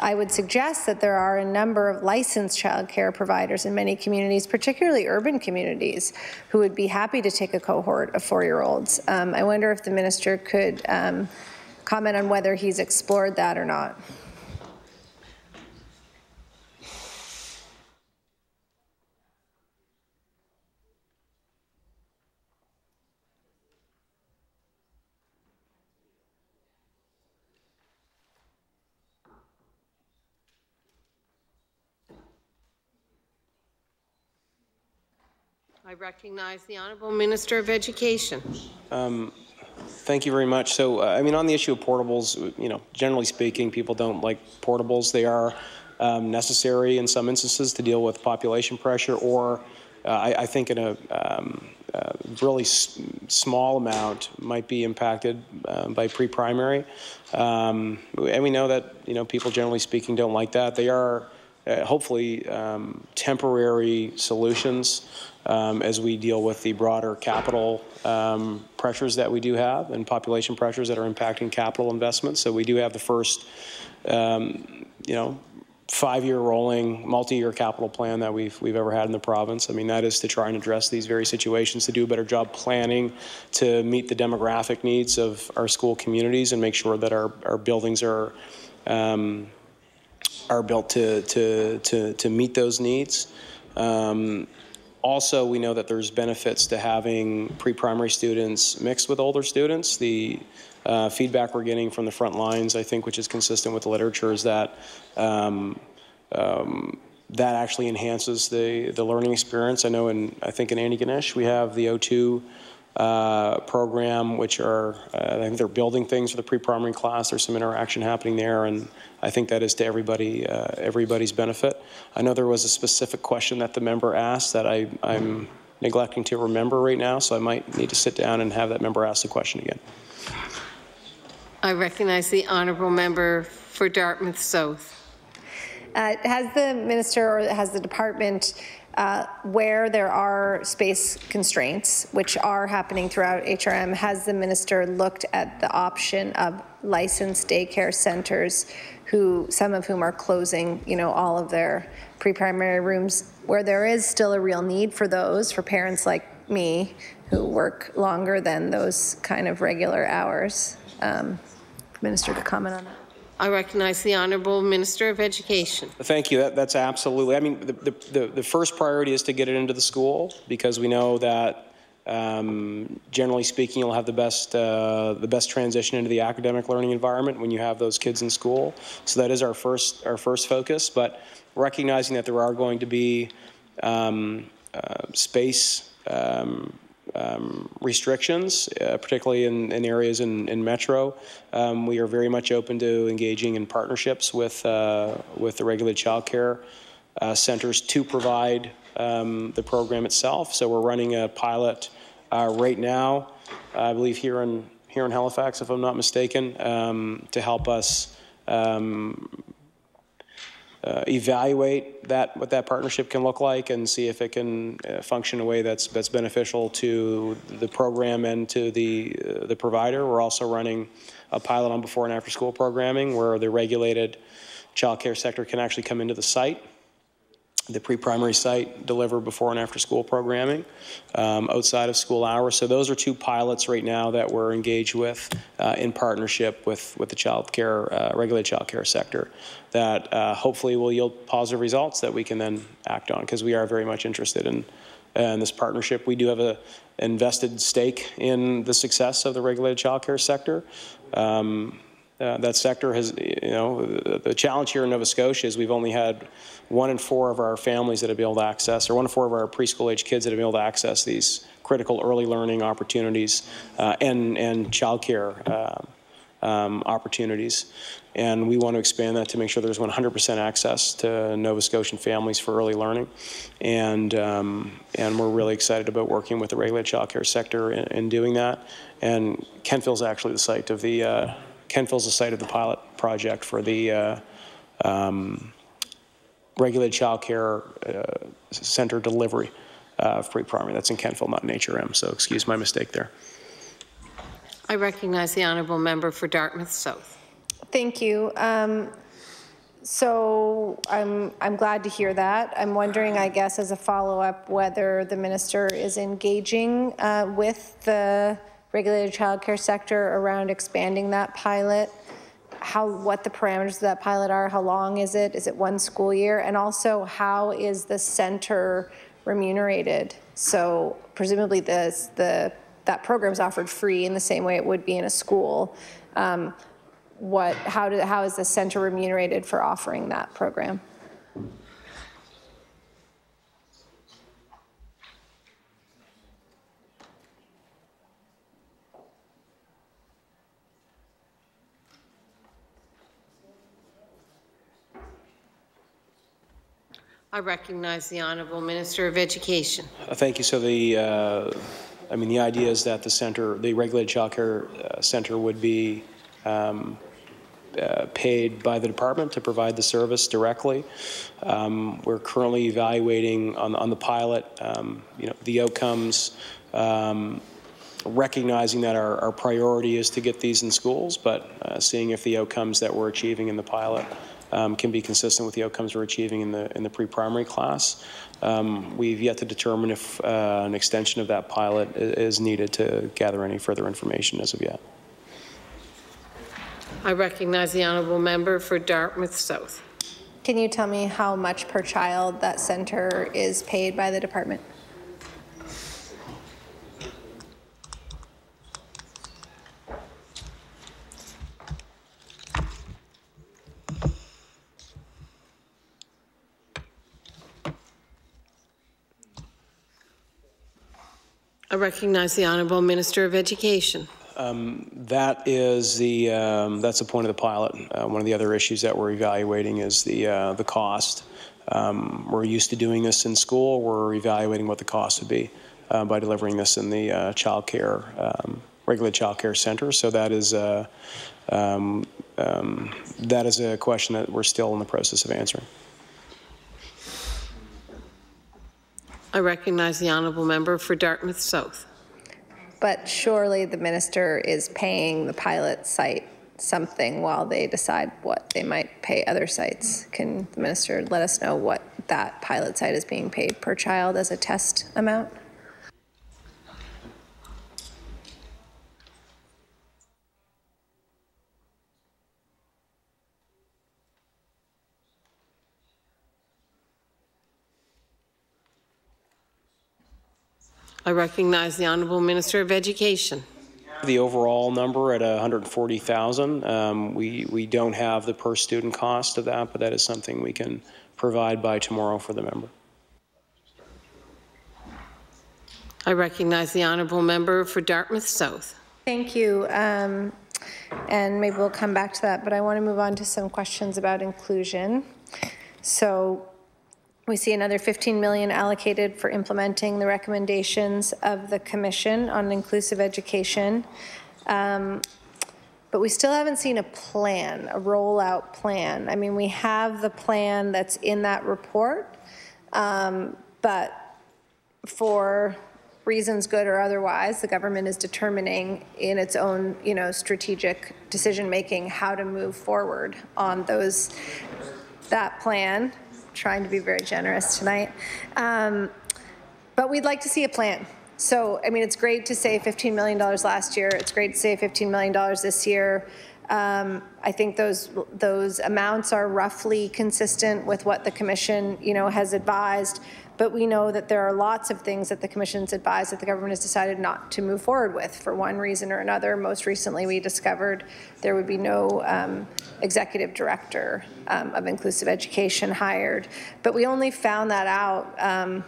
I would suggest that there are a number of licensed childcare providers in many communities, particularly urban communities, who would be happy to take a cohort of 4-year-olds. I wonder if the minister could comment on whether he's explored that or not. I recognize the Honourable Minister of Education. Thank you very much. So, I mean, on the issue of portables, you know, generally speaking, people don't like portables. They are necessary in some instances to deal with population pressure, or I think in a really small amount might be impacted by pre-primary. And we know that, you know, people generally speaking don't like that. They are hopefully temporary solutions as we deal with the broader capital pressures that we do have and population pressures that are impacting capital investments. So we do have the first, you know, 5-year rolling multi-year capital plan that we've ever had in the province. I mean, that is to try and address these very situations, to do a better job planning, to meet the demographic needs of our school communities and make sure that our buildings are built to meet those needs. Also, we know that there's benefits to having pre-primary students mixed with older students. The feedback we're getting from the front lines, I think, which is consistent with the literature, is that that actually enhances the learning experience. I know I think in Antigonish we have the O2 program, which are, I think they're building things for the pre-primary class. There's some interaction happening there, and I think that is to everybody's benefit. I know there was a specific question that the member asked that I'm neglecting to remember right now, so I might need to sit down and have that member ask the question again. I recognize the Honourable Member for Dartmouth South. Has the minister or has the department, where there are space constraints, which are happening throughout HRM, has the minister looked at the option of licensed daycare centres, some of whom are closing, you know, all of their pre-primary rooms, where there is still a real need for those, for parents like me who work longer than those kind of regular hours? Minister to comment on that. I recognize the Honourable Minister of Education. Thank you. That's absolutely. I mean, the first priority is to get it into the school, because we know that generally speaking, you'll have the best transition into the academic learning environment when you have those kids in school. So that is our first focus. But recognizing that there are going to be space restrictions, particularly in areas in Metro. We are very much open to engaging in partnerships with the regulated childcare centres to provide the program itself. So we're running a pilot right now, I believe here in Halifax, if I'm not mistaken, to help us evaluate what that partnership can look like and see if it can function in a way that's beneficial to the program and to the provider. We're also running a pilot on before and after school programming where the regulated child care sector can actually come into the site, the pre-primary site, deliver before and after school programming outside of school hours. So those are two pilots right now that we're engaged with in partnership with the regulated child care sector that hopefully will yield positive results that we can then act on, because we are very much interested in this partnership. We do have an invested stake in the success of the regulated child care sector. That sector has, you know, the challenge here in Nova Scotia is we've only had 1 in 4 of our families that have been able to access, or 1 in 4 of our preschool age kids that have been able to access these critical early learning opportunities and childcare opportunities. And we want to expand that to make sure there's 100% access to Nova Scotian families for early learning. And we're really excited about working with the regulated child care sector in doing that. And Kentville's actually the site of the pilot project for the regulated child care center delivery of pre-primary. That's in Kentville, not in HRM, so excuse my mistake there. I recognize the Honourable Member for Dartmouth South. Thank you. So I'm glad to hear that. I'm wondering, I guess, as a follow-up, whether the minister is engaging with the regulated childcare sector around expanding that pilot. What the parameters of that pilot are, how long is it? Is it 1 school year? And also, how is the centre remunerated? So presumably that program is offered free in the same way it would be in a school. How is the centre remunerated for offering that program? I recognize the Honourable Minister of Education. Thank you. So the idea is that the regulated childcare centre would be paid by the department to provide the service directly. We're currently evaluating on the pilot, the outcomes, recognizing that our priority is to get these in schools, but seeing if the outcomes that we're achieving in the pilot can be consistent with the outcomes we're achieving in the pre-primary class. We've yet to determine if an extension of that pilot is needed to gather any further information as of yet. I recognize the honourable member for Dartmouth South. Can you tell me how much per child that centre is paid by the department? I recognize the Honourable Minister of Education. That's the point of the pilot. One of the other issues that we're evaluating is the cost. We're used to doing this in school. We're evaluating what the cost would be by delivering this in the regulated child care center. So that is a question that we're still in the process of answering. I recognize the honourable member for Dartmouth South. But surely the minister is paying the pilot site something while they decide what they might pay other sites. Can the minister let us know what that pilot site is being paid per child as a test amount? I recognize the Honourable Minister of Education. The overall number at 140,000. We don't have the per student cost of that, but that is something we can provide by tomorrow for the member. I recognize the honourable member for Dartmouth South. Thank you. And maybe we'll come back to that, but I want to move on to some questions about inclusion. So we see another $15 million allocated for implementing the recommendations of the Commission on inclusive education. But we still haven't seen a plan, a rollout plan. I mean, we have the plan that's in that report, but for reasons good or otherwise, the government is determining in its own, strategic decision-making how to move forward on that plan. Trying to be very generous tonight. But we'd like to see a plan. So, I mean, it's great to say $15 million last year. It's great to say $15 million this year. I think those amounts are roughly consistent with what the Commission, has advised. But we know that there are lots of things that the Commission's advised that the government has decided not to move forward with for one reason or another. Most recently, we discovered there would be no executive director of inclusive education hired. But we only found that out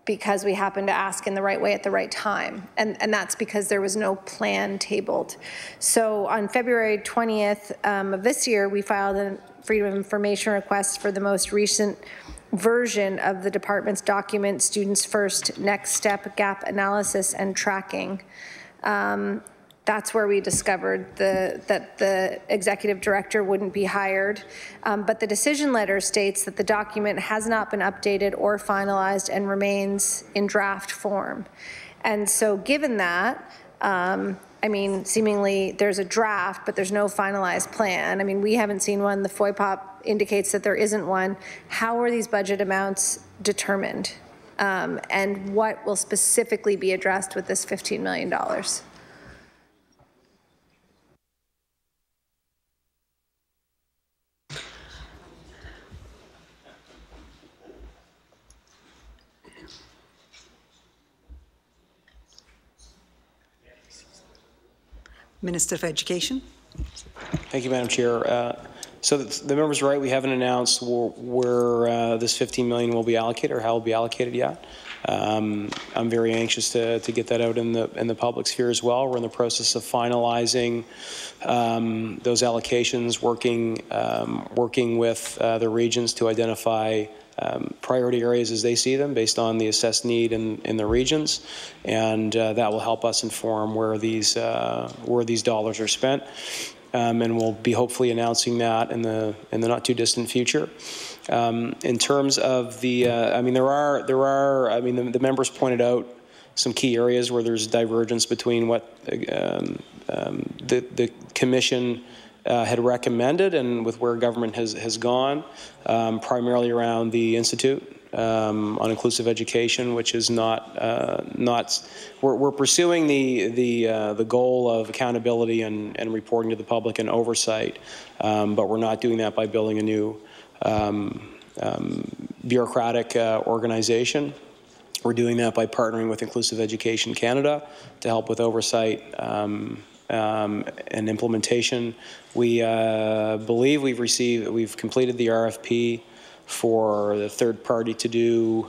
because we happened to ask in the right way at the right time. And that's because there was no plan tabled. So on February 20th of this year, we filed a Freedom of Information request for the most recent version of the department's document, Students First, Next Step, Gap Analysis and Tracking. That's where we discovered that the executive director wouldn't be hired. But the decision letter states that the document has not been updated or finalized and remains in draft form. And so given that, I mean, seemingly there's a draft, but there's no finalized plan. I mean, we haven't seen one. The FOIPOP indicates that there isn't one. How are these budget amounts determined? And what will specifically be addressed with this $15 million? Minister of Education. Thank you, Madam Chair. So the member's right. We haven't announced where this $15 million will be allocated or how it will be allocated yet. I'm very anxious to get that out in the public sphere as well. We're in the process of finalizing those allocations, working with the regions to identify priority areas as they see them based on the assessed need in the regions, and that will help us inform where these dollars are spent. And we'll be hopefully announcing that in the not too distant future. In terms of the, the members pointed out some key areas where there's divergence between what the Commission had recommended and with where government has gone, primarily around the Institute on inclusive education, which is we're pursuing the goal of accountability and reporting to the public and oversight, but we're not doing that by building a new bureaucratic organization. We're doing that by partnering with Inclusive Education Canada to help with oversight and implementation. We believe we've completed the RFP for the third party to do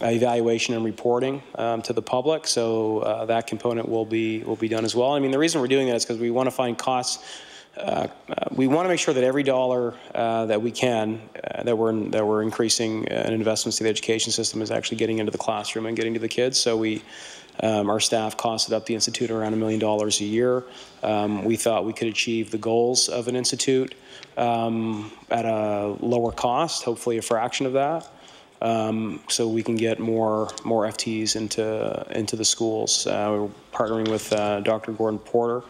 evaluation and reporting to the public. So that component will be done as well. I mean, the reason we're doing that is because we want to find costs. We want to make sure that every dollar that we can, that we're increasing in investments to the education system is actually getting into the classroom and getting to the kids. So our staff costed up the Institute around $1 million a year. We thought we could achieve the goals of an institute at a lower cost, hopefully a fraction of that, so we can get more FTEs into the schools. We're partnering with Dr. Gordon Porter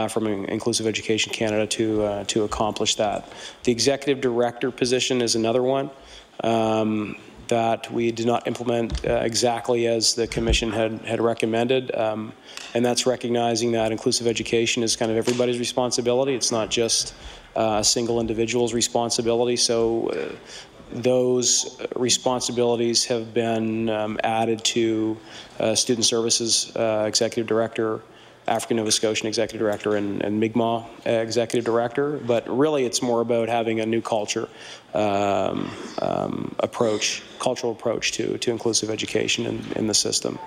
from Inclusive Education Canada to accomplish that. The executive director position is another one that we did not implement exactly as the Commission had recommended, and that's recognizing that inclusive education is kind of everybody's responsibility. It's not just a single individual's responsibility. So those responsibilities have been added to Student Services Executive Director, African Nova Scotian Executive Director, and Mi'kmaq Executive Director. But really it's more about having a new cultural approach to inclusive education in the system.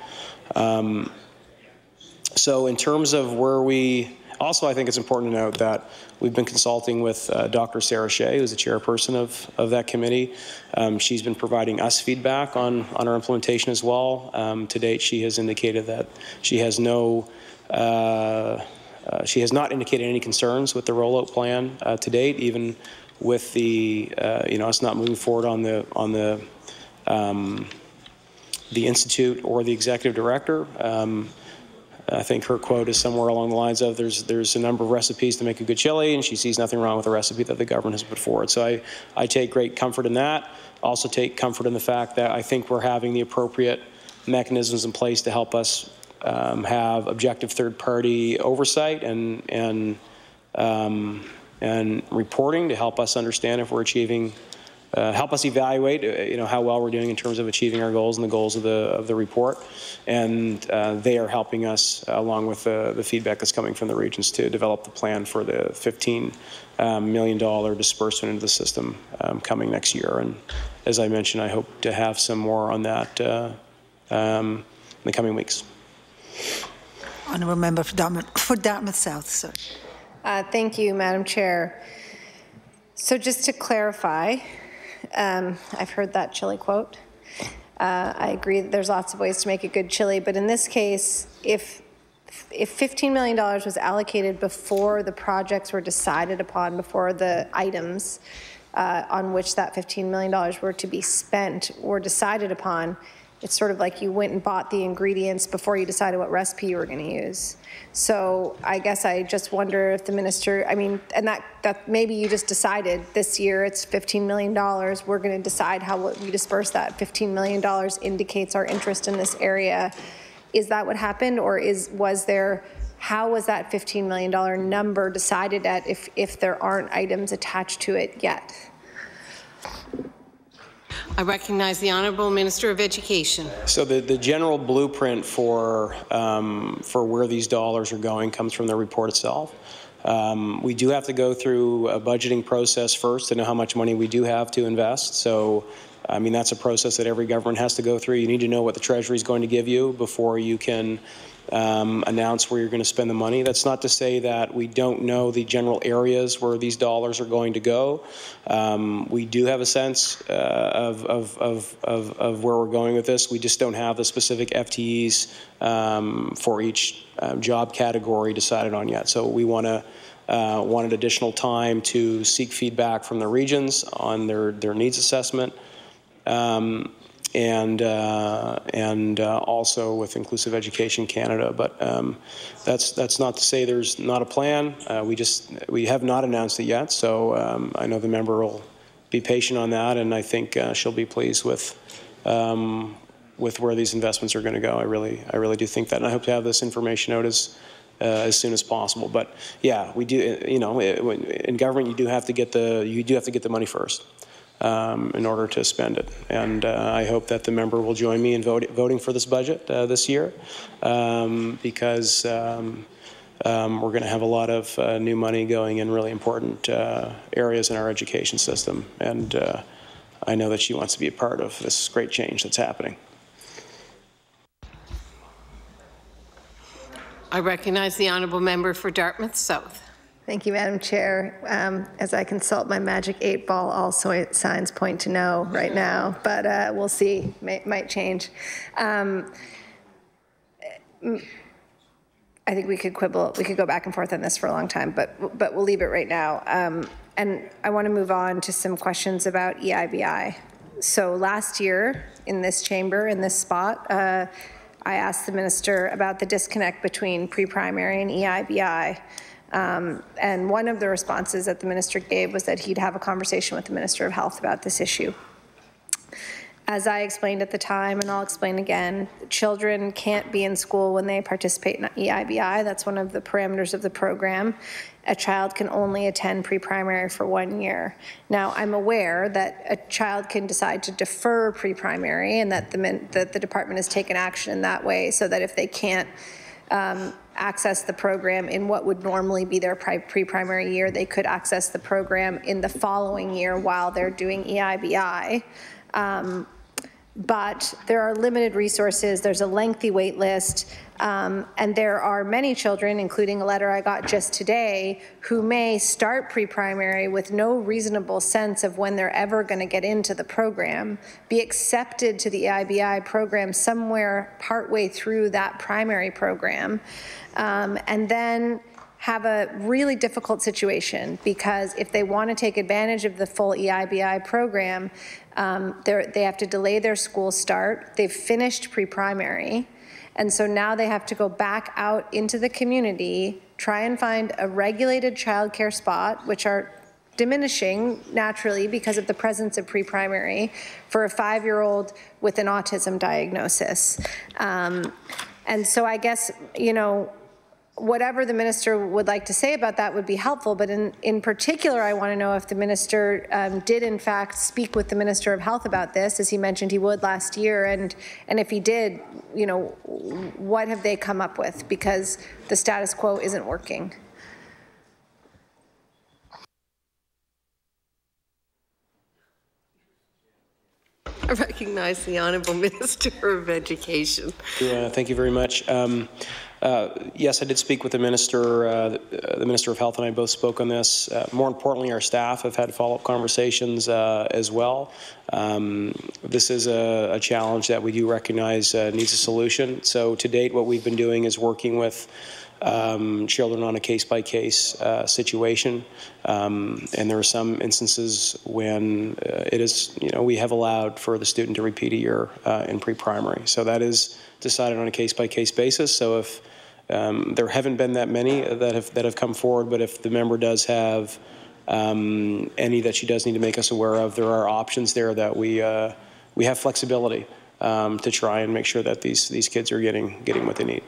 So in terms of where we, also I think it's important to note that we've been consulting with Dr. Sarah Shea, who's the chairperson of that committee. She's been providing us feedback on our implementation as well. To date, she has indicated that she has not indicated any concerns with the rollout plan to date, even with the us not moving forward on the institute or the executive director. I think her quote is somewhere along the lines of there's a number of recipes to make a good chili, and she sees nothing wrong with the recipe that the government has put forward. So I take great comfort in that. Also take comfort in the fact that I think we're having the appropriate mechanisms in place to help us have objective third-party oversight and reporting to help us understand if we're achieving, help us evaluate, how well we're doing in terms of achieving our goals and the goals of the report. And they are helping us, along with the feedback that's coming from the regions, to develop the plan for the $15 million disbursement into the system coming next year. And as I mentioned, I hope to have some more on that in the coming weeks. Honourable Member for Dartmouth South, sir. Thank you, Madam Chair. So just to clarify, I've heard that chili quote. I agree that there's lots of ways to make a good chili, but in this case, if $15 million was allocated before the projects were decided upon, before the items on which that $15 million were to be spent were decided upon, It's sort of like you went and bought the ingredients before you decided what recipe you were going to use. So I guess I just wonder if the minister, I mean, and that maybe you just decided this year it's $15 million. We're going to decide how we disperse that. $15 million indicates our interest in this area. Is that what happened, or how was that $15 million number decided at if there aren't items attached to it yet? I recognize the Honourable Minister of Education. So the general blueprint for where these dollars are going comes from the report itself. We do have to go through a budgeting process first to know how much money we do have to invest. So, I mean, that's a process that every government has to go through. You need to know what the Treasury is going to give you before you can announce where you're going to spend the money. That's not to say that we don't know the general areas where these dollars are going to go. We do have a sense of where we're going with this. We just don't have the specific FTEs for each job category decided on yet. So we wanted additional time to seek feedback from the regions on their needs assessment. And also with Inclusive Education Canada, but that's not to say there's not a plan. We have not announced it yet, so I know the member will be patient on that, and I think she'll be pleased with where these investments are going to go. I really do think that, and I hope to have this information out as soon as possible. But yeah, we do. You know, in government, you do have to get the money first. In order to spend it. And I hope that the member will join me in voting for this budget this year because we're going to have a lot of new money going in really important areas in our education system. And I know that she wants to be a part of this great change that's happening. I recognize the Honourable Member for Dartmouth South. Thank you, Madam Chair. As I consult my magic 8-ball, all signs point to no right now, but we'll see. Might change. I think we could quibble. We could go back and forth on this for a long time, but we'll leave it right now. And I want to move on to some questions about EIBI. So last year in this chamber, in this spot, I asked the minister about the disconnect between pre-primary and EIBI. And one of the responses that the minister gave was that he'd have a conversation with the Minister of Health about this issue. As I explained at the time, and I'll explain again, children can't be in school when they participate in EIBI. That's one of the parameters of the program. A child can only attend pre-primary for 1 year. Now, I'm aware that a child can decide to defer pre-primary and that the department has taken action in that way so that if they can't access the program in what would normally be their pre-primary year, they could access the program in the following year while they're doing EIBI. But there are limited resources, there's a lengthy wait list, and there are many children, including a letter I got just today, who may start pre-primary with no reasonable sense of when they're ever going to get into the program, be accepted to the EIBI program somewhere partway through that primary program, and then have a really difficult situation because if they want to take advantage of the full EIBI program, they have to delay their school start. They've finished pre-primary, and so now they have to go back out into the community, try and find a regulated childcare spot, which are diminishing naturally because of the presence of pre-primary for a 5-year-old with an autism diagnosis. And so I guess, you know, whatever the minister would like to say about that would be helpful, but in particular, I want to know if the minister did in fact speak with the Minister of Health about this, as he mentioned he would last year, and if he did, you know, what have they come up with? Because the status quo isn't working. I recognize the Honourable Minister of Education. Thank you very much. Yes, I did speak with the Minister. The Minister of Health and I both spoke on this. More importantly, our staff have had follow-up conversations as well. This is a challenge that we do recognize needs a solution. So to date, what we've been doing is working with children on a case-by-case situation. And there are some instances when it is, we have allowed for the student to repeat a year in pre-primary. So that is decided on a case-by-case basis. So if there haven't been that many that have come forward, but if the member does have any that she does need to make us aware of, there are options there that we have flexibility to try and make sure that these kids are getting what they need.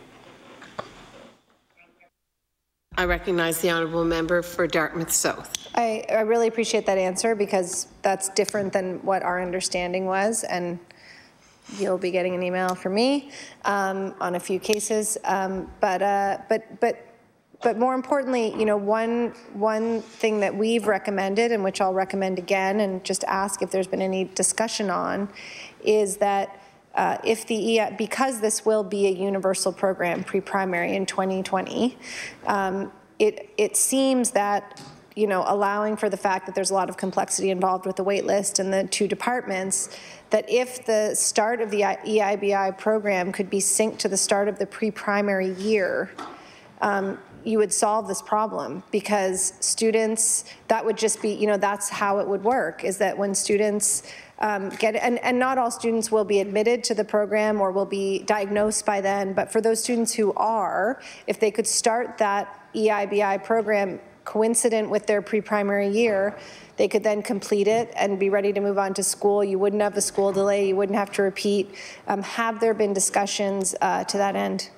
I recognize the honourable member for Dartmouth South. I really appreciate that answer, because that's different than what our understanding was, and you'll be getting an email from me on a few cases. But more importantly, one thing that we've recommended, and which I'll recommend again, and just ask if there's been any discussion on, is that because this will be a universal program pre-primary in 2020, it seems that allowing for the fact that there's a lot of complexity involved with the wait list and the two departments, that if the start of the EIBI program could be synced to the start of the pre-primary year, you would solve this problem, because students, that would just be, that's how it would work, is that when students and not all students will be admitted to the program or will be diagnosed by then, but for those students who are, if they could start that EIBI program coincident with their pre-primary year, they could then complete it and be ready to move on to school. You wouldn't have the school delay, you wouldn't have to repeat. Have there been discussions to that end?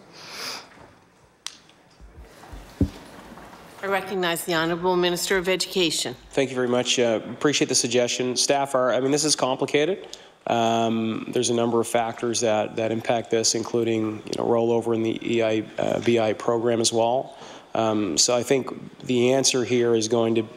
I recognize the Honourable Minister of Education. Thank you very much. Appreciate the suggestion. Staff are, this is complicated. There's a number of factors that impact this, including rollover in the EIBI program as well. So I think the answer here is going to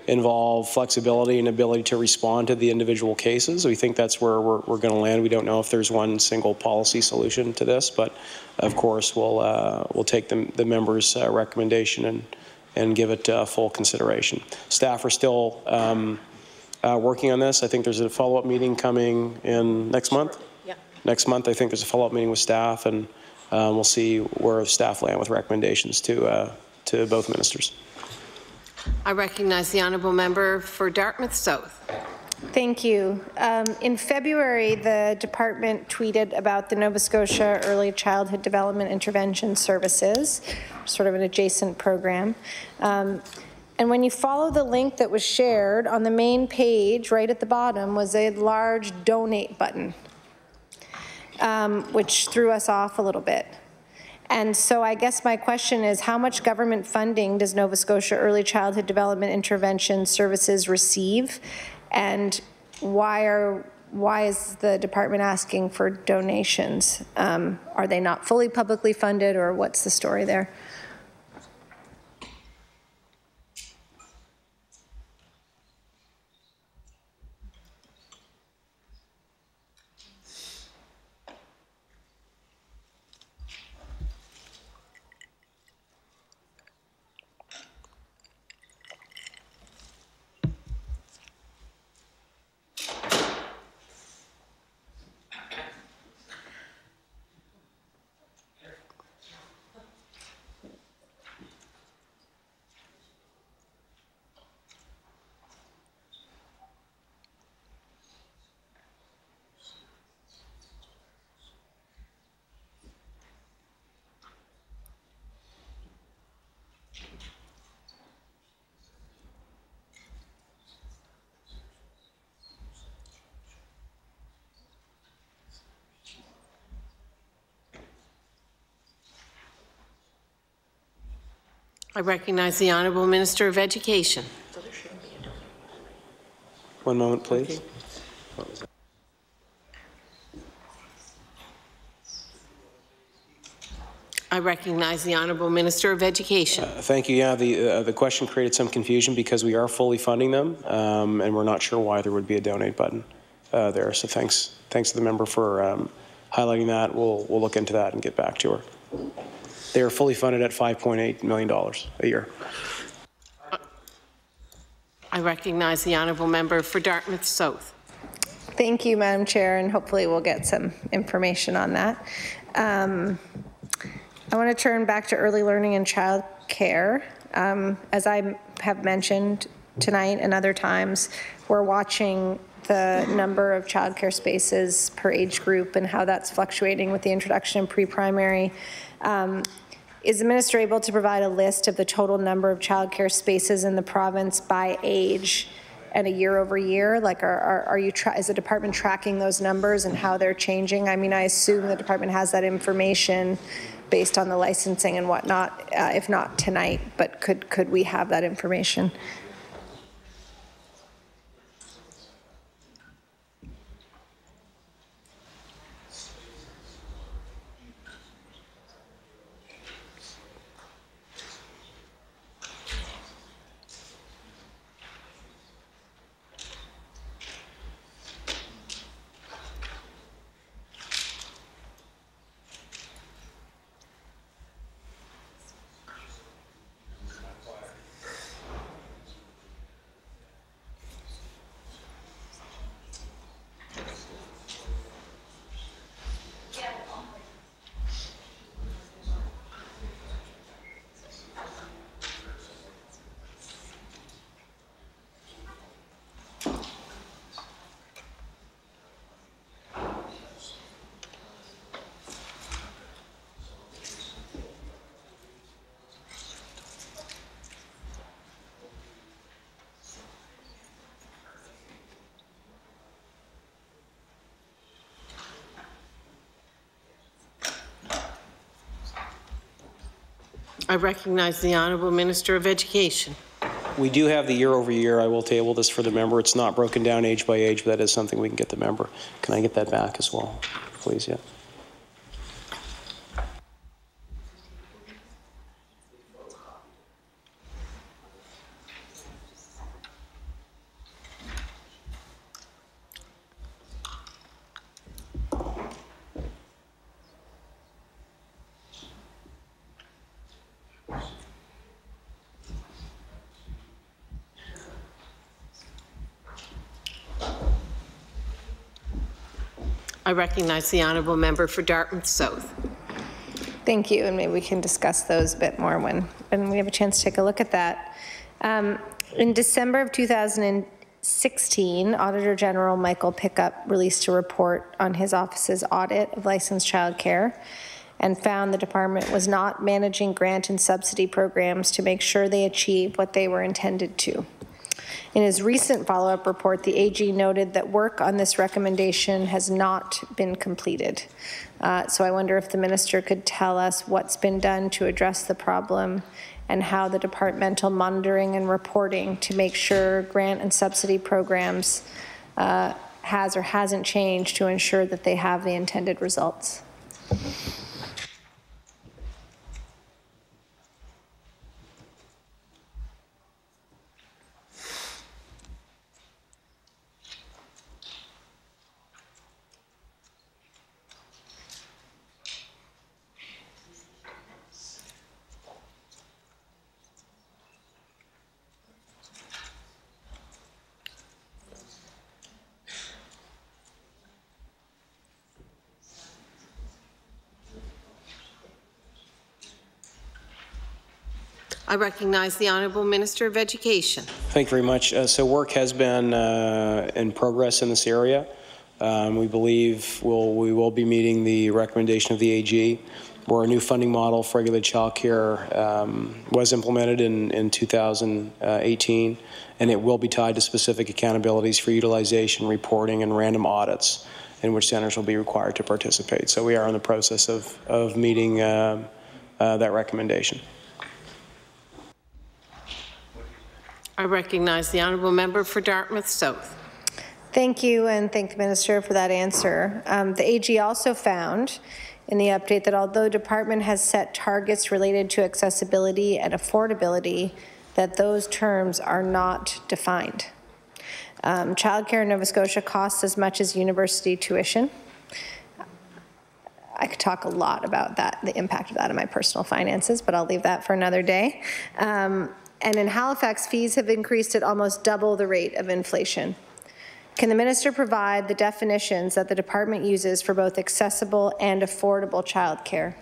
involve flexibility and ability to respond to the individual cases. We think that's where we're going to land. We don't know if there's one single policy solution to this, but of course we'll take the members' recommendation and give it full consideration. Staff are still working on this. I think there's a follow-up meeting coming in next month. Yeah. Next month, I think there's a follow-up meeting with staff, and we'll see where staff land with recommendations to both ministers. I recognize the honourable member for Dartmouth South. Thank you. In February, the department tweeted about the Nova Scotia Early Childhood Development Intervention Services, sort of an adjacent program. And when you follow the link that was shared, on the main page, right at the bottom, was a large donate button, which threw us off a little bit. And so I guess my question is, how much government funding does Nova Scotia Early Childhood Development Intervention Services receive? And why is the department asking for donations? Are they not fully publicly funded, or what's the story there? I recognize the Honourable Minister of Education. One moment, please. Okay. I recognize the Honourable Minister of Education. Thank you. Yeah, the question created some confusion because we are fully funding them, and we're not sure why there would be a donate button there. So thanks to the member for highlighting that. We'll look into that and get back to her. They are fully funded at $5.8 million a year. I recognize the Honourable Member for Dartmouth South. Thank you, Madam Chair, and hopefully we'll get some information on that. I want to turn back to early learning and child care. As I have mentioned tonight and other times, we're watching the number of childcare spaces per age group and how that's fluctuating with the introduction of pre-primary. Is the minister able to provide a list of the total number of childcare spaces in the province by age and a year over year? Like, is the department tracking those numbers and how they're changing? I mean, I assume the department has that information based on the licensing and whatnot, if not tonight, but could we have that information? I recognize the Honourable Minister of Education. We do have the year over year. I will table this for the member. It's not broken down age by age, but that is something we can get the member. Can I get that back as well, please? Yeah. I recognize the Honourable Member for Dartmouth South. Thank you, and maybe we can discuss those a bit more when we have a chance to take a look at that. In December of 2016, Auditor General Michael Pickup released a report on his office's audit of licensed childcare and found the department was not managing grant and subsidy programs to make sure they achieve what they were intended to. In his recent follow-up report, the AG noted that work on this recommendation has not been completed. So I wonder if the minister could tell us what's been done to address the problem and how the departmental monitoring and reporting to make sure grant and subsidy programs has or hasn't changed to ensure that they have the intended results. I recognize the Honourable Minister of Education. Thank you very much. So work has been in progress in this area. We believe we will be meeting the recommendation of the AG, where a new funding model for regulated childcare was implemented in 2018, and it will be tied to specific accountabilities for utilization, reporting, and random audits in which centres will be required to participate. So we are in the process of meeting that recommendation. I recognize the Honourable Member for Dartmouth South. Thank you, and thank the Minister for that answer. The AG also found in the update that although department has set targets related to accessibility and affordability, that those terms are not defined. Childcare in Nova Scotia costs as much as university tuition. I could talk a lot about that, the impact of that on my personal finances, but I'll leave that for another day. And in Halifax, fees have increased at almost double the rate of inflation. Can the minister provide the definitions that the department uses for both accessible and affordable childcare?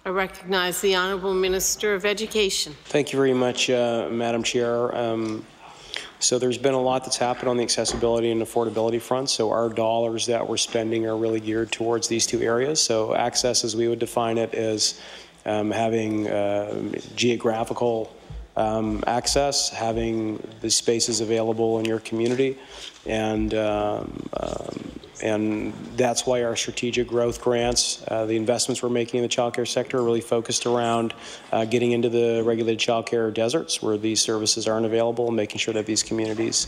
I recognize the Honourable Minister of Education. Thank you very much, Madam Chair. So there's been a lot that's happened on the accessibility and affordability front. So our dollars that we're spending are really geared towards these two areas. So access, as we would define it, is having geographical access, having the spaces available in your community, and that's why our strategic growth grants, the investments we're making in the child care sector, are really focused around getting into the regulated child care deserts where these services aren't available, and making sure that these communities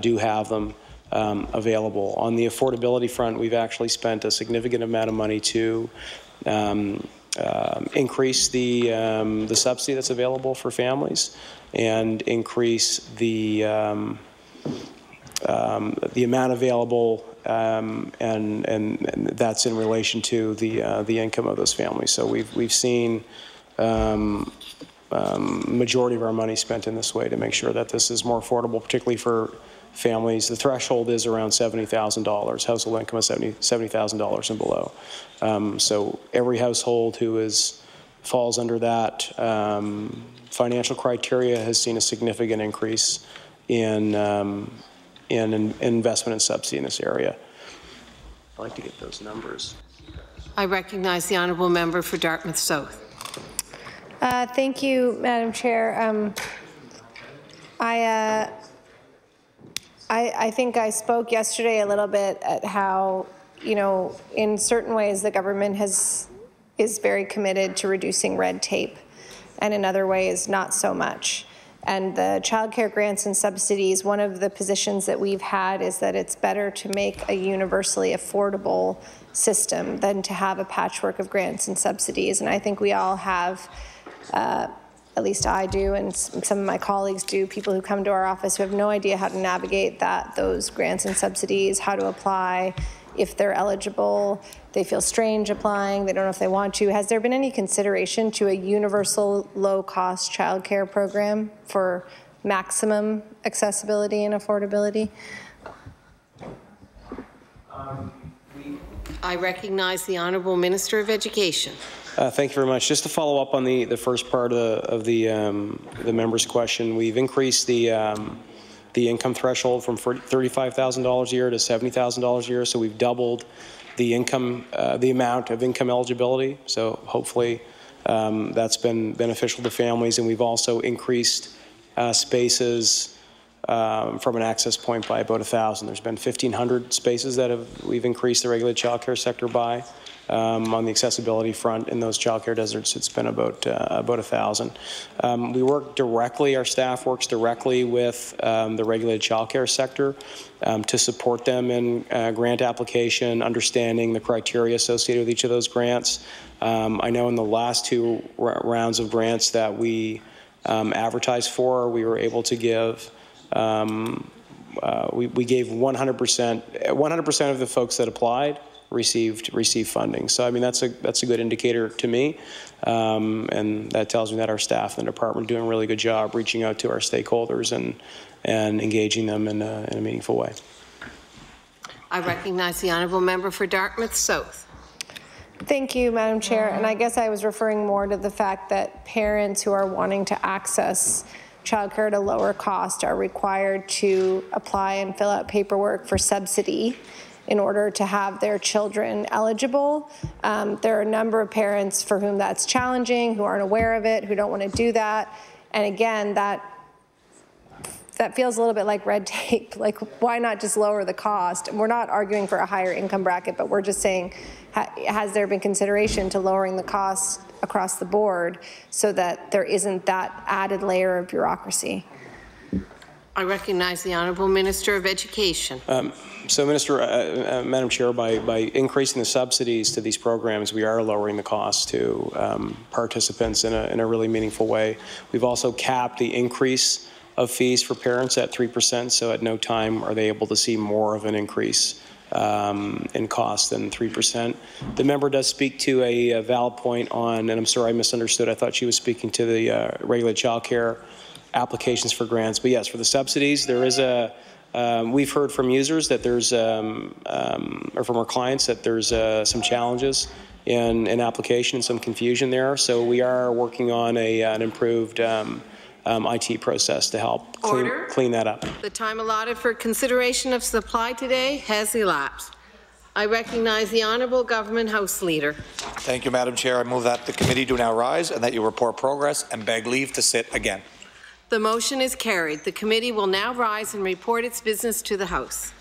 do have them available. On the affordability front, we've actually spent a significant amount of money to increase the subsidy that's available for families, and increase the amount available, and that's in relation to the income of those families. So we've seen majority of our money spent in this way to make sure that this is more affordable, particularly for families. The threshold is around $70,000, household income of $70,000 and below. So every household who falls under that financial criteria has seen a significant increase in investment and subsidy in this area. I'd like to get those numbers. I recognize the Honourable Member for Dartmouth South. Thank you, Madam Chair. I think I spoke yesterday a little bit at how, you know, in certain ways the government is very committed to reducing red tape, and in other ways not so much. And the childcare grants and subsidies, one of the positions that we've had is that it's better to make a universally affordable system than to have a patchwork of grants and subsidies. And I think we all have, at least I do, and some of my colleagues do, people who come to our office who have no idea how to navigate those grants and subsidies, how to apply, if they're eligible. They feel strange applying. They don't know if they want to. Has there been any consideration to a universal low-cost childcare program for maximum accessibility and affordability? I recognize the Honourable Minister of Education. Thank you very much. Just to follow up on the first part of the member's question, we've increased the income threshold from $35,000 a year to $70,000 a year. So we've doubled the income, the amount of income eligibility. So hopefully that's been beneficial to families. And we've also increased spaces from an access point by about 1,000. There's been 1,500 spaces that we've increased the regulated child care sector by. On the accessibility front in those child care deserts, it's been about 1,000. We work directly, our staff works directly with the regulated child care sector to support them in grant application, understanding the criteria associated with each of those grants. I know in the last two rounds of grants that we advertised for, we were able to give we gave 100% of the folks that applied received funding. So I mean that's a good indicator to me, and that tells me that our staff and the department are doing a really good job reaching out to our stakeholders and engaging them in a meaningful way. I recognize the Honourable Member for Dartmouth South. Thank you, Madam Chair. And I guess I was referring more to the fact that parents who are wanting to access childcare at a lower cost are required to apply and fill out paperwork for subsidy in order to have their children eligible. There are a number of parents for whom that's challenging, who aren't aware of it, who don't want to do that. And again, that feels a little bit like red tape. Like, why not just lower the cost? And we're not arguing for a higher income bracket, but we're just saying, has there been consideration to lowering the cost across the board so that there isn't that added layer of bureaucracy? I recognize the Honourable Minister of Education. So, Madam Chair, by increasing the subsidies to these programs, we are lowering the cost to participants in a really meaningful way. We've also capped the increase of fees for parents at 3%, so at no time are they able to see more of an increase in cost than 3%. The member does speak to a valid point on, and I'm sorry I misunderstood, I thought she was speaking to the regulated child care applications for grants. But yes, for the subsidies, there is we've heard from users that there's, or from our clients that there's some challenges in application and some confusion there. So we are working on an improved IT process to help clean that up. The time allotted for consideration of supply today has elapsed. I recognize the Honourable Government House Leader. Thank you, Madam Chair. I move that the committee do now rise and that you report progress and beg leave to sit again. The motion is carried. The committee will now rise and report its business to the House.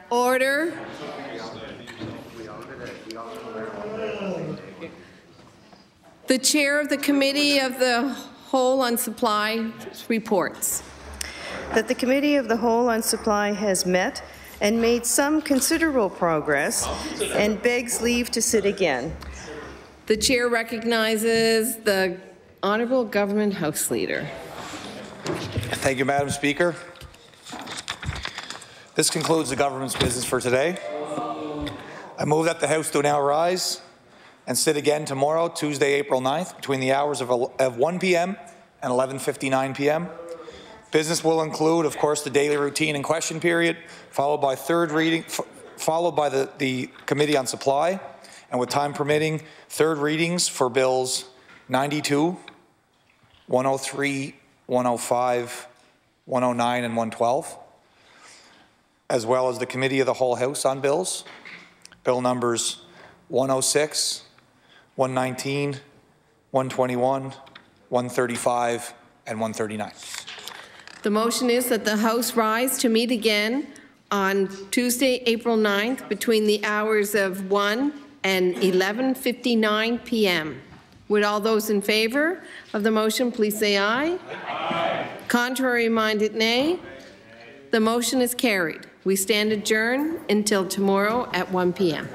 Order. The Chair of the Committee of the Whole on Supply reports. That the Committee of the Whole on Supply has met and made some considerable progress and begs leave to sit again. The Chair recognizes the Honourable Government House Leader. Thank you, Madam Speaker. This concludes the government's business for today. I move that the House do now rise and sit again tomorrow, Tuesday, April 9th, between the hours of 1 p.m. and 11:59 p.m. Business will include, of course, the daily routine and question period, followed by the Committee on Supply, and with time permitting, third readings for Bills 92, 103, 105, 109, and 112, as well as the Committee of the Whole House on bills, bill numbers 106, 119, 121, 135, and 139. The motion is that the House rise to meet again on Tuesday, April 9th, between the hours of 1 and 11:59 p.m. Would all those in favour of the motion please say aye? Aye. Contrary-minded, nay. The motion is carried. We stand adjourned until tomorrow at 1 p.m.